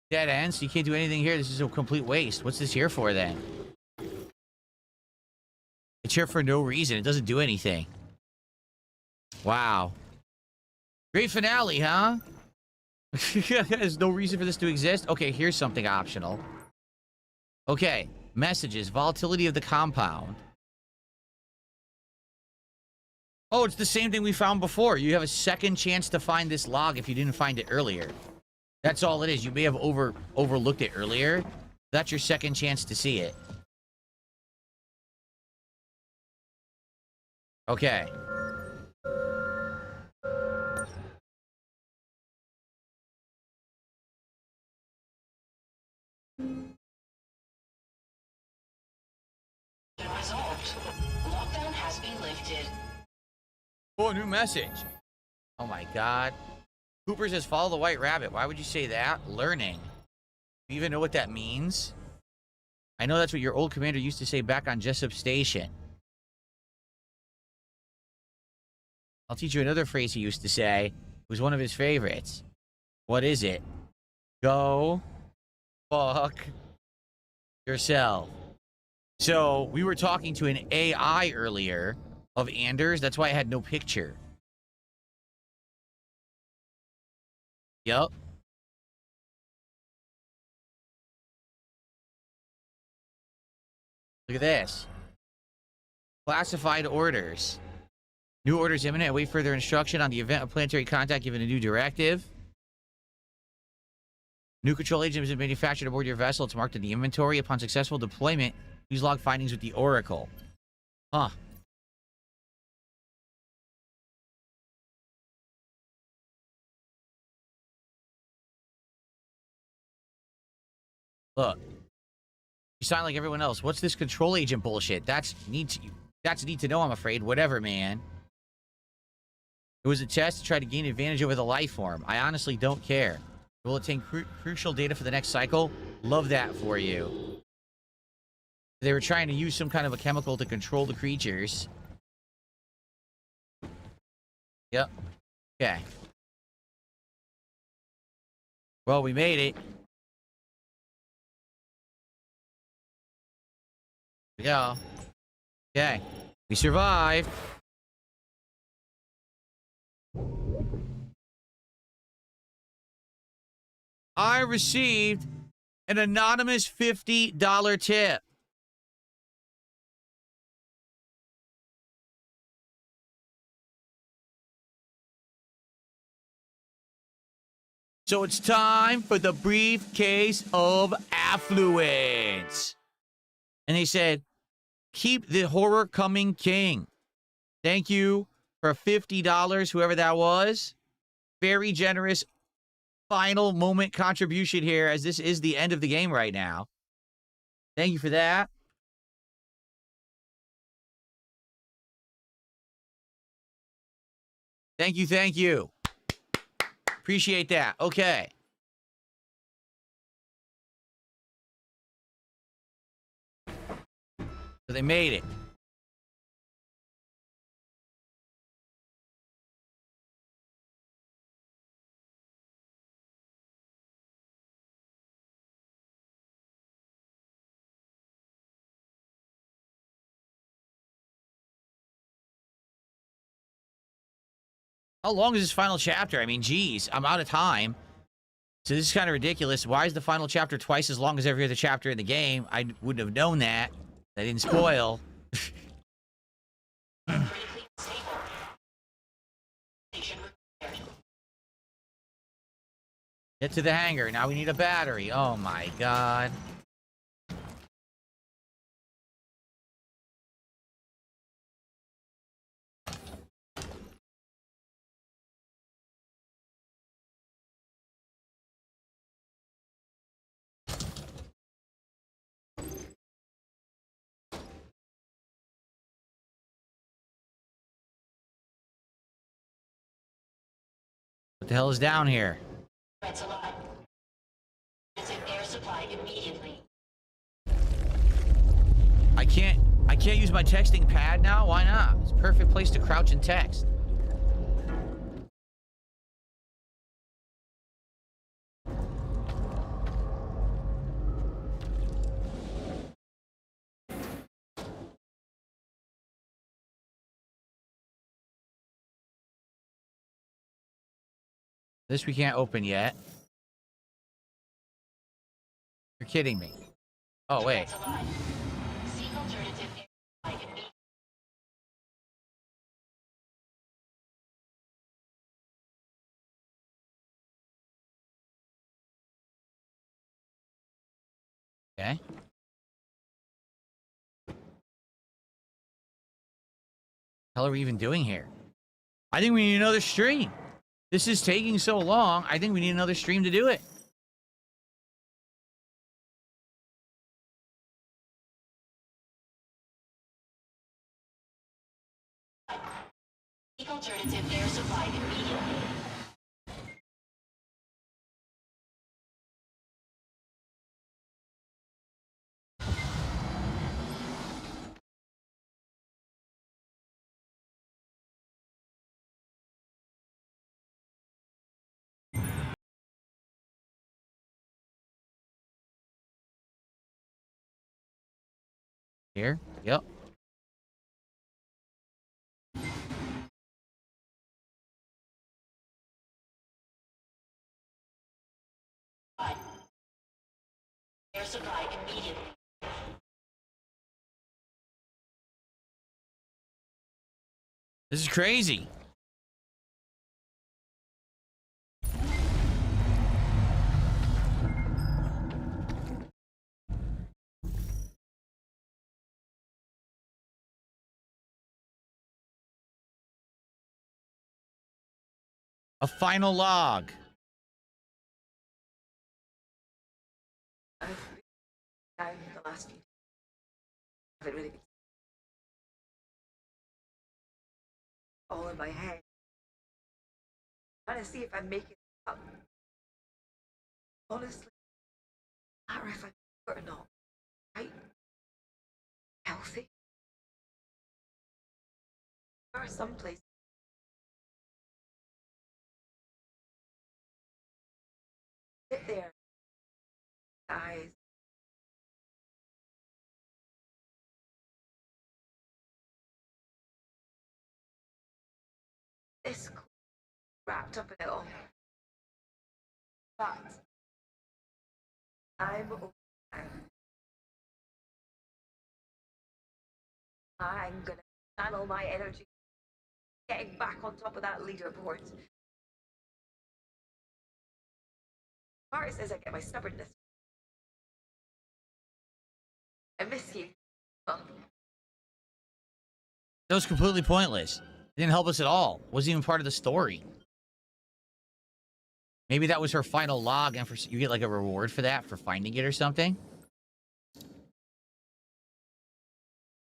Dead ends. You can't do anything here. This is a complete waste. What's this here for then? It's here for no reason. It doesn't do anything. Wow. Great finale, huh? There's no reason for this to exist. Okay, here's something optional. Okay, messages. Volatility of the compound. Oh, it's the same thing we found before. You have a second chance to find this log if you didn't find it earlier. That's all it is. You may have overlooked it earlier. That's your second chance to see it. Okay. Resolved. Lockdown has been lifted. Oh, new message. Oh my god. Cooper says, follow the white rabbit. Why would you say that? Learning. Do you even know what that means? I know that's what your old commander used to say back on Jessup Station. I'll teach you another phrase he used to say. It was one of his favorites. What is it? Go fuck yourself. So, we were talking to an AI earlier of Anders. That's why I had no picture. Yup. Look at this. Classified orders. New orders imminent. Await further instruction on the event of planetary contact given a new directive. New control agent has been manufactured aboard your vessel. It's marked in the inventory. Upon successful deployment, use log findings with the Oracle. Huh. Look. You sound like everyone else. What's this control agent bullshit? That's need to know, I'm afraid. Whatever, man. It was a test to try to gain advantage over the life form. I honestly don't care. Will obtain crucial data for the next cycle? Love that for you. They were trying to use some kind of a chemical to control the creatures. Yep. Okay. Well, we made it. Here we go. Okay. We survived. I received an anonymous $50 tip. So it's time for the briefcase of affluence. And they said, keep the horror coming, king. Thank you for $50, whoever that was. Very generous final moment contribution here, as this is the end of the game right now. Thank you for that. Thank you, thank you. Appreciate that. Okay. So they made it. How long is this final chapter? I mean, geez, I'm out of time. So this is kind of ridiculous. Why is the final chapter twice as long as every other chapter in the game? I wouldn't have known that. I didn't spoil. Get to the hangar. Now we need a battery. Oh my god. What the hell is down here? supply immediately. I can't use my texting pad now? Why not? It's a perfect place to crouch and text. This we can't open yet. You're kidding me. Oh, wait. Seek alternative air supply immediately. Okay. What are we even doing here? I think we need another stream. This is taking so long. I think we need another stream to do it. Seek alternative air supply immediately. Here? Yep. Air supply immediately. This is crazy. A final log. I've been down the last few days. I haven't really been all in my head. Trying to see if I'm making it up. Honestly, no matter if I'm good or not. Right? Healthy. There are some places. Sit there, guys. This wrapped up in it all. But I'm okay now. I'm gonna channel my energy getting back on top of that leaderboard. Part says I get my stubbornness. I miss you. That was completely pointless. It didn't help us at all. Wasn't even part of the story. Maybe that was her final log, and you get like a reward for that, for finding it or something.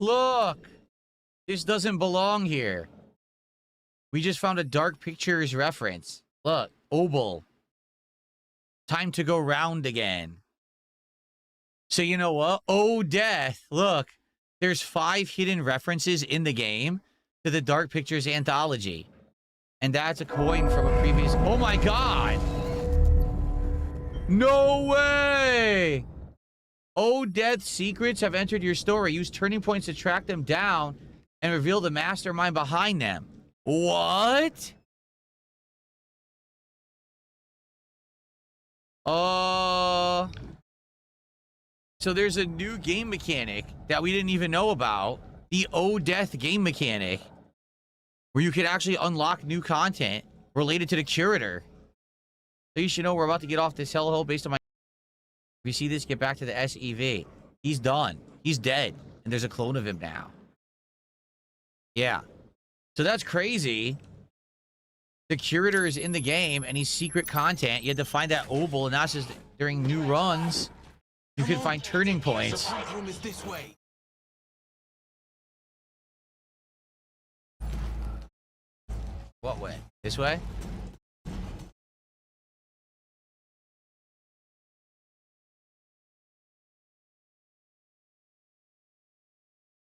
Look! This doesn't belong here. We just found a Dark Pictures reference. Look, Obel. Time to go round again. So you know what? Oh, death. Look, there's 5 hidden references in the game to the Dark Pictures anthology. And that's a coin from a previous... Oh my god! No way! Oh, death secrets have entered your story. Use turning points to track them down and reveal the mastermind behind them. What? So there's a new game mechanic that we didn't even know about. The Oh Death game mechanic. Where you can actually unlock new content related to the curator. So you should know we're about to get off this hellhole based on my... If you see this, get back to the SEV. He's done. He's dead. And there's a clone of him now. Yeah. So that's crazy. The curator is in the game and he's secret content. You had to find that Obel, and that's just during new runs. You can find turning points. Supply room is this way. What way? This way?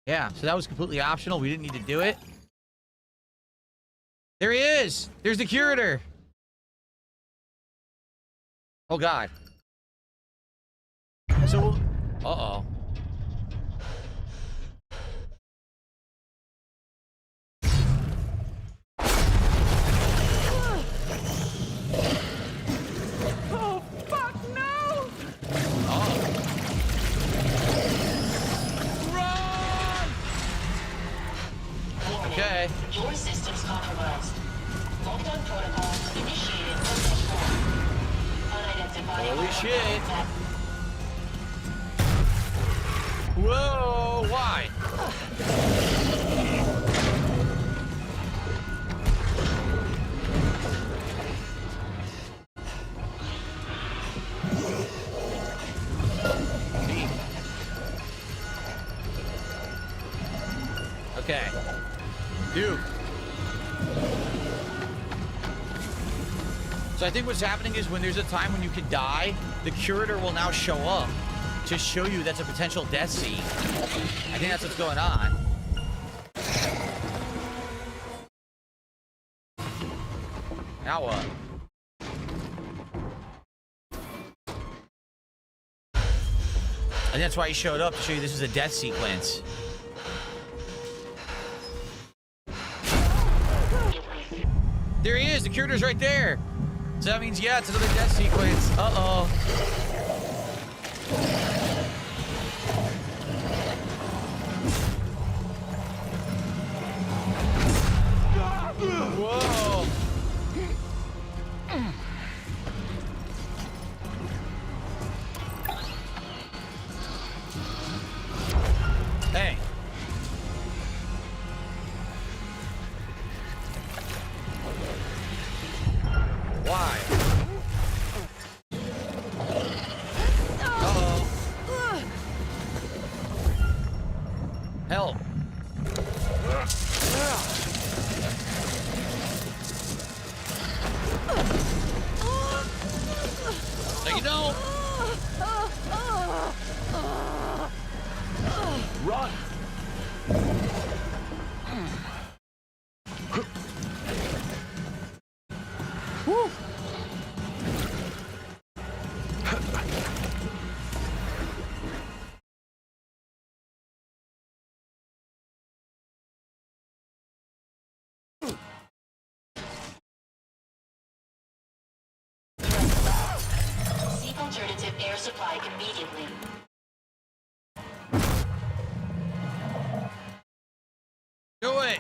Yeah, so that was completely optional. We didn't need to do it. There he is. There's the curator. Oh, God. So, uh-oh. Oh, fuck, no! Okay. Your system's compromised. Lockdown protocol initiated on Tech 4. Unidentified. Holy shit. Whoa, why? Okay. Dude. So I think what's happening is when there's a time when you can die, the curator will now show up to show you that's a potential death scene. I think that's what's going on. Now what? And that's why he showed up, to show you this is a death sequence. There he is, the curator's right there. So that means, yeah, it's another death sequence. Uh-oh. Whoa. Hey. Why? Uh-oh. Help. No, you don't. Run. Woo. Seek alternative air supply immediately. Do it.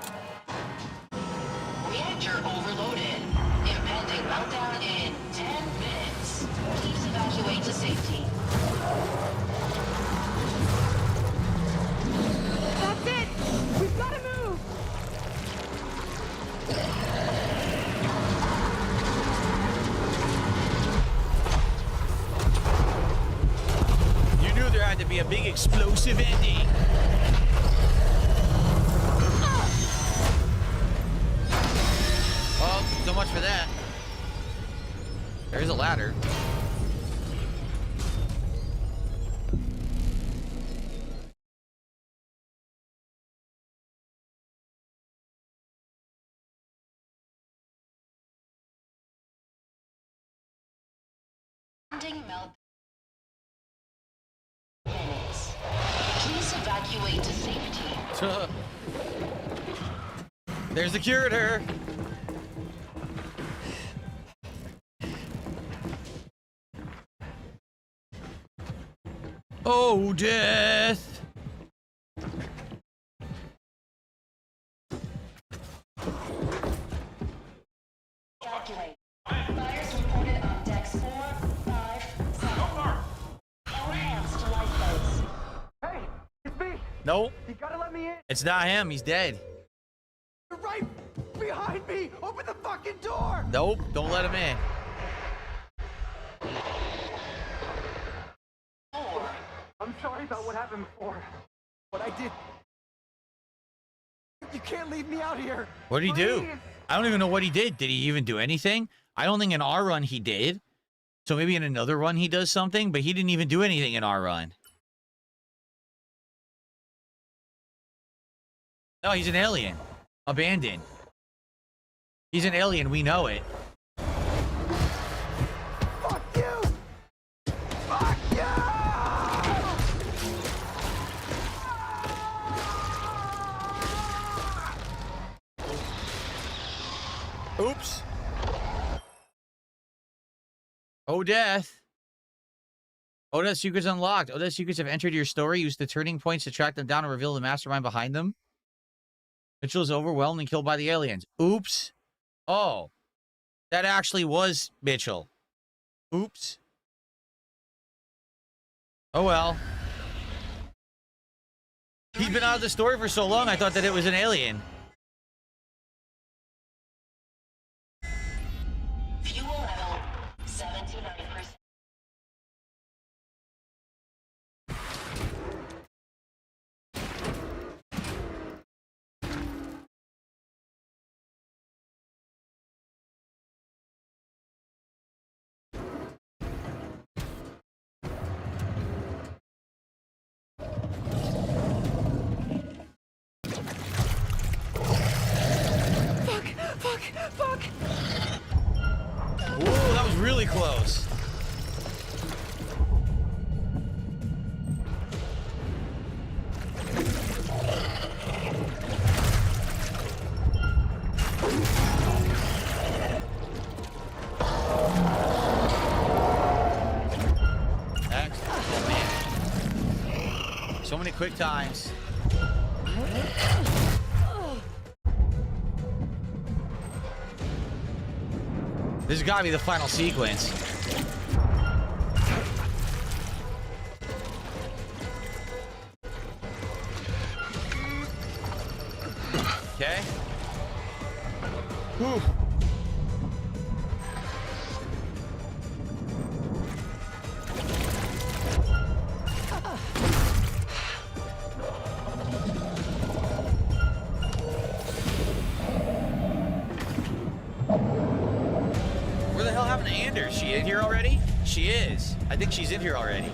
Reactor overloaded. Impending meltdown in 10 minutes. Please evacuate to safety. That's it! We've got to move! You knew there had to be a big explosive ending. Well, so much for that. There's a ladder. Impending melt. Minutes. Please evacuate to safety. There's the curator. Oh, death. Evacuate. Fires reported on decks 4, 5, 7. All hands to lifeboats. Hey, it's me. Nope. You gotta let me in. It's not him. He's dead. You're right behind me. Open the fucking door. Nope. Don't let him in. I'm sorry about what happened before. What I did. You can't leave me out here. What did he do? Please. I don't even know what he did. Did he even do anything? I don't think in our run he did. So maybe in another run he does something, but he didn't even do anything in our run. No, he's an alien. Abandoned. He's an alien. We know it. Fuck you! Fuck you! Oops. Oh, death. Oda's secrets unlocked. Oda's secrets have entered your story. Use the turning points to track them down and reveal the mastermind behind them. Mitchell is overwhelmed and killed by the aliens. Oops. Oh. That actually was Mitchell. Oops. Oh, well. He's been out of the story for so long, I thought that it was an alien. Fuel level 79%. Fuck! Ooh, that was really close. Excellent. Oh, man. So many quick times. This has got to be the final sequence. Okay. Whew. Where the hell happened to Anders? She in here already? She is. I think she's in here already.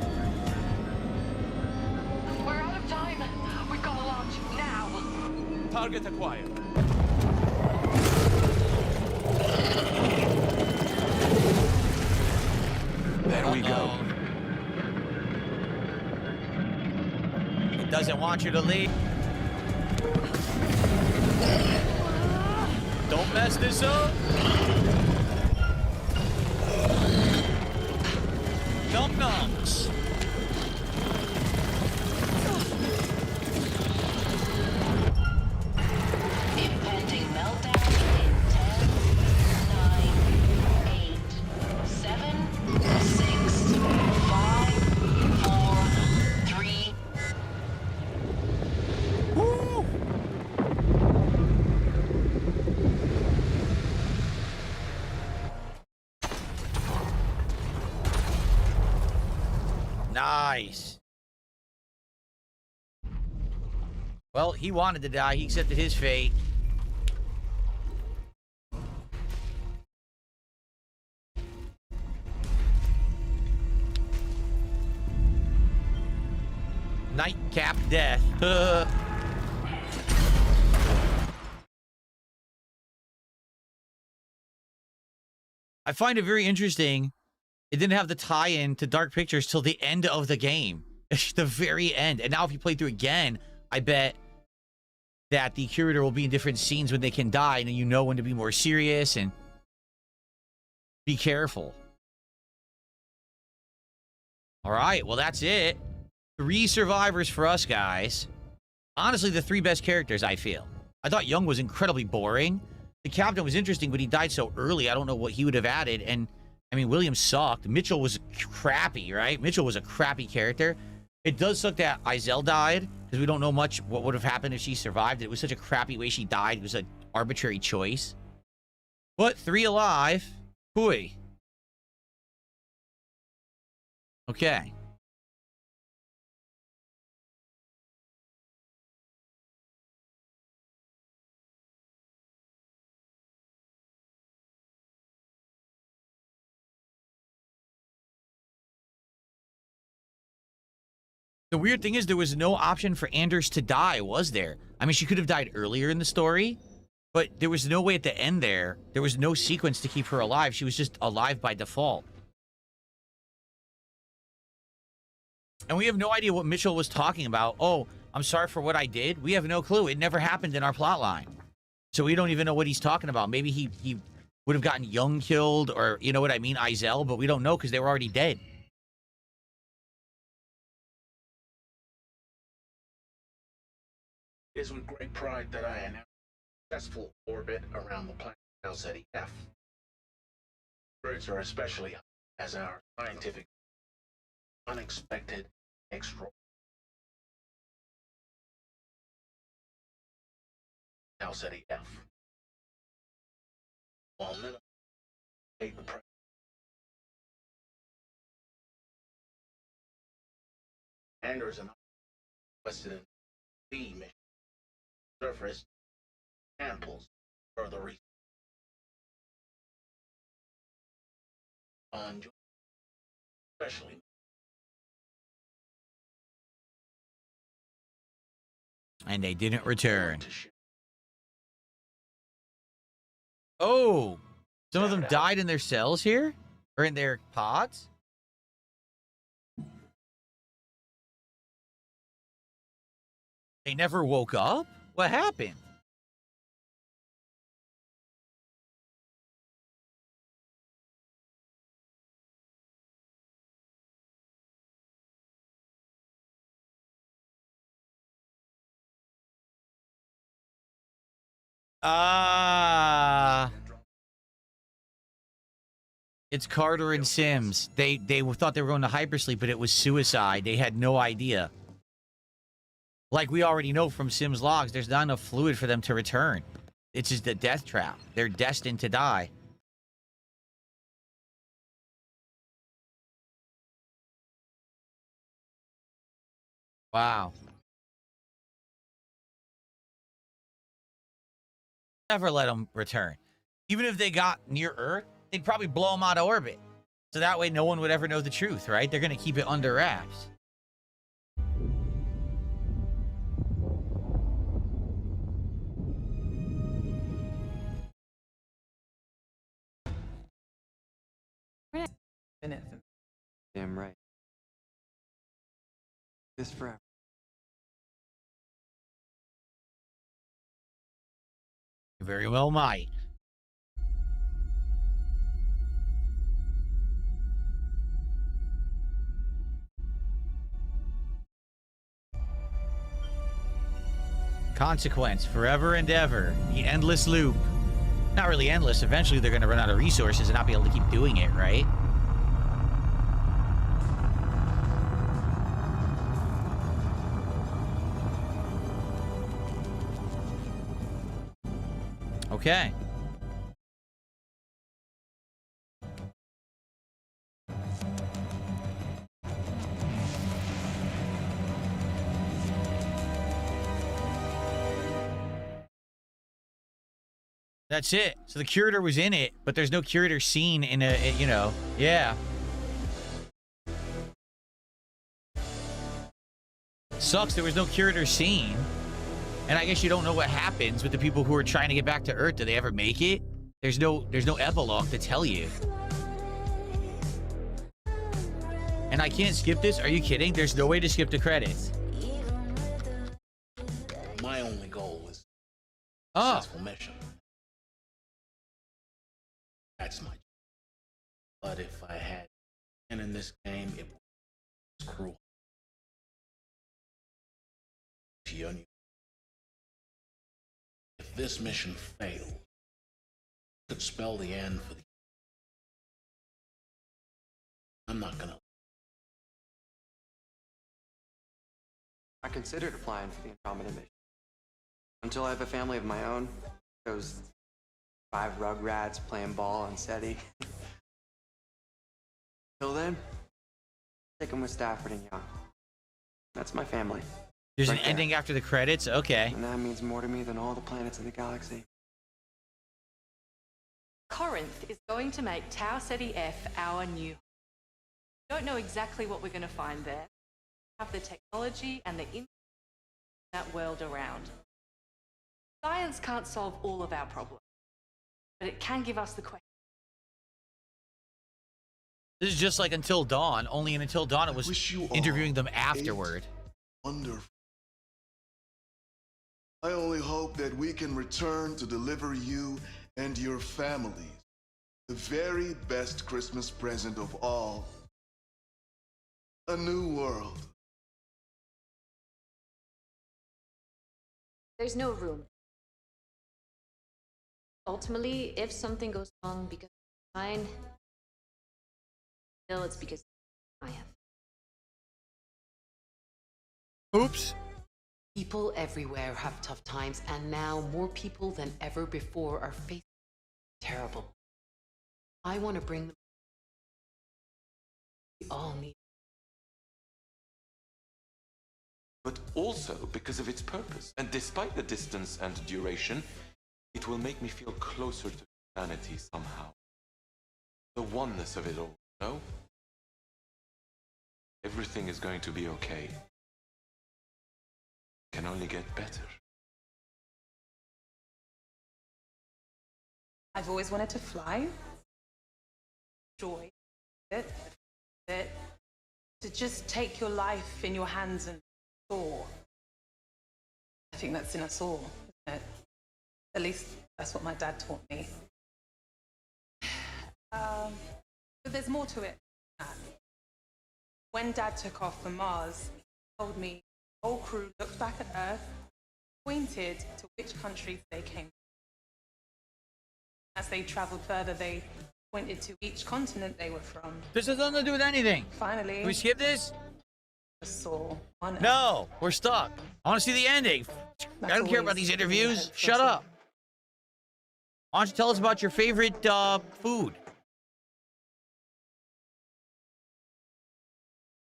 We're out of time. We've got to launch now. Target acquired. There we go. It doesn't want you to leave. Don't mess this up. Num-nums. Impending meltdown in 10, 9, 8, 7, 6, 5, 4, 3. Woo! Nice. Well, he wanted to die. He accepted his fate. Nightcap death. I find it very interesting. It didn't have the tie-in to Dark Pictures till the end of the game. The very end. And now if you play through again, I bet that the curator will be in different scenes when they can die, and you know when to be more serious and be careful. All right, well, that's it. 3 survivors for us, guys. Honestly, the 3 best characters, I feel. I thought Young was incredibly boring. The captain was interesting, but he died so early, I don't know what he would have added. And, I mean, William sucked. Mitchell was crappy, right? Mitchell was a crappy character. It does suck that Izel died, because we don't know much what would have happened if she survived. It was such a crappy way she died. It was an arbitrary choice. But 3 alive. Hooey. Okay. The weird thing is there was no option for Anders to die, was there? I mean, she could have died earlier in the story, but there was no way at the end there. There was no sequence to keep her alive. She was just alive by default. And we have no idea what Mitchell was talking about. Oh, I'm sorry for what I did. We have no clue. It never happened in our plot line. So we don't even know what he's talking about. Maybe he would have gotten Young killed, or you know what I mean, Izel, but we don't know because they were already dead. It is with great pride that I announce a successful orbit around the planet Alceti F. Birds are especially high as our scientific unexpected extra Alceti F. While minimum take the pressure. Anders and I requested in the mission surface samples for the research. On especially And they didn't return. Oh, some of them died in their cells here? Or in their pods? They never woke up? What happened? It's Carter and Sims. They thought they were going to hypersleep, but it was suicide. They had no idea. Like we already know from Sims logs, there's not enough fluid for them to return. It's just a death trap. They're destined to die. Wow. Never let them return. Even if they got near Earth, they'd probably blow them out of orbit. So that way no one would ever know the truth, right? They're going to keep it under wraps. Damn right. This forever. You very well might. Consequence, forever and ever. The endless loop. Not really endless. Eventually they're going to run out of resources and not be able to keep doing it, right? Okay. That's it. So the curator was in it, but there's no curator scene in a, you know, yeah. Sucks there was no curator scene. And I guess you don't know what happens with the people who are trying to get back to Earth. Do they ever make it? There's no epilogue to tell you. And I can't skip this? Are you kidding? There's no way to skip the credits. My only goal was a successful mission. That's my job. But if I had been in this game, it was cruel. If this mission failed, it could spell the end for the... I'm not gonna... I considered applying for the Andromeda mission. Until I have a family of my own, those 5 rugrats playing ball on SETI. Till then, take them with Stafford and Young. That's my family. There's an ending after the credits? Okay. And that means more to me than all the planets in the galaxy. Corinth is going to make Tau Ceti F our new. We don't know exactly what we're going to find there, have the technology and the that world around. Science can't solve all of our problems, but it can give us the question. This is just like Until Dawn, only in Until Dawn it was interviewing them afterward. Wonderful. I only hope that we can return to deliver you and your families the very best Christmas present of all. A new world. There's no room. Ultimately, if something goes wrong because of mine, no, it's because I have. Oops. People everywhere have tough times, and now more people than ever before are facing terrible. I want to bring them. We all need. But also because of its purpose. And despite the distance and duration, it will make me feel closer to humanity somehow. The oneness of it all, no? Everything is going to be okay. It can only get better. I've always wanted to fly. Joy. It. To just take your life in your hands and soar. I think that's in us all, isn't it? At least that's what my dad taught me. But there's more to it than that. When Dad took off for Mars, he told me the whole crew looked back at Earth, pointed to which countries they came from. As they traveled further, they pointed to each continent they were from. This has nothing to do with anything. Finally, Can we skip this? Saw on No, we're stuck. I want to see the ending. I don't care about these interviews. Shut up. Why don't you tell us about your favorite food?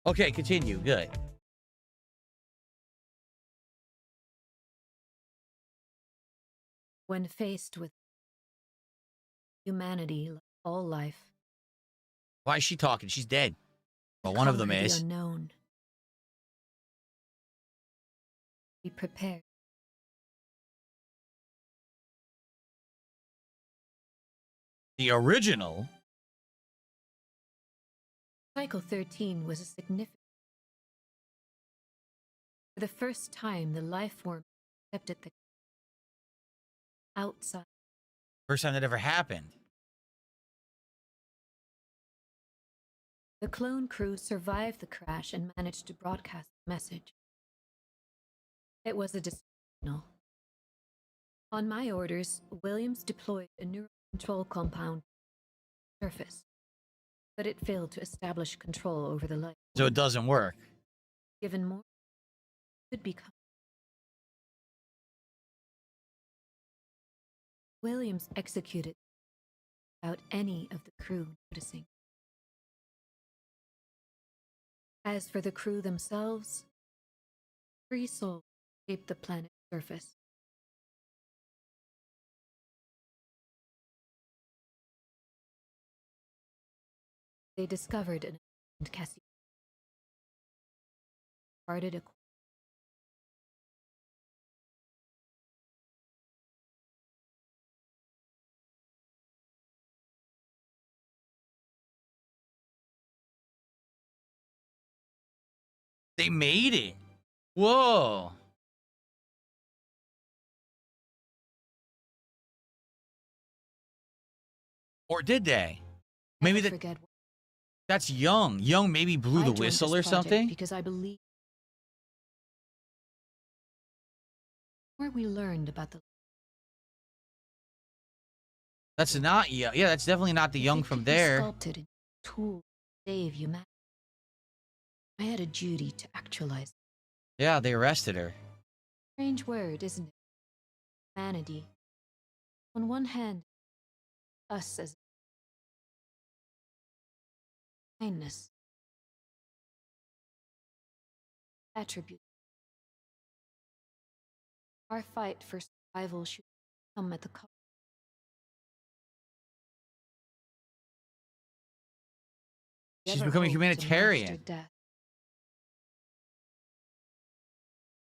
Okay, continue. Good. When faced with humanity, like all life, Why is she talking? She's dead. Well, one of them conquer the is. unknown. Be prepared. The original. Cycle 13 was a significant. For the first time, the life form accepted the outside. First time that ever happened. The clone crew survived the crash and managed to broadcast the message. It was a signal. On my orders, Williams deployed a neural control compound on the surface, but it failed to establish control over the light. So it doesn't work. Given more, could become. Williams executed without any of the crew noticing. As for the crew themselves, free souls shaped the planet's surface. They discovered an abandoned Cassie. Parted a They made it. Whoa. Or did they? Maybe that's Young. Young maybe blew the whistle or something. Because I believe where we learned about the. That's not Young. Yeah, that's definitely not the Young from there. Sculpted in tool to save humanity. I had a duty to actualize. Yeah, they arrested her. Strange word, isn't it? Humanity. On one hand, us as kindness. Attribute. Our fight for survival should come at the cost. She's becoming a humanitarian.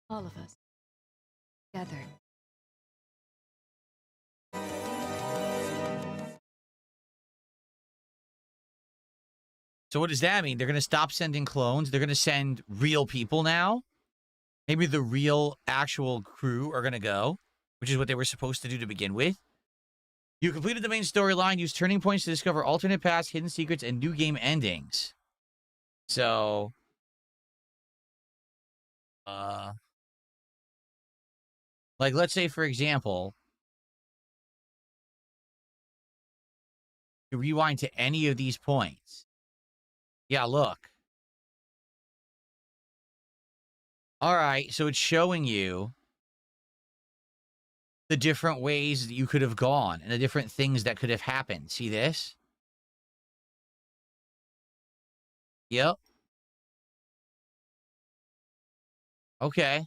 All of us. Together. So what does that mean? They're going to stop sending clones. They're going to send real people now. Maybe the real, actual crew are going to go, which is what they were supposed to do to begin with. You completed the main storyline. Use turning points to discover alternate paths, hidden secrets, and new game endings. So, like, let's say, for example, you rewind to any of these points. Yeah, look. All right, so it's showing you the different ways that you could have gone and the different things that could have happened. See this? Yep. Okay.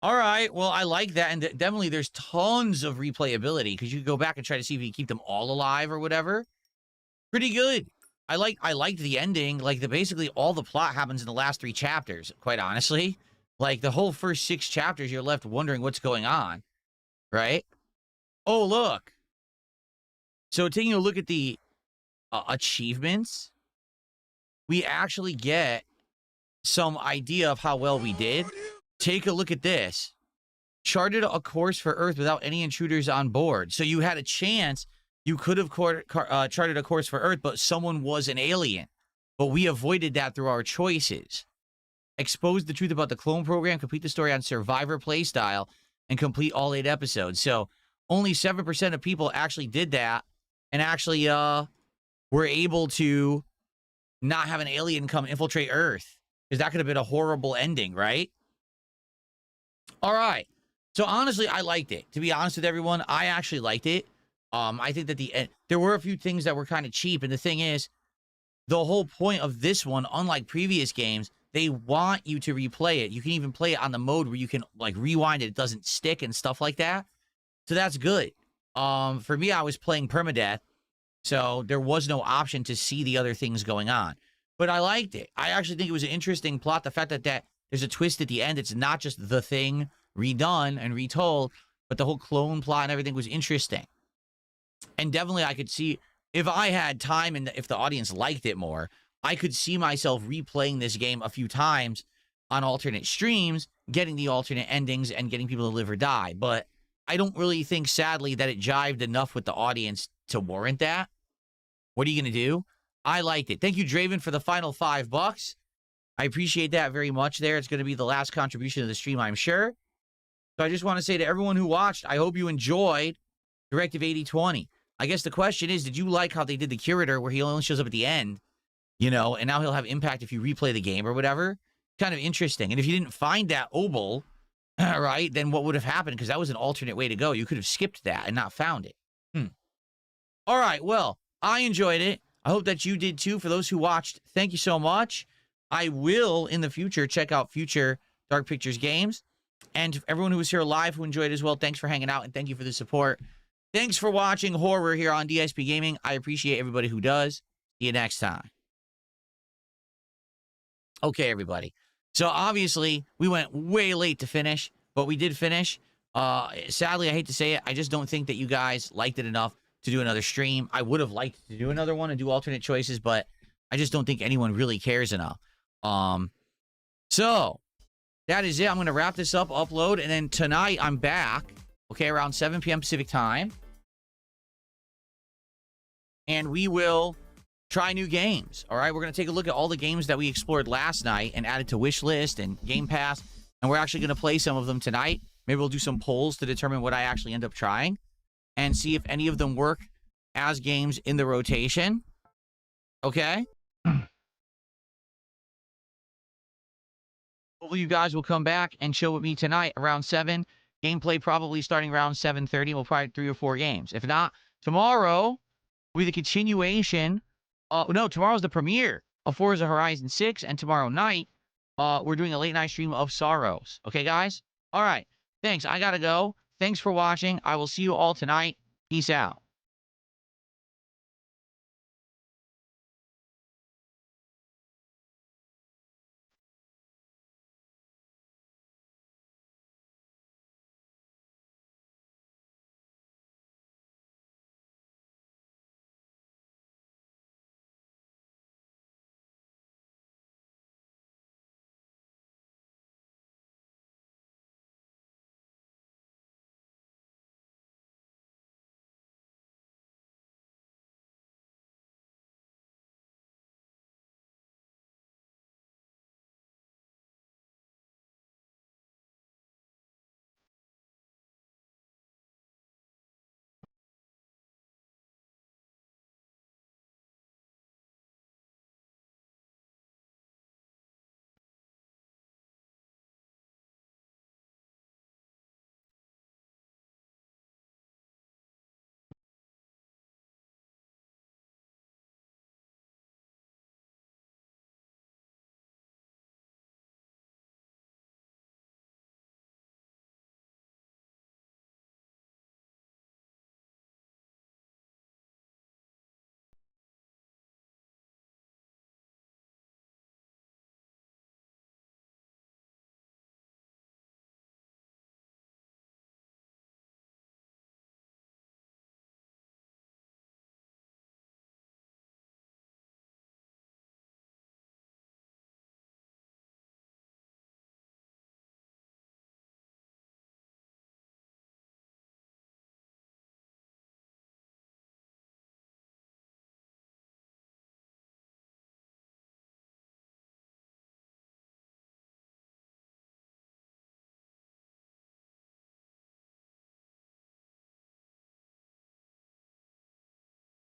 All right. Well, I like that. And definitely there's tons of replayability because you can go back and try to see if you can keep them all alive or whatever. Pretty good. I liked the ending. Like, basically all the plot happens in the last 3 chapters, quite honestly. Like, the whole first 6 chapters, you're left wondering what's going on. Right? Oh, look. So taking a look at the achievements, we actually get some idea of how well we did. Take a look at this. Charted a course for Earth without any intruders on board. So you had a chance. You could have charted a course for Earth, but someone was an alien. But we avoided that through our choices. Expose the truth about the clone program. Complete the story on Survivor playstyle. And complete all 8 episodes. So only 7% of people actually did that. And actually were able to not have an alien come infiltrate Earth. Because that could have been a horrible ending, right? All right. So honestly, I liked it. To be honest with everyone, I actually liked it. I think that there were a few things that were kind of cheap. And the thing is, the whole point of this one, unlike previous games, they want you to replay it. You can even play it on the mode where you can, like, rewind it. It doesn't stick and stuff like that. So that's good. For me, I was playing permadeath. So there was no option to see the other things going on. But I liked it. I actually think it was an interesting plot. The fact that there's a twist at the end. It's not just the thing redone and retold, but the whole clone plot and everything was interesting. And definitely I could see, if I had time and if the audience liked it more, I could see myself replaying this game a few times on alternate streams, getting the alternate endings and getting people to live or die. But I don't really think, sadly, that it jived enough with the audience to warrant that. What are you going to do? I liked it. Thank you, Draven, for the final $5. I appreciate that very much there. It's going to be the last contribution of the stream, I'm sure. So I just want to say to everyone who watched, I hope you enjoyed Directive 8020. I guess the question is, did you like how they did the curator where he only shows up at the end, you know, and now he'll have impact if you replay the game or whatever? Kind of interesting. And if you didn't find that obol, right, then what would have happened? Because that was an alternate way to go. You could have skipped that and not found it. All right, well, I enjoyed it. I hope that you did too. For those who watched, thank you so much. I will, in the future, check out future Dark Pictures games. And everyone who was here live who enjoyed as well, thanks for hanging out and thank you for the support. Thanks for watching horror here on DSP Gaming. I appreciate everybody who does. See you next time. Okay, everybody. So obviously, we went way late to finish, but we did finish. Sadly, I hate to say it, I just don't think that you guys liked it enough to do another stream. I would have liked to do another one and do alternate choices, but I just don't think anyone really cares enough. So that is it. I'm going to wrap this up, upload, and then tonight I'm back, okay, around 7 p.m. Pacific time. And we will try new games, all right? We're going to take a look at all the games that we explored last night and added to Wishlist and Game Pass, and we're actually going to play some of them tonight. Maybe we'll do some polls to determine what I actually end up trying and see if any of them work as games in the rotation, okay? Hopefully you guys will come back and chill with me tonight around 7. Gameplay probably starting around 7:30. We'll probably 3 or 4 games. If not, tomorrow will be the continuation. No, tomorrow's the premiere of Forza Horizon 6. And tomorrow night, we're doing a late night stream of Sorrows. Okay, guys? All right. Thanks. I got to go. Thanks for watching. I will see you all tonight. Peace out.